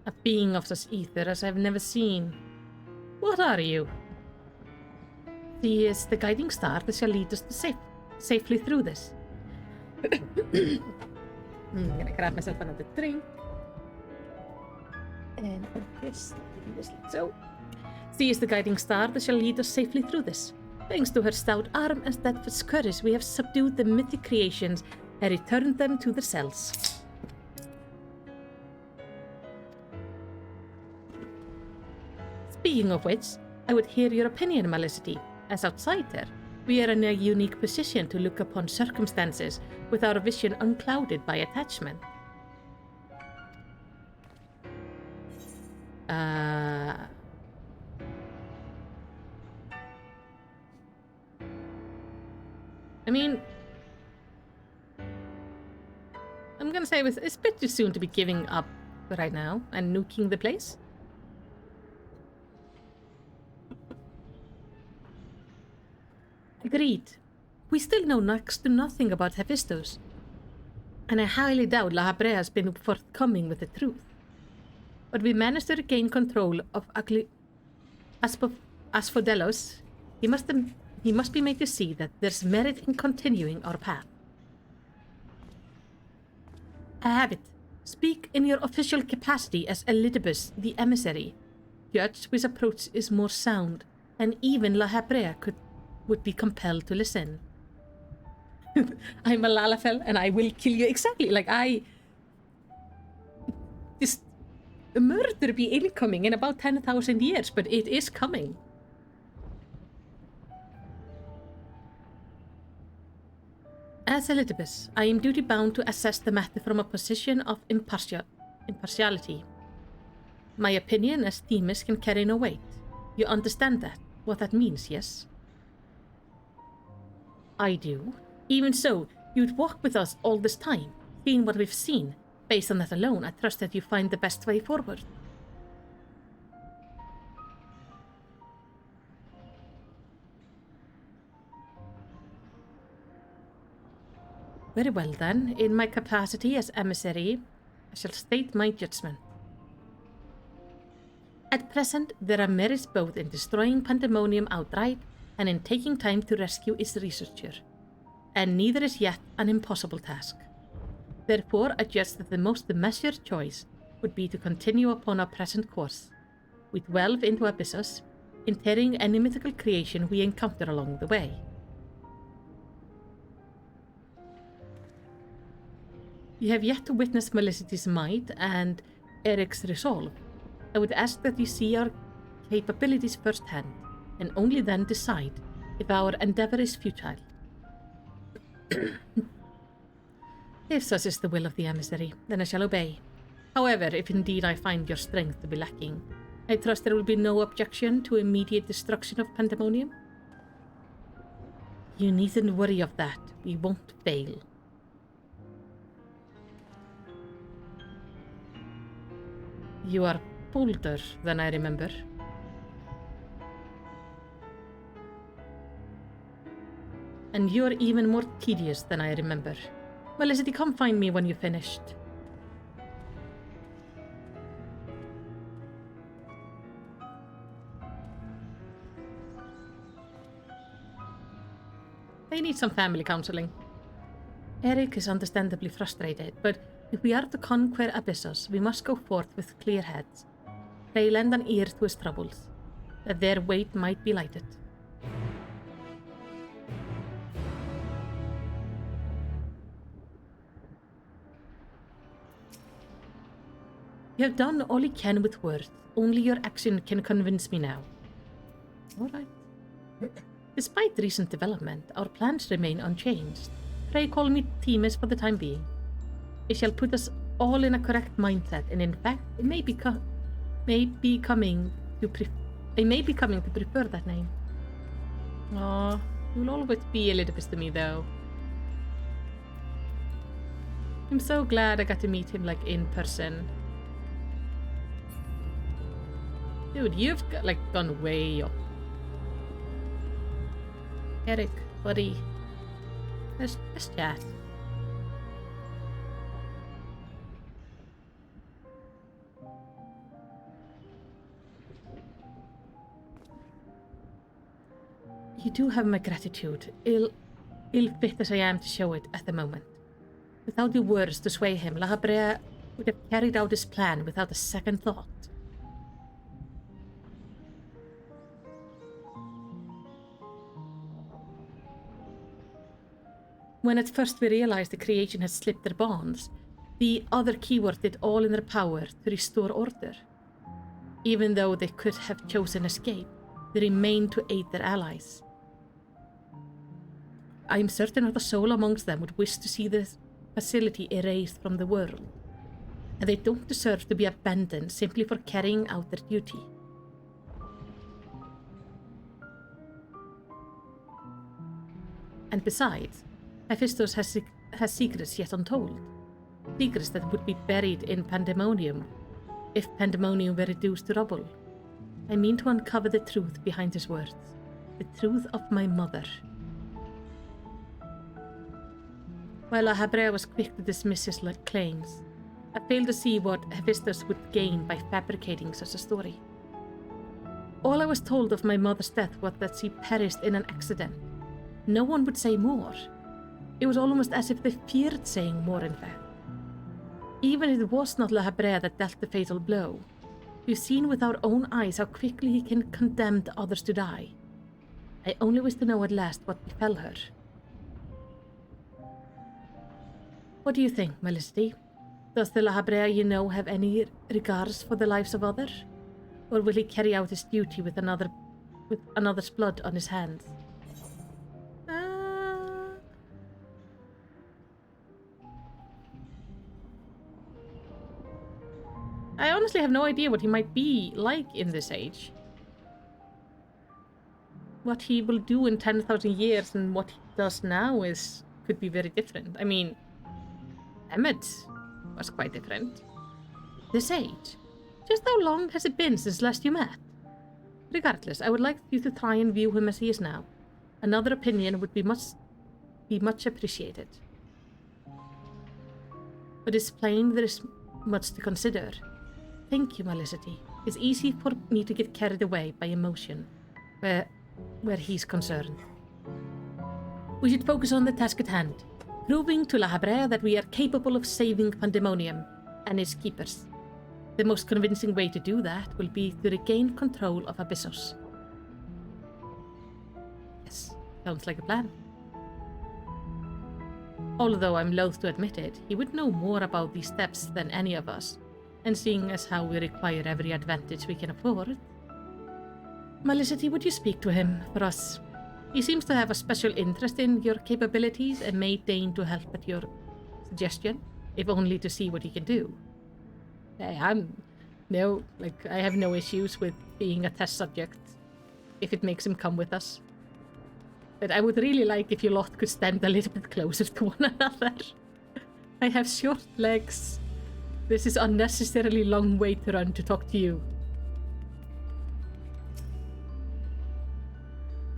A being of such ether as I've never seen. What are you? She is the guiding star that shall lead us to safely through this. I'm gonna grab myself another drink. And just do this like so. She is the guiding star that shall lead us safely through this. Thanks to her stout arm and steadfast courage, we have subdued the mythic creations and returned them to their cells. Speaking of which, I would hear your opinion, Felicity. As outsider, we are in a unique position to look upon circumstances with our vision unclouded by attachment. I mean, I'm gonna say it's a bit too soon to be giving up right now and nuking the place. Agreed. We still know next to nothing about Hephaestus, and I highly doubt La Habrea has been forthcoming with the truth. But we managed to regain control of As for Delos, he must be made to see that there's merit in continuing our path. I have it. Speak in your official capacity as Elidibus, the emissary. Judge which approach is more sound, and even La Habrea would be compelled to listen. I'm a Lalafell, and I will kill you. Exactly, like this murder be incoming in about 10,000 years, but it is coming. As Elidibus, I am duty-bound to assess the matter from a position of impartiality. My opinion as Themis can carry no weight. You understand that? What that means, yes? I do. Even so, you'd walk with us all this time, seeing what we've seen. Based on that alone, I trust that you find the best way forward. Very well then, in my capacity as emissary, I shall state my judgment. At present, there are merits both in destroying Pandæmonium outright and in taking time to rescue its researcher, and neither is yet an impossible task. Therefore, I judge that the most measured choice would be to continue upon our present course. We delve into abysses, interring any mythical creation we encounter along the way. You have yet to witness Felicity's might and Eric's resolve. I would ask that you see our capabilities firsthand, and only then decide if our endeavor is futile. If such is the will of the emissary, then I shall obey. However, if indeed I find your strength to be lacking, I trust there will be no objection to immediate destruction of Pandæmonium. You needn't worry of that. We won't fail. You are bolder than I remember. And you're even more tedious than I remember. Felicity, come find me when you're finished. They need some family counseling. Eric is understandably frustrated, but if we are to conquer Abyssos, we must go forth with clear heads. Pray lend an ear to his troubles, that their weight might be lighted. You have done all you can with words. Only your action can convince me now. Alright. Despite recent development, our plans remain unchanged. Pray call me Themis for the time being. It shall put us all in a correct mindset, and in fact, it may be coming to prefer that name. Aw, you'll always be Elizabeth to me, though. I'm so glad I got to meet him, like, in person. Dude, you've gone way up. Eric, buddy. Let's chat. You do have my gratitude, ill fit as I am to show it at the moment. Without the words to sway him, La Habrea would have carried out his plan without a second thought. When at first we realized the creation had slipped their bonds, the other keyword did all in their power to restore order. Even though they could have chosen escape, they remained to aid their allies. I am certain not a soul amongst them would wish to see this facility erased from the world, and they don't deserve to be abandoned simply for carrying out their duty. And besides, Hephaestus has secrets yet untold. Secrets that would be buried in Pandæmonium, if Pandæmonium were reduced to rubble. I mean to uncover the truth behind his words. The truth of my mother. While La Habrea was quick to dismiss his claims, I failed to see what Hephaestus would gain by fabricating such a story. All I was told of my mother's death was that she perished in an accident. No one would say more. It was almost as if they feared saying more, in fact. Even if it was not La Habrea that dealt the fatal blow, we've seen with our own eyes how quickly he can condemn others to die. I only wish to know at last what befell her. What do you think, Felicity? Does the La Habrea you know have any regards for the lives of others? Or will he carry out his duty with another's blood on his hands? I honestly have no idea what he might be like in this age. What he will do in 10,000 years and what he does now could be very different. I mean, Emmett was quite different. This age? Just how long has it been since last you met? Regardless, I would like you to try and view him as he is now. Another opinion would be much appreciated. But it's plain there is much to consider. Thank you, Felicity. It's easy for me to get carried away by emotion, where he's concerned. We should focus on the task at hand, proving to La Habrea that we are capable of saving Pandæmonium and its keepers. The most convincing way to do that will be to regain control of Abyssos. Yes, sounds like a plan. Although I'm loath to admit it, he would know more about these steps than any of us, and seeing as how we require every advantage we can afford. Felicity, would you speak to him for us? He seems to have a special interest in your capabilities and may deign to help at your suggestion, if only to see what he can do. I have no issues with being a test subject, if it makes him come with us. But I would really like if you lot could stand a little bit closer to one another. I have short legs. This is unnecessarily long way to run to talk to you.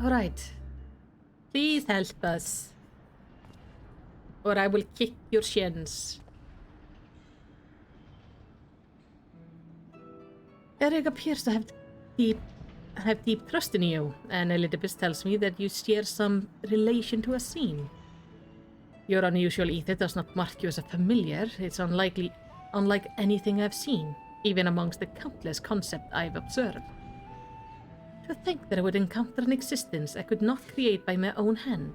Alright. Please help us. or I will kick your shins. Eric appears to have deep trust in you, and Elizabeth tells me that you share some relation to a scene. Your unusual ether does not mark you as a familiar. It's unlike anything I've seen, even amongst the countless concepts I've observed. To think that I would encounter an existence I could not create by my own hand.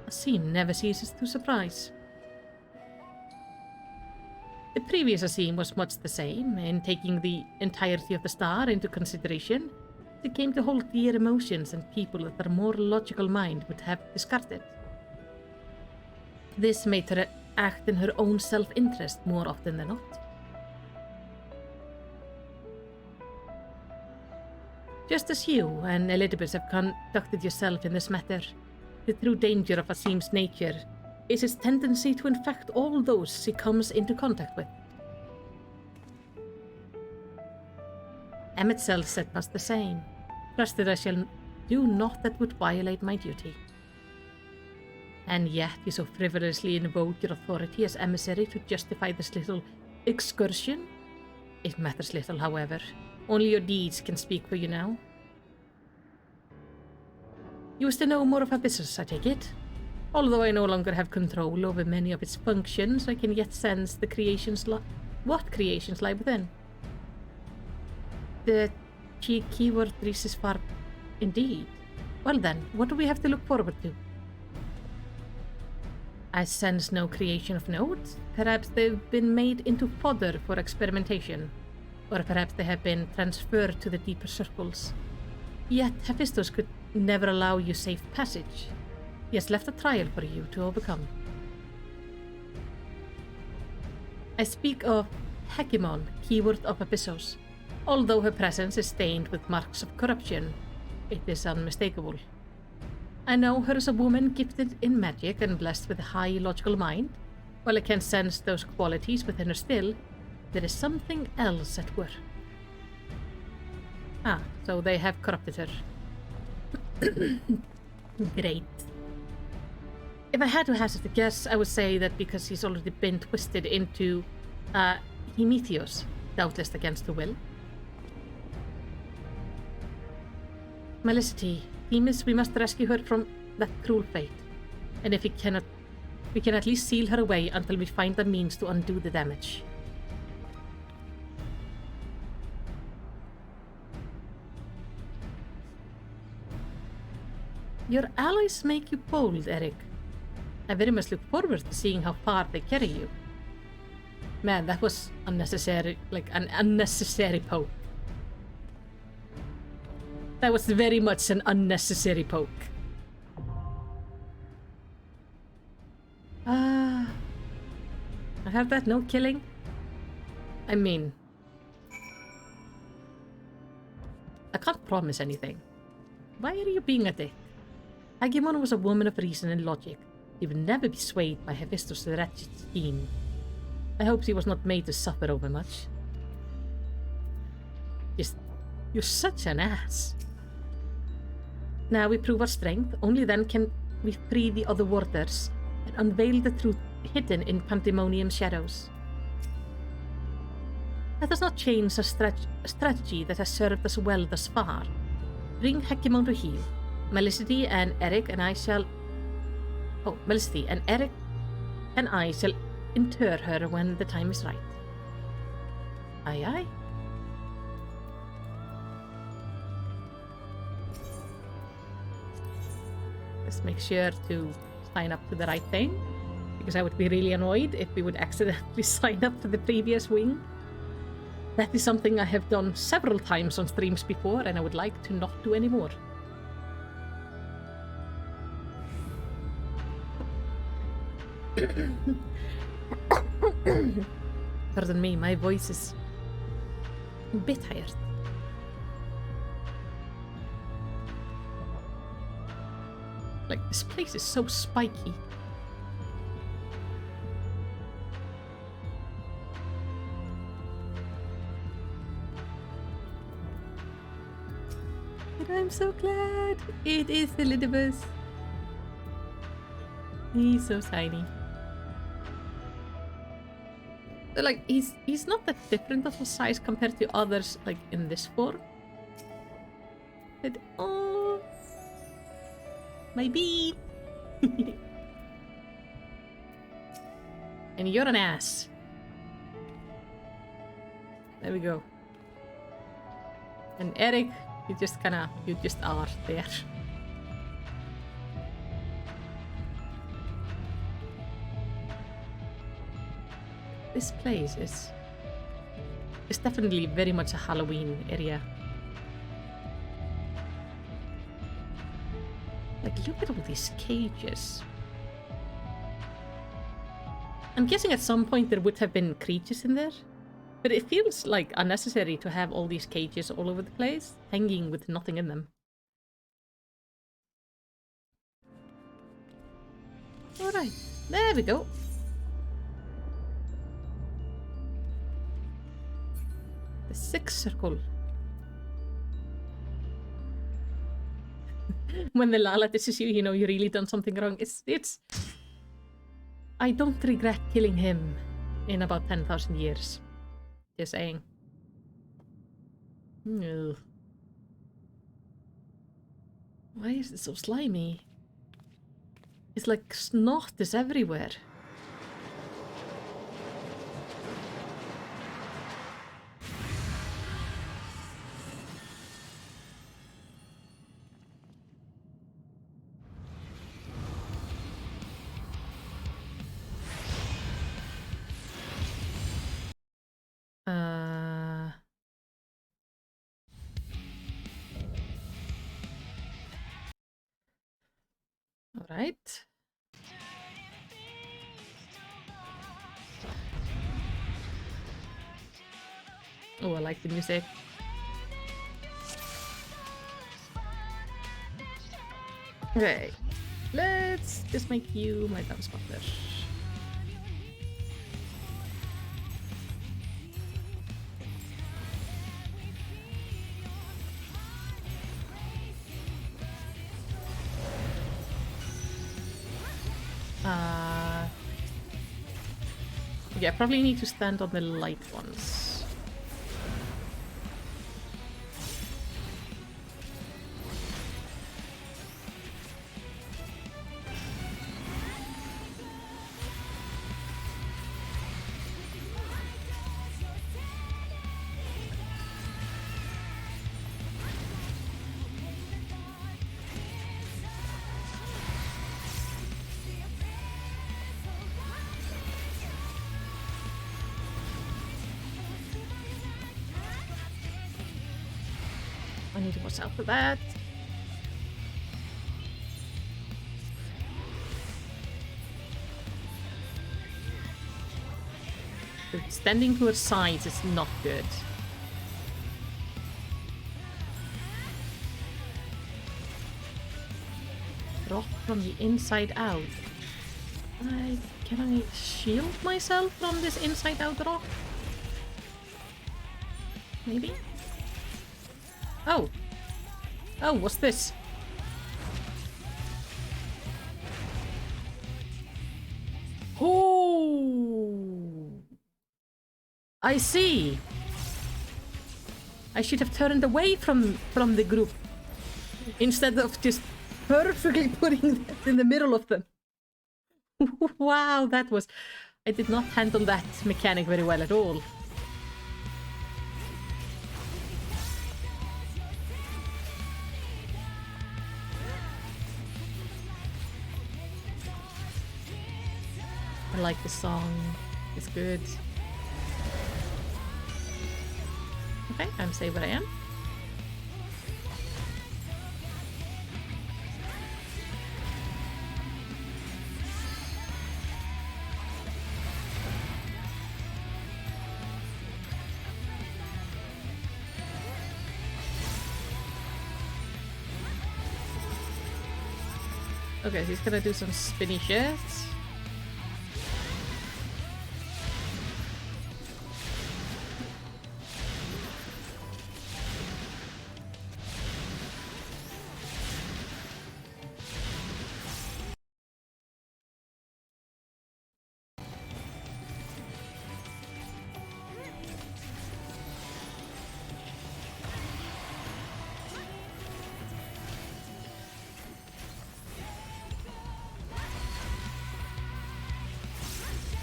A scene never ceases to surprise. The previous Asim was much the same, in taking the entirety of the star into consideration. It came to hold dear emotions and people that a more logical mind would have discarded. This made her act in her own self-interest more often than not. Just as you and Elizabeth have conducted yourself in this matter, the true danger of Asim's nature is his tendency to infect all those he comes into contact with. Emmett Cell said much the same. Trust that I shall do naught that would violate my duty. And yet you so frivolously invoke your authority as emissary to justify this little excursion? It matters little, however. Only your deeds can speak for you now. You wish to know more of Abyssus, I take it? Although I no longer have control over many of its functions, I can yet sense the what creations lie within. The keyword reaches far indeed. Well then, what do we have to look forward to? I sense no creation of note. Perhaps they've been made into fodder for experimentation, or perhaps they have been transferred to the deeper circles. Yet Hephaestus could never allow you safe passage. He has left a trial for you to overcome. I speak of Hegemon, keyword of Abyssos. Although her presence is stained with marks of corruption, it is unmistakable. I know her as a woman gifted in magic and blessed with a high logical mind. While I can sense those qualities within her still, there is something else at work. Ah, so they have corrupted her. Great. If I had to hazard a guess, I would say that because he's already been twisted into Prometheus, doubtless against her will. Melicity, Themis, we must rescue her from that cruel fate. And if we can at least seal her away until we find a means to undo the damage. Your allies make you bold, Eric. I very much look forward to seeing how far they carry you. Man, that was unnecessary, like an unnecessary poke. That was very much an unnecessary poke. I have that no killing. I mean, I can't promise anything. Why are you being a dick? Hegemon was a woman of reason and logic. He would never be swayed by Hephaestus' wretched scheme. I hope he was not made to suffer over much. You're such an ass. Now we prove our strength, only then can we free the other warders and unveil the truth hidden in Pandæmonium shadows. Let us not change a strategy that has served us well thus far. Bring Hegemon to heel. Melicity and Eric and I shall... Oh, Melicity and Eric and I shall inter her when the time is right. Aye aye. Let's make sure to sign up to the right thing, because I would be really annoyed if we would accidentally sign up to the previous wing. That is something I have done several times on streams before, and I would like to not do anymore. Pardon me, my voice is a bit tired. Like, this place is so spiky. And I'm so glad it is Elizabeth. He's so tiny. Like, he's not that different of a size compared to others, like, in this form. But, oh... My bee! And you're an ass. There we go. And Eric, you just are there. This place is definitely very much a Halloween area. Like, look at all these cages. I'm guessing at some point there would have been creatures in there. But it feels like unnecessary to have all these cages all over the place, hanging with nothing in them. Alright, there we go. The 6th circle. When the Lala disses you, you know you really done something wrong. It's... I don't regret killing him in about 10,000 years. Just saying. Ugh. Why is it so slimy? It's like snot is everywhere. All right. Oh, I like the music. Okay, let's just make you my dumb spotter. Yeah, probably need to stand on the light ones. I need to watch out for that. Standing to her sides is not good. Rock from the inside out. Can I shield myself from this inside out rock? Maybe? Oh! Oh, what's this? Oh! I see! I should have turned away from the group instead of just perfectly putting that in the middle of them. Wow, that was... I did not handle that mechanic very well at all. I like the song. It's good. Okay, I'm safe where I am. Okay, he's gonna do some spinny shit.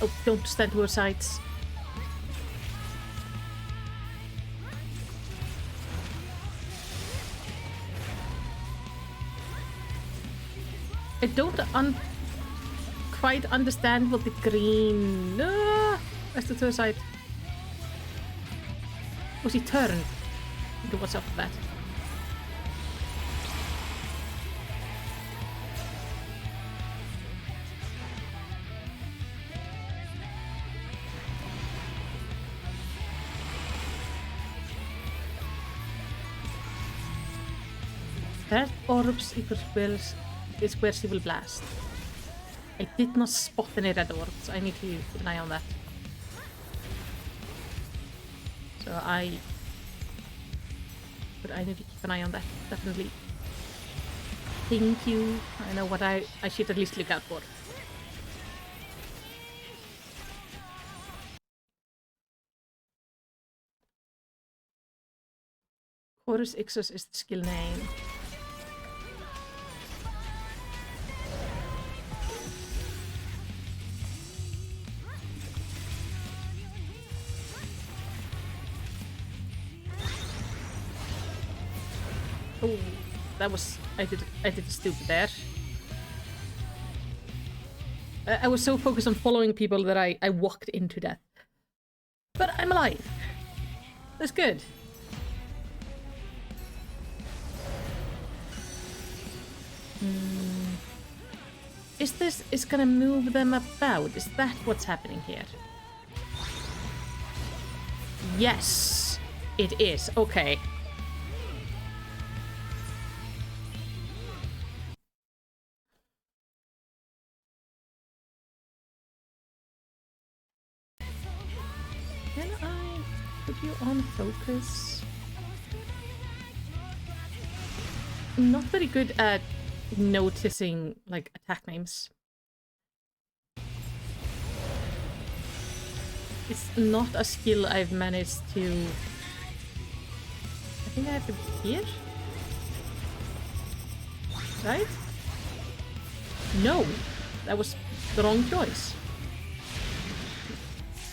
Oh, don't stand to her sides. I don't quite understand what the green... Where's the other side? Was he turned? What's up with that? That orbs equals is where she will blast. I did not spot any red orbs. I need to keep an eye on that. But I need to keep an eye on that, definitely. Thank you. I know what I should at least look out for. Horus Ixos is the skill name. Oh, that was... I did stupid there. I was so focused on following people that I walked into death. But I'm alive. That's good. Is this... Is gonna move them about? Is that what's happening here? Yes, it is. Okay. Can I put you on focus? I'm not very good at noticing, like, attack names. It's not a skill I've managed to... I think I have to be here? Right? No! That was the wrong choice.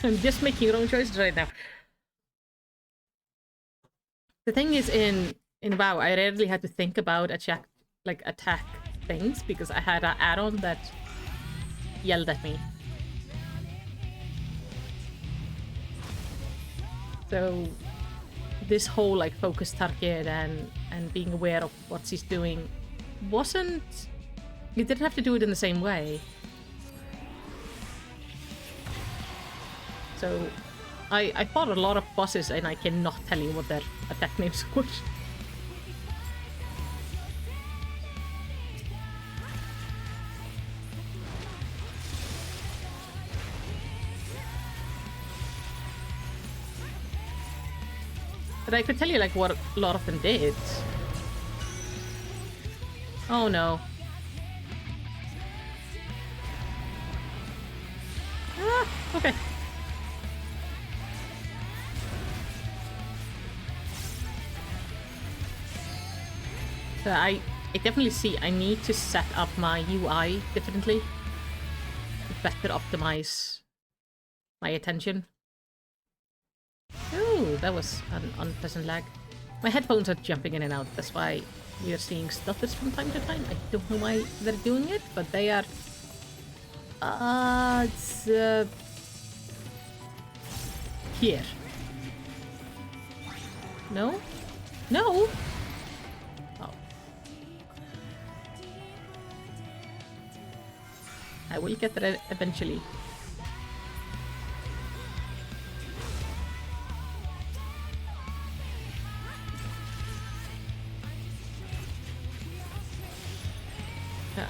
I'm just making wrong choices right now. The thing is, in WoW, I rarely had to think about attack things because I had an add-on that yelled at me. So this whole like focus target and being aware of what she's doing wasn't... You didn't have to do it in the same way. So I fought a lot of bosses and I cannot tell you what their attack names were. But I could tell you like what a lot of them did. Oh no. Ah, okay. So I definitely see I need to set up my UI differently to better optimize my attention. Oh, that was an unpleasant lag. My headphones are jumping in and out, that's why we are seeing stutters from time to time. I don't know why they're doing it, but they are... it's... here. No? No? Oh. I will get there eventually.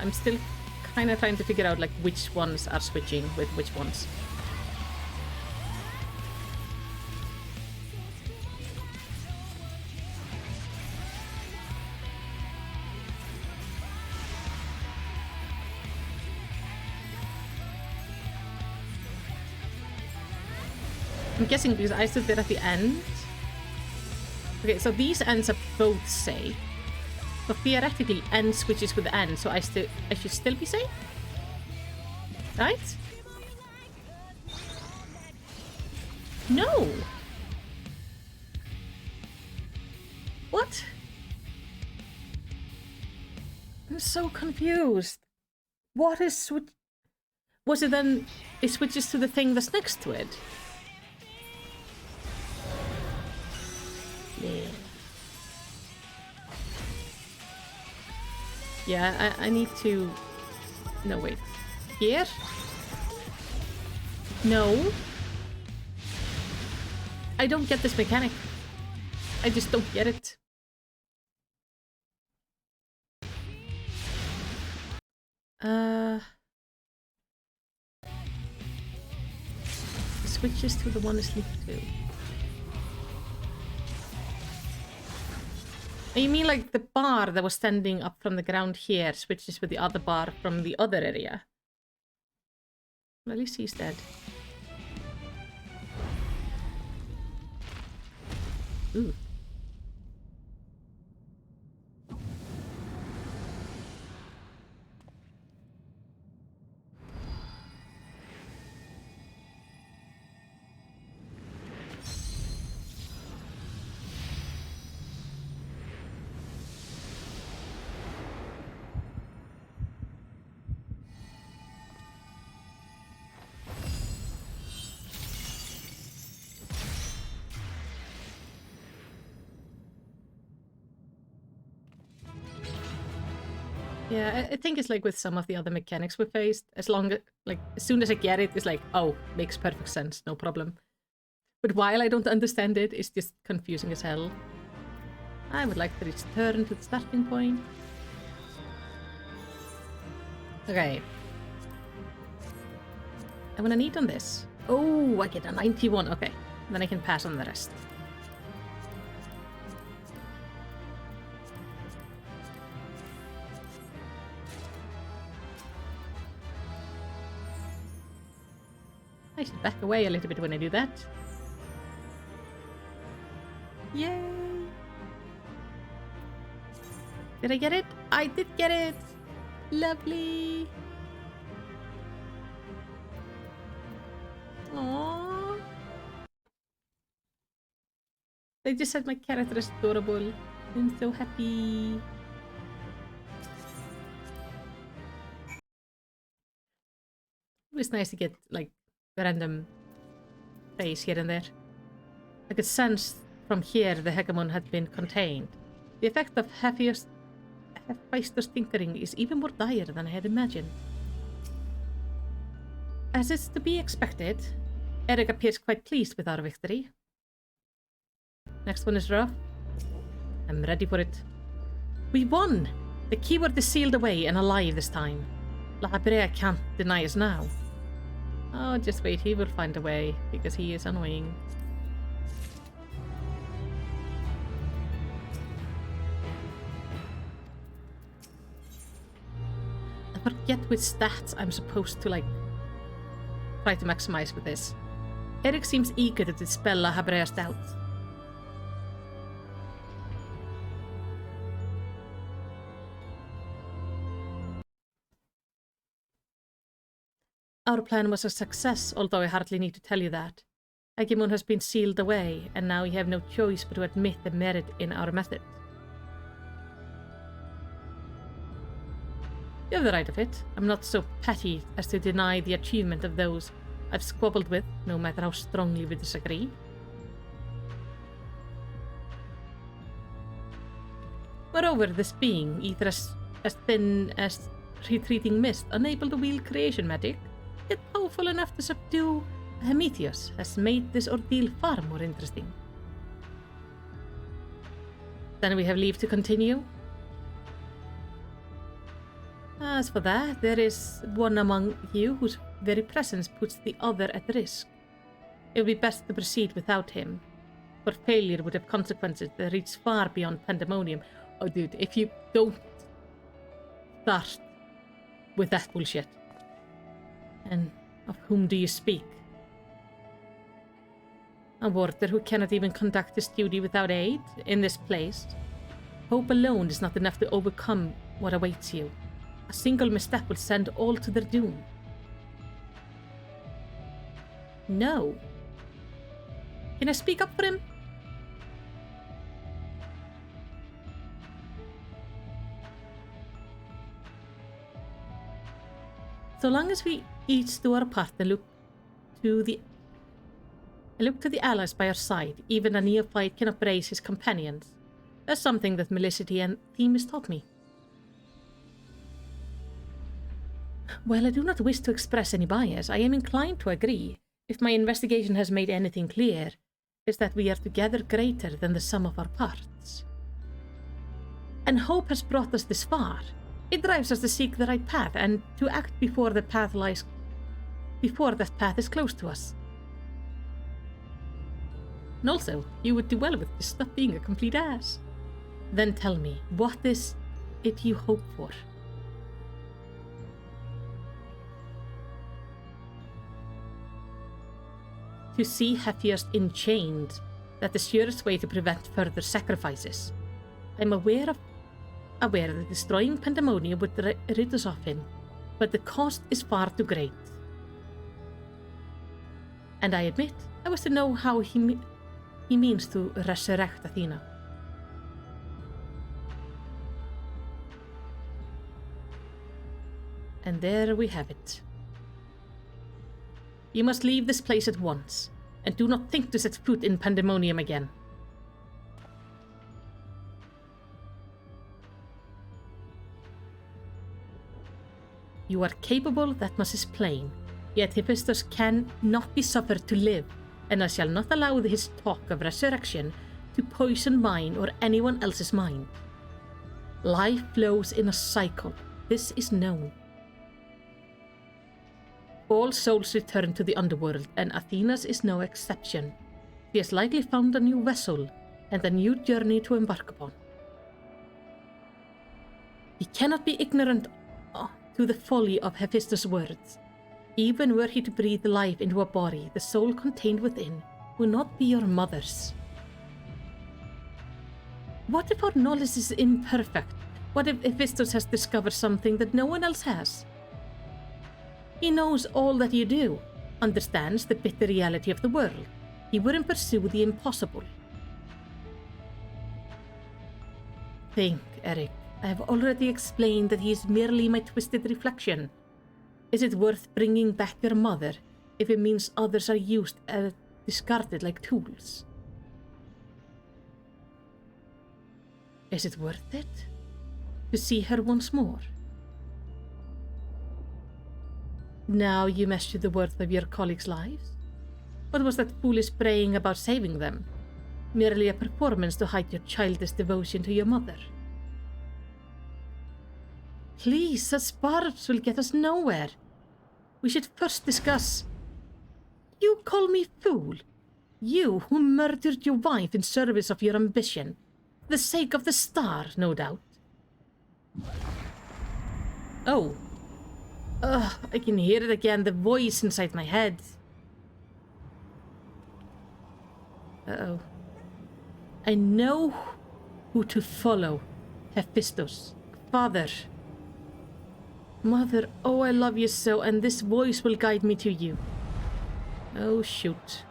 I'm still kind of trying to figure out like which ones are switching with which ones. I'm guessing because I stood there at the end. Okay, so these ends are both safe. So theoretically, N switches with N, so I should still be safe? Right? No! What? I'm so confused. What is switch? Was it then it switches to the thing that's next to it? Yeah. Yeah, I need to... No, wait. Here? No. I don't get this mechanic. I just don't get it. Switches to the one asleep too. You mean like the bar that was standing up from the ground here switches with the other bar from the other area? Well, at least he's dead. Ooh. Yeah, I think it's like with some of the other mechanics we faced. As soon as I get it, it's like, oh, makes perfect sense, no problem. But while I don't understand it, it's just confusing as hell. I would like to return to the starting point. Okay. I'm gonna need on this. Oh, I get a 91. Okay, then I can pass on the rest. I should back away a little bit when I do that. Yay! Did I get it? I did get it! Lovely! Aww. They just said my character is adorable. I'm so happy. It was nice to get, like, random face here and there. I could sense from here the hegemon had been contained. The effect of Hephaestus' tinkering is even more dire than I had imagined. As is to be expected, Eric appears quite pleased with our victory. Next one is rough. I'm ready for it. We won! The keyword is sealed away and alive this time. La Habrea can't deny us now. Oh, just wait, he will find a way, because he is annoying. I forget which stats I'm supposed to, like, try to maximize with this. Eric seems eager to dispel La Habrea's doubts. Our plan was a success, although I hardly need to tell you that. Hegemon has been sealed away, and now you have no choice but to admit the merit in our method. You have the right of it. I'm not so petty as to deny the achievement of those I've squabbled with, no matter how strongly we disagree. Moreover, this being, either as thin as retreating mist, unable to wield creation magic, yet powerful enough to subdue Prometheus, has made this ordeal far more interesting. Then we have leave to continue. As for that, there is one among you whose very presence puts the other at risk. It would be best to proceed without him, for failure would have consequences that reach far beyond Pandæmonium. Oh dude, if you don't start with that bullshit. And of whom do you speak? A warder who cannot even conduct his duty without aid in this place. Hope alone is not enough to overcome what awaits you. A single misstep will send all to their doom. No. Can I speak up for him? So long as we each do our part and look to the allies by our side, even a neophyte cannot praise his companions. That's something that Melicity and Themis taught me. While I do not wish to express any bias, I am inclined to agree. If my investigation has made anything clear, is that we are together greater than the sum of our parts. And hope has brought us this far. It drives us to seek the right path and to act before that path is close to us. And also, you would do well with just stop being a complete ass. Then tell me, what is it you hope for? To see Hephaestus enchained, that the surest way to prevent further sacrifices. I'm aware that destroying Pandæmonium would rid us of him, but the cost is far too great. And I admit, I wish to know how he means to resurrect Athena. And there we have it. You must leave this place at once, and do not think to set foot in Pandæmonium again. You are capable, that much is plain, yet Hephaestus cannot be suffered to live, and I shall not allow his talk of resurrection to poison mine or anyone else's mind. Life flows in a cycle, this is known. All souls return to the underworld, and Athena's is no exception. She has likely found a new vessel and a new journey to embark upon. He cannot be ignorant to the folly of Hephaestus' words. Even were he to breathe life into a body, the soul contained within will not be your mother's. What if our knowledge is imperfect? What if Hephaestus has discovered something that no one else has? He knows all that you do, understands the bitter reality of the world. He wouldn't pursue the impossible. Think, Eric. I have already explained that he is merely my twisted reflection. Is it worth bringing back your mother if it means others are used and discarded like tools? Is it worth it? To see her once more? Now you measure the worth of your colleagues' lives? What was that foolish praying about saving them? Merely a performance to hide your childish devotion to your mother? Please, such barbs will get us nowhere. We should first discuss. You call me fool? You who murdered your wife in service of your ambition. For the sake of the star, no doubt. Oh. Ugh, I can hear it again, the voice inside my head. Uh-oh. I know who to follow. Hephaestus. Father. Mother, oh, I love you so, and this voice will guide me to you. Oh, shoot.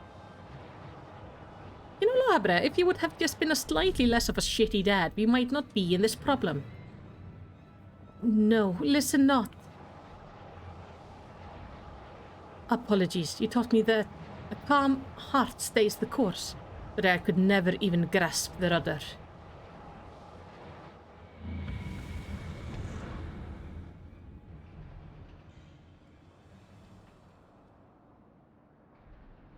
You know, Labra, if you would have just been a slightly less of a shitty dad, we might not be in this problem. No, listen not. Apologies, you taught me that a calm heart stays the course, but I could never even grasp the rudder.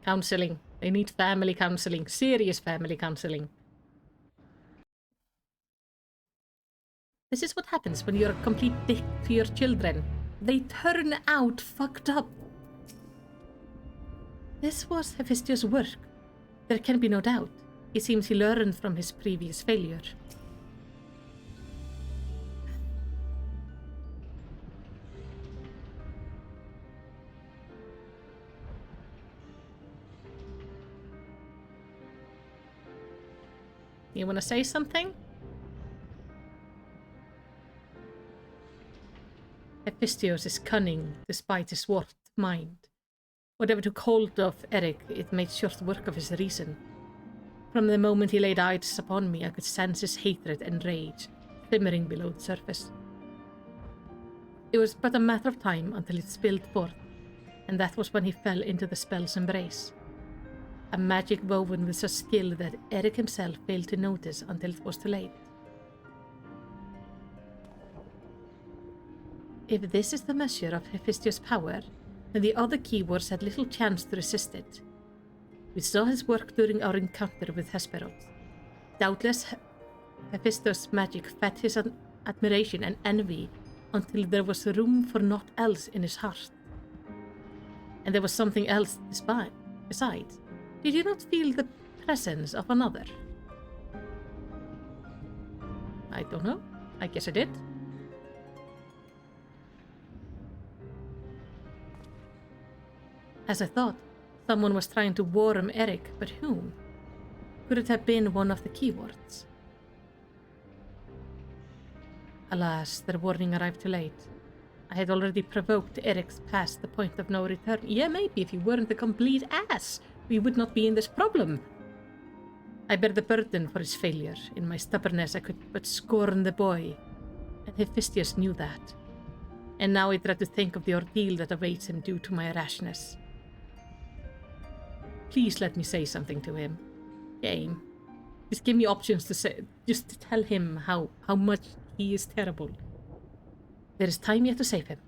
Counseling. They need family counseling. Serious family counseling. This is what happens when you're a complete dick to your children. They turn out fucked up. This was Hephaestus' work. There can be no doubt. It seems he learned from his previous failure. You want to say something? Hephaestus is cunning despite his warped mind. Whatever took hold of Eric, it made short work of his reason. From the moment he laid eyes upon me, I could sense his hatred and rage simmering below the surface. It was but a matter of time until it spilled forth, and that was when he fell into the spell's embrace. A magic woven with such skill that Eric himself failed to notice until it was too late. If this is the measure of Hephaestus' power, then the other keywords had little chance to resist it. We saw his work during our encounter with Hesperos. Doubtless, Hephaestus' magic fed his admiration and envy until there was room for naught else in his heart. And there was something else besides. Did you not feel the presence of another? I don't know. I guess I did. As I thought, someone was trying to warm Eric, but whom? Could it have been one of the keywords? Alas, their warning arrived too late. I had already provoked Eric's past the point of no return. Yeah, maybe if you weren't a complete ass, we would not be in this problem. I bear the burden for his failure. In my stubbornness, I could but scorn the boy. And Hephaestus knew that. And now I dread to think of the ordeal that awaits him due to my rashness. Please let me say something to him. Game. Just give me options to say, just to tell him how much he is terrible. There is time yet to save him.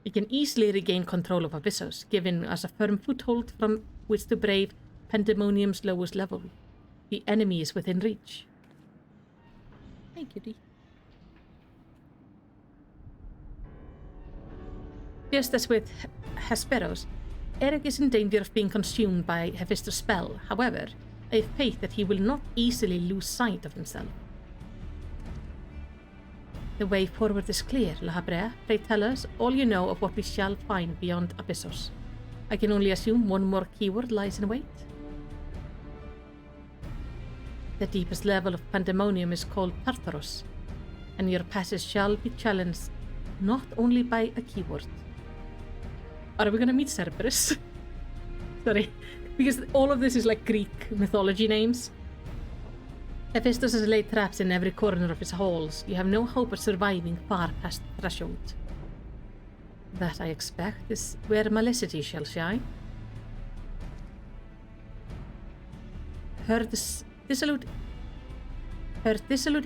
We can easily regain control of Abyssos, giving us a firm foothold from which to brave Pandæmonium's lowest level. The enemy is within reach. Hey, cutie. Just as with Hesperos, Eric is in danger of being consumed by Hephaestus' spell. However, I have faith that he will not easily lose sight of himself. The way forward is clear, La Habrea. Pray tell us all you know of what we shall find beyond Abyssos. I can only assume one more keyword lies in wait. The deepest level of Pandæmonium is called Tartaros, and your passage shall be challenged not only by a keyword. Are we gonna meet Cerberus? Sorry, because all of this is like Greek mythology names. Hephaestus has laid traps in every corner of his halls. You have no hope of surviving far past the threshold. That, I expect, is where Malicity shall shine. Her dissolute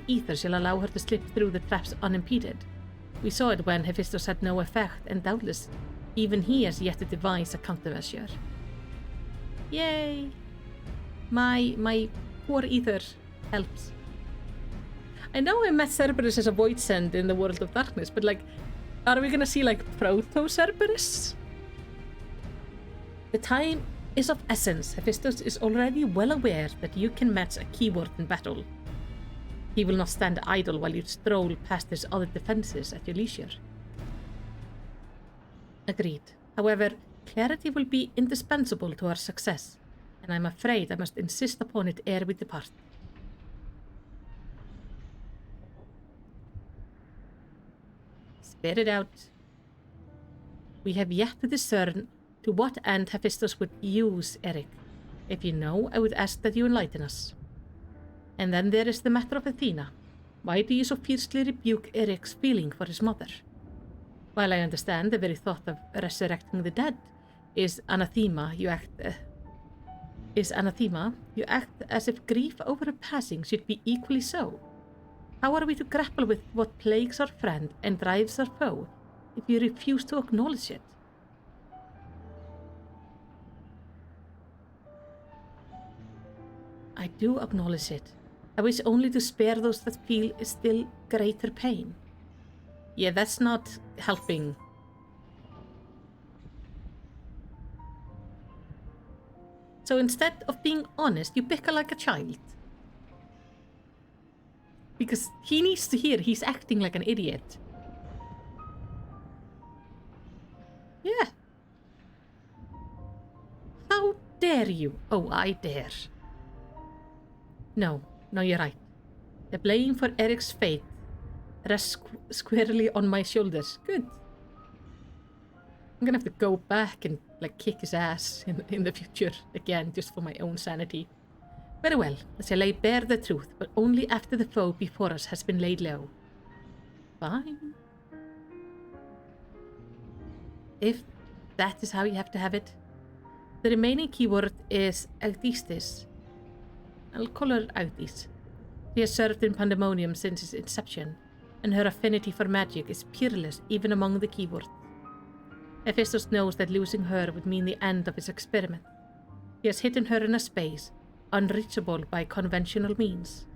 ether shall allow her to slip through the traps unimpeded. We saw it when Hephaestus had no effect, and doubtless even he has yet to devise a countermeasure. Yay! My poor ether helps. I know I met Cerberus as a void send in the World of Darkness, but like, are we gonna see like Proto-Cerberus? The time is of essence. Hephaestus is already well aware that you can match a keyword in battle. He will not stand idle while you stroll past his other defenses at your leisure. Agreed. However, clarity will be indispensable to our success, and I'm afraid I must insist upon it ere we depart. Spit it out. We have yet to discern to what end Hephaestus would use Eric. If you know, I would ask that you enlighten us. And then there is the matter of Athena. Why do you so fiercely rebuke Eric's feeling for his mother? While I understand the very thought of resurrecting the dead is anathema, you act as if grief over a passing should be equally so. How are we to grapple with what plagues our friend and drives our foe if you refuse to acknowledge it? I do acknowledge it. I wish only to spare those that feel still greater pain. Yeah, that's not helping. So instead of being honest, you bicker like a child. Because he needs to hear he's acting like an idiot. Yeah. How dare you? Oh, I dare. No, you're right. The blame for Eric's fate rests squarely on my shoulders. Good. I'm gonna have to go back and, like, kick his ass in the future again, just for my own sanity. Very well, I shall lay bare the truth, but only after the foe before us has been laid low. Fine. If that is how you have to have it. The remaining keyword is Agdistis. I'll call her Agdis. She has served in Pandæmonium since its inception, and her affinity for magic is peerless even among the keywords. Hephaestus knows that losing her would mean the end of his experiment. He has hidden her in a space unreachable by conventional means.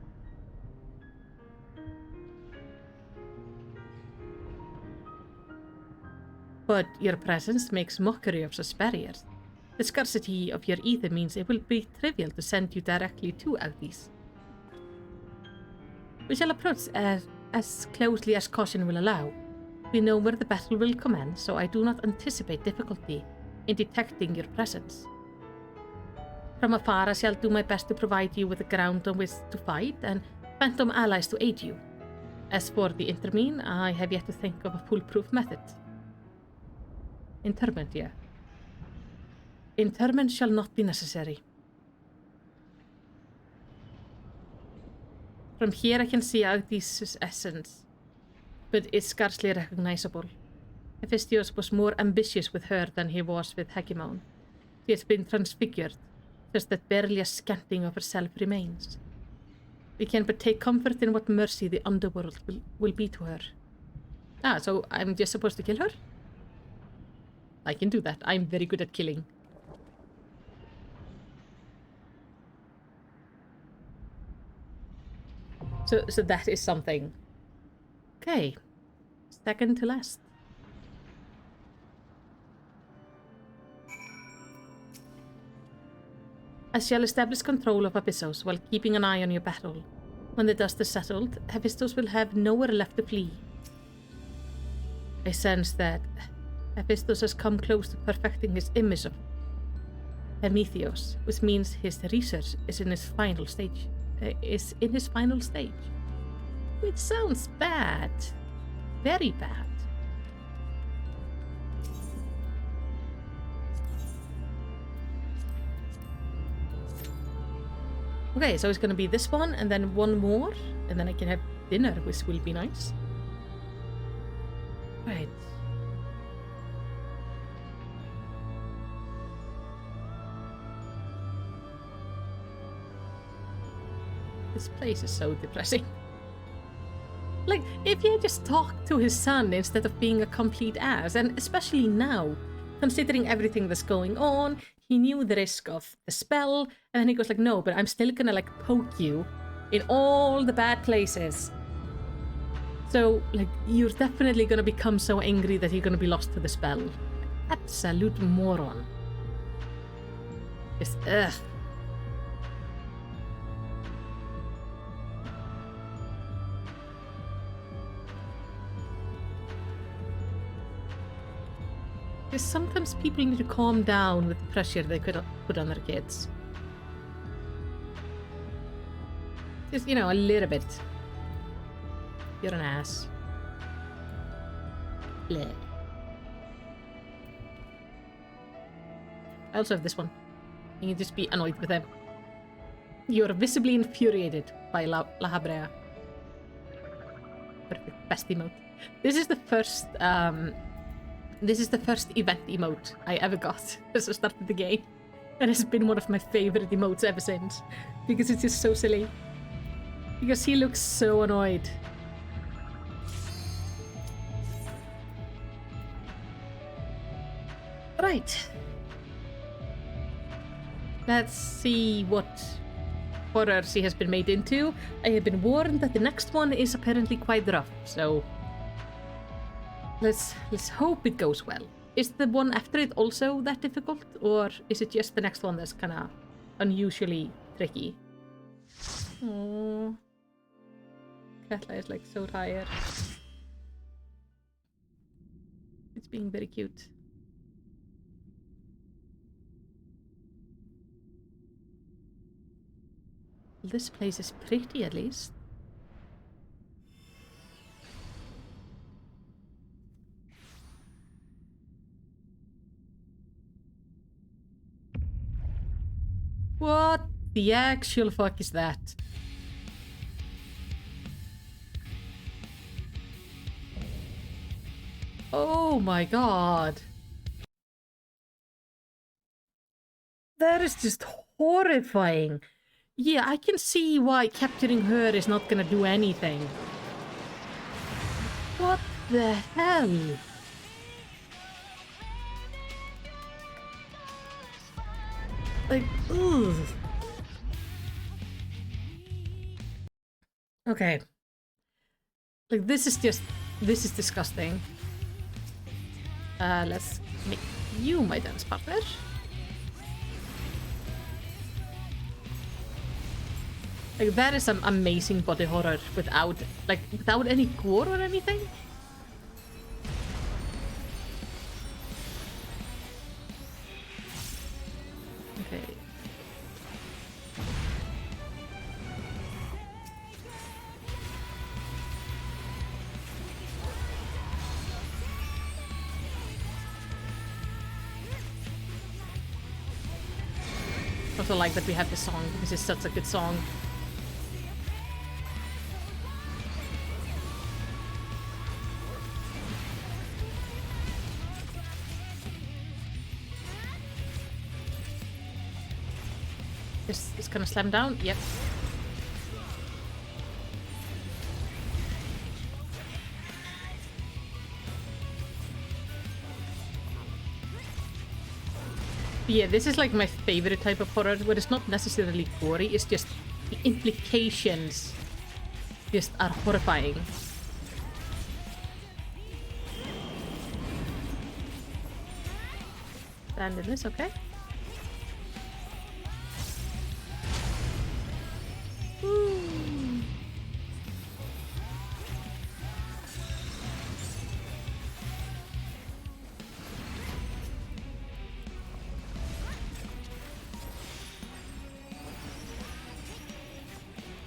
But your presence makes mockery of such barriers. The scarcity of your ether means it will be trivial to send you directly to Agdis. We shall approach as closely as caution will allow. We know where the battle will commence, so I do not anticipate difficulty in detecting your presence. From afar, I shall do my best to provide you with the ground on which to fight and phantom allies to aid you. As for the intermene, I have yet to think of a foolproof method. Interment, yeah. Interment shall not be necessary. From here I can see Agdis' essence, but it's scarcely recognizable. Hephaestus was more ambitious with her than he was with Hegemon. She has been transfigured, just that barely a scanting of herself remains. We can but take comfort in what mercy the underworld will be to her. Ah, so I'm just supposed to kill her? I can do that. I'm very good at killing. So that is something. Okay. Second to last. I shall establish control of Abyssos while keeping an eye on your battle. When the dust is settled, Hephaestus will have nowhere left to flee. I sense that Hephaestus has come close to perfecting his image of Prometheus, which means his research is in his final stage. Which sounds bad. Very bad. Okay, so it's gonna be this one, and then one more, and then I can have dinner, which will be nice. Right. This place is so depressing. Like, if he had just talked to his son instead of being a complete ass, and especially now, considering everything that's going on, he knew the risk of the spell, and then he goes like, no, but I'm still gonna, like, poke you in all the bad places. So, like, you're definitely gonna become so angry that you're gonna be lost to the spell. Absolute moron. Just, ugh. Because sometimes people need to calm down with the pressure they could put on their kids. Just, you know, a little bit. You're an ass. Bleh. I also have this one. You can just be annoyed with them. You're visibly infuriated by La Habrea. Perfect. Best emote. This is the first, event emote I ever got as I started the game. And it's been one of my favorite emotes ever since. Because it's just so silly. Because he looks so annoyed. Right. Let's see what horrors he has been made into. I have been warned that the next one is apparently quite rough, so let's hope it goes well. Is the one after it also that difficult, or is it just the next one that's kind of unusually tricky? Oh, Katla is like so tired. It's being very cute. This place is pretty, at least. the actual fuck is that? Oh my god. That is just horrifying. Yeah, I can see why capturing her is not gonna do anything. What the hell? Like, ugh. Okay. Like, this is disgusting. Let's make you my dance partner. Like, that is some amazing body horror without any gore or anything. Okay. I also like that we have this song because it's such a good song. It's gonna slam down? Yep. Yeah, this is like my favorite type of horror, where it's not necessarily gory, it's just the implications just are horrifying. Stand in this, okay?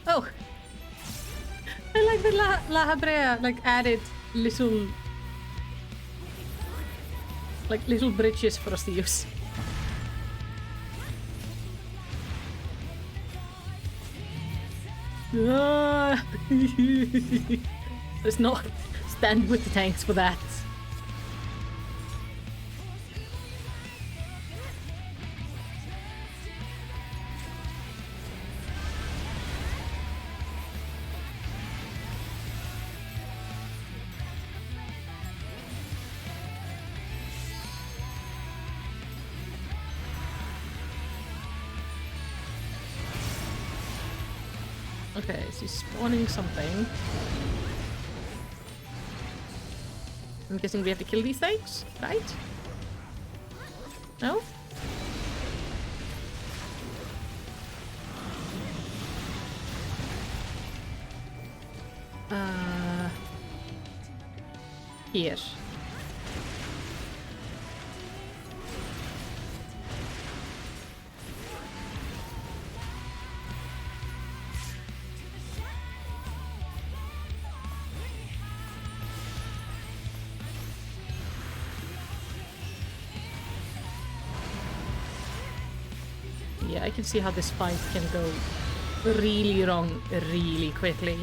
Oh, I like the La Habrea like added little bridges for us to use. There's no stand with the tanks for that. Okay, so he's spawning something. I'm guessing we have to kill these things, right? No? Here. Yeah, I can see how this fight can go really wrong really quickly.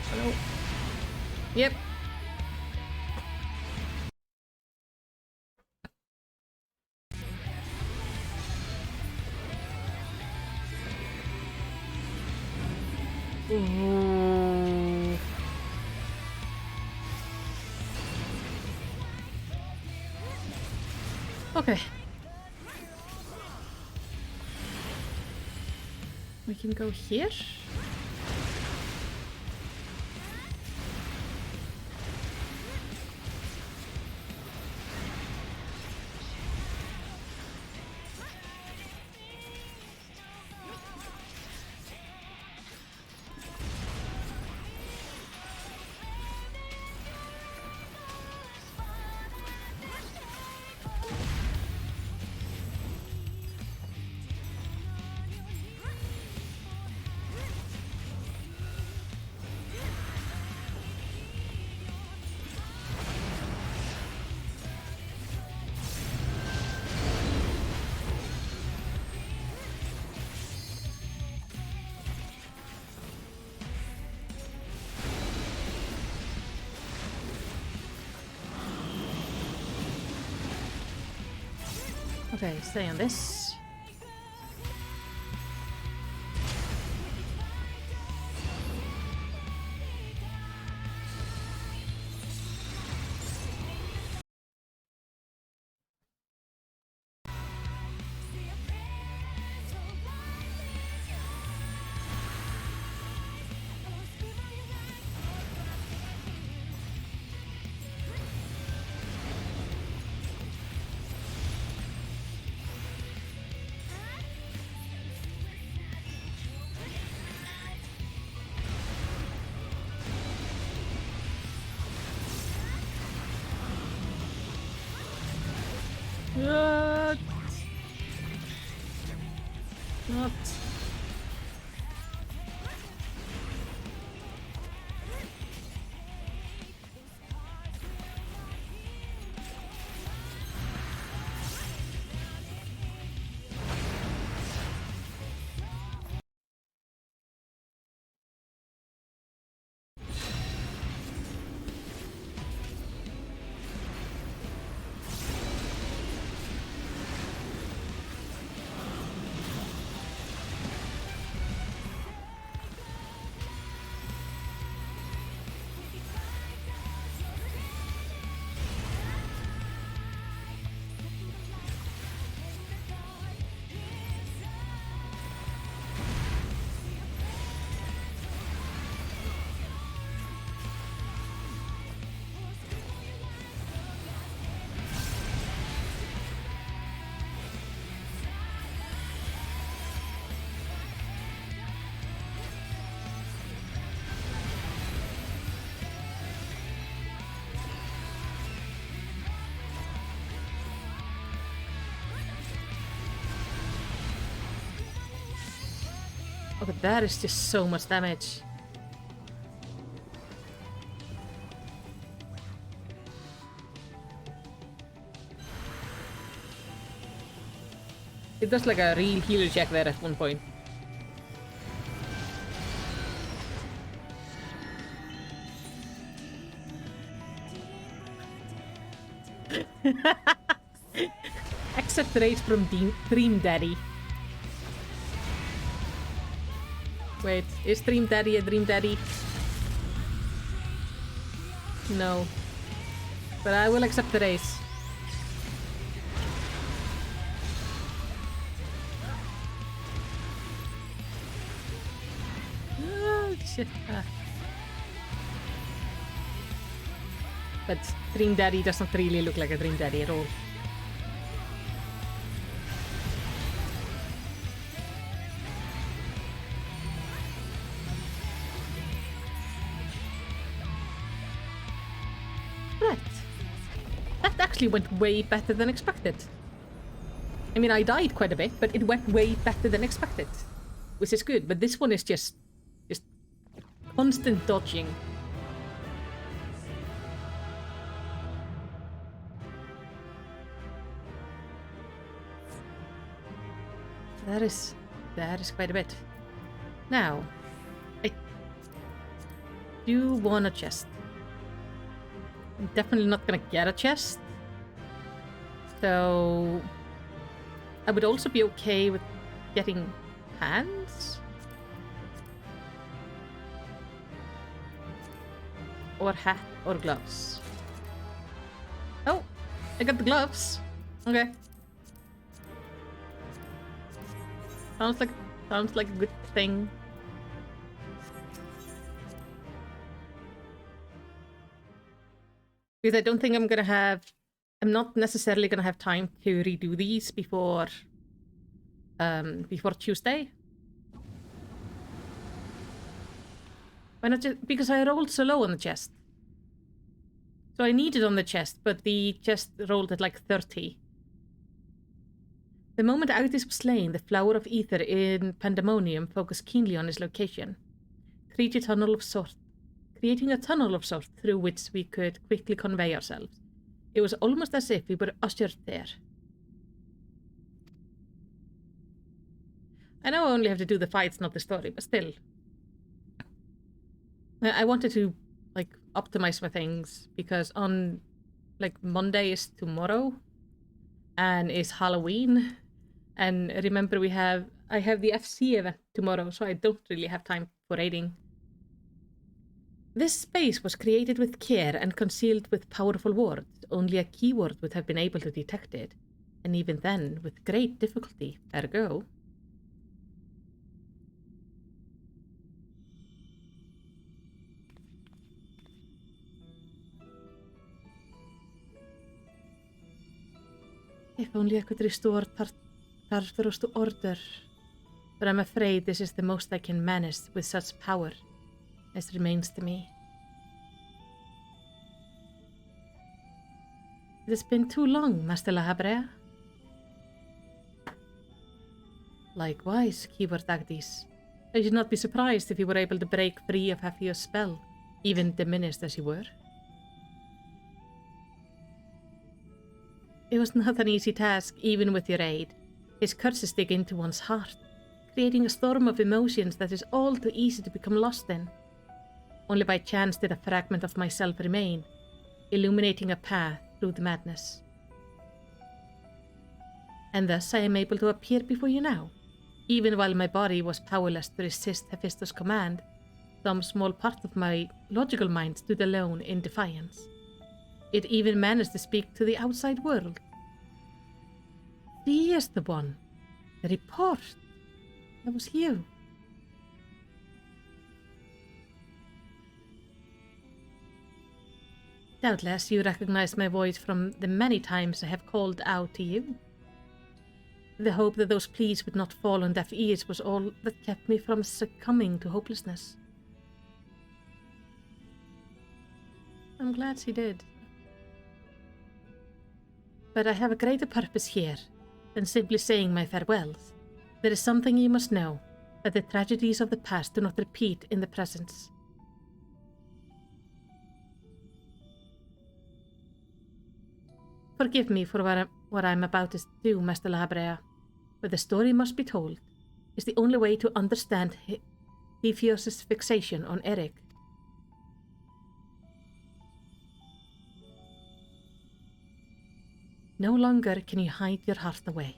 Hello? Yep. Ooh. Okay. We can go here. Okay, stay on this. What? What? Oh, but that is just so much damage. It does like a real healer check there at one point. Accept rage from Dream Daddy. Wait, is Dream Daddy a Dream Daddy? No. But I will accept the race. Oh, shit. But Dream Daddy doesn't really look like a Dream Daddy at all. Right. That actually went way better than expected. I mean, I died quite a bit, but it went way better than expected. Which is good, but this one is just constant dodging. That is quite a bit. Now, I do want a chest. I'm definitely not gonna get a chest. So I would also be okay with getting hands. Or hat or gloves. Oh, I got the gloves. Okay. Sounds like a good thing. Because I don't think I'm not necessarily gonna have time to redo these before Tuesday. Why not just because I rolled so low on the chest. So I needed on the chest, but the chest rolled at like 30. The moment Autis was slain, the flower of ether in Pandæmonium focused keenly on his location. Creating a tunnel of sorts through which we could quickly convey ourselves. It was almost as if we were ushered there. I know I only have to do the fights, not the story, but still. I wanted to, like, optimize my things, because on, like, Monday is tomorrow. and it's Halloween. And remember, I have the FC event tomorrow, so I don't really have time for raiding. This space was created with care and concealed with powerful wards. Only a keyword would have been able to detect it, and even then, with great difficulty. Ergo. If only I could restore Tartarus to order. But I'm afraid this is the most I can manage with such power as remains to me. It has been too long, Master Lahabrea. Likewise, keyword Agdis. I should not be surprised if you were able to break free of Hafio's spell, even diminished as you were. It was not an easy task, even with your aid. His curses dig into one's heart, creating a storm of emotions that is all too easy to become lost in. Only by chance did a fragment of myself remain, illuminating a path through the madness. And thus I am able to appear before you now. Even while my body was powerless to resist Hephaestus' command, some small part of my logical mind stood alone in defiance. It even managed to speak to the outside world. She is the one. The report. That was you. Doubtless you recognize my voice from the many times I have called out to you. The hope that those pleas would not fall on deaf ears was all that kept me from succumbing to hopelessness. I'm glad she did. But I have a greater purpose here than simply saying my farewells. There is something you must know, that the tragedies of the past do not repeat in the present. Forgive me for what I'm about to do, Master Lahabrea, but the story must be told. It's the only way to understand Hephaestus' fixation on Eric. No longer can you hide your heart away.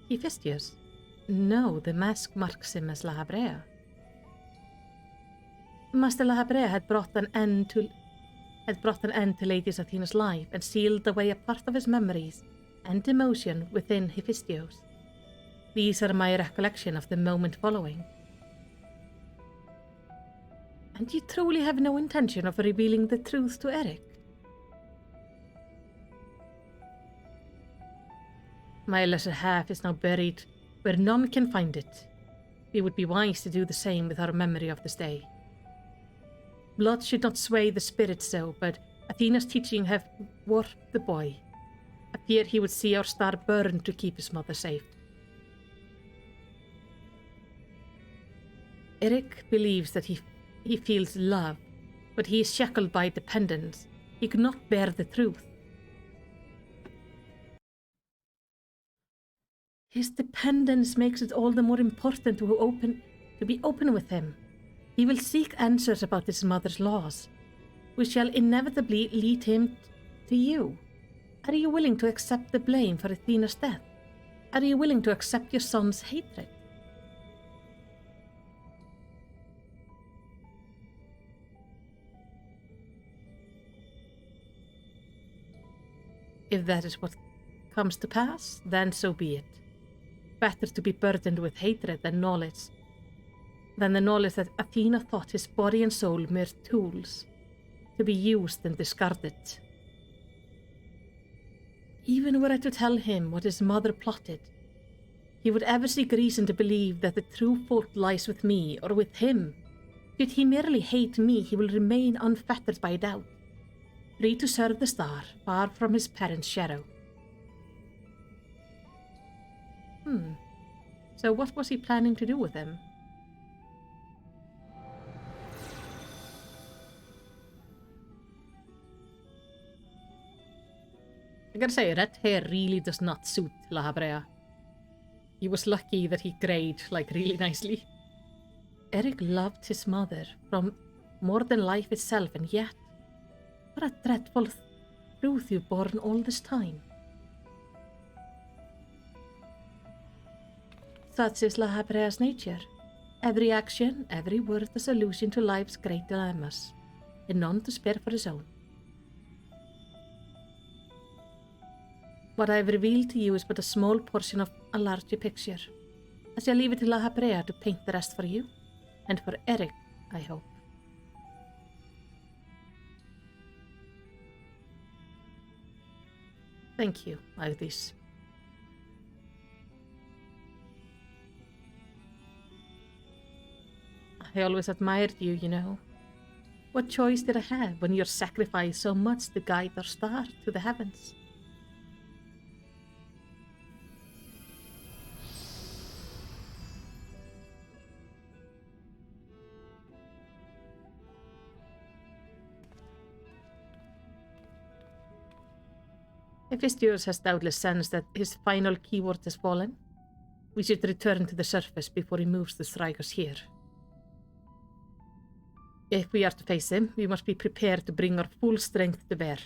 Hephaestus? No, the mask marks him as Lahabrea. Master Lahabrea had brought an end to Lady Athena's life and sealed away a part of his memories and emotion within Hephaestus. These are my recollection of the moment following. And you truly have no intention of revealing the truth to Eric? My lesser half is now buried where none can find it. We would be wise to do the same with our memory of this day. Blood should not sway the spirit so, but Athena's teaching have warped the boy. I fear he would see our star burn to keep his mother safe. Eric believes that he feels love, but he is shackled by dependence. He could not bear the truth. His dependence makes it all the more important to be open with him. He will seek answers about his mother's loss, which shall inevitably lead him to you. Are you willing to accept the blame for Athena's death? Are you willing to accept your son's hatred? If that is what comes to pass, then so be it. Better to be burdened with hatred than the knowledge that Athena thought his body and soul mere tools, to be used and discarded. Even were I to tell him what his mother plotted, he would ever seek reason to believe that the true fault lies with me or with him. Should he merely hate me, he will remain unfettered by doubt, free to serve the star, far from his parents' shadow. So what was he planning to do with him? gotta say, red hair really does not suit La Habrea. He was lucky that he grayed, like, really nicely. Eric loved his mother from more than life itself, and yet, what a dreadful truth you've borne all this time. Such is La Habrea's nature. Every action, every word a solution to life's great dilemmas, and none to spare for his own. What I have revealed to you is but a small portion of a larger picture. I shall leave it to La Habrea to paint the rest for you, and for Eric, I hope. Thank you, Agdís. I always admired you, you know. What choice did I have when you sacrificed so much to guide our star to the heavens? Hephaestus has doubtless sensed that his final keyword has fallen. We should return to the surface before he moves to strike us here. If we are to face him, we must be prepared to bring our full strength to bear.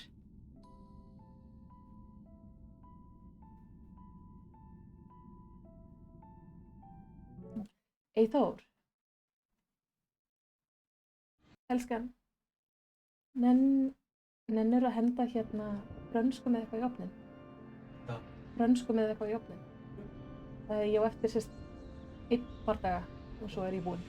Eyþór. Elskan. Nennir að henda hérna frönsku með eitthvað í ofnin? Já. Frönsku með eitthvað í ofnin? Ég á eftir sérst 1 bardaga og svo ég búinn.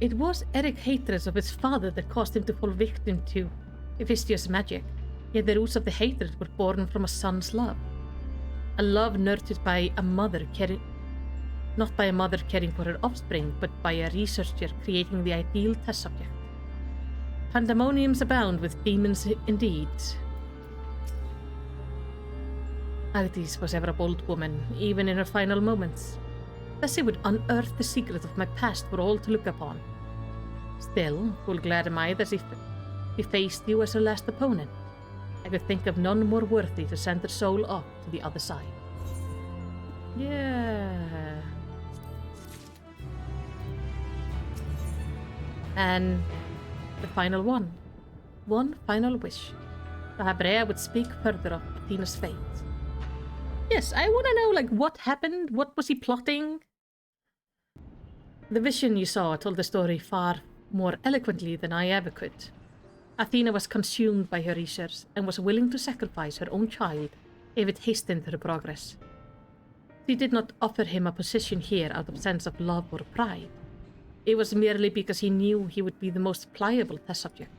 It was Eric's hatred of his father that caused him to fall victim to Hephaestus' magic, yet the roots of the hatred were born from a son's love. A love nurtured by a mother caring, not by a mother caring for her offspring, but by a researcher creating the ideal test subject. Pandemoniums abound with demons indeed. Agdís was ever a bold woman, even in her final moments. Thus she would unearth the secret of my past for all to look upon. Still, full glad am I that she faced you as her last opponent. I could think of none more worthy to send her soul off to the other side. Yeah. And the final one. One final wish. The Habrea would speak further of Athena's fate. Yes, I want to know, like, what happened? What was he plotting? The vision you saw told the story far more eloquently than I ever could. Athena was consumed by her research and was willing to sacrifice her own child if it hastened her progress. She did not offer him a position here out of sense of love or pride. It was merely because he knew he would be the most pliable test subject.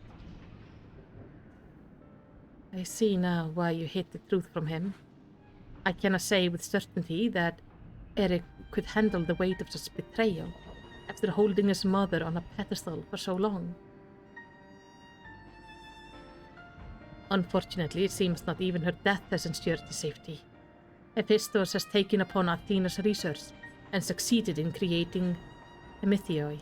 I see now why you hid the truth from him. I cannot say with certainty that Eric could handle the weight of such betrayal after holding his mother on a pedestal for so long. Unfortunately, it seems not even her death has ensured his safety. Hephaestus has taken upon Athena's research and succeeded in creating a mythioi.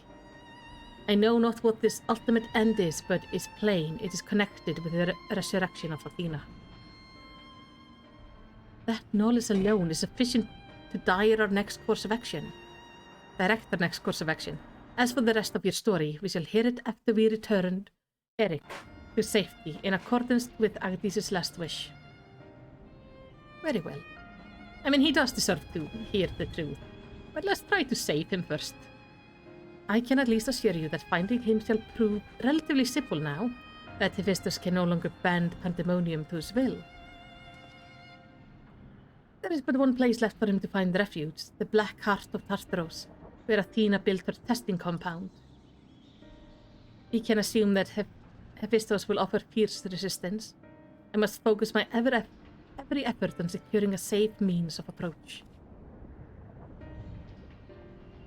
I know not what this ultimate end is, but it's plain it is connected with the resurrection of Athena. That knowledge alone is sufficient to direct our next course of action. As for the rest of your story, we shall hear it after we returned Eric to safety in accordance with Agdís' last wish. Very well. I mean, he does deserve to hear the truth, but let's try to save him first. I can at least assure you that finding him shall prove relatively simple now that Hephaestus can no longer bend Pandæmonium to his will. There is but one place left for him to find refuge, the Black Heart of Tartaros, where Athena built her testing compound. He can assume that Hephaestus will offer fierce resistance. I must focus my every effort on securing a safe means of approach.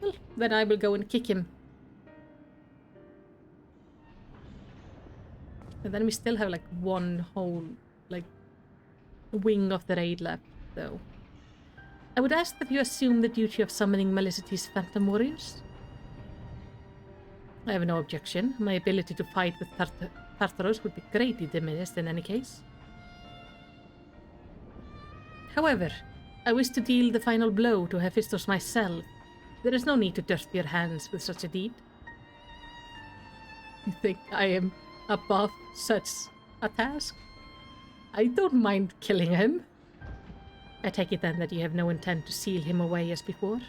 Well, then I will go and kick him. And then we still have like one whole, like, wing of the raid left, though. I would ask that you assume the duty of summoning Melicity's phantom warriors. I have no objection. My ability to fight with Pathros would be greatly diminished in any case. However, I wish to deal the final blow to Hephaestus myself. There is no need to dirty your hands with such a deed. You think I am above such a task? I don't mind killing him. I take it then that you have no intent to seal him away as before?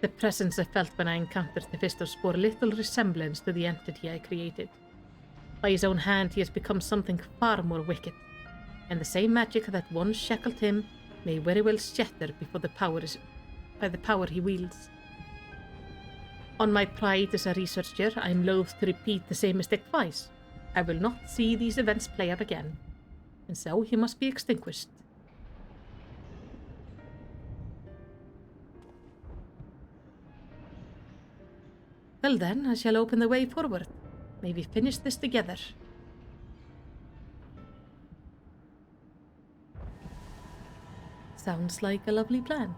The presence I felt when I encountered Hephaestus bore little resemblance to the entity I created. By his own hand he has become something far more wicked, and the same magic that once shackled him may very well shatter before by the power he wields. On my pride as a researcher, I am loath to repeat the same mistake twice. I will not see these events play out again, and so he must be extinguished. Well then, I shall open the way forward. May we finish this together. Sounds like a lovely plan.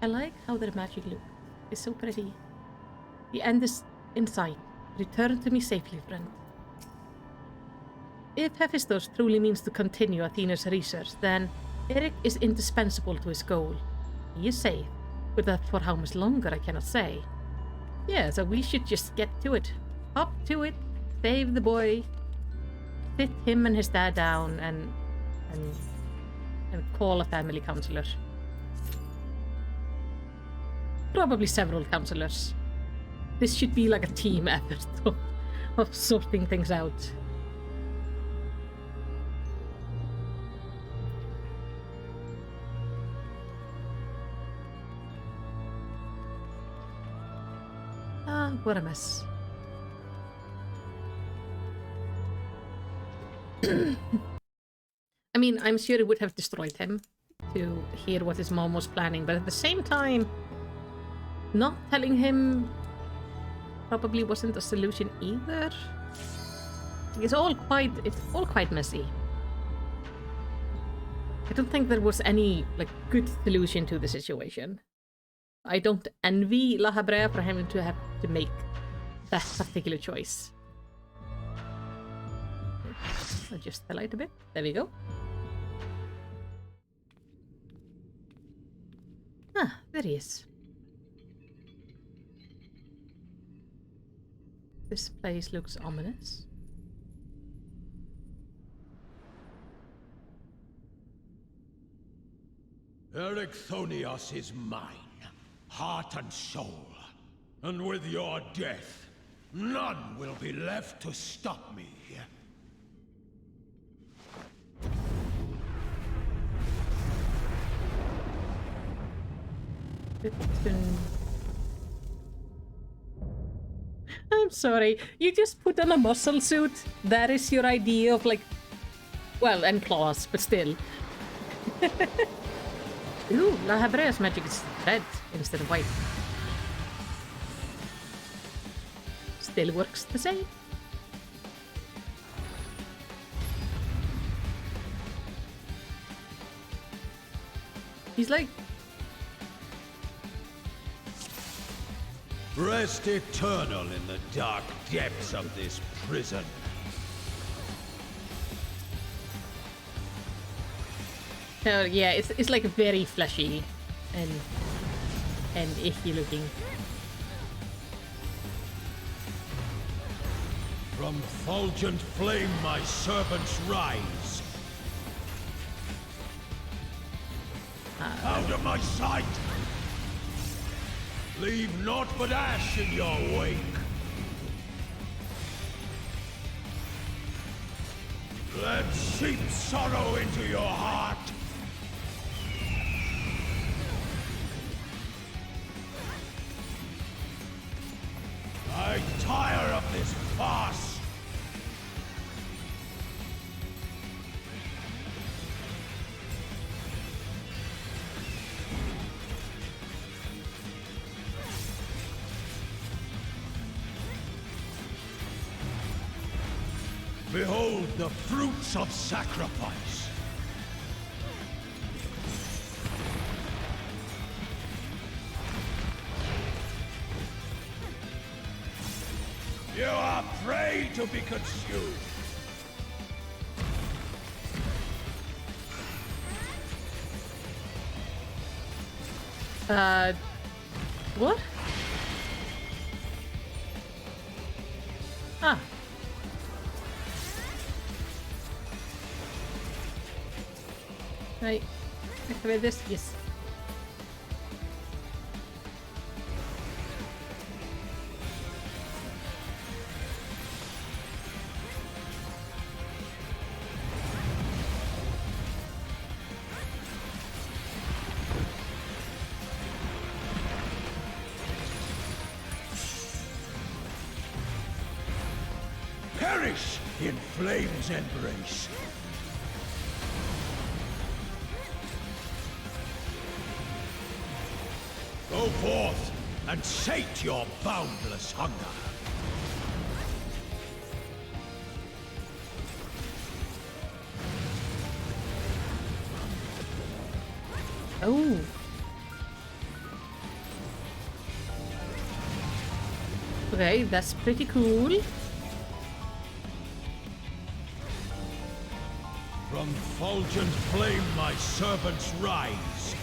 I like how their magic look. It's so pretty. The end is in sight. Return to me safely, friend. If Hephaestus truly means to continue Athena's research, then Eric is indispensable to his goal. He is safe, but for how much longer I cannot say. Yeah, so we should just get to it. Up to it, save the boy, sit him and his dad down, and call a family counselor. Probably several counselors. This should be like a team effort of sorting things out. Ah, what a mess. I mean, I'm sure it would have destroyed him to hear what his mom was planning, but at the same time, not telling him probably wasn't a solution either. It's all quite messy. I don't think there was any good solution to the situation. I don't envy La Habrea for having to have to make that particular choice. Adjust the light a bit. There we go. Ah, there he is. This place looks ominous. Erechthonios is mine, heart and soul. And with your death, none will be left to stop me. I'm sorry, you just put on a muscle suit? That is your idea of well, and claws, but still. Ooh, La Habrea's magic is red instead of white. Still works the same. He's like... Rest eternal in the dark depths of this prison. Oh yeah, it's like very fleshy and icky looking. From fulgent flame my servants rise. Out of my sight! Leave naught but ash in your wake. Let seep sorrow into your heart. I tire of this farce. Behold the fruits of sacrifice. You are prey to be consumed. What? Ah. Right. Activate this? Yes. Perish in flame's embrace. Go forth and sate your boundless hunger. Oh. Okay, that's pretty cool. From fulgent flame my servants rise.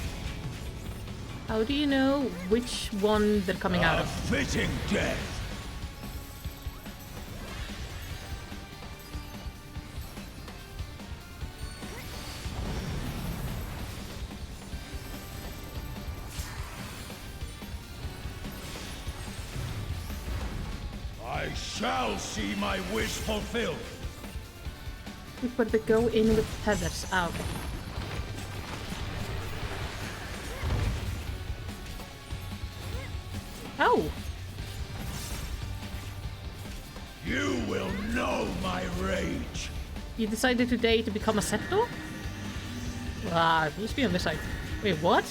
How do you know which one they're coming out A of? fitting death. I shall see my wish fulfilled. But they go in with feathers. Ah, okay. Oh! You will know my rage. You decided today to become a centaur? Ah, it used to be on this side. Wait, what?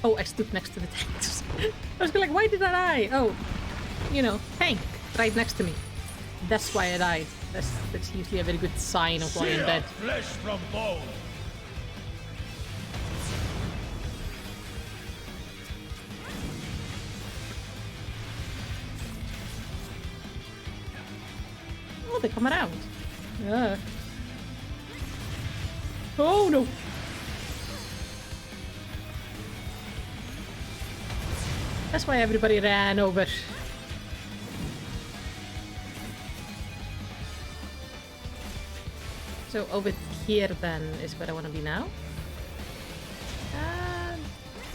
Oh, I stood next to the tanks. I was like, why did I die? Oh, you know, tank right next to me. That's why I died. That's usually a very good sign of why I'm Sear dead. flesh from bone. Oh, they come around. Yeah. Oh no. That's why everybody ran over. So over here then is where I want to be now.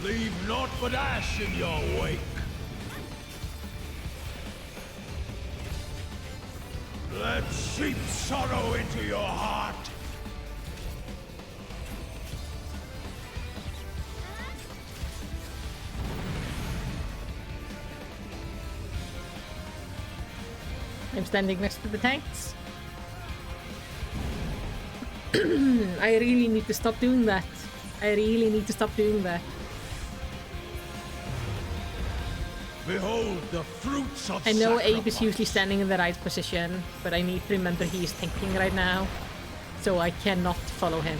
Leave naught but ash in your wake. Let seep sorrow into your heart. I'm standing next to the tanks. I really need to stop doing that. I really need to stop doing that. Behold the fruits of I know sacrifice. Abe is usually standing in the right position, but I need to remember he is thinking right now, so I cannot follow him.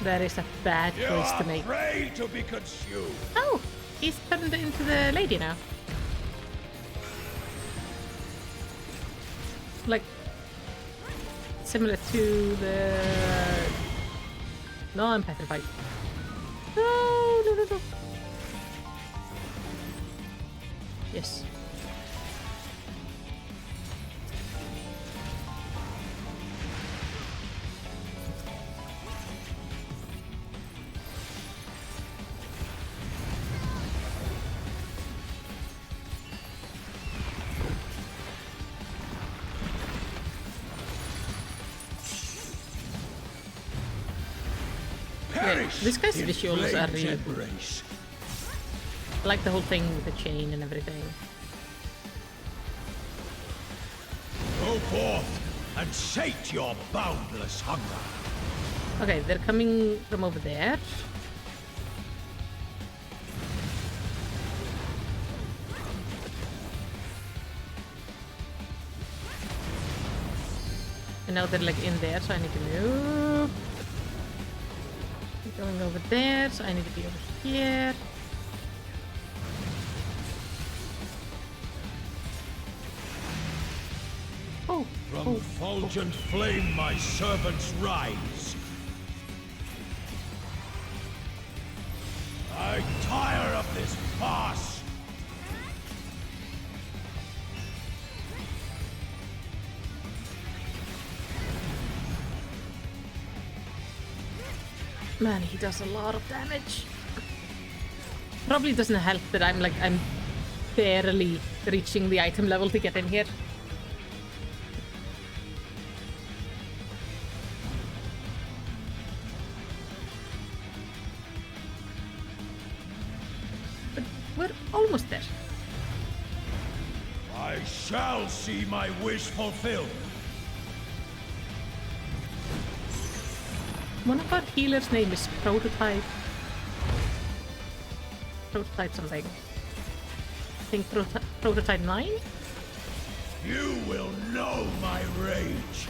That is a bad choice to make. Prey to be consumed. Oh, he's turned into the lady now. Like, similar to the... No, I'm petrified. No, no, no, no. Yes. This guy's in visuals are flame's really cool. embrace. I like the whole thing with the chain and everything. Go forth and sate your boundless hunger. Okay, they're coming from over there. And now they're like in there, so I need to move. They're going over there, so I need to be over here. Oh, From fulgent flame my servants rise. I tire of this farce. man, he does a lot of damage. Probably doesn't help that I'm barely reaching the item level to get in here. But we're almost there. I shall see my wish fulfilled. One of our healers' name is Prototype. Prototype something. I think Prototype 9? You will know my rage.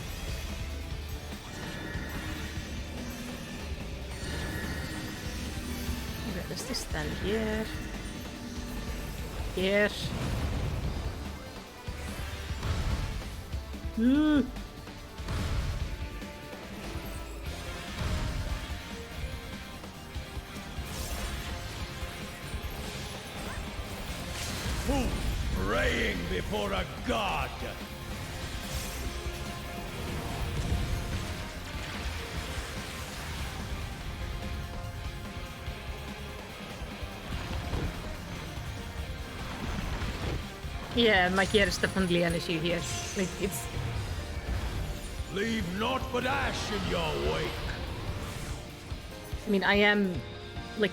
Okay, let's just stand here. Here. Who praying before a god? Yeah, my gear is definitely an issue here. Like, it's... Leave naught but ash in your wake. I mean, I am, like,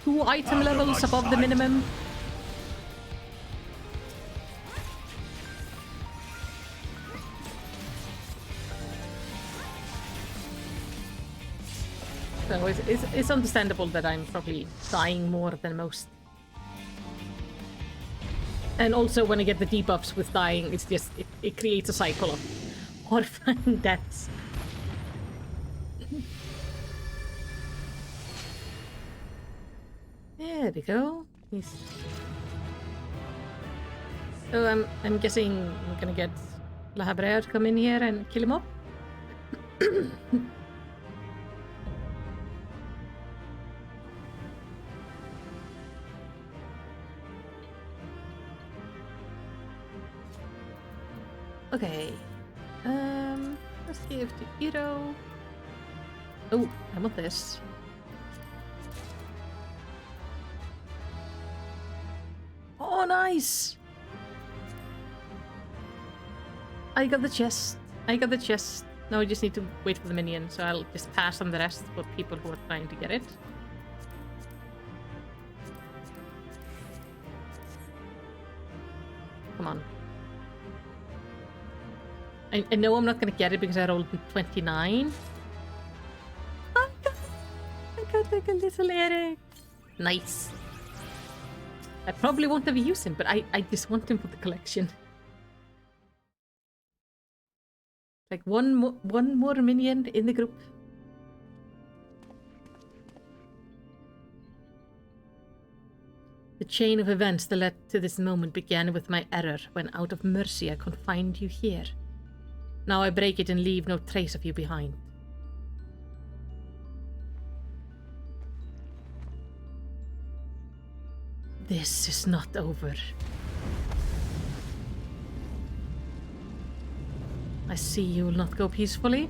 2 item Out of levels my above the sight. minimum. So it's understandable that I'm probably dying more than most. And also when I get the debuffs with dying, it's just, it creates a cycle of horrifying deaths. There we go. He's... So I'm guessing we're gonna get La Habrea to come in here and kill him up. Okay. Let's give to Iro. Oh, I want this. Oh, nice! I got the chest. I got the chest. Now we just need to wait for the minion, so I'll just pass on the rest for people who are trying to get it. Come on. I know I'm not gonna get it because I rolled 29. I got like a little Eric. Nice. I probably won't ever use him, but I just want him for the collection. Like one more minion in the group. The chain of events that led to this moment began with my error when out of mercy I confined you here. Now I break it and leave no trace of you behind. This is not over. I see you will not go peacefully.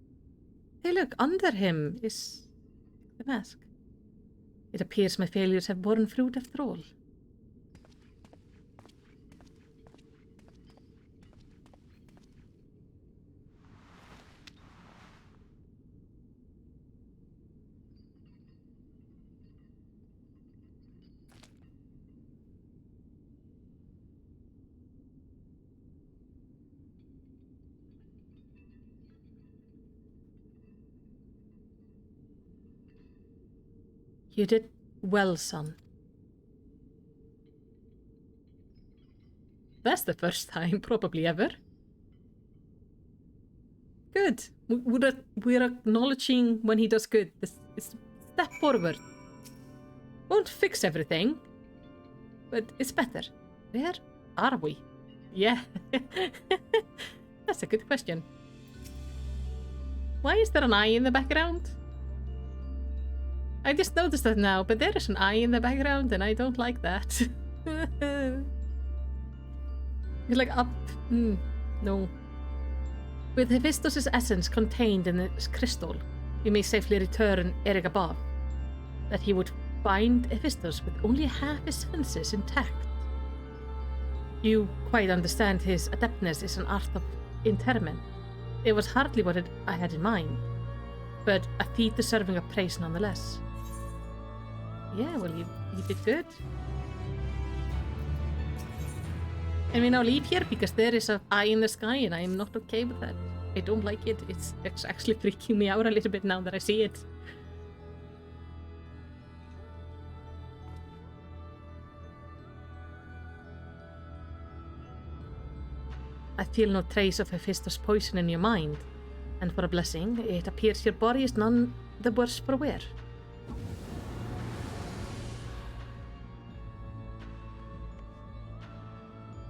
Hey look, under him is the mask. It appears my failures have borne fruit after all. You did well, son. That's the first time, probably ever. Good. We're acknowledging when he does good. This is a step forward. Won't fix everything, but it's better. Where are we? Yeah. That's a good question. Why is there an eye in the background? I just noticed that now, but there is an eye in the background and I don't like that. It's like up. No. With Hephaestus' essence contained in this crystal, we may safely return Eric above. That he would find Hephaestus with only half his senses intact. You quite understand his adeptness is an art of interment. It was hardly what I had in mind, but a feat deserving of praise nonetheless. Yeah, well, you did good. And we now leave here because there is an eye in the sky and I am not okay with that. I don't like it. It's actually freaking me out a little bit now that I see it. I feel no trace of Hephaestus' poison in your mind, and for a blessing, it appears your body is none the worse for wear.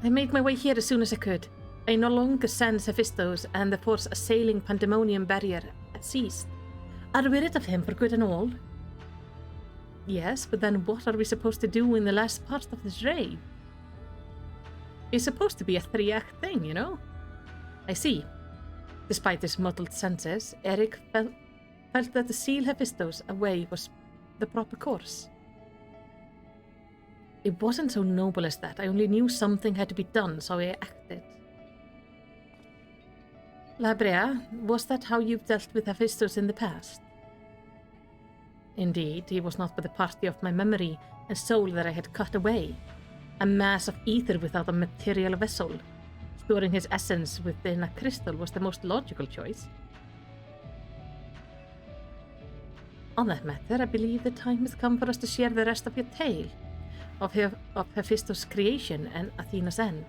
I made my way here as soon as I could. I no longer sense Hephaestus, and the force assailing Pandæmonium barrier has ceased. Are we rid of him for good and all? Yes, but then what are we supposed to do in the last part of this raid? It's supposed to be a 3-act thing, you know? I see. Despite his muddled senses, Eric felt that to seal Hephaestus away was the proper course. It wasn't so noble as that. I only knew something had to be done, so I acted. Labrea, was that how you've dealt with Hephaestus in the past? Indeed, he was not but a party of my memory and soul that I had cut away. A mass of ether without a material vessel. Storing his essence within a crystal was the most logical choice. On that matter, I believe the time has come for us to share the rest of your tale. Of Hephaestus' creation and Athena's end.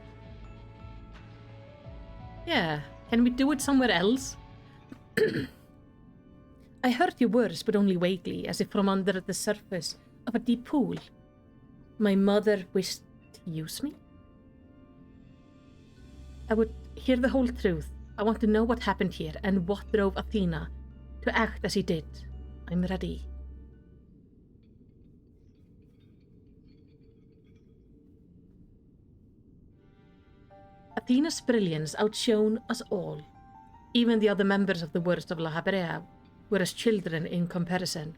Yeah, can we do it somewhere else? I heard your words, but only vaguely, as if from under the surface of a deep pool. My mother wished to use me? I would hear the whole truth. I want to know what happened here and what drove Athena to act as he did. I'm ready. Athena's brilliance outshone us all. Even the other members of the Worst of La Habrea were as children in comparison.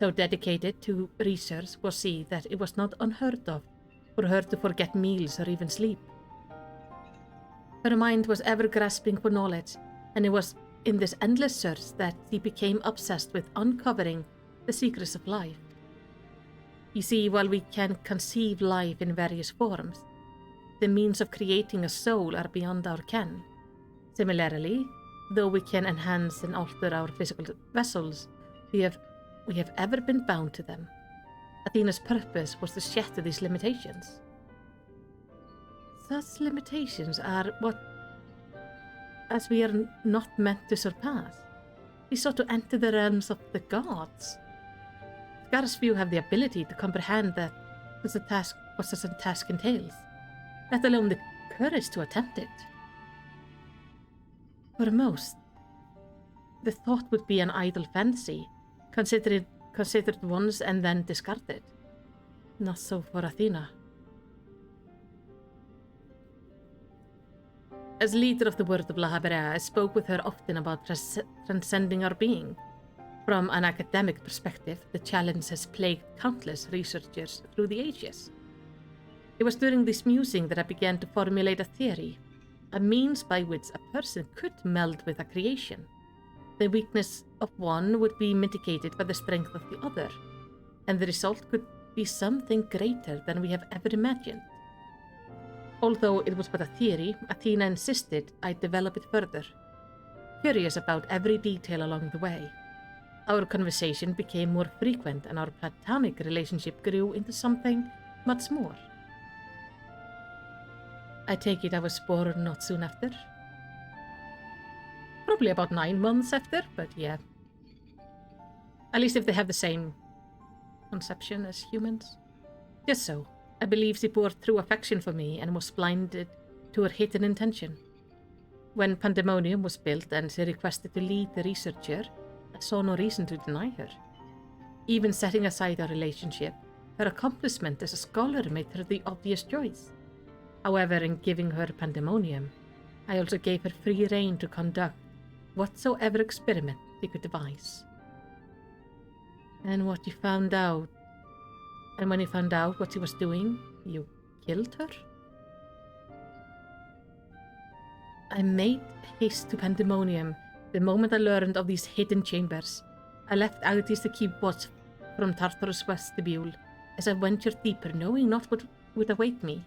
So dedicated to research was she that it was not unheard of for her to forget meals or even sleep. Her mind was ever grasping for knowledge, and it was in this endless search that she became obsessed with uncovering the secrets of life. You see, while we can conceive life in various forms, the means of creating a soul are beyond our ken. Similarly, though we can enhance and alter our physical vessels, we have ever been bound to them. Athena's purpose was to shatter these limitations. Such limitations are as we are not meant to surpass. We sought to enter the realms of the gods. Scarce few have the ability to comprehend that what such a task entails, let alone the courage to attempt it. For most, the thought would be an idle fantasy, considered once and then discarded. Not so for Athena. As leader of the Word of La Habrea, I spoke with her often about transcending our being. From an academic perspective, the challenge has plagued countless researchers through the ages. It was during this musing that I began to formulate a theory, a means by which a person could meld with a creation. The weakness of one would be mitigated by the strength of the other, and the result could be something greater than we have ever imagined. Although it was but a theory, Athena insisted I develop it further, curious about every detail along the way. Our conversation became more frequent and our platonic relationship grew into something much more. I take it I was born not soon after. Probably about 9 months after, but yeah. At least if they have the same conception as humans. Just so. I believe she bore true affection for me and was blinded to her hidden intention. When Pandæmonium was built and she requested to lead the researcher, I saw no reason to deny her. Even setting aside our relationship, her accomplishment as a scholar made her the obvious choice. However, in giving her Pandæmonium, I also gave her free rein to conduct whatsoever experiment she could devise. And when you found out what she was doing, you killed her? I made haste to Pandæmonium the moment I learned of these hidden chambers. I left Agnes to keep watch from Tartarus' vestibule as I ventured deeper, knowing not what would await me.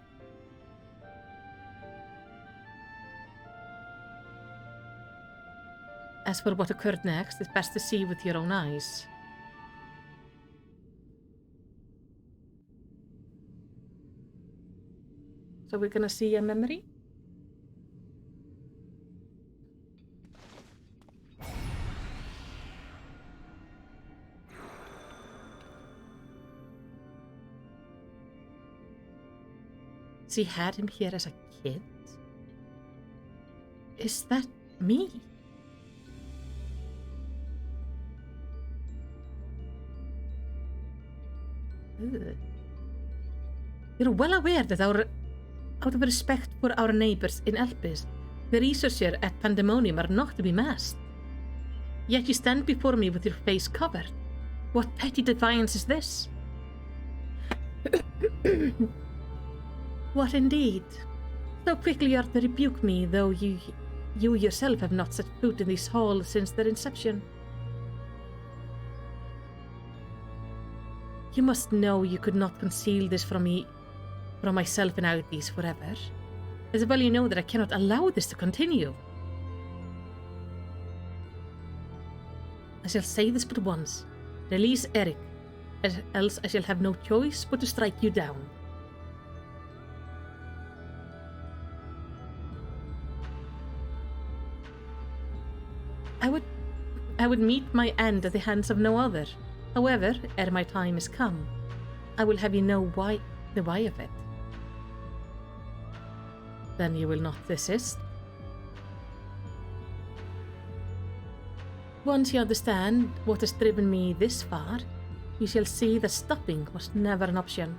As for what occurred next, it's best to see with your own eyes. So we're gonna see a memory? She had him here as a kid? Is that me? Ugh. You're well aware that out of respect for our neighbors in Elpis, the researcher at Pandæmonium are not to be masked. Yet you stand before me with your face covered. What petty defiance is this? What indeed? So quickly you are to rebuke me, though you yourself have not set foot in this hall since their inception. You must know you could not conceal this from me, from myself and Agnes forever. As well you know that I cannot allow this to continue. I shall say this but once. Release Eric, else I shall have no choice but to strike you down. I would meet my end at the hands of no other. However, ere my time is come, I will have you know the why of it. Then you will not desist? Once you understand what has driven me this far, you shall see that stopping was never an option.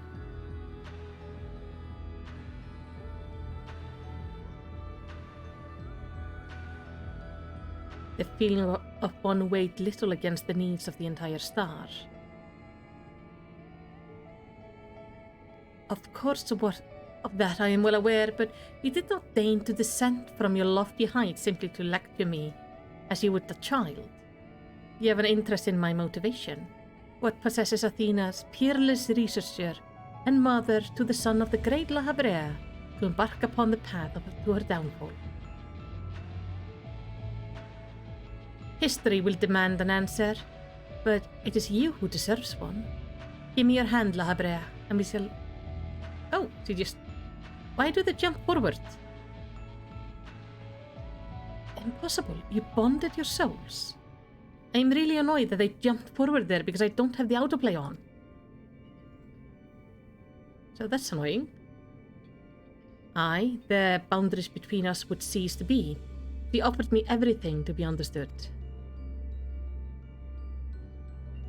The feeling of one weighed little against the needs of the entire star. Of course, of that I am well aware, but you did not deign to descend from your lofty height simply to lecture me, as you would a child. You have an interest in my motivation, what possesses Athena's peerless researcher and mother to the son of the great La Habrea to embark upon the path to her downfall. History will demand an answer, but it is you who deserves one. Give me your hand, La Habrea, and we shall... Oh, she just... Why do they jump forward? Impossible. You bonded your souls. I'm really annoyed that they jumped forward there because I don't have the autoplay on. So that's annoying. The boundaries between us would cease to be. She offered me everything to be understood.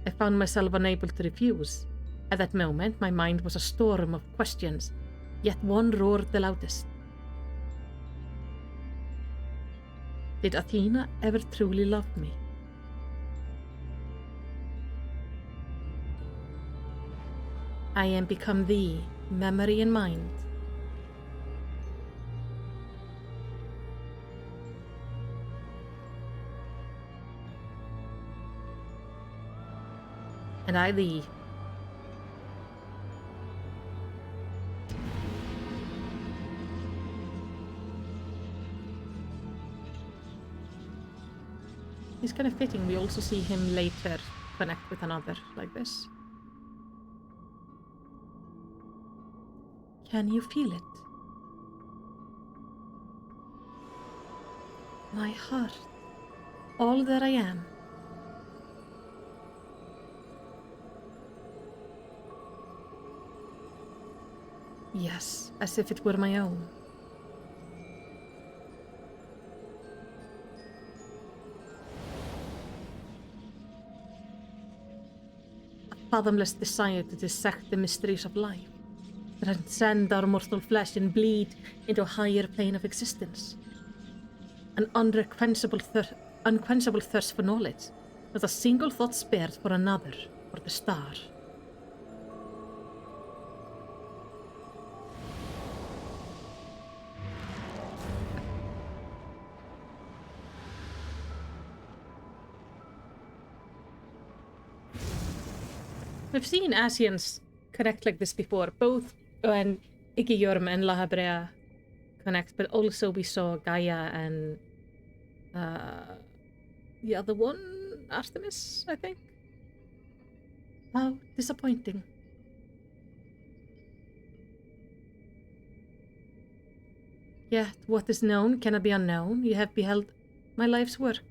I found myself unable to refuse. At that moment, my mind was a storm of questions, yet one roared the loudest. Did Athena ever truly love me? I am become thee, memory and mind. And I thee. It's kind of fitting. We also see him later connect with another like this. Can you feel it? My heart, all that I am. Yes, as if it were my own. A fathomless desire to dissect the mysteries of life, transcend our mortal flesh and bleed into a higher plane of existence. An unquenchable thirst for knowledge, not a single thought spared for another, or the star. We've seen Asians connect like this before, both when Igiyorm and Lahabrea connect, but also we saw Gaia and the other one, Artemis, I think. How disappointing. Yet what is known cannot be unknown. You have beheld my life's work.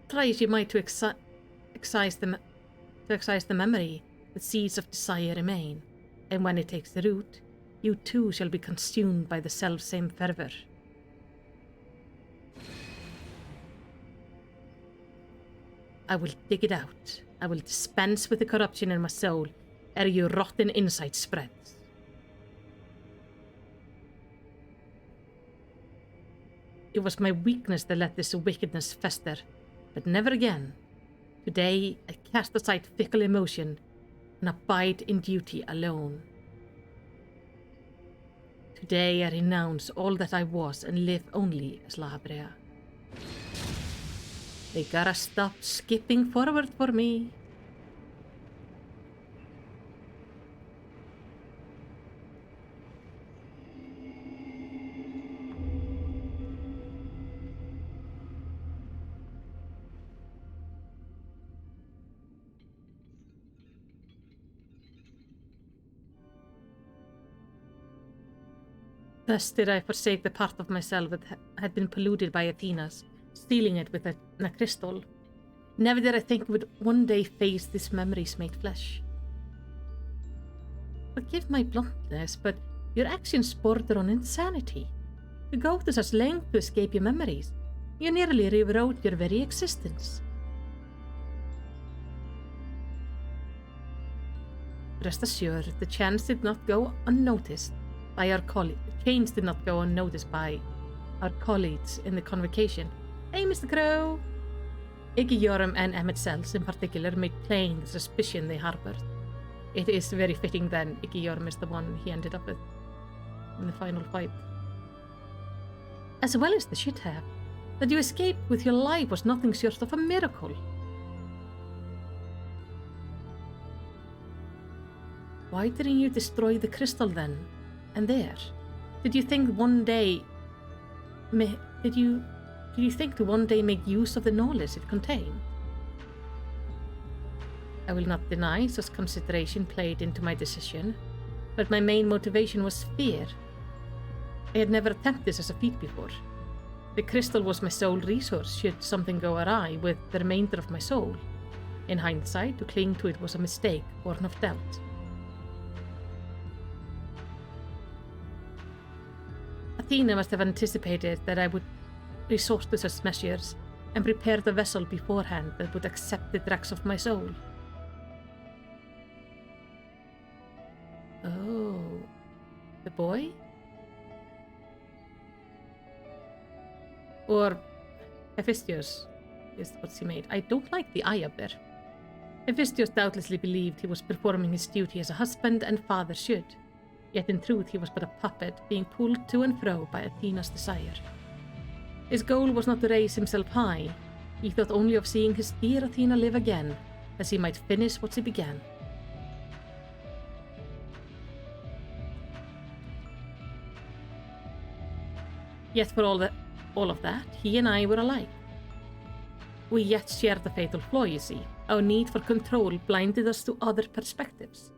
Try as you might to excise the memory, the seeds of desire remain, and when it takes root, you too shall be consumed by the self-same fervor. I will dig it out. I will dispense with the corruption in my soul, ere your rotten insight spreads. It was my weakness that let this wickedness fester, but never again. Today I cast aside fickle emotion and abide in duty alone. Today I renounce all that I was and live only as Lahabrea. They gotta stop skipping forward for me. Thus did I forsake the part of myself that had been polluted by Athena's, stealing it with a crystal. Never did I think I would one day face this memories made flesh. Forgive my bluntness, but your actions border on insanity. To go to such length to escape your memories, you nearly rewrote your very existence. Rest assured, the chance did not go unnoticed by our colleagues. Change did not go unnoticed by our colleagues in the convocation. Hey, Mr. Crow! Igiyorm and Emmett Sells in particular made plain the suspicion they harbored. It is very fitting then Igiyorm is the one he ended up with in the final fight. As well as they should have. That you escaped with your life was nothing short of a miracle. Why didn't you destroy the crystal then and there? Did you think one day did you think to one day make use of the knowledge it contained? I will not deny such consideration played into my decision, but my main motivation was fear. I had never attempted this as a feat before. The crystal was my sole resource should something go awry with the remainder of my soul. In hindsight, to cling to it was a mistake born of doubt. Athena must have anticipated that I would resort to such measures and prepare the vessel beforehand that would accept the dregs of my soul. Oh, the boy? Or Hephaestus is what she made. I don't like the eye up there. Hephaestus doubtlessly believed he was performing his duty as a husband and father should. Yet in truth he was but a puppet, being pulled to and fro by Athena's desire. His goal was not to raise himself high. He thought only of seeing his dear Athena live again, as he might finish what she began. Yet for all of that, he and I were alike. We yet shared the fatal flaw, you see. Our need for control blinded us to other perspectives.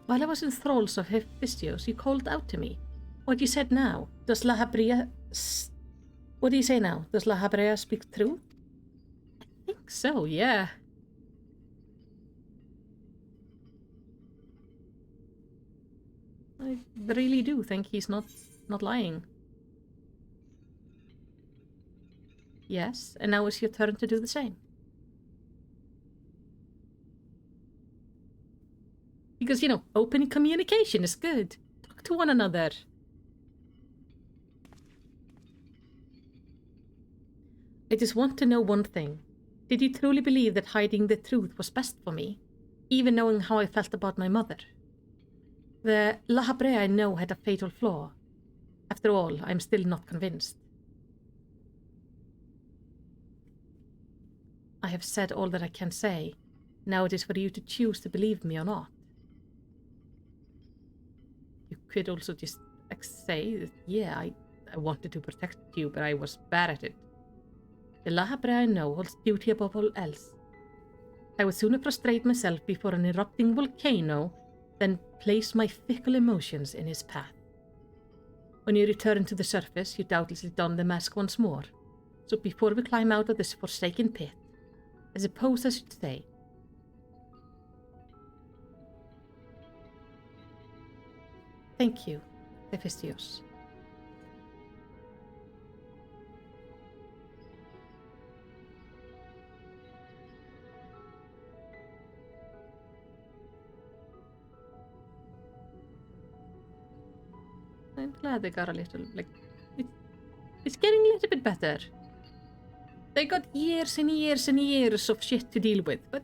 While I was in thralls of Hephaestus, you called out to me. What you said now, does La Habrea... What do you say now? Does La Habrea speak true? I think so, yeah. I really do think he's not lying. Yes, and now it's your turn to do the same. Because, you know, open communication is good. Talk to one another. I just want to know one thing. Did you truly believe that hiding the truth was best for me? Even knowing how I felt about my mother? The La Habrea I know had a fatal flaw. After all, I'm still not convinced. I have said all that I can say. Now it is for you to choose to believe me or not. You could also just say that, yeah, I wanted to protect you, but I was bad at it. The La Habrea I know holds duty above all else. I would sooner prostrate myself before an erupting volcano than place my fickle emotions in his path. When you return to the surface, you doubtlessly don the mask once more. So before we climb out of this forsaken pit, I suppose I should say, thank you, Hephaestus. I'm glad they got a little, like, it's getting a little bit better. They got years and years and years of shit to deal with, but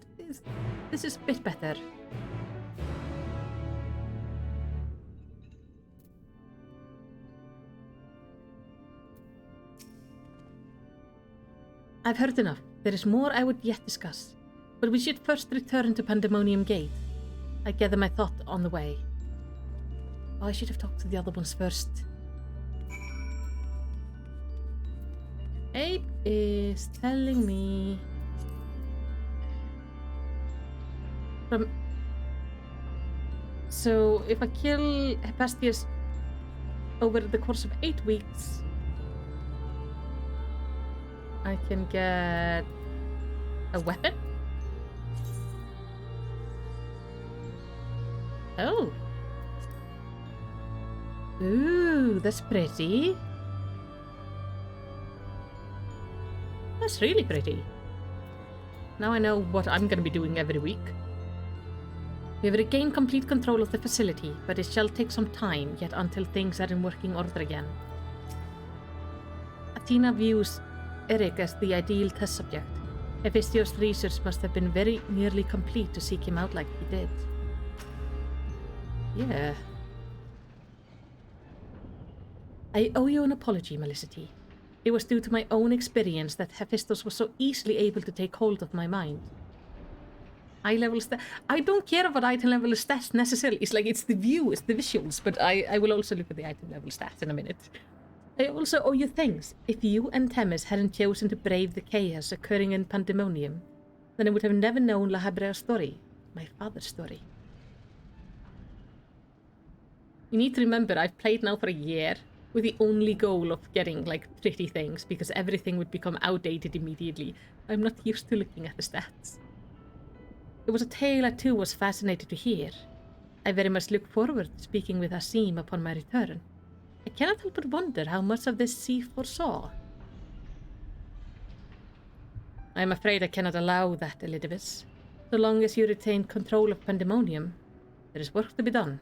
this is a bit better. I've heard enough. There is more I would yet discuss, but we should first return to Pandæmonium Gate. I gather my thought on the way. Oh, I should have talked to the other ones first. Abe is telling me... So, if I kill Hephaestus over the course of 8 weeks, I can get a weapon? Oh. Ooh, that's pretty. That's really pretty. Now I know what I'm going to be doing every week. We have regained complete control of the facility, but it shall take some time yet until things are in working order again. Athena views Eric as the ideal test subject. Hephaestus' research must have been very nearly complete to seek him out like he did. Yeah. I owe you an apology, Melicity. It was due to my own experience that Hephaestus was so easily able to take hold of my mind. Eye level stats. I don't care about item level stats necessarily. It's like, it's the view, it's the visuals, but I will also look at the item level stats in a minute. I also owe you thanks. If you and Themis hadn't chosen to brave the chaos occurring in Pandæmonium, then I would have never known La Habrea's story, my father's story. You need to remember, I've played now for a year with the only goal of getting, like, pretty things, because everything would become outdated immediately. I'm not used to looking at the stats. It was a tale I too was fascinated to hear. I very much look forward to speaking with Asim upon my return. I cannot help but wonder how much of this she foresaw. I am afraid I cannot allow that, Elidibus. So long as you retain control of Pandæmonium, There is work to be done.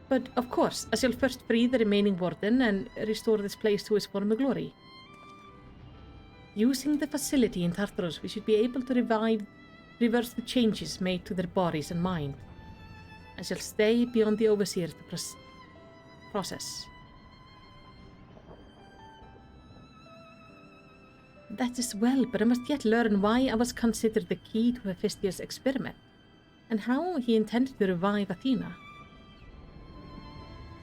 But, of course, I shall first free the remaining warden and restore this place to its former glory. Using the facility in Tartarus, we should be able to reverse the changes made to their bodies and mind. I shall stay beyond the overseer to process. That is well, but I must yet learn why I was considered the key to Hephaestus' experiment, and how he intended to revive Athena.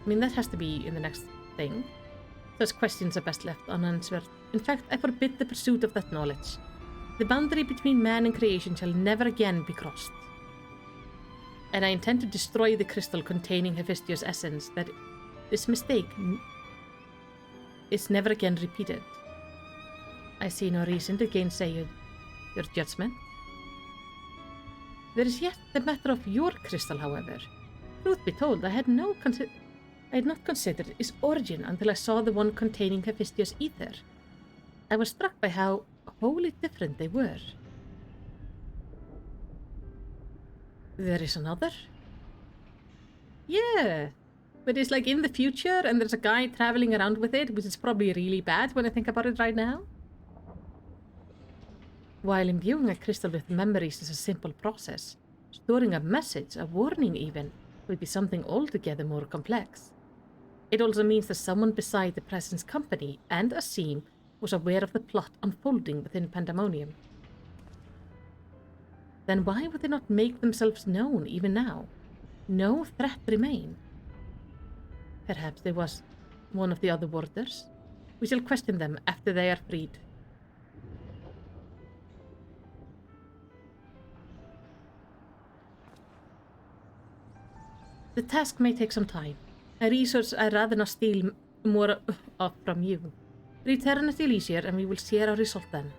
I mean, that has to be in the next thing. Those questions are best left unanswered. In fact, I forbid the pursuit of that knowledge. The boundary between man and creation shall never again be crossed. And I intend to destroy the crystal containing Hephaestus' essence, that this mistake is never again repeated. I see no reason to gainsay your judgment. There is yet the matter of your crystal, however. Truth be told, I had not considered its origin until I saw the one containing Hephaestus' ether. I was struck by how wholly different they were. There is another? Yeah, but it's like in the future and there's a guy traveling around with it, which is probably really bad when I think about it right now. While imbuing a crystal with memories is a simple process, storing a message, a warning even, would be something altogether more complex. It also means that someone beside the presence company and Asim was aware of the plot unfolding within Pandæmonium. Then why would they not make themselves known even now? No threat remain. Perhaps there was one of the other warders. We shall question them after they are freed. The task may take some time. A resource I'd rather not steal more of from you. Return at your leisure and we will share our result then.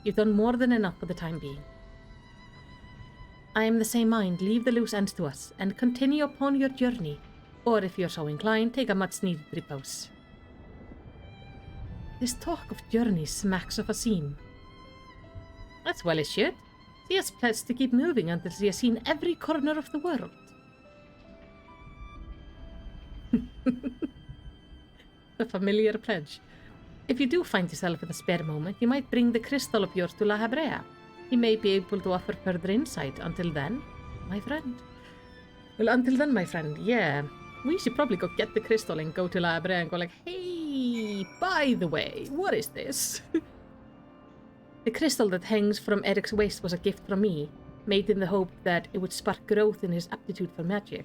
You've done more than enough for the time being. I am the same mind. Leave the loose ends to us and continue upon your journey. Or if you're so inclined, take a much needed repose. This talk of journey smacks of Asim. That's well it should. She has pledged to keep moving until she has seen every corner of the world. A familiar pledge. If you do find yourself in a spare moment, you might bring the crystal of yours to La Habrea. He may be able to offer further insight. Until then, my friend. Well, until then, my friend, yeah. We should probably go get the crystal and go to La Habrea and go like, hey, by the way, what is this? The crystal that hangs from Eric's waist was a gift from me, made in the hope that it would spark growth in his aptitude for magic.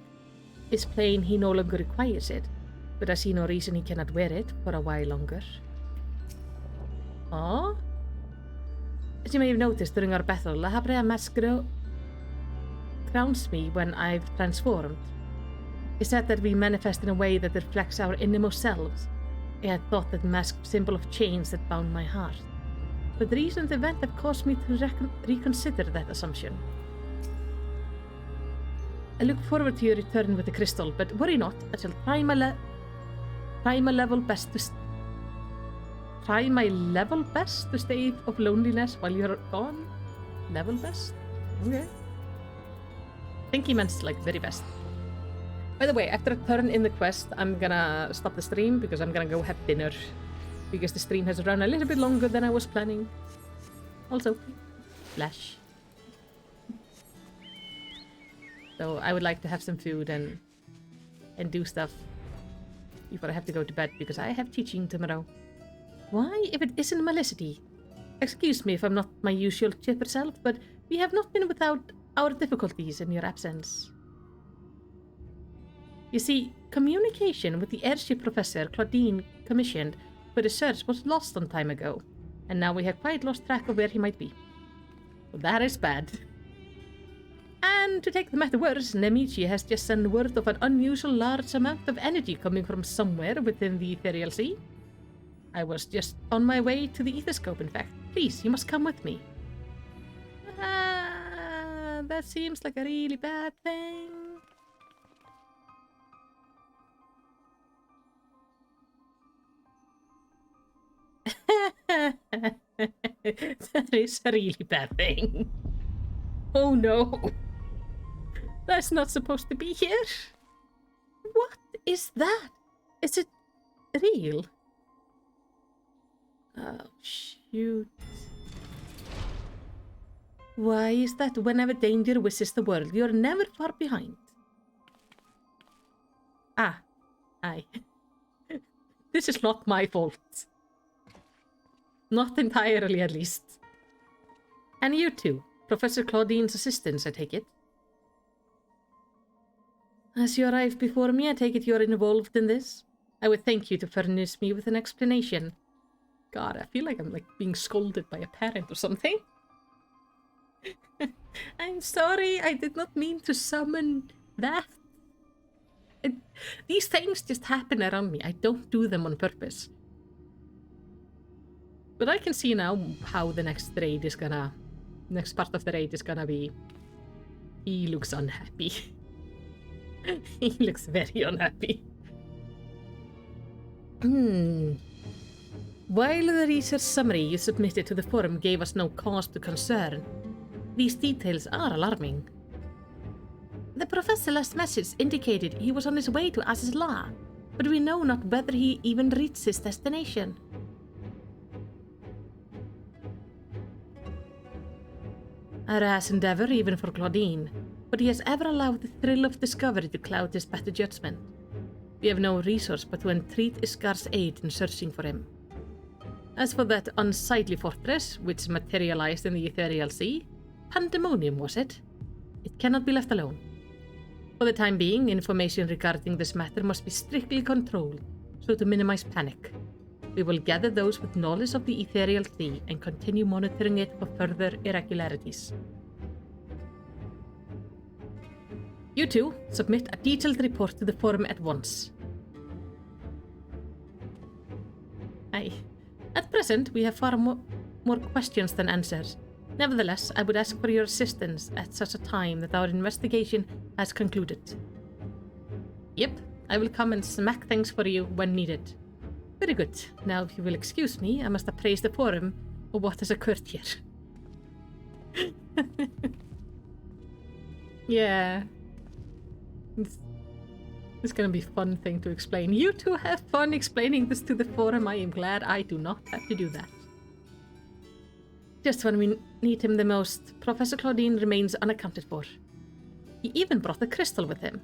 It's plain he no longer requires it, but I see no reason he cannot wear it for a while longer. Aww. As you may have noticed during our battle, La Habrea mask crowns me when I've transformed. It's said that we manifest in a way that reflects our innermost selves. I had thought that mask symbol of chains that bound my heart, but the recent event have caused me to reconsider that assumption. I look forward to your return with the crystal, but worry not, I shall try my level best to stave off loneliness while you're gone. Level best? Okay. I think he meant like very best. By the way, after a turn in the quest, I'm gonna stop the stream because I'm gonna go have dinner. Because the stream has run a little bit longer than I was planning. Also, flash. So I would like to have some food and do stuff before I have to go to bed because I have teaching tomorrow. Why, if it isn't Malicity? Excuse me if I'm not my usual chipper self, but we have not been without our difficulties in your absence. You see, communication with the airship professor Claudine commissioned for the search was lost some time ago, and now we have quite lost track of where he might be. Well, that is bad. And to take the matter worse, Nemichi has just sent word of an unusual large amount of energy coming from somewhere within the ethereal sea. I was just on my way to the ethoscope, in fact. Please, you must come with me. That seems like a really bad thing. That is a really bad thing. Oh no. That's not supposed to be here. What is that? Is it real? Oh, shoot. Why is that whenever danger visits the world, you're never far behind? Ah, aye. This is not my fault. Not entirely, at least. And you too, Professor Claudine's assistants, I take it. As you arrived before me, I take it you're involved in this? I would thank you to furnish me with an explanation. God, I feel like I'm like being scolded by a parent or something. I'm sorry, I did not mean to summon that. These things just happen around me. I don't do them on purpose. But I can see now how the next part of the raid is gonna be. He looks unhappy. He looks very unhappy. While the research summary you submitted to the forum gave us no cause to concern, these details are alarming. The professor's last message indicated he was on his way to Az's Law, but we know not whether he even reached his destination. A rash endeavor even for Claudine, but he has ever allowed the thrill of discovery to cloud his better judgment. We have no resource but to entreat Iskar's aid in searching for him. As for that unsightly fortress, which materialized in the Ethereal Sea, Pandæmonium was it? It cannot be left alone. For the time being, information regarding this matter must be strictly controlled, so to minimize panic. We will gather those with knowledge of the Ethereal Sea and continue monitoring it for further irregularities. You two, submit a detailed report to the forum at once. Aye. At present, we have far more questions than answers. Nevertheless, I would ask for your assistance at such a time that our investigation has concluded. Yep, I will come and smack things for you when needed. Very good. Now, if you will excuse me, I must appraise the forum for what has occurred here. Yeah. It's gonna be a fun thing to explain. You two have fun explaining this to the forum. I am glad I do not have to do that. Just when we need him the most, Professor Claudine remains unaccounted for. He even brought the crystal with him.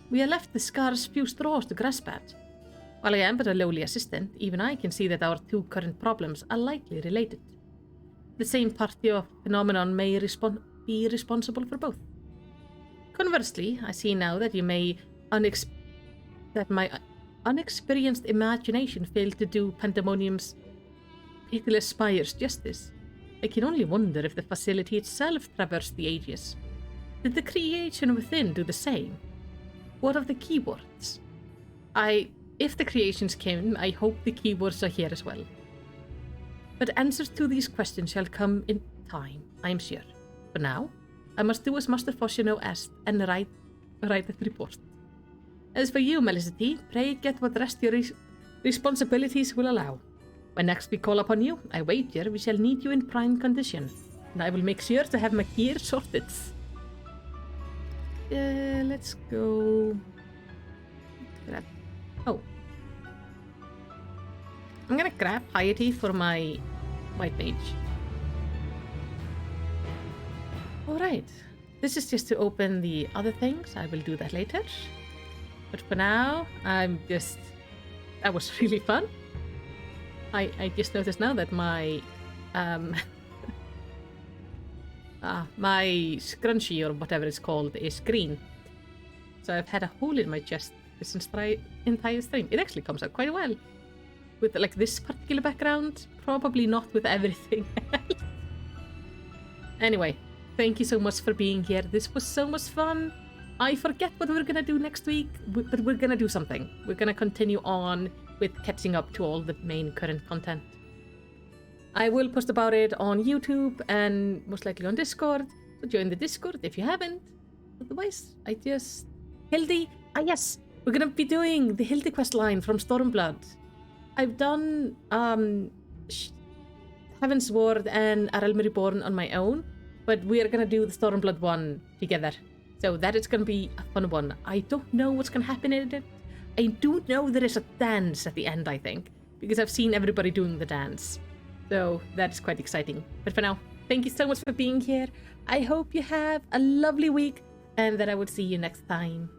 We are left with scarce few straws to grasp at. While I am but a lowly assistant, even I can see that our two current problems are likely related. The same party of phenomenon may be responsible for both. Conversely, I see now that my unexperienced imagination failed to do Pandæmonium's pitiless spires justice. I can only wonder if the facility itself traversed the ages. Did the creation within do the same? What of the keywords? If the creations came, I hope the keywords are here as well. But answers to these questions shall come in time, I am sure. For now, I must do as Master Foshino asked and write the report. As for you, Melicity, pray get what rest your responsibilities will allow. When next we call upon you, I wager we shall need you in prime condition, and I will make sure to have my gear sorted. Let's go... Oh. I'm gonna grab Piety for my White Mage. Alright. This is just to open the other things. I will do that later. But for now, that was really fun. I just noticed now that my my scrunchie or whatever it's called is green. So I've had a hole in my chest this entire stream. It actually comes out quite well. With like this particular background, probably not with everything else. Anyway, thank you so much for being here. This was so much fun. I forget what we're gonna do next week, but we're gonna do something. We're gonna continue on with catching up to all the main current content. I will post about it on YouTube and most likely on Discord. So join the Discord if you haven't. Otherwise, Hildy. Ah yes, we're gonna be doing the Hildy quest line from Stormblood. I've done Heaven's Ward and A Realm Reborn on my own, but we are gonna do the Stormblood one together. So that is going to be a fun one. I don't know what's going to happen in it. I do know there is a dance at the end, I think, because I've seen everybody doing the dance. So that's quite exciting. But for now, thank you so much for being here. I hope you have a lovely week and that I will see you next time.